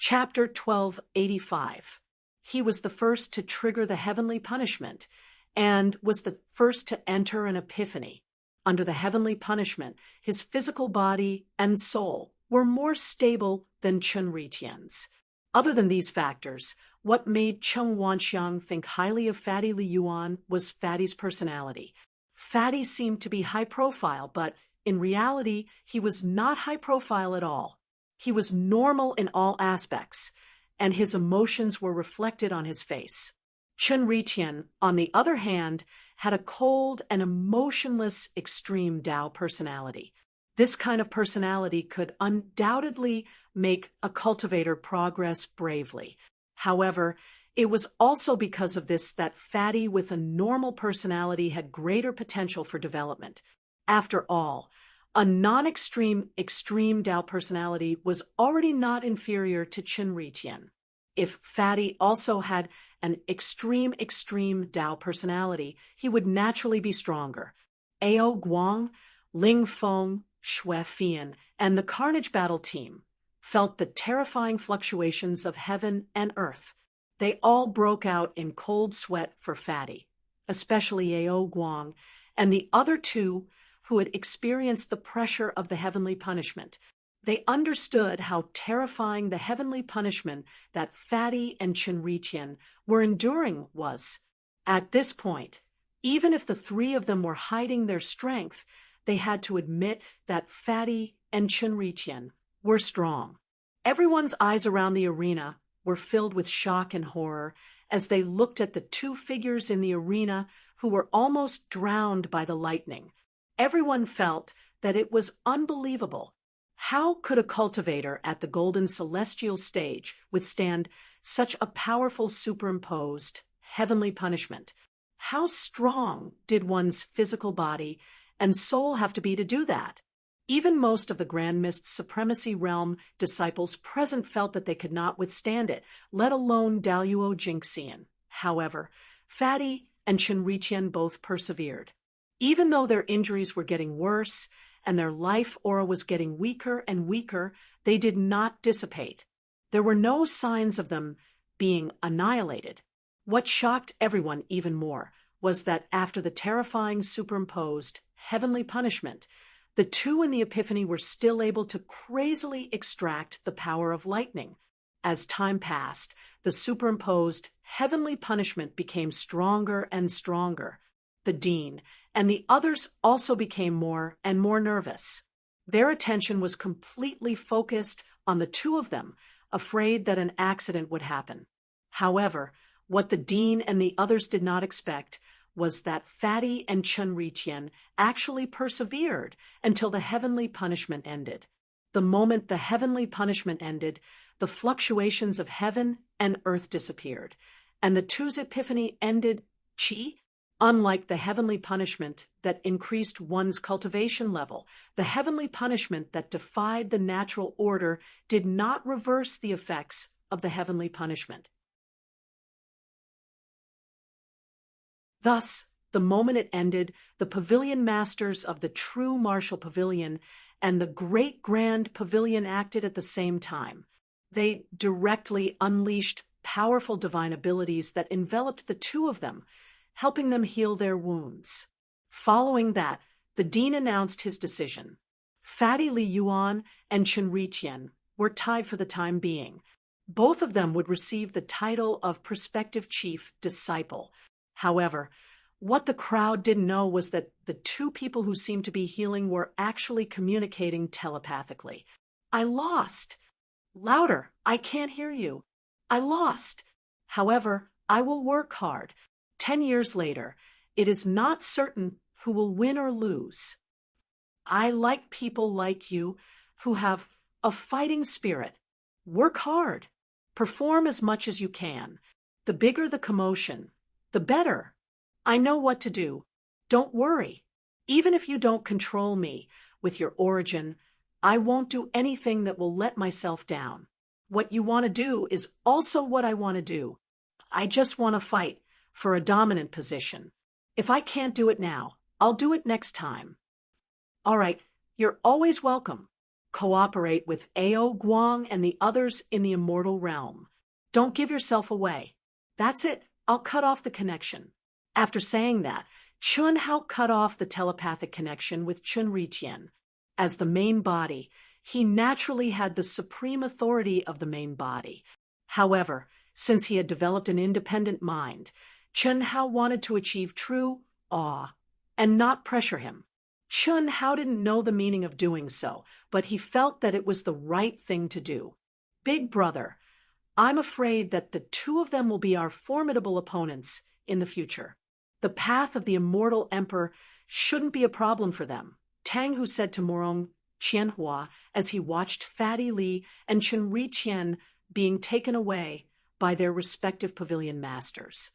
Chapter 1285. He was the first to trigger the heavenly punishment and was the first to enter an epiphany. Under the heavenly punishment, his physical body and soul were more stable than Chen Ritian's. Other than these factors, what made Cheng Wanxiang think highly of Fatty Li Yuan was Fatty's personality. Fatty seemed to be high profile, but in reality, he was not high profile at all. He was normal in all aspects, and his emotions were reflected on his face. Chen Ritian, on the other hand, had a cold and emotionless extreme Dao personality. This kind of personality could undoubtedly make a cultivator progress bravely. However, it was also because of this that Fatty with a normal personality had greater potential for development. After all, a non-extreme, extreme Dao personality was already not inferior to Chen Ritian. If Fatty also had an extreme, extreme Dao personality, he would naturally be stronger. Ao Guang, Ling Feng, Xue Fian, and the Carnage Battle team felt the terrifying fluctuations of heaven and earth. They all broke out in cold sweat for Fatty, especially Ao Guang, and the other two who had experienced the pressure of the heavenly punishment. They understood how terrifying the heavenly punishment that Fatty and Chen Ritian were enduring was. At this point, even if the three of them were hiding their strength, they had to admit that Fatty and Chen Ritian were strong. Everyone's eyes around the arena were filled with shock and horror as they looked at the two figures in the arena who were almost drowned by the lightning. Everyone felt that it was unbelievable. How could a cultivator at the golden celestial stage withstand such a powerful superimposed heavenly punishment? How strong did one's physical body and soul have to be to do that? Even most of the Grand Mist Supremacy Realm disciples present felt that they could not withstand it, let alone Daluo Jingxian. However, Fatty and Chen Ritian both persevered. Even though their injuries were getting worse and their life aura was getting weaker and weaker, they did not dissipate. There were no signs of them being annihilated. What shocked everyone even more was that after the terrifying superimposed heavenly punishment, the two in the Epiphany were still able to crazily extract the power of lightning. As time passed, the superimposed heavenly punishment became stronger and stronger. The Dean and the others also became more and more nervous. Their attention was completely focused on the two of them, afraid that an accident would happen. However, what the Dean and the others did not expect was that Fatty and Chen Ritian actually persevered until the heavenly punishment ended. The moment the heavenly punishment ended, the fluctuations of heaven and earth disappeared, and the two's epiphany ended chi. Unlike the heavenly punishment that increased one's cultivation level, the heavenly punishment that defied the natural order did not reverse the effects of the heavenly punishment. Thus, the moment it ended, the pavilion masters of the true martial pavilion and the great grand pavilion acted at the same time. They directly unleashed powerful divine abilities that enveloped the two of them, helping them heal their wounds. Following that, the Dean announced his decision. Fatty Li Yuan and Chen Ritian were tied for the time being. Both of them would receive the title of prospective chief disciple. However, what the crowd didn't know was that the two people who seemed to be healing were actually communicating telepathically. I lost. Louder, I can't hear you. I lost. However, I will work hard. 10 years later, it is not certain who will win or lose. I like people like you who have a fighting spirit. Work hard. Perform as much as you can. The bigger the commotion, the better. I know what to do. Don't worry. Even if you don't control me with your origin, I won't do anything that will let myself down. What you want to do is also what I want to do. I just want to fight for a dominant position. If I can't do it now, I'll do it next time. All right, you're always welcome. Cooperate with Ao Guang and the others in the immortal realm. Don't give yourself away. That's it. I'll cut off the connection. After saying that, Chun Hao cut off the telepathic connection with Chun Riqian. As the main body, he naturally had the supreme authority of the main body. However, since he had developed an independent mind, Chun Hao wanted to achieve true awe and not pressure him. Chun Hao didn't know the meaning of doing so, but he felt that it was the right thing to do. Big brother, I'm afraid that the two of them will be our formidable opponents in the future. The path of the immortal emperor shouldn't be a problem for them, Tang Hu said to Morong Qianhua as he watched Fatty Li and Chun Riqian being taken away by their respective pavilion masters.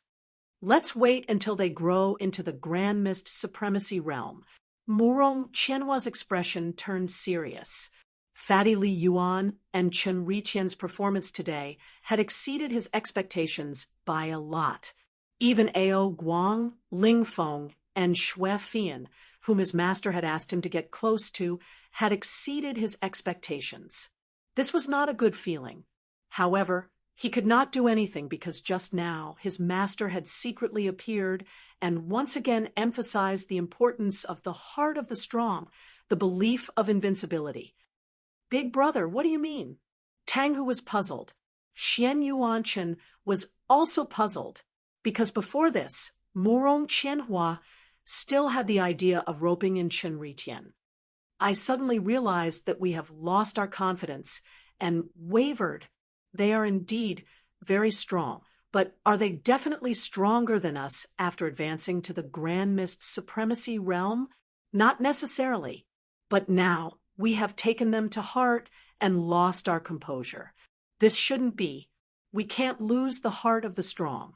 Let's wait until they grow into the Grand Mist Supremacy realm. Morong Qianhua's expression turned serious. Fatty Li Yuan and Chun Riqian's performance today had exceeded his expectations by a lot. Even Ao Guang, Ling Feng, and Xue Fian, whom his master had asked him to get close to, had exceeded his expectations. This was not a good feeling. However, he could not do anything because just now his master had secretly appeared and once again emphasized the importance of the heart of the strong, the belief of invincibility. Big brother, what do you mean? Tang Hu was puzzled. Xian Yuanchen was also puzzled because before this, Morong Qianhua still had the idea of roping in Chun Riqian. I suddenly realized that we have lost our confidence and wavered. They are indeed very strong, but are they definitely stronger than us after advancing to the Grand Mist Supremacy realm? Not necessarily, but now we have taken them to heart and lost our composure. This shouldn't be. We can't lose the heart of the strong.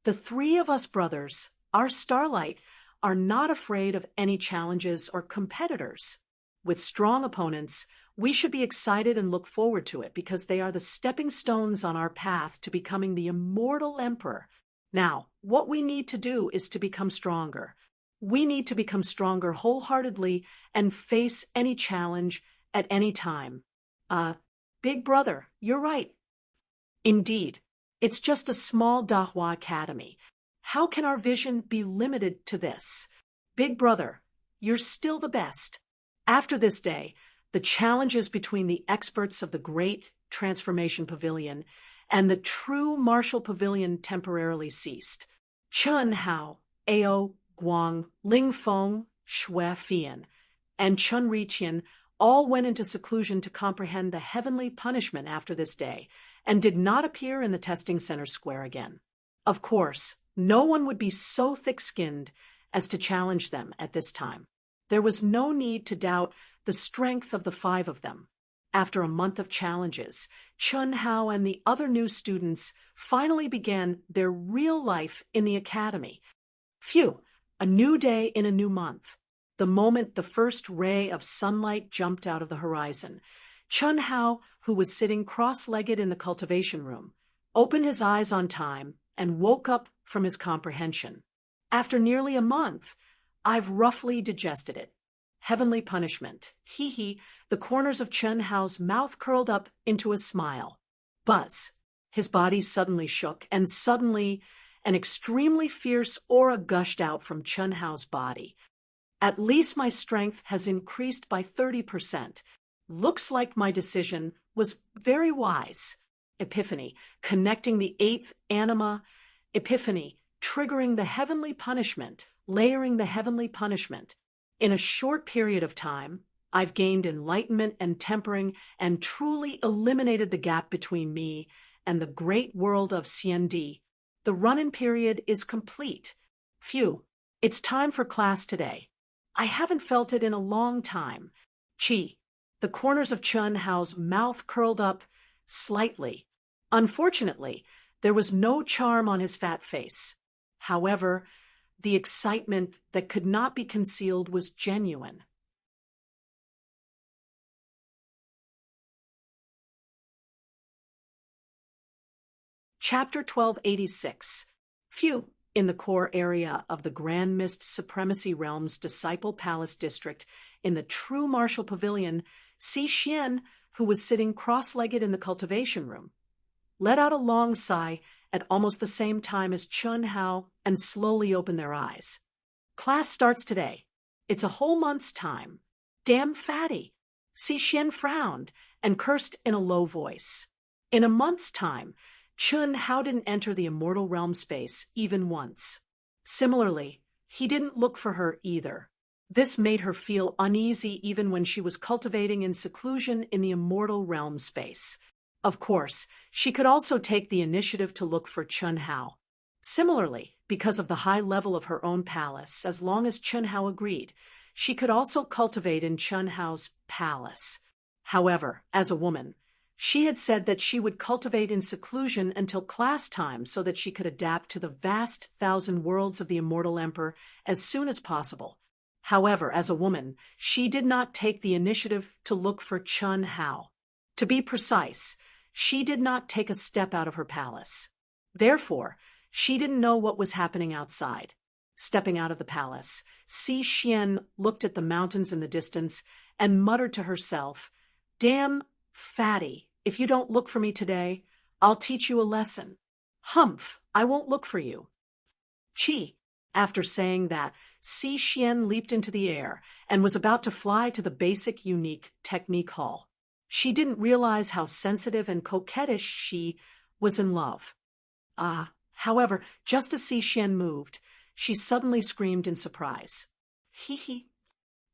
The three of us brothers, our starlight, are not afraid of any challenges or competitors. With strong opponents, we should be excited and look forward to it because they are the stepping stones on our path to becoming the immortal emperor. Now, what we need to do is to become stronger. We need to become stronger wholeheartedly and face any challenge at any time. Big brother, you're right. Indeed, it's just a small Dahua academy. How can our vision be limited to this? Big brother, you're still the best. After this day, the challenges between the experts of the Great Transformation Pavilion and the true Martial Pavilion temporarily ceased. Chun Hao, Ao Guang, Ling Feng, Xue Fian, and Chun Riqian all went into seclusion to comprehend the heavenly punishment after this day, and did not appear in the testing center square again. Of course, no one would be so thick-skinned as to challenge them at this time. There was no need to doubt the strength of the five of them. After a month of challenges, Chun Hao and the other new students finally began their real life in the academy. Phew, a new day in a new month. The moment the first ray of sunlight jumped out of the horizon, Chun Hao, who was sitting cross-legged in the cultivation room, opened his eyes on time and woke up from his comprehension. After nearly a month, I've roughly digested it. Heavenly punishment. Hee. The corners of Chun Hao's mouth curled up into a smile. Buzz. His body suddenly shook, and suddenly an extremely fierce aura gushed out from Chun Hao's body. At least my strength has increased by 30%. Looks like my decision was very wise. Epiphany, connecting the eighth anima. Epiphany, triggering the heavenly punishment, layering the heavenly punishment. In a short period of time, I've gained enlightenment and tempering and truly eliminated the gap between me and the great world of Xiandi. The run-in period is complete. Phew, it's time for class today. I haven't felt it in a long time. Chi. The corners of Chun Hao's mouth curled up slightly. Unfortunately, there was no charm on his fat face. However, the excitement that could not be concealed was genuine. Chapter 1286. Phew, in the core area of the Grand Mist Supremacy Realm's Disciple Palace District, in the true martial pavilion, Si Xian, who was sitting cross-legged in the cultivation room, let out a long sigh at almost the same time as Chun Hao and slowly opened their eyes. Class starts today. It's a whole month's time. Damn fatty. Si Xian frowned and cursed in a low voice. In a month's time, Chun Hao didn't enter the immortal realm space even once. Similarly, he didn't look for her either. This made her feel uneasy even when she was cultivating in seclusion in the immortal realm space. Of course, she could also take the initiative to look for Chun Hao. Similarly, because of the high level of her own palace, as long as Chun Hao agreed, she could also cultivate in Chun Hao's palace. However, as a woman, she had said that she would cultivate in seclusion until class time so that she could adapt to the vast 1,000 worlds of the immortal emperor as soon as possible. However, as a woman, she did not take the initiative to look for Chun Hao. To be precise, she did not take a step out of her palace. Therefore, she didn't know what was happening outside. Stepping out of the palace, Si Xian looked at the mountains in the distance and muttered to herself, "Damn fatty, if you don't look for me today, I'll teach you a lesson. Humph, I won't look for you." Chi. After saying that, Si Xian leaped into the air and was about to fly to the basic unique technique hall. She didn't realize how sensitive and coquettish she was in love. However, just as Si Xian moved, she suddenly screamed in surprise. Hee hee.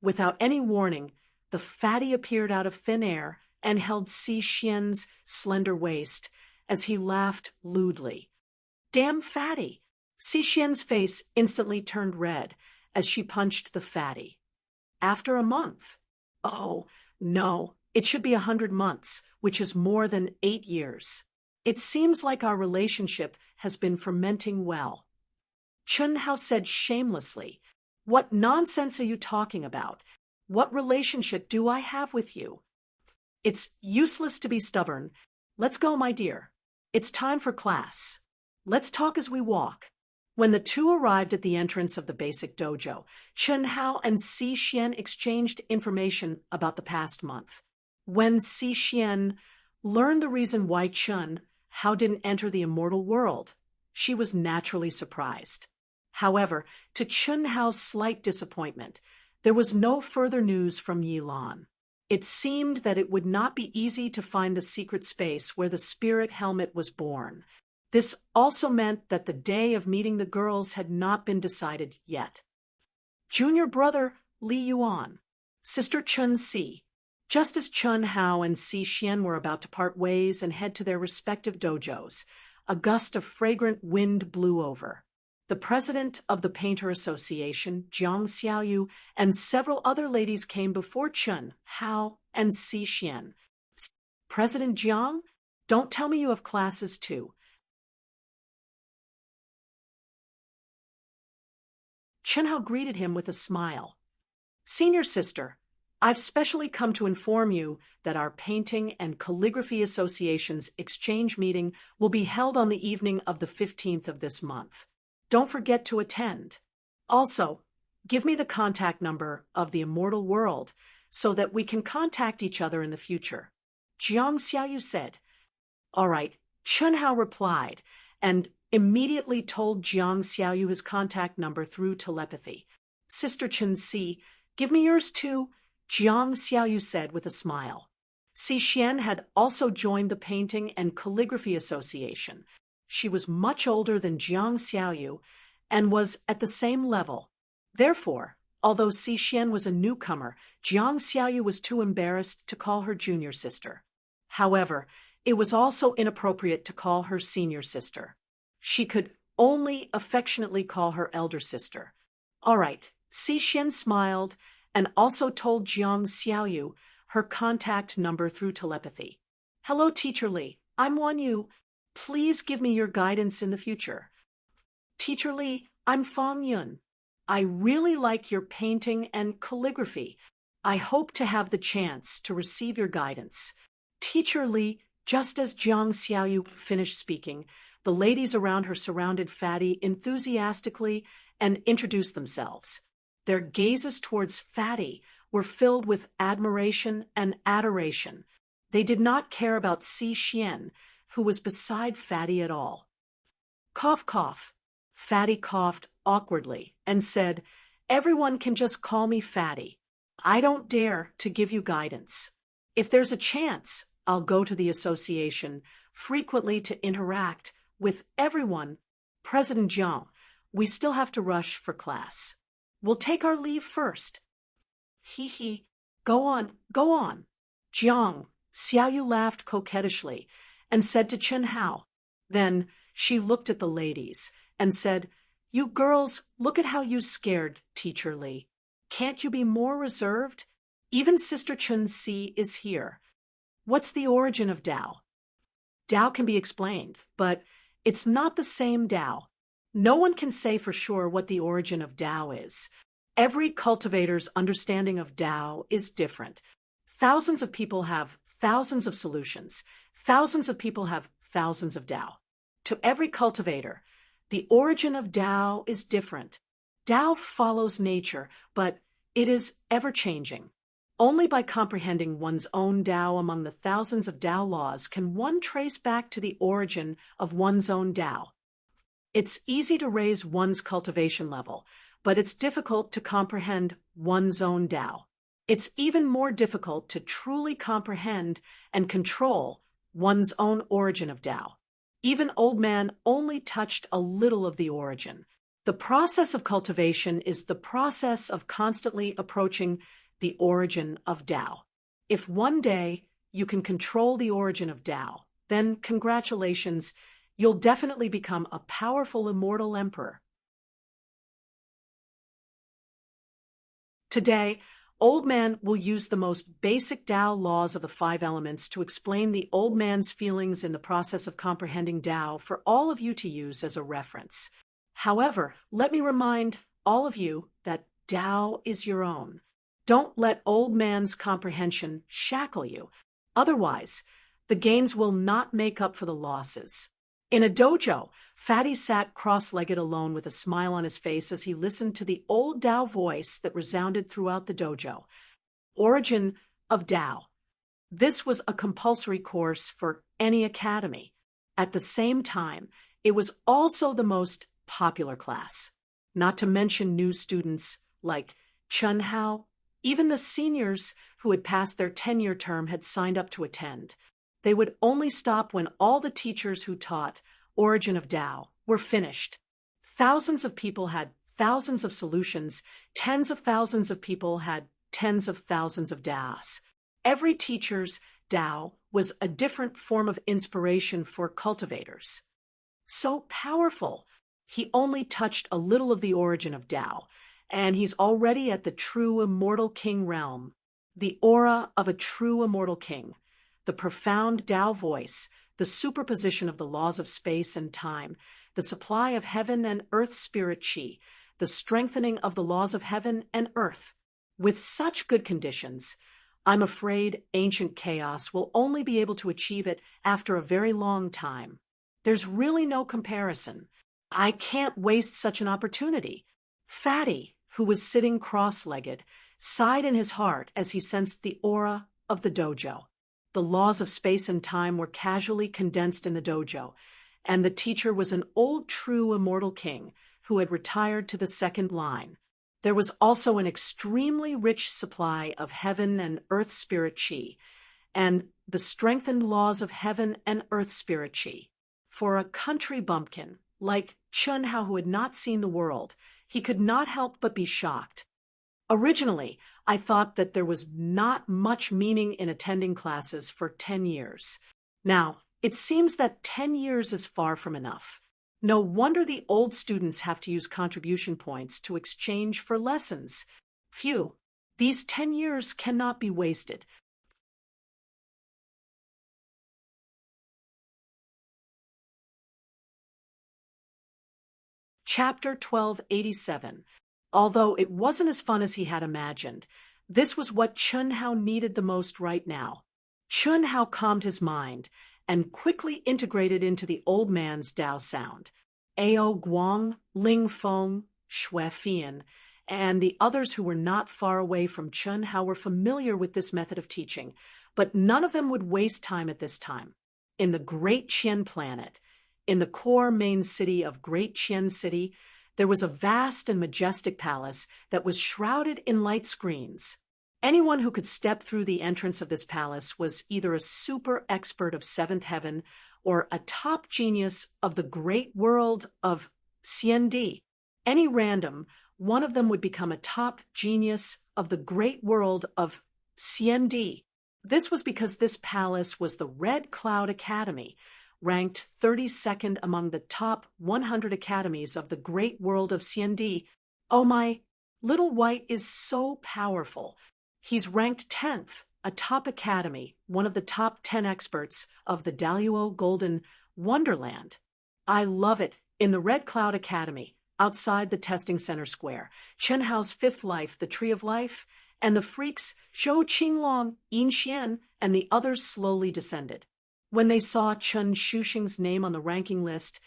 Without any warning, the fatty appeared out of thin air and held Si Xian's slender waist as he laughed lewdly. Damn fatty! Si Xian's face instantly turned red as she punched the fatty. After a month. Oh, no, it should be 100 months, which is more than 8 years. It seems like our relationship has been fermenting well. Chun Hao said shamelessly, "What nonsense are you talking about? What relationship do I have with you?" "It's useless to be stubborn. Let's go, my dear. It's time for class. Let's talk as we walk." When the two arrived at the entrance of the basic dojo, Chun Hao and Si Xian exchanged information about the past month. When Si Xian learned the reason why Chun Hao didn't enter the immortal world, she was naturally surprised. However, to Chun Hao's slight disappointment, there was no further news from Yilan. It seemed that it would not be easy to find the secret space where the spirit helmet was born. This also meant that the day of meeting the girls had not been decided yet. Junior brother Li Yuan, sister Chun Si. Just as Chun Hao and Si Xian were about to part ways and head to their respective dojos, a gust of fragrant wind blew over. The president of the Painter Association, Jiang Xiaoyu, and several other ladies came before Chun Hao and Si Xian. "President Jiang, don't tell me you have classes too." Chun Hao greeted him with a smile. "Senior sister, I've specially come to inform you that our Painting and Calligraphy Association's exchange meeting will be held on the evening of the 15th of this month. Don't forget to attend. Also, give me the contact number of the immortal world so that we can contact each other in the future." Jiang Xiaoyu said. "All right," Chun Hao replied, and immediately told Jiang Xiaoyu his contact number through telepathy. "Sister Chun Si, give me yours too," Jiang Xiaoyu said with a smile. Si Xian had also joined the Painting and Calligraphy Association. She was much older than Jiang Xiaoyu and was at the same level. Therefore, although Si Xian was a newcomer, Jiang Xiaoyu was too embarrassed to call her junior sister. However, it was also inappropriate to call her senior sister. She could only affectionately call her elder sister. All right, Si Xian smiled and also told Jiang Xiaoyu her contact number through telepathy. "Hello, Teacher Li. I'm Wan Yu. Please give me your guidance in the future." "Teacher Li, I'm Fang Yun. I really like your painting and calligraphy. I hope to have the chance to receive your guidance." Teacher Li, just as Jiang Xiaoyu finished speaking, The ladies around her surrounded Fatty enthusiastically and introduced themselves. Their gazes towards Fatty were filled with admiration and adoration. They did not care about Si Xian, who was beside Fatty at all. Cough, cough. Fatty coughed awkwardly and said, "Everyone can just call me Fatty. I don't dare to give you guidance. If there's a chance, I'll go to the association frequently to interact with everyone. President Jiang, we still have to rush for class. We'll take our leave first." Hee hee. Go on, go on. Jiang, Xiaoyu laughed coquettishly and said to Chen Hao. Then she looked at the ladies and said, "You girls, look at how you scared Teacher Li. Can't you be more reserved? Even Sister Chen Si is here. What's the origin of Tao?" Tao can be explained, but it's not the same Tao. No one can say for sure what the origin of Tao is. Every cultivator's understanding of Tao is different. Thousands of people have thousands of solutions. Thousands of people have thousands of Tao. To every cultivator, the origin of Tao is different. Tao follows nature, but it is ever-changing. Only by comprehending one's own Tao among the thousands of Tao laws can one trace back to the origin of one's own Tao. It's easy to raise one's cultivation level, but it's difficult to comprehend one's own Tao. It's even more difficult to truly comprehend and control one's own origin of Tao. Even Old Man only touched a little of the origin. The process of cultivation is the process of constantly approaching the origin of Tao. If one day you can control the origin of Tao, then congratulations, you'll definitely become a powerful immortal emperor. Today, Old Man will use the most basic Tao laws of the 5 elements to explain the Old Man's feelings in the process of comprehending Tao for all of you to use as a reference. However, let me remind all of you that Tao is your own. Don't let Old Man's comprehension shackle you. Otherwise, the gains will not make up for the losses. In a dojo, Fatty sat cross-legged alone with a smile on his face as he listened to the old Tao voice that resounded throughout the dojo. Origin of Tao. This was a compulsory course for any academy. At the same time, it was also the most popular class. Not to mention new students like Chen Hao. Even the seniors who had passed their 10-year term had signed up to attend. They would only stop when all the teachers who taught Origin of Tao were finished. Thousands of people had thousands of solutions. Tens of thousands of people had tens of thousands of Taos. Every teacher's Tao was a different form of inspiration for cultivators. So powerful. He only touched a little of the origin of Tao, and he's already at the true immortal king realm. The aura of a true immortal king. The profound Tao voice, the superposition of the laws of space and time, the supply of heaven and earth spirit chi, the strengthening of the laws of heaven and earth. With such good conditions, I'm afraid ancient chaos will only be able to achieve it after a very long time. There's really no comparison. I can't waste such an opportunity. Fatty, who was sitting cross-legged, sighed in his heart as he sensed the aura of the dojo. The laws of space and time were casually condensed in the dojo, and the teacher was an old true immortal king who had retired to the second line. There was also an extremely rich supply of heaven and earth spirit chi, and the strengthened laws of heaven and earth spirit chi. For a country bumpkin like Chen Hao, who had not seen the world, he could not help but be shocked. Originally, I thought that there was not much meaning in attending classes for 10 years. Now, it seems that 10 years is far from enough. No wonder the old students have to use contribution points to exchange for lessons. Phew, these 10 years cannot be wasted. Chapter 1287. Although it wasn't as fun as he had imagined, this was what Chen Hao needed the most right now. Chen Hao calmed his mind and quickly integrated into the old man's Tao sound. Ao Guang, Ling Feng, Shui Fian, and the others who were not far away from Chun Hao were familiar with this method of teaching, but none of them would waste time at this time. In the Great Qian planet, in the core main city of Great Qian City, there was a vast and majestic palace that was shrouded in light screens. Anyone who could step through the entrance of this palace was either a super expert of seventh heaven or a top genius of the great world of Xiandi. Any random, one of them would become a top genius of the great world of Xiandi. This was because this palace was the Red Cloud Academy, ranked 32nd among the top 100 academies of the great world of Xiandi. Oh my, Little White is so powerful. He's ranked 10th, a top academy, one of the top 10 experts of the Daluo Golden Wonderland. I love it. In the Red Cloud Academy, outside the testing center square, Chen Hao's fifth life, the Tree of Life, and the freaks Zhou Qinglong, Yin Xian, and the others slowly descended. When they saw Chen Shuxing's name on the ranking list,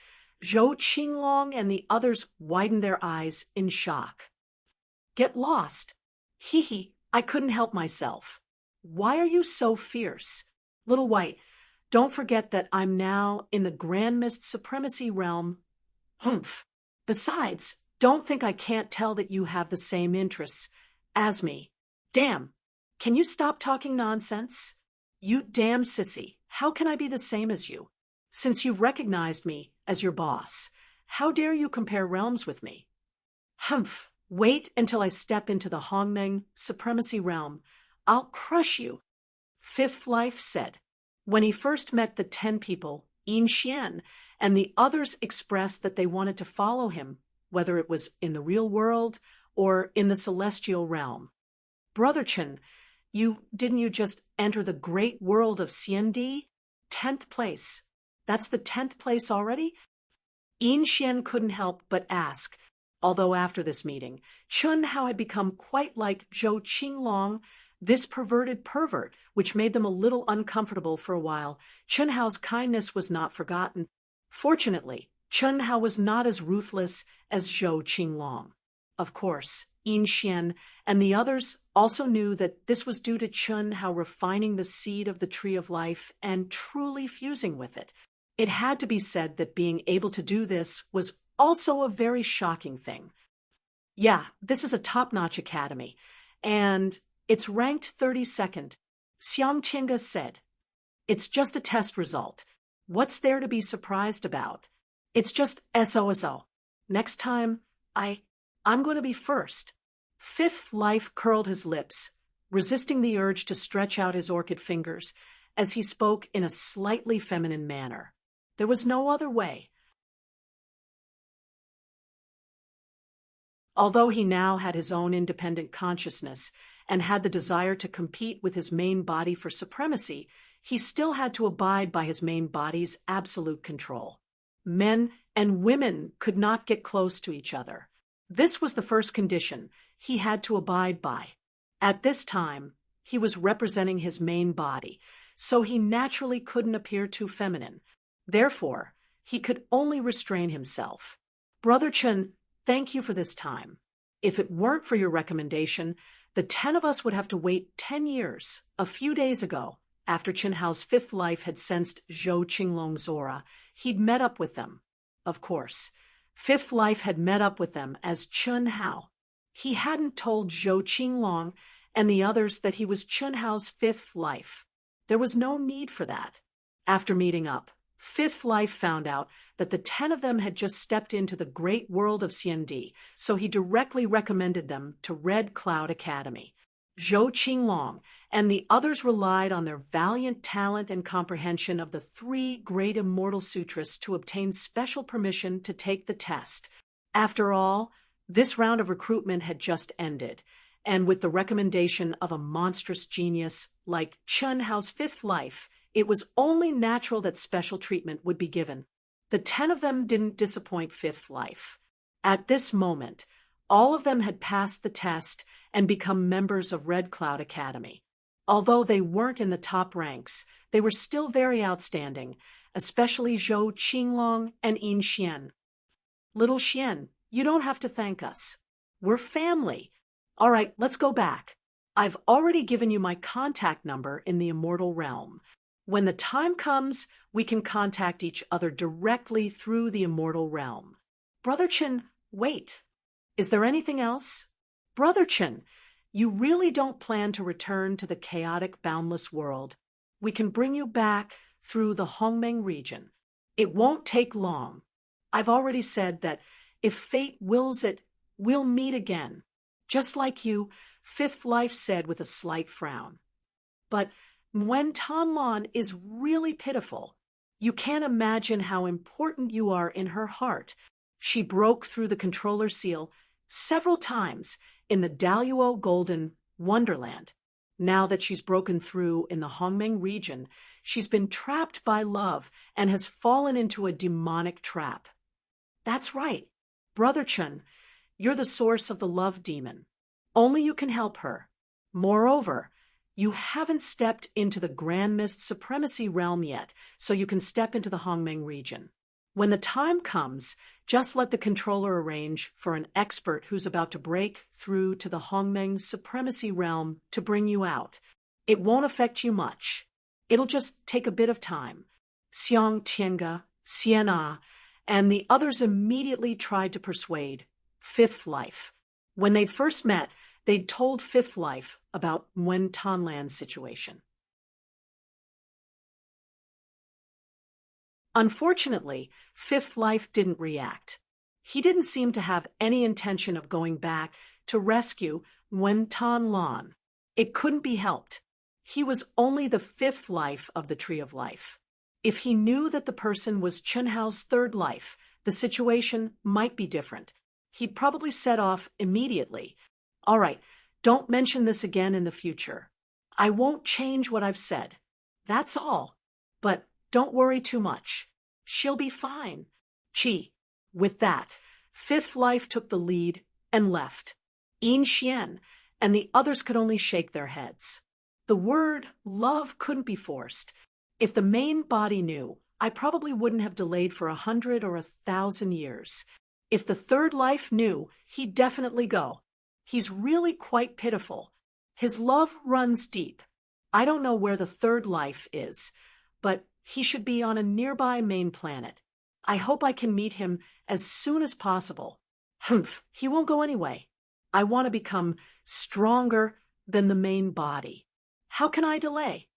Zhou Qinglong and the others widened their eyes in shock. Get lost. Hee hee, I couldn't help myself. Why are you so fierce? Little White, don't forget that I'm now in the Grand Mist Supremacy realm. Humph. Besides, don't think I can't tell that you have the same interests as me. Damn. Can you stop talking nonsense? You damn sissy, how can I be the same as you? Since you've recognized me as your boss, how dare you compare realms with me? Humph. Wait until I step into the Hongmeng Supremacy realm. I'll crush you. Fifth Life said. When he first met the 10 people, Yin Xian, and the others expressed that they wanted to follow him, whether it was in the real world or in the celestial realm. Brother Chen, didn't you just enter the great world of Xiandi? 10th place. That's the 10th place already? Yin Xian couldn't help but ask, although after this meeting, Chun Hao had become quite like Zhou Qinglong, this perverted pervert, which made them a little uncomfortable for a while. Chun Hao's kindness was not forgotten. Fortunately, Chun Hao was not as ruthless as Zhou Qinglong. Of course, Yin Xian and the others also knew that this was due to Chun Hao refining the seed of the Tree of Life and truly fusing with it. It had to be said that being able to do this was also a very shocking thing. Yeah, this is a top-notch academy, and it's ranked 32nd. Xiang Qinga said. It's just a test result. What's there to be surprised about? It's just SOSO. Next time, I'm going to be first. Fifth Life curled his lips, resisting the urge to stretch out his orchid fingers as he spoke in a slightly feminine manner. There was no other way. Although he now had his own independent consciousness and had the desire to compete with his main body for supremacy, he still had to abide by his main body's absolute control. Men and women could not get close to each other. This was the first condition he had to abide by. At this time, he was representing his main body, so he naturally couldn't appear too feminine. Therefore, he could only restrain himself. Brother Chen, thank you for this time. If it weren't for your recommendation, the 10 of us would have to wait 10 years. A few days ago, after Chen Hao's fifth life had sensed Zhou Qinglong's aura, he'd met up with them. Of course, fifth life had met up with them as Chen Hao. He hadn't told Zhou Qinglong and the others that he was Chen Hao's fifth life. There was no need for that. After meeting up, Fifth Life found out that the 10 of them had just stepped into the great world of Xiandi, so he directly recommended them to Red Cloud Academy. Zhou Qinglong and the others relied on their valiant talent and comprehension of the 3 great immortal sutras to obtain special permission to take the test. After all, this round of recruitment had just ended, and with the recommendation of a monstrous genius like Chen Hao's fifth life, it was only natural that special treatment would be given. The 10 of them didn't disappoint Fifth Life. At this moment, all of them had passed the test and become members of Red Cloud Academy. Although they weren't in the top ranks, they were still very outstanding, especially Zhou Qinglong and Yin Xian. Little Xian, you don't have to thank us. We're family. All right, let's go back. I've already given you my contact number in the immortal realm. When the time comes, we can contact each other directly through the immortal realm. Brother Chen, wait. Is there anything else? Brother Chen, you really don't plan to return to the chaotic, boundless world. We can bring you back through the Hongmeng region. It won't take long. I've already said that if fate wills it, we'll meet again. Just like you, Fifth Life said with a slight frown. But when Tanlan is really pitiful, you can't imagine how important you are in her heart. She broke through the controller seal several times in the Daluo Golden Wonderland. Now that she's broken through in the Hongmeng region, she's been trapped by love and has fallen into a demonic trap. That's right. Brother Chen, you're the source of the love demon. Only you can help her. Moreover, you haven't stepped into the Grand Mist Supremacy realm yet, so you can step into the Hongmeng region. When the time comes, just let the controller arrange for an expert who's about to break through to the Hongmeng Supremacy realm to bring you out. It won't affect you much. It'll just take a bit of time. Xiang Tiange, Sienna, and the others immediately tried to persuade Fifth Life. When they'd first met, they'd told Fifth Life about Wen Tanlan's situation. Unfortunately, Fifth Life didn't react. He didn't seem to have any intention of going back to rescue Wen Tanlan. It couldn't be helped. He was only the fifth life of the Tree of Life. If he knew that the person was Chunhao's third life, the situation might be different. He'd probably set off immediately. All right, don't mention this again in the future. I won't change what I've said. That's all. But don't worry too much. She'll be fine. Chi. With that, Fifth Life took the lead and left. Yin Xian and the others could only shake their heads. The word love couldn't be forced. If the main body knew, I probably wouldn't have delayed for 100 or 1,000 years. If the third life knew, he'd definitely go. He's really quite pitiful. His love runs deep. I don't know where the third life is, but he should be on a nearby main planet. I hope I can meet him as soon as possible. Humph, he won't go anyway. I want to become stronger than the main body. How can I delay?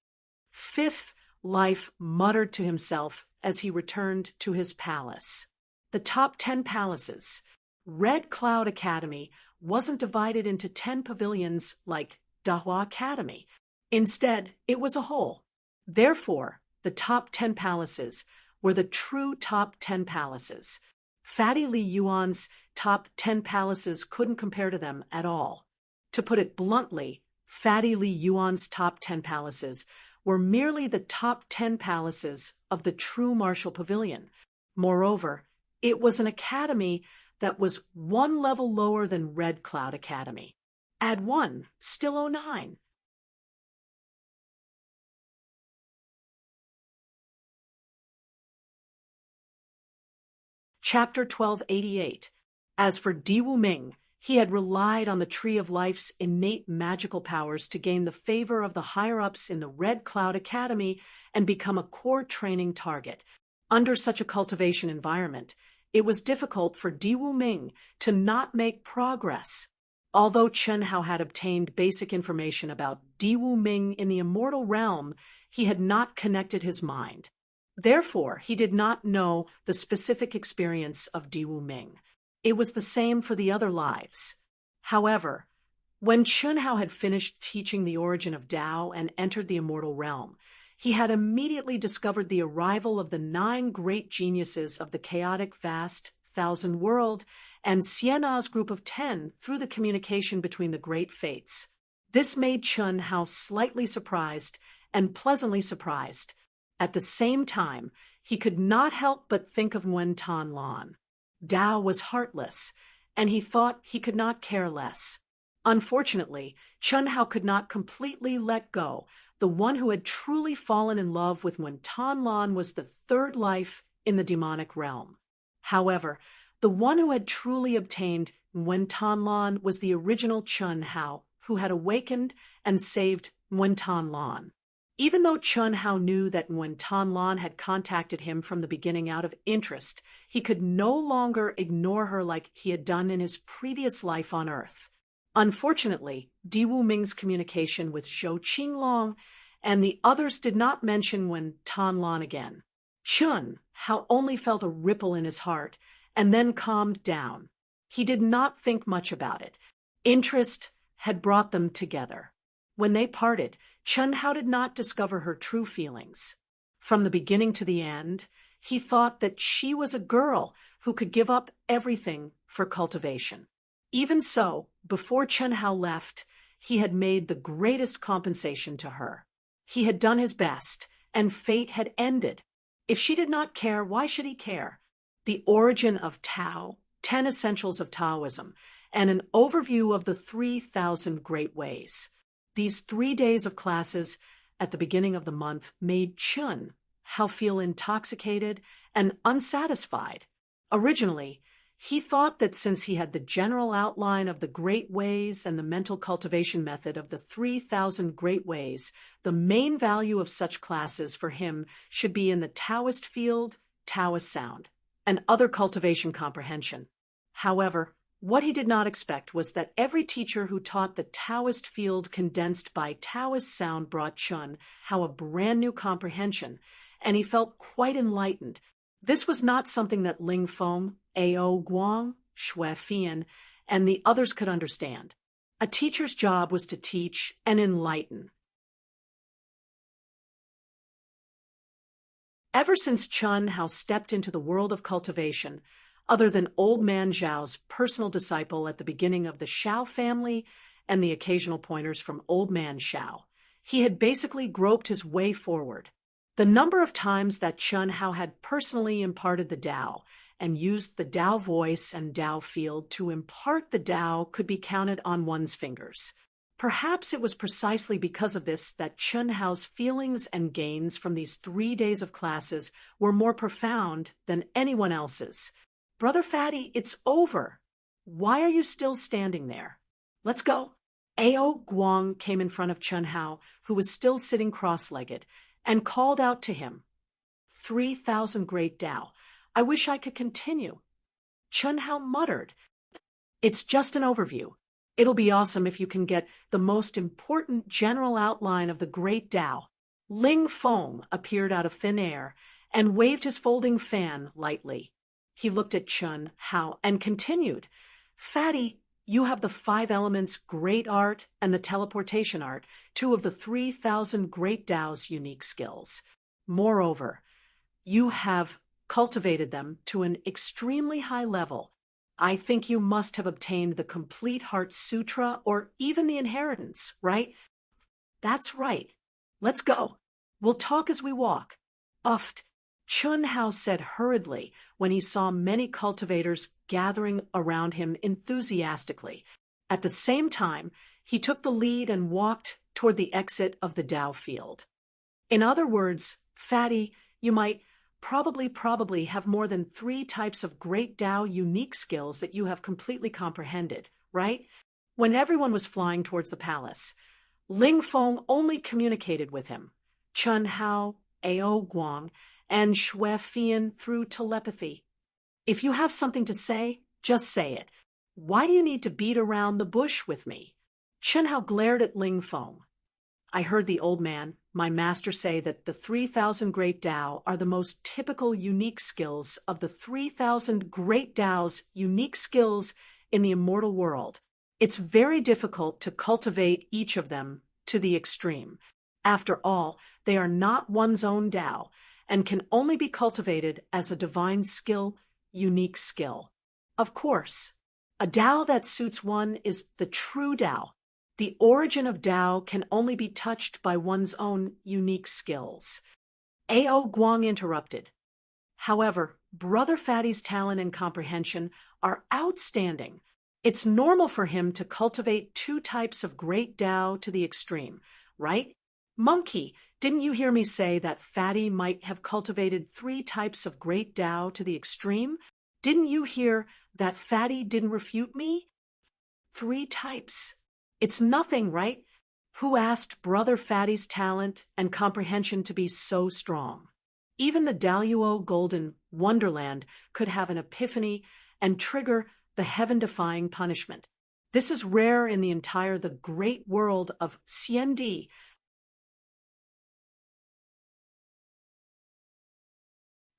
Fifth Life muttered to himself as he returned to his palace. The top 10 palaces. Red Cloud Academy wasn't divided into 10 pavilions like Dahua Academy. Instead, it was a whole. Therefore, the top 10 palaces were the true top 10 palaces. Fatty Li Yuan's top 10 palaces couldn't compare to them at all. To put it bluntly, Fatty Li Yuan's top 10 palaces were merely the top 10 palaces of the true martial pavilion. Moreover, it was an academy that was one level lower than Red Cloud Academy. Add 1, still 09. Chapter 1288. As for Di Wuming, he had relied on the Tree of Life's innate magical powers to gain the favor of the higher-ups in the Red Cloud Academy and become a core training target. Under such a cultivation environment, it was difficult for Di Wuming to not make progress. Although Chen Hao had obtained basic information about Di Wuming in the immortal realm, he had not connected his mind. Therefore, he did not know the specific experience of Di Wuming. It was the same for the other lives. However, when Chen Hao had finished teaching the origin of Tao and entered the immortal realm, he had immediately discovered the arrival of the 9 great geniuses of the chaotic vast thousand world and Sienna's group of 10 through the communication between the great fates. This made Chen Hao slightly surprised and pleasantly surprised. At the same time, he could not help but think of Wen Tanlan. Tao was heartless, and he thought he could not care less. Unfortunately, Chen Hao could not completely let go, the one who had truly fallen in love with Wen Tanlan was the third life in the demonic realm. However, the one who had truly obtained Wen Tanlan was the original Chun Hao, who had awakened and saved Wen Tanlan. Even though Chun Hao knew that Wen Tanlan had contacted him from the beginning out of interest, he could no longer ignore her like he had done in his previous life on Earth. Unfortunately, Di Wuming's communication with Zhou Qinglong and the others did not mention Wen Tanlan again. Chun Hao only felt a ripple in his heart and then calmed down. He did not think much about it. Interest had brought them together. When they parted, Chun Hao did not discover her true feelings. From the beginning to the end, he thought that she was a girl who could give up everything for cultivation. Even so, before Chun Hao left, he had made the greatest compensation to her. He had done his best, and fate had ended. If she did not care, why should he care? The origin of Tao, 10 essentials of Taoism, and an overview of the 3,000 great ways. These 3 days of classes at the beginning of the month made Chun Hao feel intoxicated and unsatisfied. Originally, he thought that since he had the general outline of the great ways and the mental cultivation method of the 3,000 great ways, the main value of such classes for him should be in the Taoist field, Taoist sound, and other cultivation comprehension. However, what he did not expect was that every teacher who taught the Taoist field condensed by Taoist sound brought Chun Hao a brand new comprehension, and he felt quite enlightened. This was not something that Ling Feng, Ao Guang, Xue Fian, and the others could understand. A teacher's job was to teach and enlighten. Ever since Chun Hao stepped into the world of cultivation, other than Old Man Zhao's personal disciple at the beginning of the Shao family and the occasional pointers from Old Man Shao, he had basically groped his way forward. The number of times that Chun Hao had personally imparted the Tao and used the Tao voice and Tao field to impart the Tao could be counted on one's fingers. Perhaps it was precisely because of this that Chun Hao's feelings and gains from these 3 days of classes were more profound than anyone else's. Brother Fatty, it's over. Why are you still standing there? Let's go. Ao Guang came in front of Chun Hao, who was still sitting cross-legged, and called out to him, 3,000 great Tao. I wish I could continue. Chun Hao muttered, It's just an overview. It'll be awesome if you can get the most important general outline of the great Tao. Ling Feng appeared out of thin air and waved his folding fan lightly. He looked at Chun Hao and continued, Fatty, you have the 5 elements great art and the teleportation art, 2 of the 3,000 great Tao's unique skills. Moreover, you have cultivated them to an extremely high level. I think you must have obtained the Complete Heart Sutra or even the Inheritance, right? That's right. Let's go. We'll talk as we walk. Uffed. Chun Hao said hurriedly when he saw many cultivators gathering around him enthusiastically. At the same time, he took the lead and walked toward the exit of the Tao field. In other words, Fatty, you might probably have more than 3 types of great Tao unique skills that you have completely comprehended, right? When everyone was flying towards the palace, Ling Feng only communicated with him, Chun Hao, Ao Guang, and Xue Fian through telepathy. If you have something to say, just say it. Why do you need to beat around the bush with me? Chun Hao glared at Ling Feng. I heard the old man, my master, say that the 3,000 great Tao are the most typical unique skills of the 3,000 great Tao's unique skills in the immortal world. It's very difficult to cultivate each of them to the extreme. After all, they are not one's own Tao and can only be cultivated as a divine skill, unique skill. Of course, a Tao that suits one is the true Tao. The origin of Tao can only be touched by one's own unique skills. Ao Guang interrupted. However, Brother Fatty's talent and comprehension are outstanding. It's normal for him to cultivate 2 types of great Tao to the extreme, right? Monkey, didn't you hear me say that Fatty might have cultivated 3 types of great Tao to the extreme? Didn't you hear that Fatty didn't refute me? 3 types. It's nothing, right? Who asked Brother Fatty's talent and comprehension to be so strong? Even the Daluo Golden Wonderland could have an epiphany and trigger the heaven-defying punishment. This is rare in the great world of Xiandi.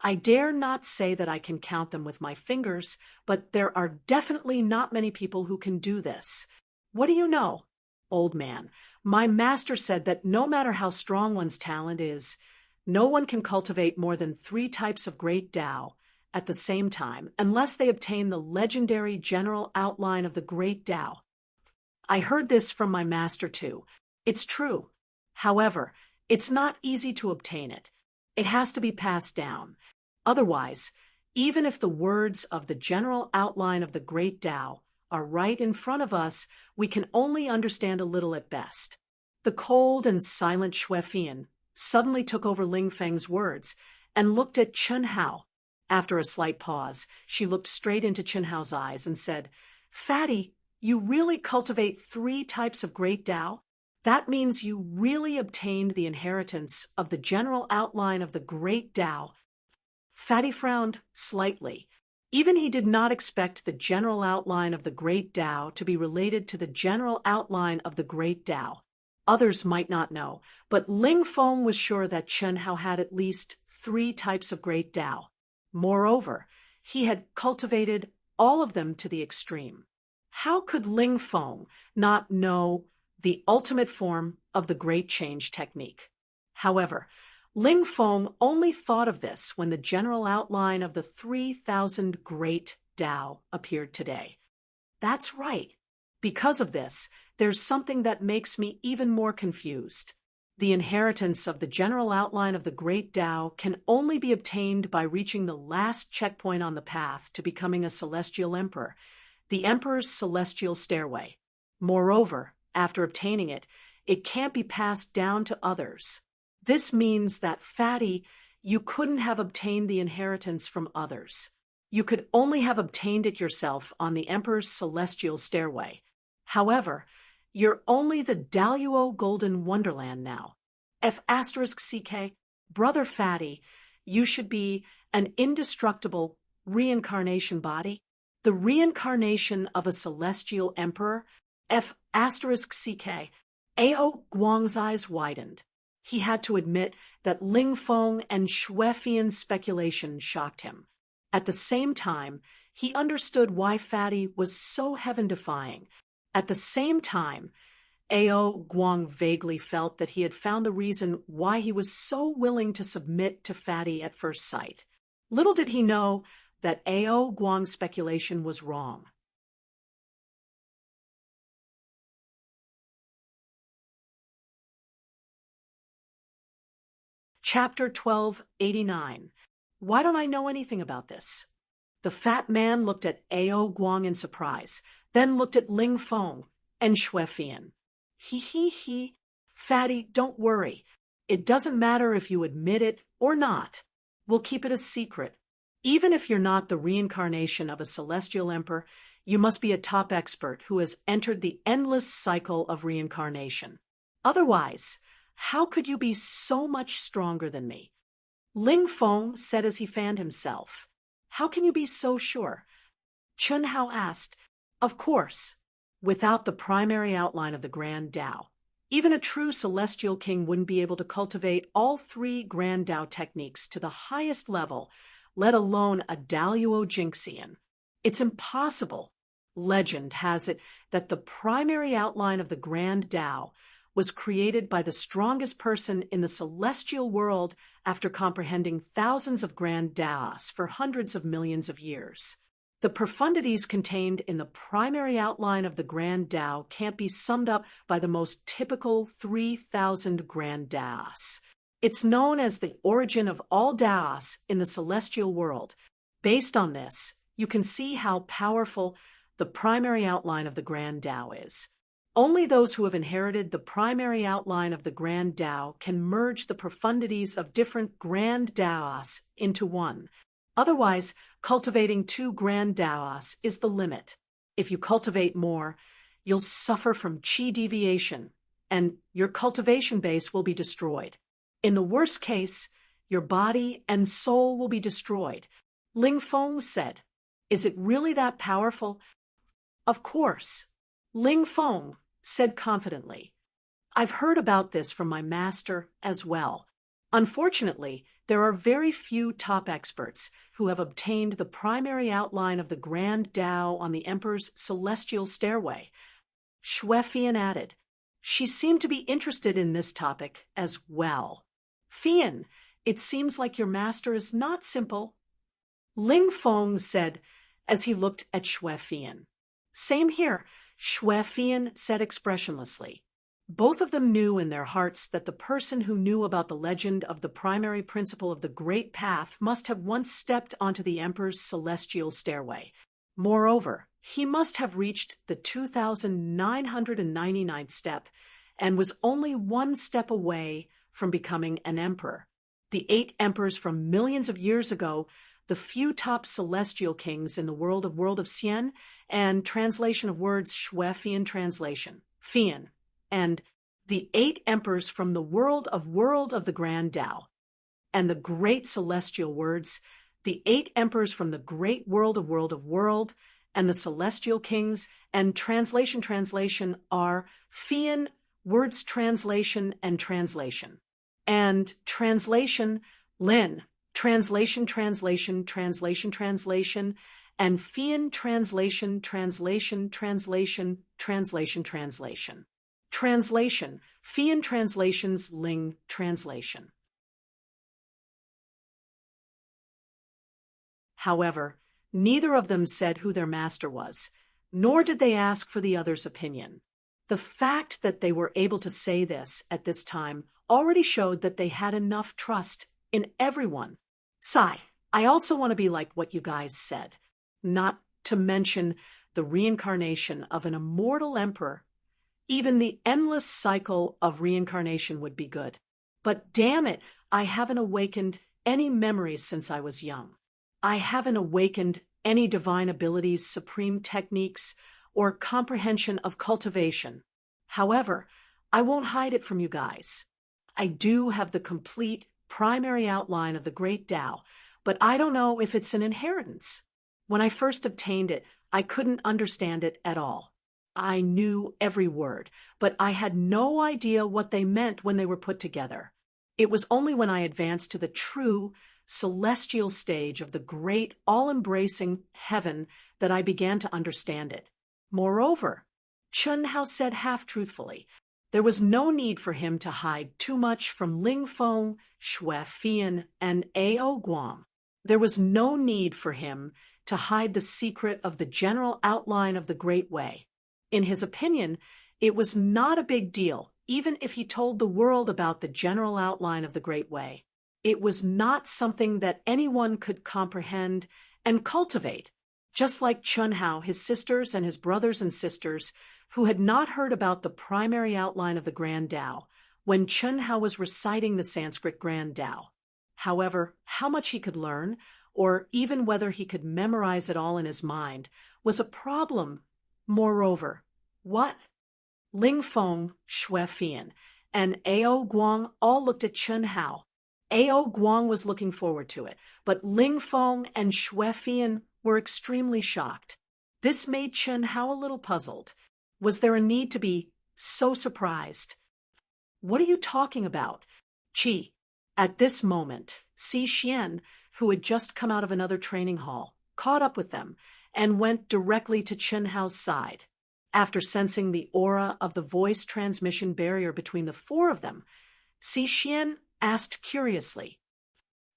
I dare not say that I can count them with my fingers, but there are definitely not many people who can do this. What do you know? Old man, my master said that no matter how strong one's talent is, no one can cultivate more than 3 types of great Tao at the same time unless they obtain the legendary general outline of the great Tao. I heard this from my master too. It's true. However, it's not easy to obtain it. It has to be passed down. Otherwise, even if the words of the general outline of the great Tao are right in front of us, we can only understand a little at best. The cold and silent Xuefian suddenly took over Ling Feng's words and looked at Chen Hao. After a slight pause, she looked straight into Chen Hao's eyes and said, "Fatty, you really cultivate 3 types of great Tao? That means you really obtained the inheritance of the general outline of the great Tao." Fatty frowned slightly. Even he did not expect the general outline of the great Tao to be related to the general outline of the great Tao. Others might not know, but Ling Feng was sure that Chen Hao had at least 3 types of great Tao. Moreover, he had cultivated all of them to the extreme. How could Ling Feng not know the ultimate form of the Great Change technique? However, Ling Feng only thought of this when the general outline of the 3,000 great Tao appeared today. That's right. Because of this, there's something that makes me even more confused. The inheritance of the general outline of the great Tao can only be obtained by reaching the last checkpoint on the path to becoming a celestial emperor, the emperor's celestial stairway. Moreover, after obtaining it, it can't be passed down to others. This means that, Fatty, you couldn't have obtained the inheritance from others. You could only have obtained it yourself on the emperor's celestial stairway. However, you're only the Daluo Golden Wonderland now. F***CK, Brother Fatty, you should be an indestructible reincarnation body, the reincarnation of a celestial emperor. F***CK, Ao Guang's eyes widened. He had to admit that Ling Feng and Xuefian's speculation shocked him. At the same time, he understood why Fatty was so heaven-defying. At the same time, Ao Guang vaguely felt that he had found the reason why he was so willing to submit to Fatty at first sight. Little did he know that Ao Guang's speculation was wrong. Chapter 1289. Why don't I know anything about this? The fat man looked at Ao Guang in surprise, then looked at Ling Feng and Xuefian. He. Fatty, don't worry. It doesn't matter if you admit it or not. We'll keep it a secret. Even if you're not the reincarnation of a celestial emperor, you must be a top expert who has entered the endless cycle of reincarnation. Otherwise, how could you be so much stronger than me? Ling Feng said as he fanned himself. How can you be so sure? Chen Hao asked. Of course. Without the primary outline of the Grand Tao, even a true celestial king wouldn't be able to cultivate all 3 Grand Tao techniques to the highest level, let alone a Daluo Jinxian. It's impossible. Legend has it that the primary outline of the Grand Tao was created by the strongest person in the celestial world after comprehending thousands of Grand Taos for hundreds of millions of years. The profundities contained in the primary outline of the Grand Tao can't be summed up by the most typical 3,000 Grand Taos. It's known as the origin of all Taos in the celestial world. Based on this, you can see how powerful the primary outline of the Grand Tao is. Only those who have inherited the primary outline of the Grand Tao can merge the profundities of different Grand Taos into one. Otherwise, cultivating two Grand Taos is the limit. If you cultivate more, you'll suffer from qi deviation, and your cultivation base will be destroyed. In the worst case, your body and soul will be destroyed. Ling Feng said, "Is it really that powerful?" "Of course," Ling Feng said confidently. "I've heard about this from my master as well. Unfortunately, there are very few top experts who have obtained the primary outline of the Grand Tao on the Emperor's celestial stairway." Xue Fian added. She seemed to be interested in this topic as well. "Fian, it seems like your master is not simple," Ling Feng said as he looked at Xue Fian. "Same here," Xue Fian said expressionlessly. Both of them knew in their hearts that the person who knew about the legend of the primary principle of the Great Path must have once stepped onto the Emperor's celestial stairway. Moreover, he must have reached the 2,999th step and was only one step away from becoming an emperor. The 8 emperors from millions of years ago, the few top celestial kings in the world of Xian, and translation of words Xue Fian translation, Fian, and the 8 emperors from the world of the Grand Tao, and the great celestial words, the 8 emperors from the great world, and the celestial kings, and translation are Fian, words translation, and translation Lin, translation, and Fian translation. Translation, Fian translations, Ling translation. However, neither of them said who their master was, nor did they ask for the other's opinion. The fact that they were able to say this at this time already showed that they had enough trust in everyone. "Sai, I also want to be like what you guys said, not to mention the reincarnation of an immortal emperor. Even the endless cycle of reincarnation would be good. But damn it, I haven't awakened any memories since I was young. I haven't awakened any divine abilities, supreme techniques, or comprehension of cultivation. However, I won't hide it from you guys. I do have the complete primary outline of the Great Tao, but I don't know if it's an inheritance. When I first obtained it, I couldn't understand it at all. I knew every word, but I had no idea what they meant when they were put together. It was only when I advanced to the true celestial stage of the great all-embracing heaven that I began to understand it. Moreover, Chun Hao said half-truthfully, there was no need for him to hide too much from Ling Feng, Xue Fian, and Ao Guang. There was no need for him to hide the secret of the general outline of the Great Way. In his opinion, it was not a big deal, even if he told the world about the general outline of the Great Way. It was not something that anyone could comprehend and cultivate, just like Chun Hao, his sisters and his brothers and sisters, who had not heard about the primary outline of the Grand Tao when Chun Hao was reciting the Sanskrit Grand Tao. However, how much he could learn, or even whether he could memorize it all in his mind, was a problem. Moreover, what? Ling Feng, Xue Fian, and Ao Guang all looked at Chun Hao. Ao Guang was looking forward to it, but Ling Feng and Xue Fian were extremely shocked. This made Chun Hao a little puzzled. Was there a need to be so surprised? "What are you talking about?" Qi. At this moment, Si Xian, who had just come out of another training hall, caught up with them and went directly to Chun Hao's side. After sensing the aura of the voice transmission barrier between the 4 of them, Si Xian asked curiously,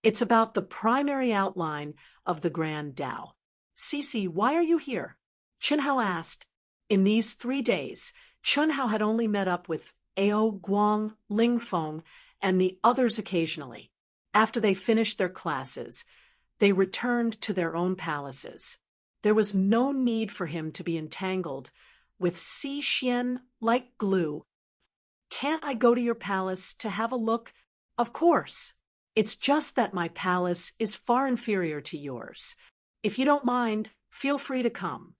"It's about the primary outline of the Grand Tao. Sisi, why are you here?" Chun Hao asked. In these 3 days, Chun Hao had only met up with Ao Guang, Ling Feng, and the others occasionally. After they finished their classes, they returned to their own palaces. There was no need for him to be entangled with Si Xian, like glue. Can't I go to your palace to have a look? Of course. It's just that my palace is far inferior to yours. If you don't mind, feel free to come.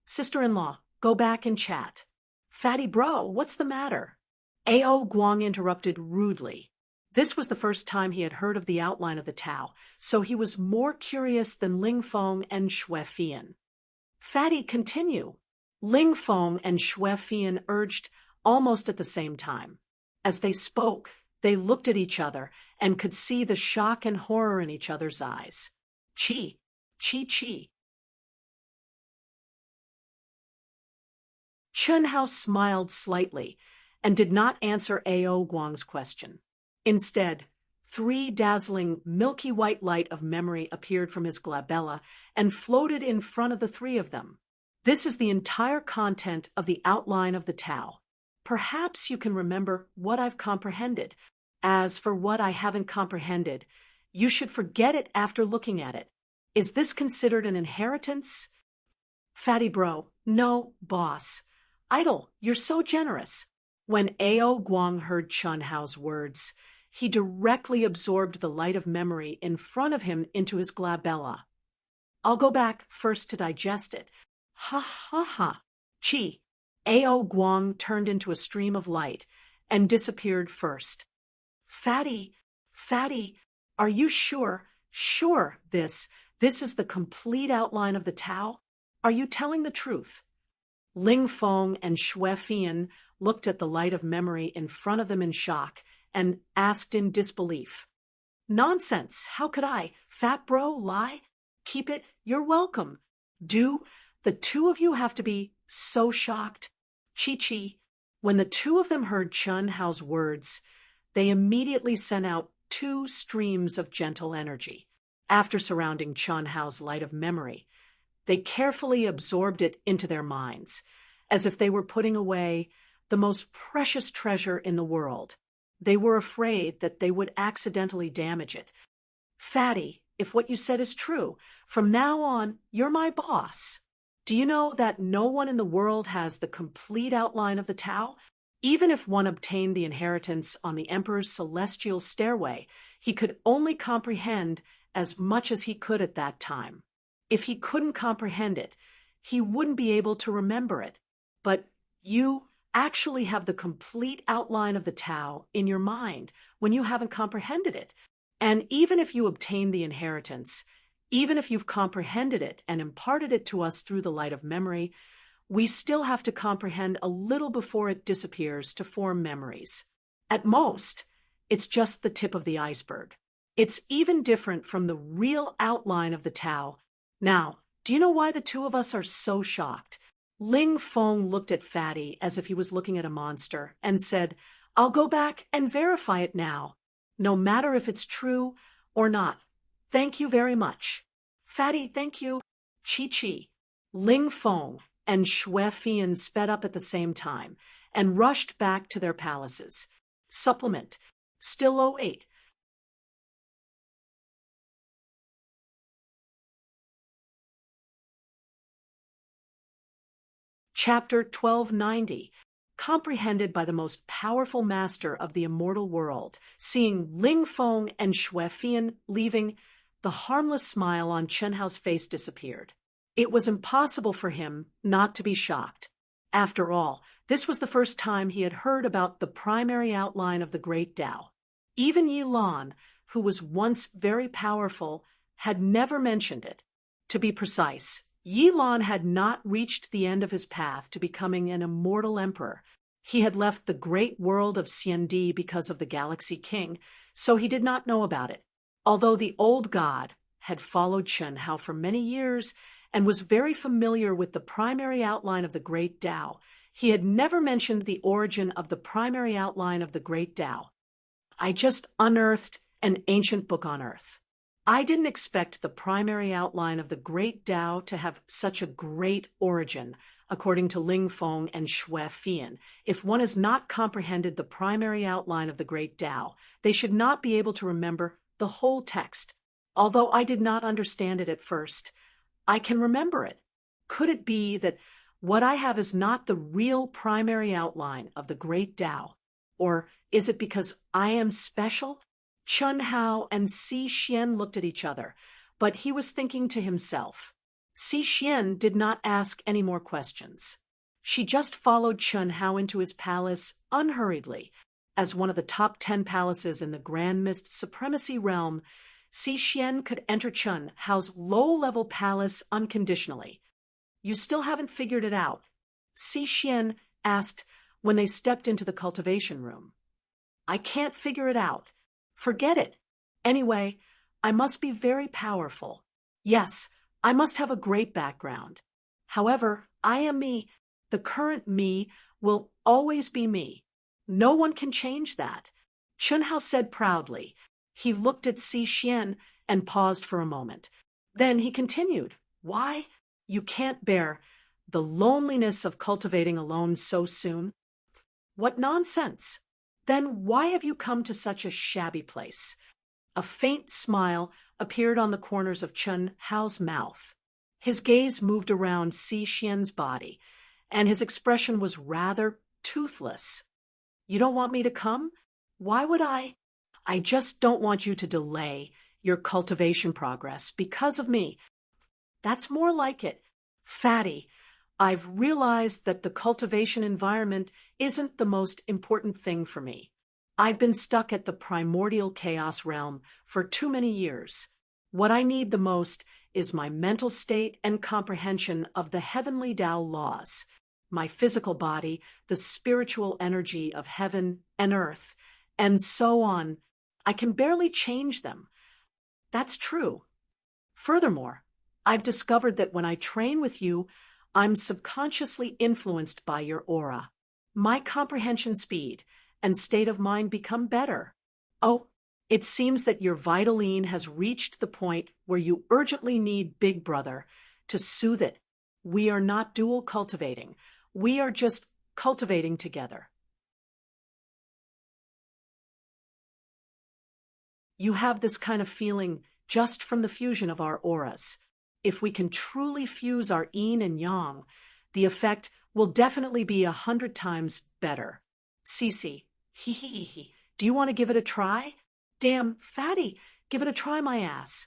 Sister-in-law, go back and chat. Fatty bro, what's the matter? A.O. Guang interrupted rudely. This was the first time he had heard of the outline of the Tao, so he was more curious than Ling Feng and Xue Fian. Fatty, continue. Ling Feng and Xue Fian urged almost at the same time. As they spoke, they looked at each other and could see the shock and horror in each other's eyes. Chi. Chen Hao smiled slightly and did not answer A.O. Guang's question. Instead, 3 dazzling, milky white light of memory appeared from his glabella and floated in front of the 3 of them. This is the entire content of the outline of the Tao. Perhaps you can remember what I've comprehended. As for what I haven't comprehended, you should forget it after looking at it. Is this considered an inheritance? Fatty bro, no, boss. Idol, you're so generous. When A.O. Guang heard Chen Hao's words, he directly absorbed the light of memory in front of him into his glabella. I'll go back first to digest it. Ha ha ha. Chi. A.O. Guang turned into a stream of light and disappeared first. Fatty, are you sure? Sure, this is the complete outline of the Tao? Are you telling the truth? Ling Feng and Xue Fian looked at the light of memory in front of them in shock and asked in disbelief. Nonsense, how could I, fat bro, lie? Keep it, you're welcome. Do the 2 of you have to be so shocked? Chi. When the 2 of them heard Chen Hao's words, they immediately sent out 2 streams of gentle energy. After surrounding Chen Hao's light of memory, they carefully absorbed it into their minds, as if they were putting away the most precious treasure in the world. They were afraid that they would accidentally damage it. Fatty, if what you said is true, from now on, you're my boss. Do you know that no one in the world has the complete outline of the Tao? Even if one obtained the inheritance on the Emperor's celestial stairway, he could only comprehend as much as he could at that time. If he couldn't comprehend it, he wouldn't be able to remember it. But you actually have the complete outline of the Tao in your mind when you haven't comprehended it. And even if you obtain the inheritance, even if you've comprehended it and imparted it to us through the light of memory, we still have to comprehend a little before it disappears to form memories. At most, it's just the tip of the iceberg. It's even different from the real outline of the Tao. Now, do you know why the 2 of us are so shocked? Ling Feng looked at Fatty as if he was looking at a monster and said, I'll go back and verify it now, no matter if it's true or not. Thank you very much. Fatty, thank you. Chi. Ling Feng and Xue Fian sped up at the same time and rushed back to their palaces. Supplement. Still 08. Chapter 1290. Comprehended by the most powerful master of the immortal world, seeing Ling Feng and Xue Fian leaving, the harmless smile on Chen Hao's face disappeared. It was impossible for him not to be shocked. After all, this was the first time he had heard about the primary outline of the great Tao. Even Yi Lan, who was once very powerful, had never mentioned it. To be precise, Yi Lan had not reached the end of his path to becoming an immortal emperor. He had left the great world of Xiandi because of the Galaxy King, so he did not know about it. Although the old god had followed Chen Hao for many years and was very familiar with the primary outline of the great Tao, he had never mentioned the origin of the primary outline of the great Tao. I just unearthed an ancient book on Earth. I didn't expect the primary outline of the great Tao to have such a great origin, according to Ling Feng and Xue Fian. If one has not comprehended the primary outline of the great Tao, they should not be able to remember the whole text. Although I did not understand it at first, I can remember it. Could it be that What I have is not the real primary outline of the great Tao. Or is it because I am special? Chun Hao and Si Xian looked at each other, but he was thinking to himself. Si Xian did not ask any more questions. She just followed Chun Hao into his palace unhurriedly. As one of the top 10 palaces in the Grand Mist Supremacy realm, Si Xian could enter Chun Hao's low-level palace unconditionally. You still haven't figured it out? Si Xian asked when they stepped into the cultivation room. I can't figure it out. Forget it. Anyway, I must be very powerful. Yes, I must have a great background. However, I am me. The current me will always be me. No one can change that. Chun Hao said proudly. He looked at Si Xian and paused for a moment. Then he continued. Why? You can't bear the loneliness of cultivating alone so soon? What nonsense! Then why have you come to such a shabby place? A faint smile appeared on the corners of Chun Hao's mouth. His gaze moved around Si Xian's body, and his expression was rather toothless. You don't want me to come? Why would I? I just don't want you to delay your cultivation progress because of me. That's more like it. Fatty, I've realized that the cultivation environment isn't the most important thing for me. I've been stuck at the primordial chaos realm for too many years. What I need the most is my mental state and comprehension of the heavenly Tao laws. My physical body, the spiritual energy of heaven and earth, and so on. I can barely change them. That's true. Furthermore, I've discovered that when I train with you, I'm subconsciously influenced by your aura. My comprehension speed and state of mind become better. Oh, it seems that your Vitaline has reached the point where you urgently need Big Brother to soothe it. We are not dual cultivating. We are just cultivating together. You have this kind of feeling just from the fusion of our auras. If we can truly fuse our yin and yang, the effect will definitely be 100 times better. Cece, hee. Do you want to give it a try? Damn, Fatty, give it a try, my ass.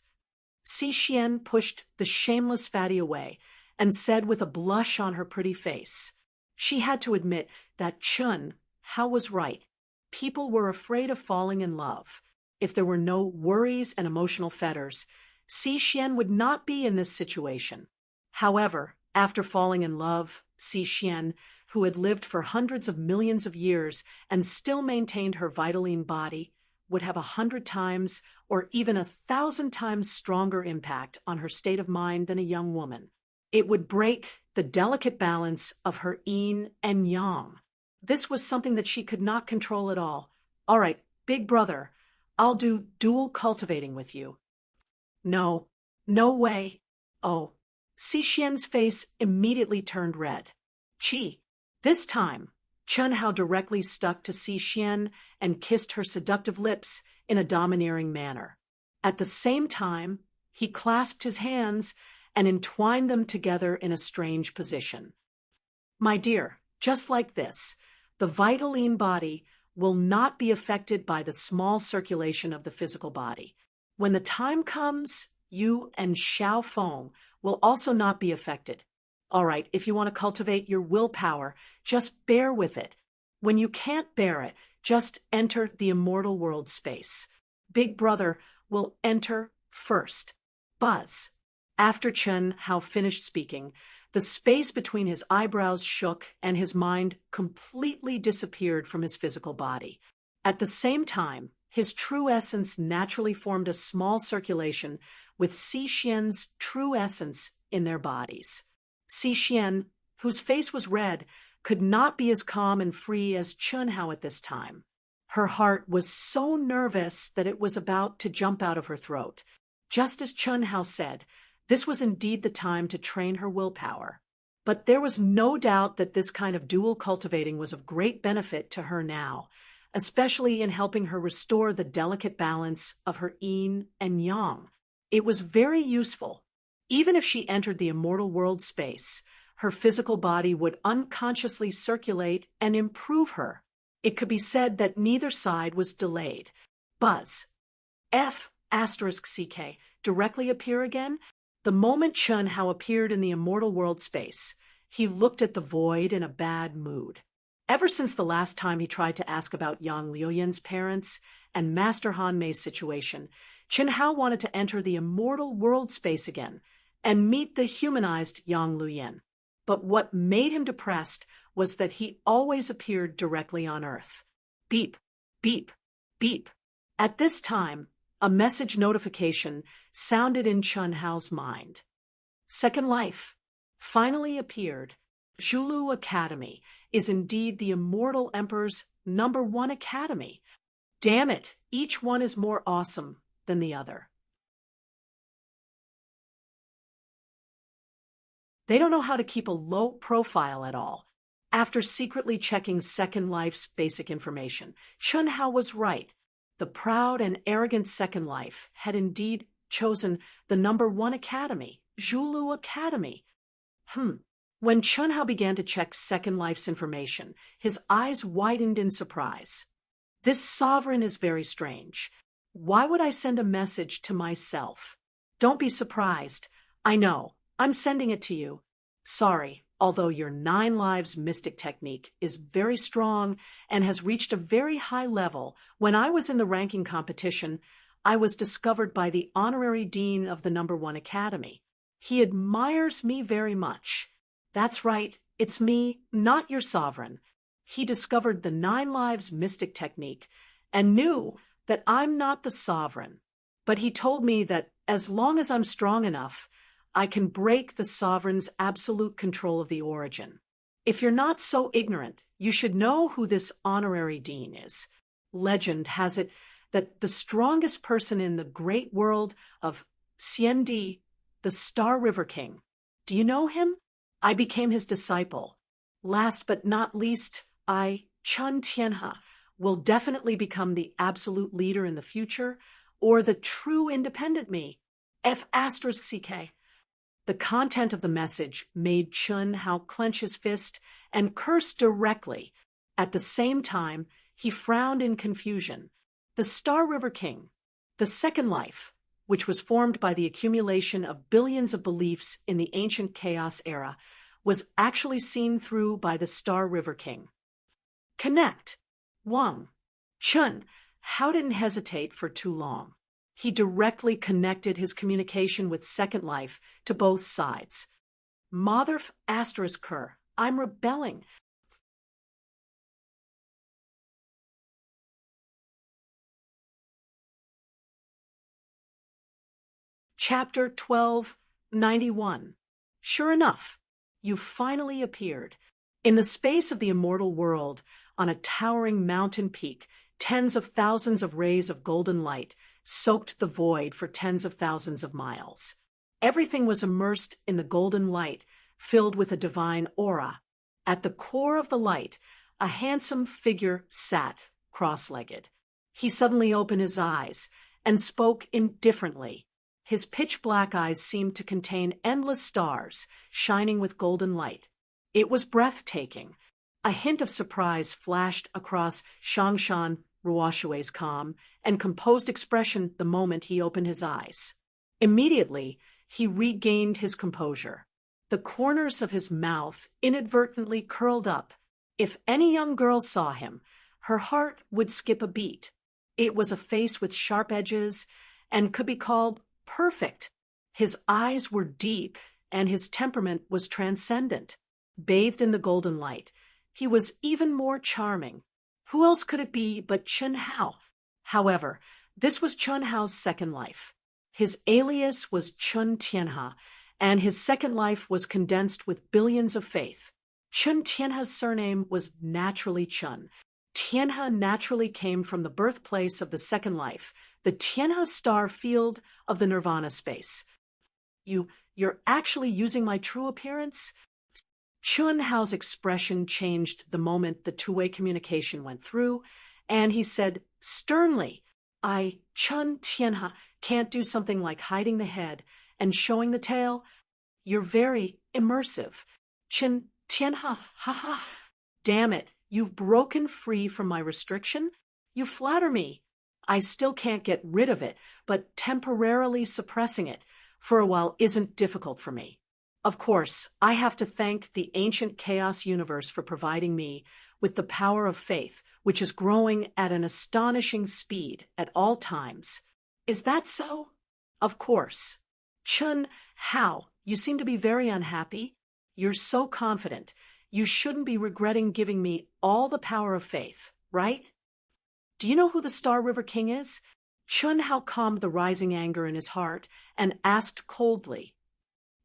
Si Xian pushed the shameless Fatty away and said with a blush on her pretty face. She had to admit that Chun Hao was right. People were afraid of falling in love. If there were no worries and emotional fetters, Si Xian would not be in this situation. However, after falling in love, Si Xian, who had lived for hundreds of millions of years and still maintained her Vitaline body, would have 100 times or even 1,000 times stronger impact on her state of mind than a young woman. It would break the delicate balance of her yin and yang. This was something that she could not control at all. All right, Big Brother, I'll do dual cultivating with you. No, no way. Oh, Si Xian's face immediately turned red. Chi. This time, Chun Hao directly stuck to Si Xian and kissed her seductive lips in a domineering manner. At the same time, he clasped his hands and entwined them together in a strange position. My dear, just like this, the Vitaline body will not be affected by the small circulation of the physical body. When the time comes, you and Xiao Feng will also not be affected. All right, if you want to cultivate your willpower, just bear with it. When you can't bear it, just enter the immortal world space. Big Brother will enter first. Buzz. After Chun Hao finished speaking, the space between his eyebrows shook and his mind completely disappeared from his physical body. At the same time, his true essence naturally formed a small circulation with Si Xian's true essence in their bodies. Si Xian, whose face was red, could not be as calm and free as Chun Hao at this time. Her heart was so nervous that it was about to jump out of her throat. Just as Chun Hao said, this was indeed the time to train her willpower. But there was no doubt that this kind of dual cultivating was of great benefit to her now, especially in helping her restore the delicate balance of her yin and yang. It was very useful. Even if she entered the immortal world space, Her physical body would unconsciously circulate and improve her. It could be said that neither side was delayed. Buzz. F***CK directly appear again? The moment Chun Hao appeared in the immortal world space, he looked at the void in a bad mood. Ever since the last time he tried to ask about Yang Liuyan's parents and Master Han Mei's situation, Chun Hao wanted to enter the immortal world space again and meet the humanized Yang Liuyan. But what made him depressed was that he always appeared directly on Earth. Beep, beep, beep. At this time, a message notification sounded in Chun Hao's mind. Second Life finally appeared. Zhulu Academy is indeed the immortal emperor's #1 academy. Damn it, each one is more awesome than the other. They don't know how to keep a low profile at all. After secretly checking Second Life's basic information, Chun Hao was right. The proud and arrogant Second Life had indeed chosen the #1 academy, Zhulu Academy. When Chun Hao began to check Second Life's information, his eyes widened in surprise. This sovereign is very strange. Why would I send a message to myself? Don't be surprised. I know. I'm sending it to you. Sorry, although your 9 lives mystic technique is very strong and has reached a very high level, when I was in the ranking competition, I was discovered by the honorary dean of the #1 academy. He admires me very much. That's right, it's me, not your sovereign. He discovered the 9 lives mystic technique and knew that I'm not the sovereign. But he told me that as long as I'm strong enough, I can break the sovereign's absolute control of the origin. If you're not so ignorant, you should know who this honorary dean is. Legend has it that the strongest person in the great world of Xiandi, the Star River King. Do you know him? I became his disciple. Last but not least, Chun Tianhe, will definitely become the absolute leader in the future, or the true independent me. F***CK. The content of the message made Chun Hao clench his fist and curse directly. At the same time, he frowned in confusion. The Star River King, the Second Life, which was formed by the accumulation of billions of beliefs in the ancient chaos era, was actually seen through by the Star River King. Connect. Wang. Chun Hao didn't hesitate for too long. He directly connected his communication with Second Life to both sides. Mother****, I'm rebelling. Chapter 1291. Sure enough, you finally appeared. In the space of the immortal world, on a towering mountain peak, tens of thousands of rays of golden light soaked the void for tens of thousands of miles. Everything was immersed in the golden light, filled with a divine aura. At the core of the light, a handsome figure sat, cross-legged. He suddenly opened his eyes and spoke indifferently. His pitch-black eyes seemed to contain endless stars, shining with golden light. It was breathtaking. A hint of surprise flashed across Shangshan Ruoshui's calm and composed expression the moment he opened his eyes. Immediately, he regained his composure. The corners of his mouth inadvertently curled up. If any young girl saw him, her heart would skip a beat. It was a face with sharp edges and could be called perfect. His eyes were deep and his temperament was transcendent. Bathed in the golden light, he was even more charming. Who else could it be but Chun Hao? However, this was Chun Hao's Second Life. His alias was Chun Tianhe, and his Second Life was condensed with billions of faith. Chun Tianhe's surname was naturally Chun. Tianhe naturally came from the birthplace of the Second Life, the Tianhe star field of the Nirvana space. You're actually using my true appearance? Chun Hao's expression changed the moment the two-way communication went through, and he said sternly, Chun Tianhe, can't do something like hiding the head and showing the tail. You're very immersive. Tianha, ha ha. Damn it, you've broken free from my restriction? You flatter me. I still can't get rid of it, but temporarily suppressing it for a while isn't difficult for me. Of course, I have to thank the ancient chaos universe for providing me with the power of faith, which is growing at an astonishing speed at all times. Is that so? Of course. Chun Hao, you seem to be very unhappy. You're so confident. You shouldn't be regretting giving me all the power of faith, right? Do you know who the Star River King is? Chun Hao calmed the rising anger in his heart and asked coldly.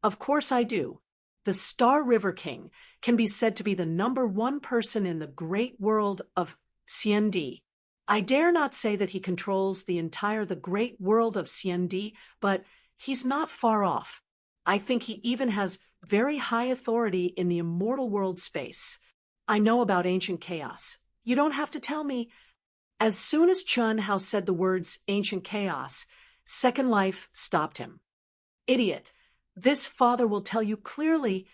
Of course I do. The Star River King can be said to be the #1 person in the great world of Xiandi. I dare not say that he controls the great world of Xiandi, but he's not far off. I think he even has very high authority in the immortal world space. I know about ancient chaos. You don't have to tell me. As soon as Chun Hao said the words ancient chaos, Second Life stopped him. Idiot. This father will tell you clearly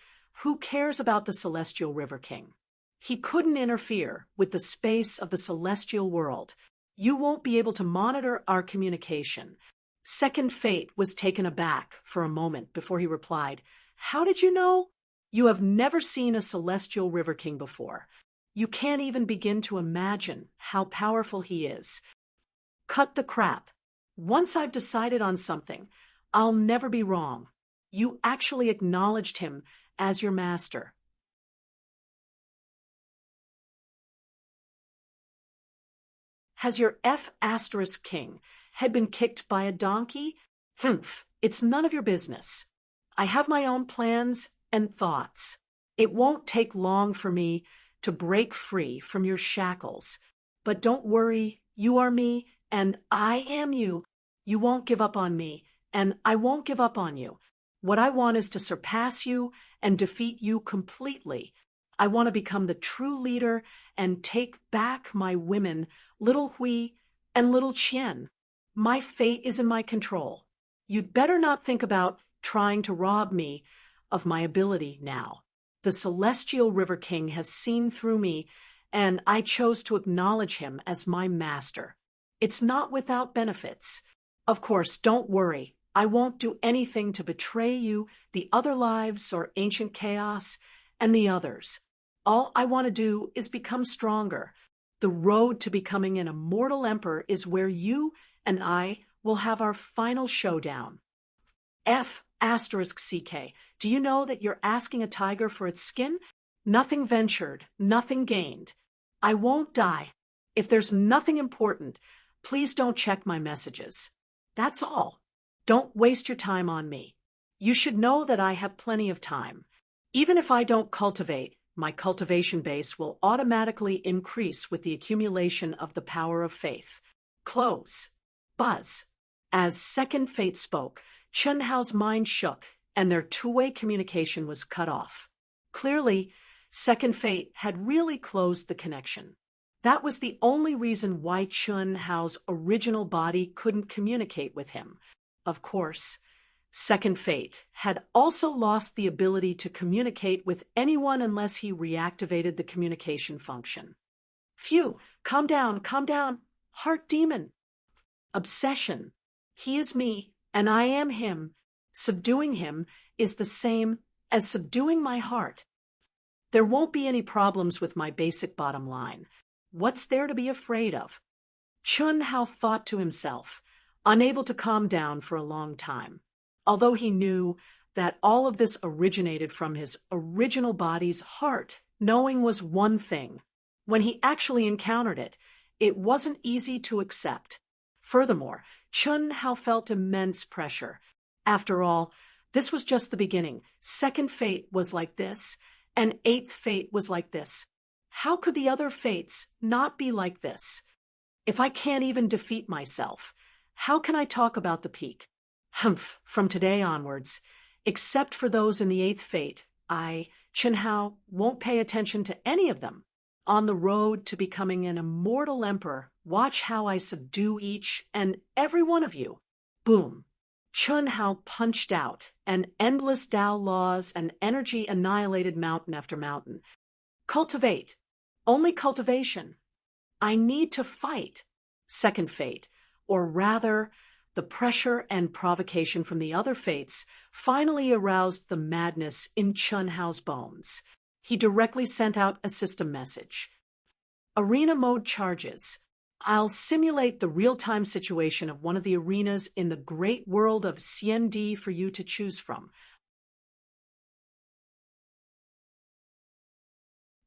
who cares about the Celestial River King. He couldn't interfere with the space of the celestial world. You won't be able to monitor our communication. Second Fate was taken aback for a moment before he replied, How did you know? You have never seen a Celestial River King before. You can't even begin to imagine how powerful he is. Cut the crap. Once I've decided on something, I'll never be wrong. You actually acknowledged him as your master. Has your F*** head been kicked by a donkey? Humph, it's none of your business. I have my own plans and thoughts. It won't take long for me to break free from your shackles. But don't worry, you are me, and I am you. You won't give up on me, and I won't give up on you. What I want is to surpass you and defeat you completely. I want to become the true leader and take back my women, Little Hui and Little Qian. My fate is in my control. You'd better not think about trying to rob me of my ability now. The Celestial River King has seen through me, and I chose to acknowledge him as my master. It's not without benefits. Of course, don't worry. I won't do anything to betray you, the other lives, or ancient chaos, and the others. All I want to do is become stronger. The road to becoming an immortal emperor is where you and I will have our final showdown. F***CK, do you know that you're asking a tiger for its skin? Nothing ventured, nothing gained. I won't die. If there's nothing important, please don't check my messages. That's all. Don't waste your time on me. You should know that I have plenty of time. Even if I don't cultivate, my cultivation base will automatically increase with the accumulation of the power of faith. Close. Buzz. As Second Fate spoke, Chun Hao's mind shook, and their two-way communication was cut off. Clearly, Second Fate had really closed the connection. That was the only reason why Chun Hao's original body couldn't communicate with him. Of course, Second Fate had also lost the ability to communicate with anyone unless he reactivated the communication function. Phew, calm down, heart demon. Obsession. He is me, and I am him. Subduing him is the same as subduing my heart. There won't be any problems with my basic bottom line. What's there to be afraid of? Chun Hao thought to himself, unable to calm down for a long time. Although he knew that all of this originated from his original body's heart, knowing was one thing. When he actually encountered it, it wasn't easy to accept. Furthermore, Chun Hao felt immense pressure. After all, this was just the beginning. Second Fate was like this, and Eighth Fate was like this. How could the other fates not be like this? If I can't even defeat myself, how can I talk about the peak? Humph, from today onwards, except for those in the Eighth Fate, I, Chun Hao, won't pay attention to any of them. On the road to becoming an immortal emperor, watch how I subdue each and every one of you. Boom. Chun Hao punched out, and endless Tao laws and energy annihilated mountain after mountain. Cultivate. Only cultivation. I need to fight. Second fate, or rather, the pressure and provocation from the other fates finally aroused the madness in Chun Hao's bones. He directly sent out a system message. Arena mode charges. I'll simulate the real-time situation of one of the arenas in the great world of CND for you to choose from.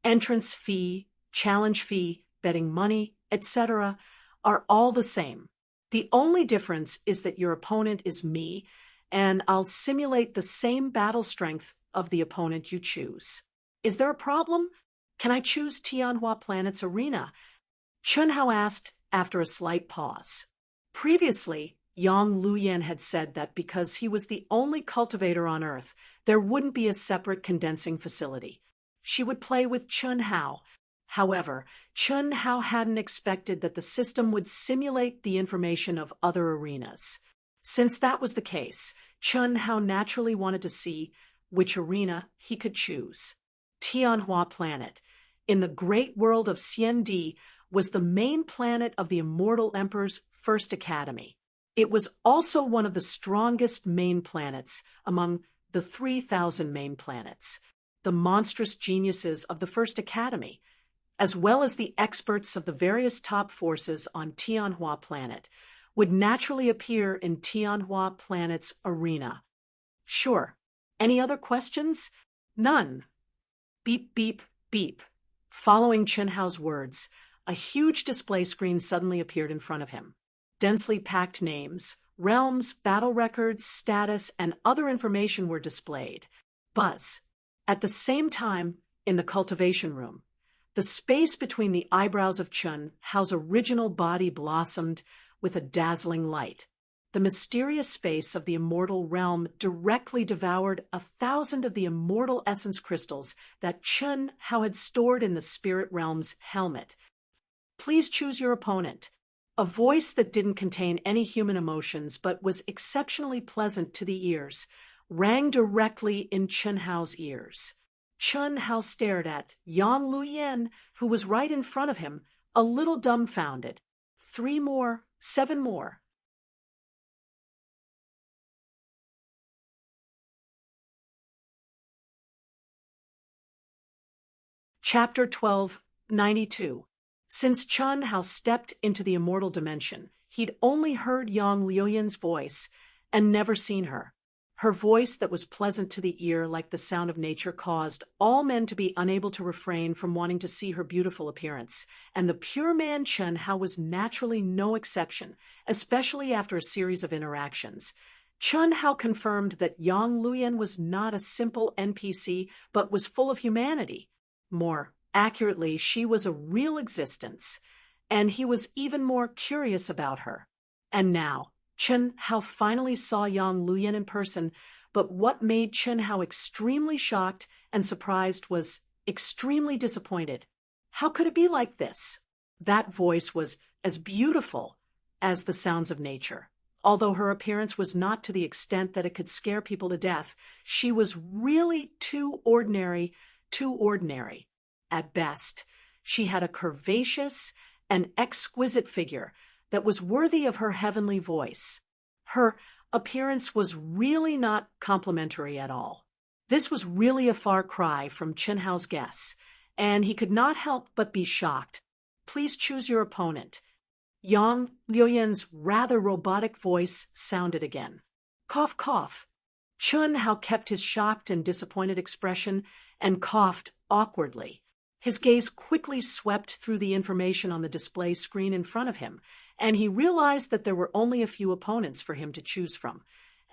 Entrance fee, challenge fee, betting money, etc. are all the same. The only difference is that your opponent is me, and I'll simulate the same battle strength of the opponent you choose. Is there a problem? Can I choose Tianhua Planet's arena? Chun Hao asked after a slight pause. Previously, Yang Luyan had said that because he was the only cultivator on Earth, there wouldn't be a separate condensing facility. She would play with Chun Hao. However, Chun Hao hadn't expected that the system would simulate the information of other arenas. Since that was the case, Chun Hao naturally wanted to see which arena he could choose. Tianhua Planet, in the great world of CND, was the main planet of the Immortal Emperor's first academy. It was also one of the strongest main planets among the 3,000 main planets. The monstrous geniuses of the first academy, as well as the experts of the various top forces on Tianhua Planet, would naturally appear in Tianhua Planet's arena. Sure. Any other questions? None. Beep, beep, beep. Following Chun Hao's words, a huge display screen suddenly appeared in front of him. Densely packed names, realms, battle records, status, and other information were displayed. Buzz. At the same time, in the cultivation room, the space between the eyebrows of Chun Hao's original body blossomed with a dazzling light. The mysterious space of the immortal realm directly devoured 1,000 of the immortal essence crystals that Chun Hao had stored in the spirit realm's helmet. Please choose your opponent. A voice that didn't contain any human emotions but was exceptionally pleasant to the ears rang directly in Chun Hao's ears. Chun Hao stared at Yang Luyan, who was right in front of him, a little dumbfounded. 3 more, 7 more. Chapter 12:92. Since Chun Hao stepped into the immortal dimension, he'd only heard Yang Luyan's voice and never seen her. Her voice that was pleasant to the ear like the sound of nature caused all men to be unable to refrain from wanting to see her beautiful appearance, and the pure man Chun Hao was naturally no exception, especially after a series of interactions. Chun Hao confirmed that Yang Luyan was not a simple NPC, but was full of humanity. More accurately, she was a real existence, and he was even more curious about her. And now, Chun Hao finally saw Yang Luyan in person, but what made Chun Hao extremely shocked and surprised was extremely disappointed. How could it be like this? That voice was as beautiful as the sounds of nature. Although her appearance was not to the extent that it could scare people to death, she was really too ordinary. At best, she had a curvaceous and exquisite figure that was worthy of her heavenly voice. Her appearance was really not complimentary at all. This was really a far cry from Chun Hao's guess, and he could not help but be shocked. Please choose your opponent. Yang Luyan's rather robotic voice sounded again. Cough, cough. Chun Hao kept his shocked and disappointed expression and coughed awkwardly. His gaze quickly swept through the information on the display screen in front of him, and he realized that there were only a few opponents for him to choose from,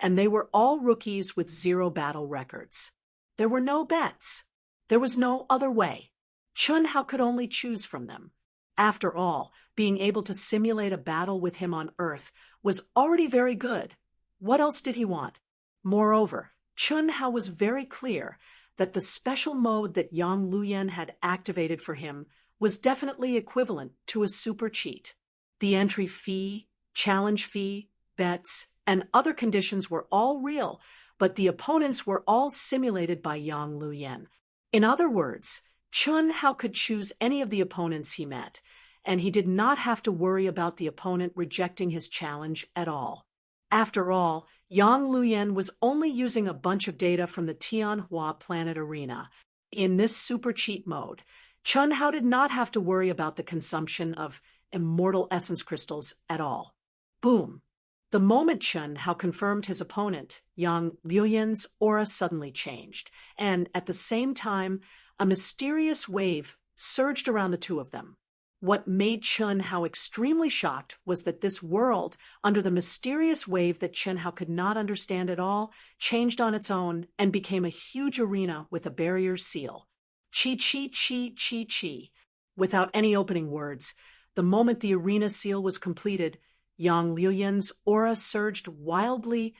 and they were all rookies with 0 battle records. There were no bets. There was no other way. Chun Hao could only choose from them. After all, being able to simulate a battle with him on Earth was already very good. What else did he want? Moreover, Chun Hao was very clear that the special mode that Yang Luyan had activated for him was definitely equivalent to a super cheat. The entry fee, challenge fee, bets, and other conditions were all real, but the opponents were all simulated by Yang Luyan. In other words, Chun Hao could choose any of the opponents he met, and he did not have to worry about the opponent rejecting his challenge at all. After all, Yang Luyan was only using a bunch of data from the Tianhua Planet Arena. In this super cheat mode, Chun Hao did not have to worry about the consumption of immortal essence crystals at all. Boom! The moment Chun Hao confirmed his opponent, Yang Luyan's aura suddenly changed, and at the same time, a mysterious wave surged around the two of them. What made Chun Hao extremely shocked was that this world, under the mysterious wave that Chun Hao could not understand at all, changed on its own and became a huge arena with a barrier seal. Chi chi chi chi chi. Without any opening words, the moment the arena seal was completed, Yang Luyan's aura surged wildly,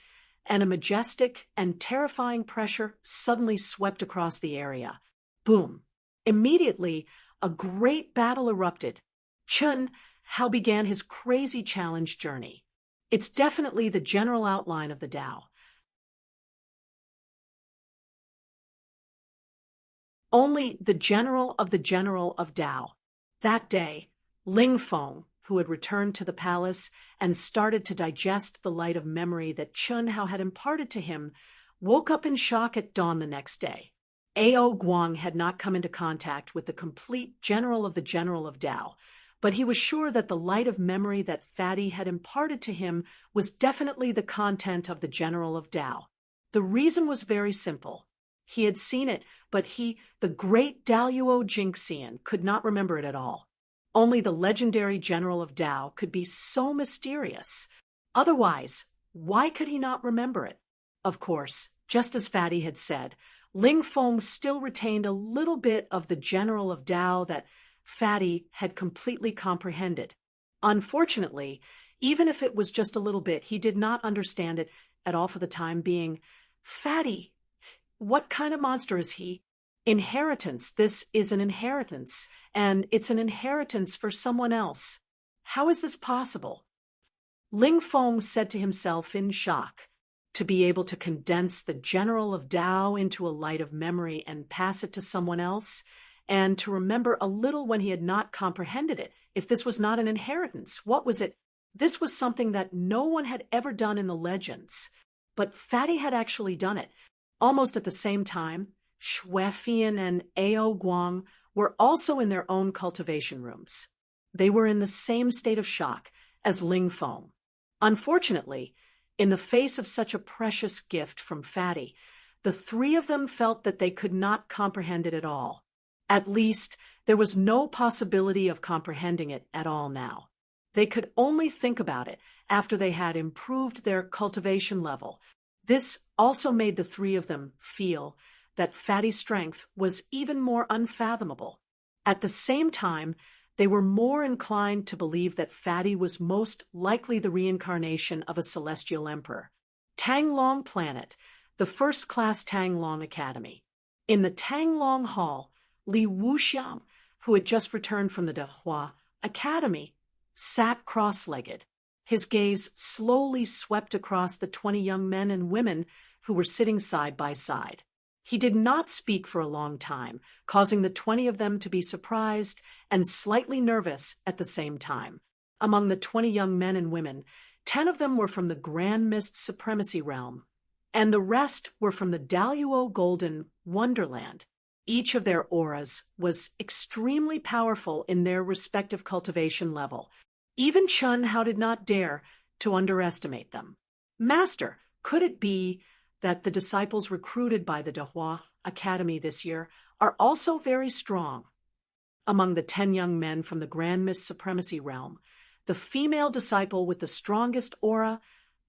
and a majestic and terrifying pressure suddenly swept across the area. Boom! Immediately, a great battle erupted. Chun Hao began his crazy challenge journey. It's definitely the general outline of the Tao. Only the general of Tao. That day, Ling Feng, who had returned to the palace and started to digest the light of memory that Chun Hao had imparted to him, woke up in shock at dawn the next day. A.O. Guang had not come into contact with the complete general of Tao, but he was sure that the light of memory that Fatty had imparted to him was definitely the content of the general of Tao. The reason was very simple. He had seen it, but he, the great Daluo Jinxian, could not remember it at all. Only the legendary general of Tao could be so mysterious. Otherwise, why could he not remember it? Of course, just as Fatty had said, Ling Feng still retained a little bit of the general of Tao that Fatty had completely comprehended. Unfortunately, even if it was just a little bit, he did not understand it at all for the time being. Fatty, what kind of monster is he? Inheritance. This is an inheritance, and it's an inheritance for someone else. How is this possible? Ling Feng said to himself in shock. To be able to condense the general of Tao into a light of memory and pass it to someone else, and to remember a little when he had not comprehended it. If this was not an inheritance, what was it? This was something that no one had ever done in the legends. But Fatty had actually done it. Almost at the same time, Xuefian and A.O. Guang were also in their own cultivation rooms. They were in the same state of shock as Ling Feng. Unfortunately, in the face of such a precious gift from Fatty, the three of them felt that they could not comprehend it at all. At least, there was no possibility of comprehending it at all now. They could only think about it after they had improved their cultivation level. This also made the three of them feel that Fatty's strength was even more unfathomable. At the same time, they were more inclined to believe that Fatty was most likely the reincarnation of a celestial emperor. Tanglong Planet, the first-class Tanglong Academy. In the Tanglong Hall, Li Wuxiang, who had just returned from the Dehua Academy, sat cross-legged. His gaze slowly swept across the 20 young men and women who were sitting side by side. He did not speak for a long time, causing the 20 of them to be surprised and slightly nervous at the same time. Among the 20 young men and women, 10 of them were from the Grand Mist Supremacy Realm, and the rest were from the Daluo Golden Wonderland. Each of their auras was extremely powerful in their respective cultivation level. Even Chun Hao did not dare to underestimate them. Master, could it be that the disciples recruited by the Dehua Academy this year are also very strong? Among the 10 young men from the Grand Mist Supremacy Realm, the female disciple with the strongest aura,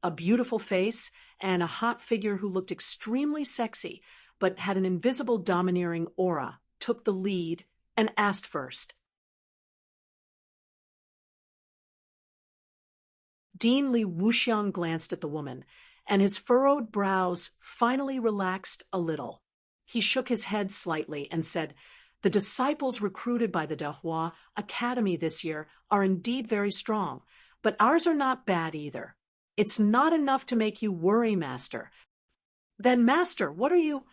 a beautiful face, and a hot figure who looked extremely sexy but had an invisible domineering aura, took the lead and asked first. Dean Li Wuxiang glanced at the woman, and his furrowed brows finally relaxed a little. He shook his head slightly and said, "The disciples recruited by the Dehua Academy this year are indeed very strong, but ours are not bad either." It's not enough to make you worry, Master. Then, Master, what are you?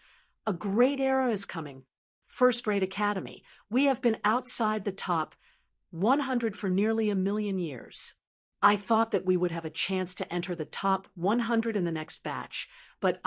A great era is coming. First-rate academy. We have been outside the top 100 for nearly 1,000,000 years. I thought that we would have a chance to enter the top 100 in the next batch, but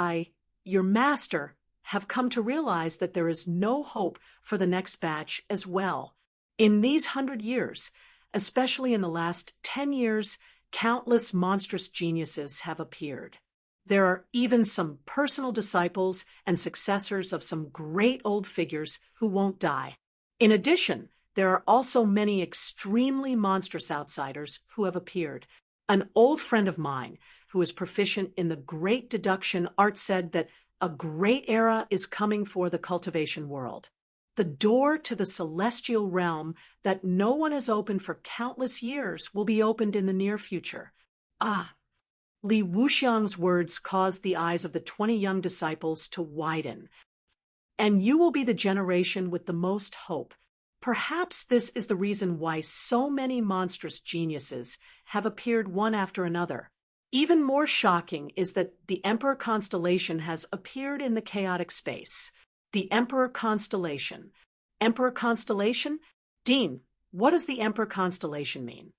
your master, have come to realize that there is no hope for the next batch as well. In these 100 years, especially in the last 10 years, countless monstrous geniuses have appeared. There are even some personal disciples and successors of some great old figures who won't die. In addition, there are also many extremely monstrous outsiders who have appeared. An old friend of mine, who is proficient in the great deduction art, said that a great era is coming for the cultivation world. The door to the celestial realm that no one has opened for countless years will be opened in the near future. Li Wuxiang's words caused the eyes of the 20 young disciples to widen. And you will be the generation with the most hope. Perhaps this is the reason why so many monstrous geniuses have appeared one after another. Even more shocking is that the Emperor constellation has appeared in the chaotic space. The Emperor constellation. Emperor constellation? Dean, what does the Emperor constellation mean?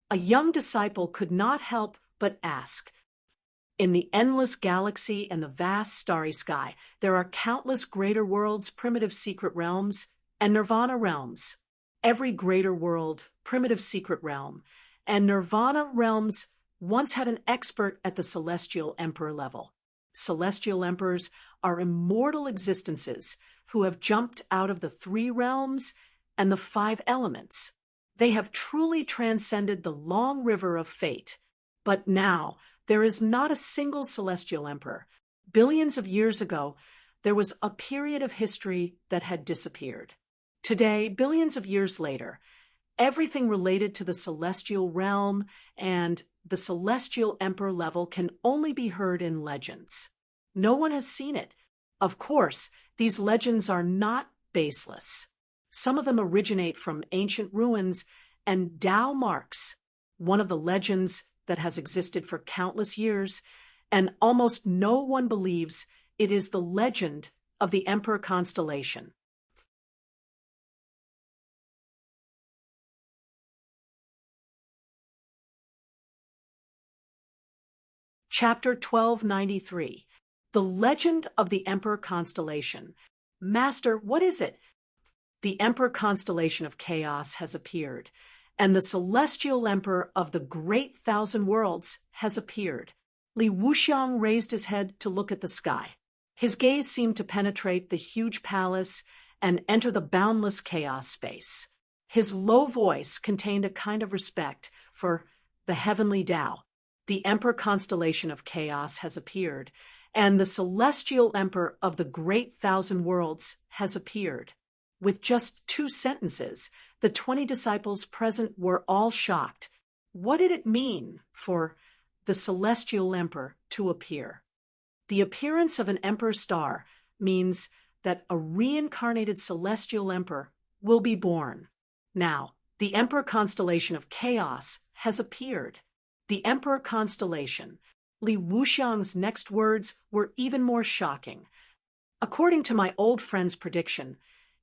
A young disciple could not help but ask. In the endless galaxy and the vast starry sky, there are countless greater worlds, primitive secret realms, and nirvana realms. Every greater world, primitive secret realm, and nirvana realms once had an expert at the celestial emperor level. Celestial emperors are immortal existences who have jumped out of the 3 realms and the 5 elements. They have truly transcended the long river of fate. But now, there is not a single celestial emperor. Billions of years ago, there was a period of history that had disappeared. Today, billions of years later, everything related to the celestial realm and the celestial emperor level can only be heard in legends. No one has seen it. Of course, these legends are not baseless. Some of them originate from ancient ruins and Tao marks, one of the legends that has existed for countless years, and almost no one believes it is the legend of the Emperor constellation. Chapter 1293. The Legend of the Emperor Constellation. Master, what is it? The Emperor Constellation of Chaos has appeared, and the Celestial Emperor of the Great Thousand Worlds has appeared. Li Wuxiang raised his head to look at the sky. His gaze seemed to penetrate the huge palace and enter the boundless chaos space. His low voice contained a kind of respect for the heavenly Tao. The Emperor Constellation of Chaos has appeared, and the Celestial Emperor of the Great Thousand Worlds has appeared. With just 2 sentences, the 20 disciples present were all shocked. What did it mean for the Celestial Emperor to appear? The appearance of an Emperor star means that a reincarnated Celestial Emperor will be born. Now, the Emperor Constellation of Chaos has appeared. The Emperor Constellation. Li Wuxiang's next words were even more shocking. According to my old friend's prediction,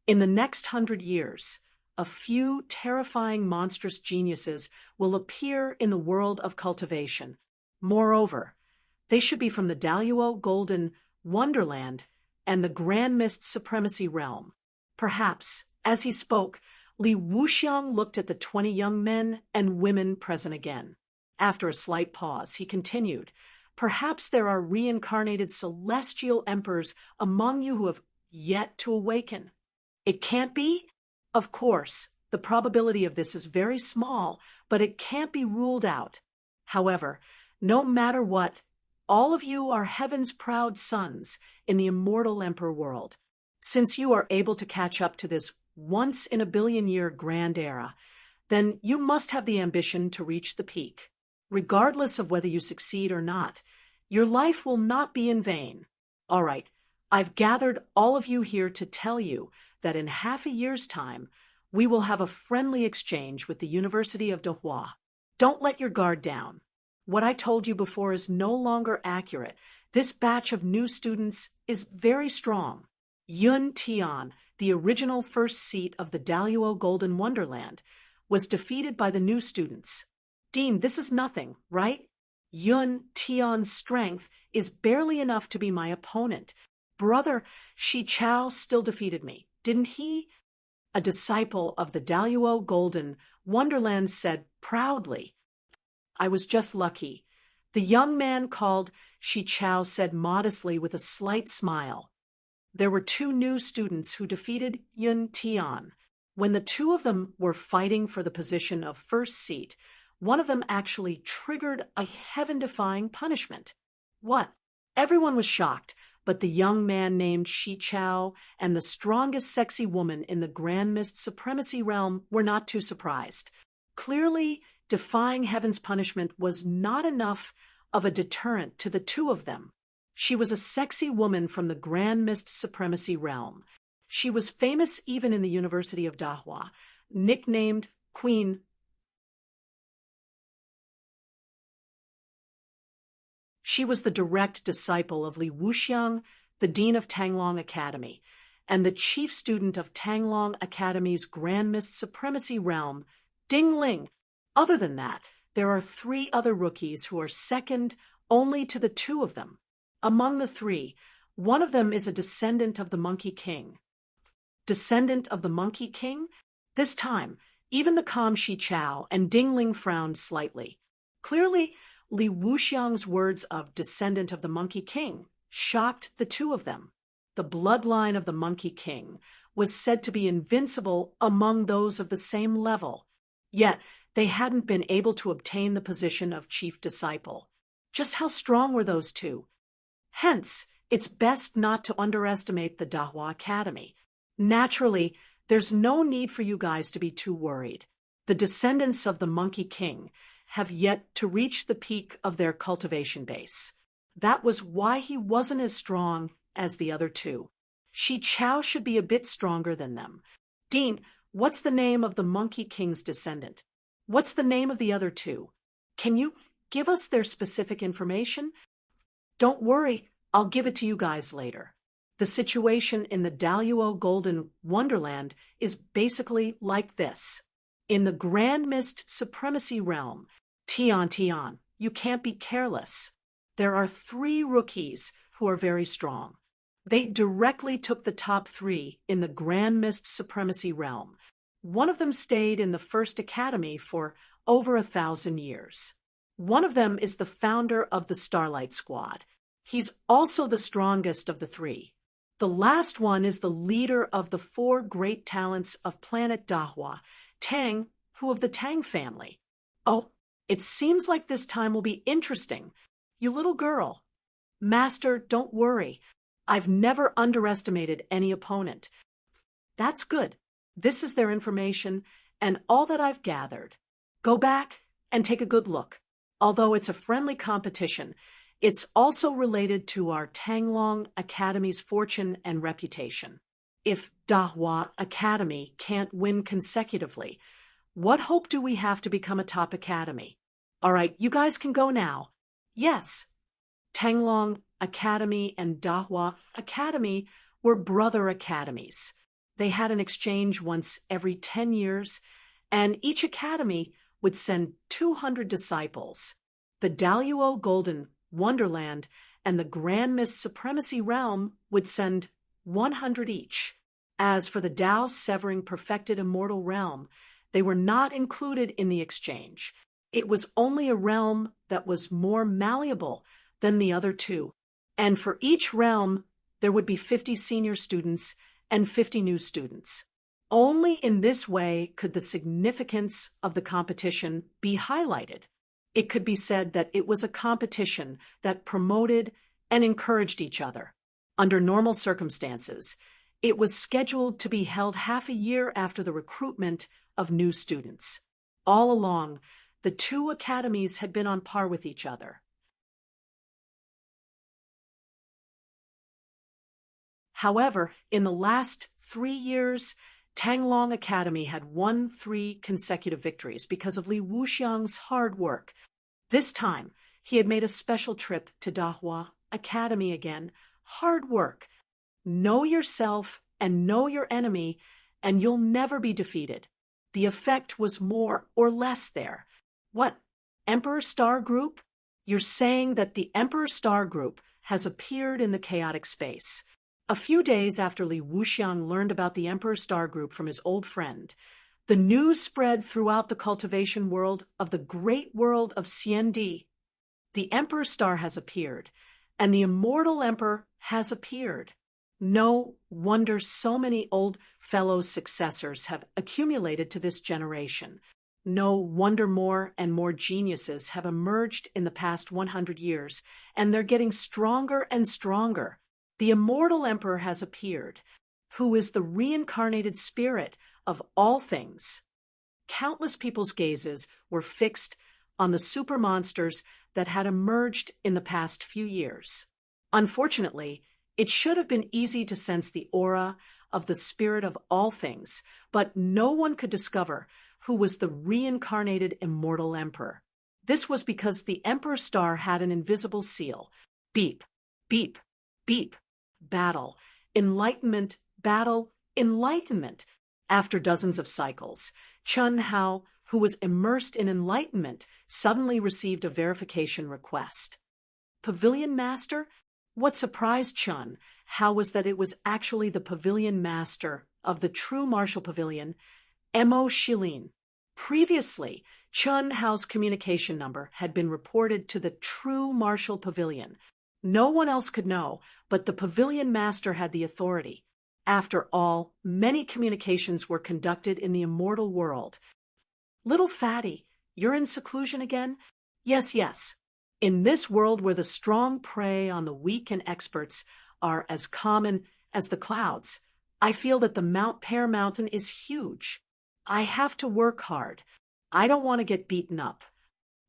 in the next 100 years, a few terrifying monstrous geniuses will appear in the world of cultivation. Moreover, they should be from the Daluo Golden Wonderland and the Grand Mist Supremacy Realm. Perhaps, as he spoke, Li Wuxiang looked at the 20 young men and women present again. After a slight pause, he continued, "Perhaps there are reincarnated celestial emperors among you who have yet to awaken. It can't be? Of course, the probability of this is very small, but it can't be ruled out. However, no matter what, all of you are heaven's proud sons in the immortal emperor world. Since you are able to catch up to this once-in-a-billion-year grand era, then you must have the ambition to reach the peak. Regardless of whether you succeed or not, your life will not be in vain. All right, I've gathered all of you here to tell you that in half a year's time, we will have a friendly exchange with the University of Dehua. Don't let your guard down. What I told you before is no longer accurate. This batch of new students is very strong. Yun Tian, the original first seat of the Daluo Golden Wonderland, was defeated by the new students. Dean, this is nothing, right? Yun Tian's strength is barely enough to be my opponent. Brother, Shi Chao still defeated me, didn't he? A disciple of the Daluo Golden Wonderland said proudly. I was just lucky. The young man called Shi Chao said modestly with a slight smile. There were 2 new students who defeated Yun Tian. When the 2 of them were fighting for the position of first seat, one of them actually triggered a heaven-defying punishment. What? Everyone was shocked, but the young man named Shi Chao and the strongest sexy woman in the Grand Mist Supremacy realm were not too surprised. Clearly, defying heaven's punishment was not enough of a deterrent to the 2 of them. She was a sexy woman from the Grand Mist Supremacy realm. She was famous even in the University of Dahua, nicknamed Queen. She was the direct disciple of Li Wuxiang, the dean of Tanglong Academy, and the chief student of Tanglong Academy's Grand Mist Supremacy realm, Ding Ling. Other than that, there are 3 other rookies who are second only to the 2 of them. Among the 3, one of them is a descendant of the Monkey King. Descendant of the Monkey King? This time, even the calm Shi Chao and Ding Ling frowned slightly. Clearly, Li Wuxiang's words of descendant of the Monkey King shocked the 2 of them. The bloodline of the Monkey King was said to be invincible among those of the same level, yet they hadn't been able to obtain the position of chief disciple. Just how strong were those 2? Hence, it's best not to underestimate the Dahua Academy. Naturally, there's no need for you guys to be too worried. The descendants of the Monkey King have yet to reach the peak of their cultivation base. That was why he wasn't as strong as the other 2. Shi Chao should be a bit stronger than them. Dean, what's the name of the Monkey King's descendant? What's the name of the other 2? Can you give us their specific information? Don't worry, I'll give it to you guys later. The situation in the Daluo Golden Wonderland is basically like this. In the Grand Mist Supremacy realm, Tian, you can't be careless. There are 3 rookies who are very strong. They directly took the top 3 in the Grand Mist Supremacy realm. One of them stayed in the first academy for over 1,000 years. One of them is the founder of the Starlight Squad. He's also the strongest of the 3. The last one is the leader of the 4 great talents of planet Dahua, Tang, who of the Tang family. Oh, it seems like this time will be interesting. You little girl. Master, don't worry. I've never underestimated any opponent. That's good. This is their information and all that I've gathered. Go back and take a good look. Although it's a friendly competition, it's also related to our Tanglong Academy's fortune and reputation. If Dahua Academy can't win consecutively, what hope do we have to become a top academy? All right, you guys can go now. Yes. Tanglong Academy and Dahua Academy were brother academies. They had an exchange once every 10 years, and each academy would send 200 disciples. The Daluo Golden Wonderland and the Grand Mist Supremacy realm would send 100 each. As for the Dao Severing Perfected Immortal realm, they were not included in the exchange. It was only a realm that was more malleable than the other 2. And for each realm, there would be 50 senior students and 50 new students. Only in this way could the significance of the competition be highlighted. It could be said that it was a competition that promoted and encouraged each other. Under normal circumstances, it was scheduled to be held half a year after the recruitment of new students. All along, the 2 academies had been on par with each other. However, in the last 3 years, Tanglong Academy had won 3 consecutive victories because of Li Wuxiang's hard work. This time, he had made a special trip to Dahua Academy again. Hard work. Know yourself and know your enemy, and you'll never be defeated. The effect was more or less there. What? Emperor Star Group? You're saying that the Emperor Star Group has appeared in the chaotic space. A few days after Li Wuxiang learned about the Emperor Star Group from his old friend, the news spread throughout the cultivation world of the great world of Xiendi. The Emperor Star has appeared, and the immortal Emperor has appeared. No wonder so many old fellows' successors have accumulated to this generation. No wonder more and more geniuses have emerged in the past 100 years, and they're getting stronger and stronger. The immortal Emperor has appeared, who is the reincarnated spirit of all things. Countless people's gazes were fixed on the super monsters that had emerged in the past few years. Unfortunately, it should have been easy to sense the aura of the spirit of all things, but no one could discover who was the reincarnated immortal emperor. This was because the Emperor Star had an invisible seal. Beep, beep, beep. Battle, enlightenment, battle, enlightenment. After dozens of cycles, Chun Hao, who was immersed in enlightenment, suddenly received a verification request. Pavilion Master? What surprised Chun Hao was that it was actually the Pavilion Master of the true martial pavilion, Mo Shilin. Previously, Chun Hao's communication number had been reported to the true martial pavilion. No one else could know, but the Pavilion Master had the authority. After all, many communications were conducted in the immortal world. Little Fatty, you're in seclusion again? Yes, yes. In this world where the strong prey on the weak and experts are as common as the clouds, I feel that the Mount Pear Mountain is huge. I have to work hard. I don't want to get beaten up.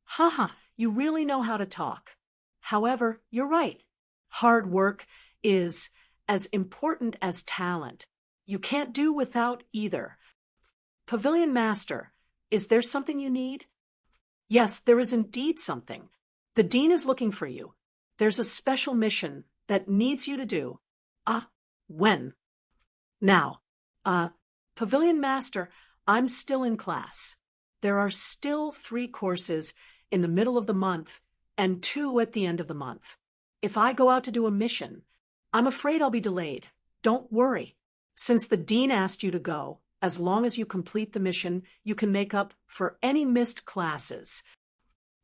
Haha, you really know how to talk. However, you're right. Hard work is as important as talent. You can't do without either. Pavilion Master, is there something you need? Yes, there is indeed something. The Dean is looking for you. There's a special mission that needs you to do. When? Now. Pavilion Master, I'm still in class. There are still 3 courses in the middle of the month and 2 at the end of the month. If I go out to do a mission, I'm afraid I'll be delayed. Don't worry. Since the Dean asked you to go, as long as you complete the mission, you can make up for any missed classes.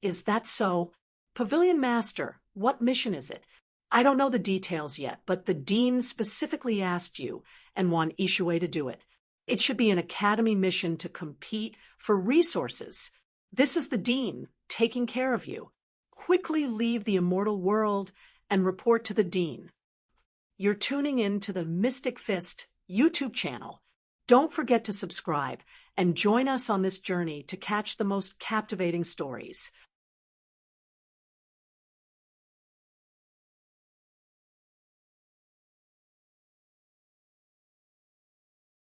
Is that so? Pavilion Master, what mission is it? I don't know the details yet, but the Dean specifically asked you and Wan Ishue to do it. It should be an academy mission to compete for resources. This is the Dean taking care of you. Quickly leave the immortal world and report to the Dean. You're tuning in to the Mystic Fist YouTube channel. Don't forget to subscribe and join us on this journey to catch the most captivating stories.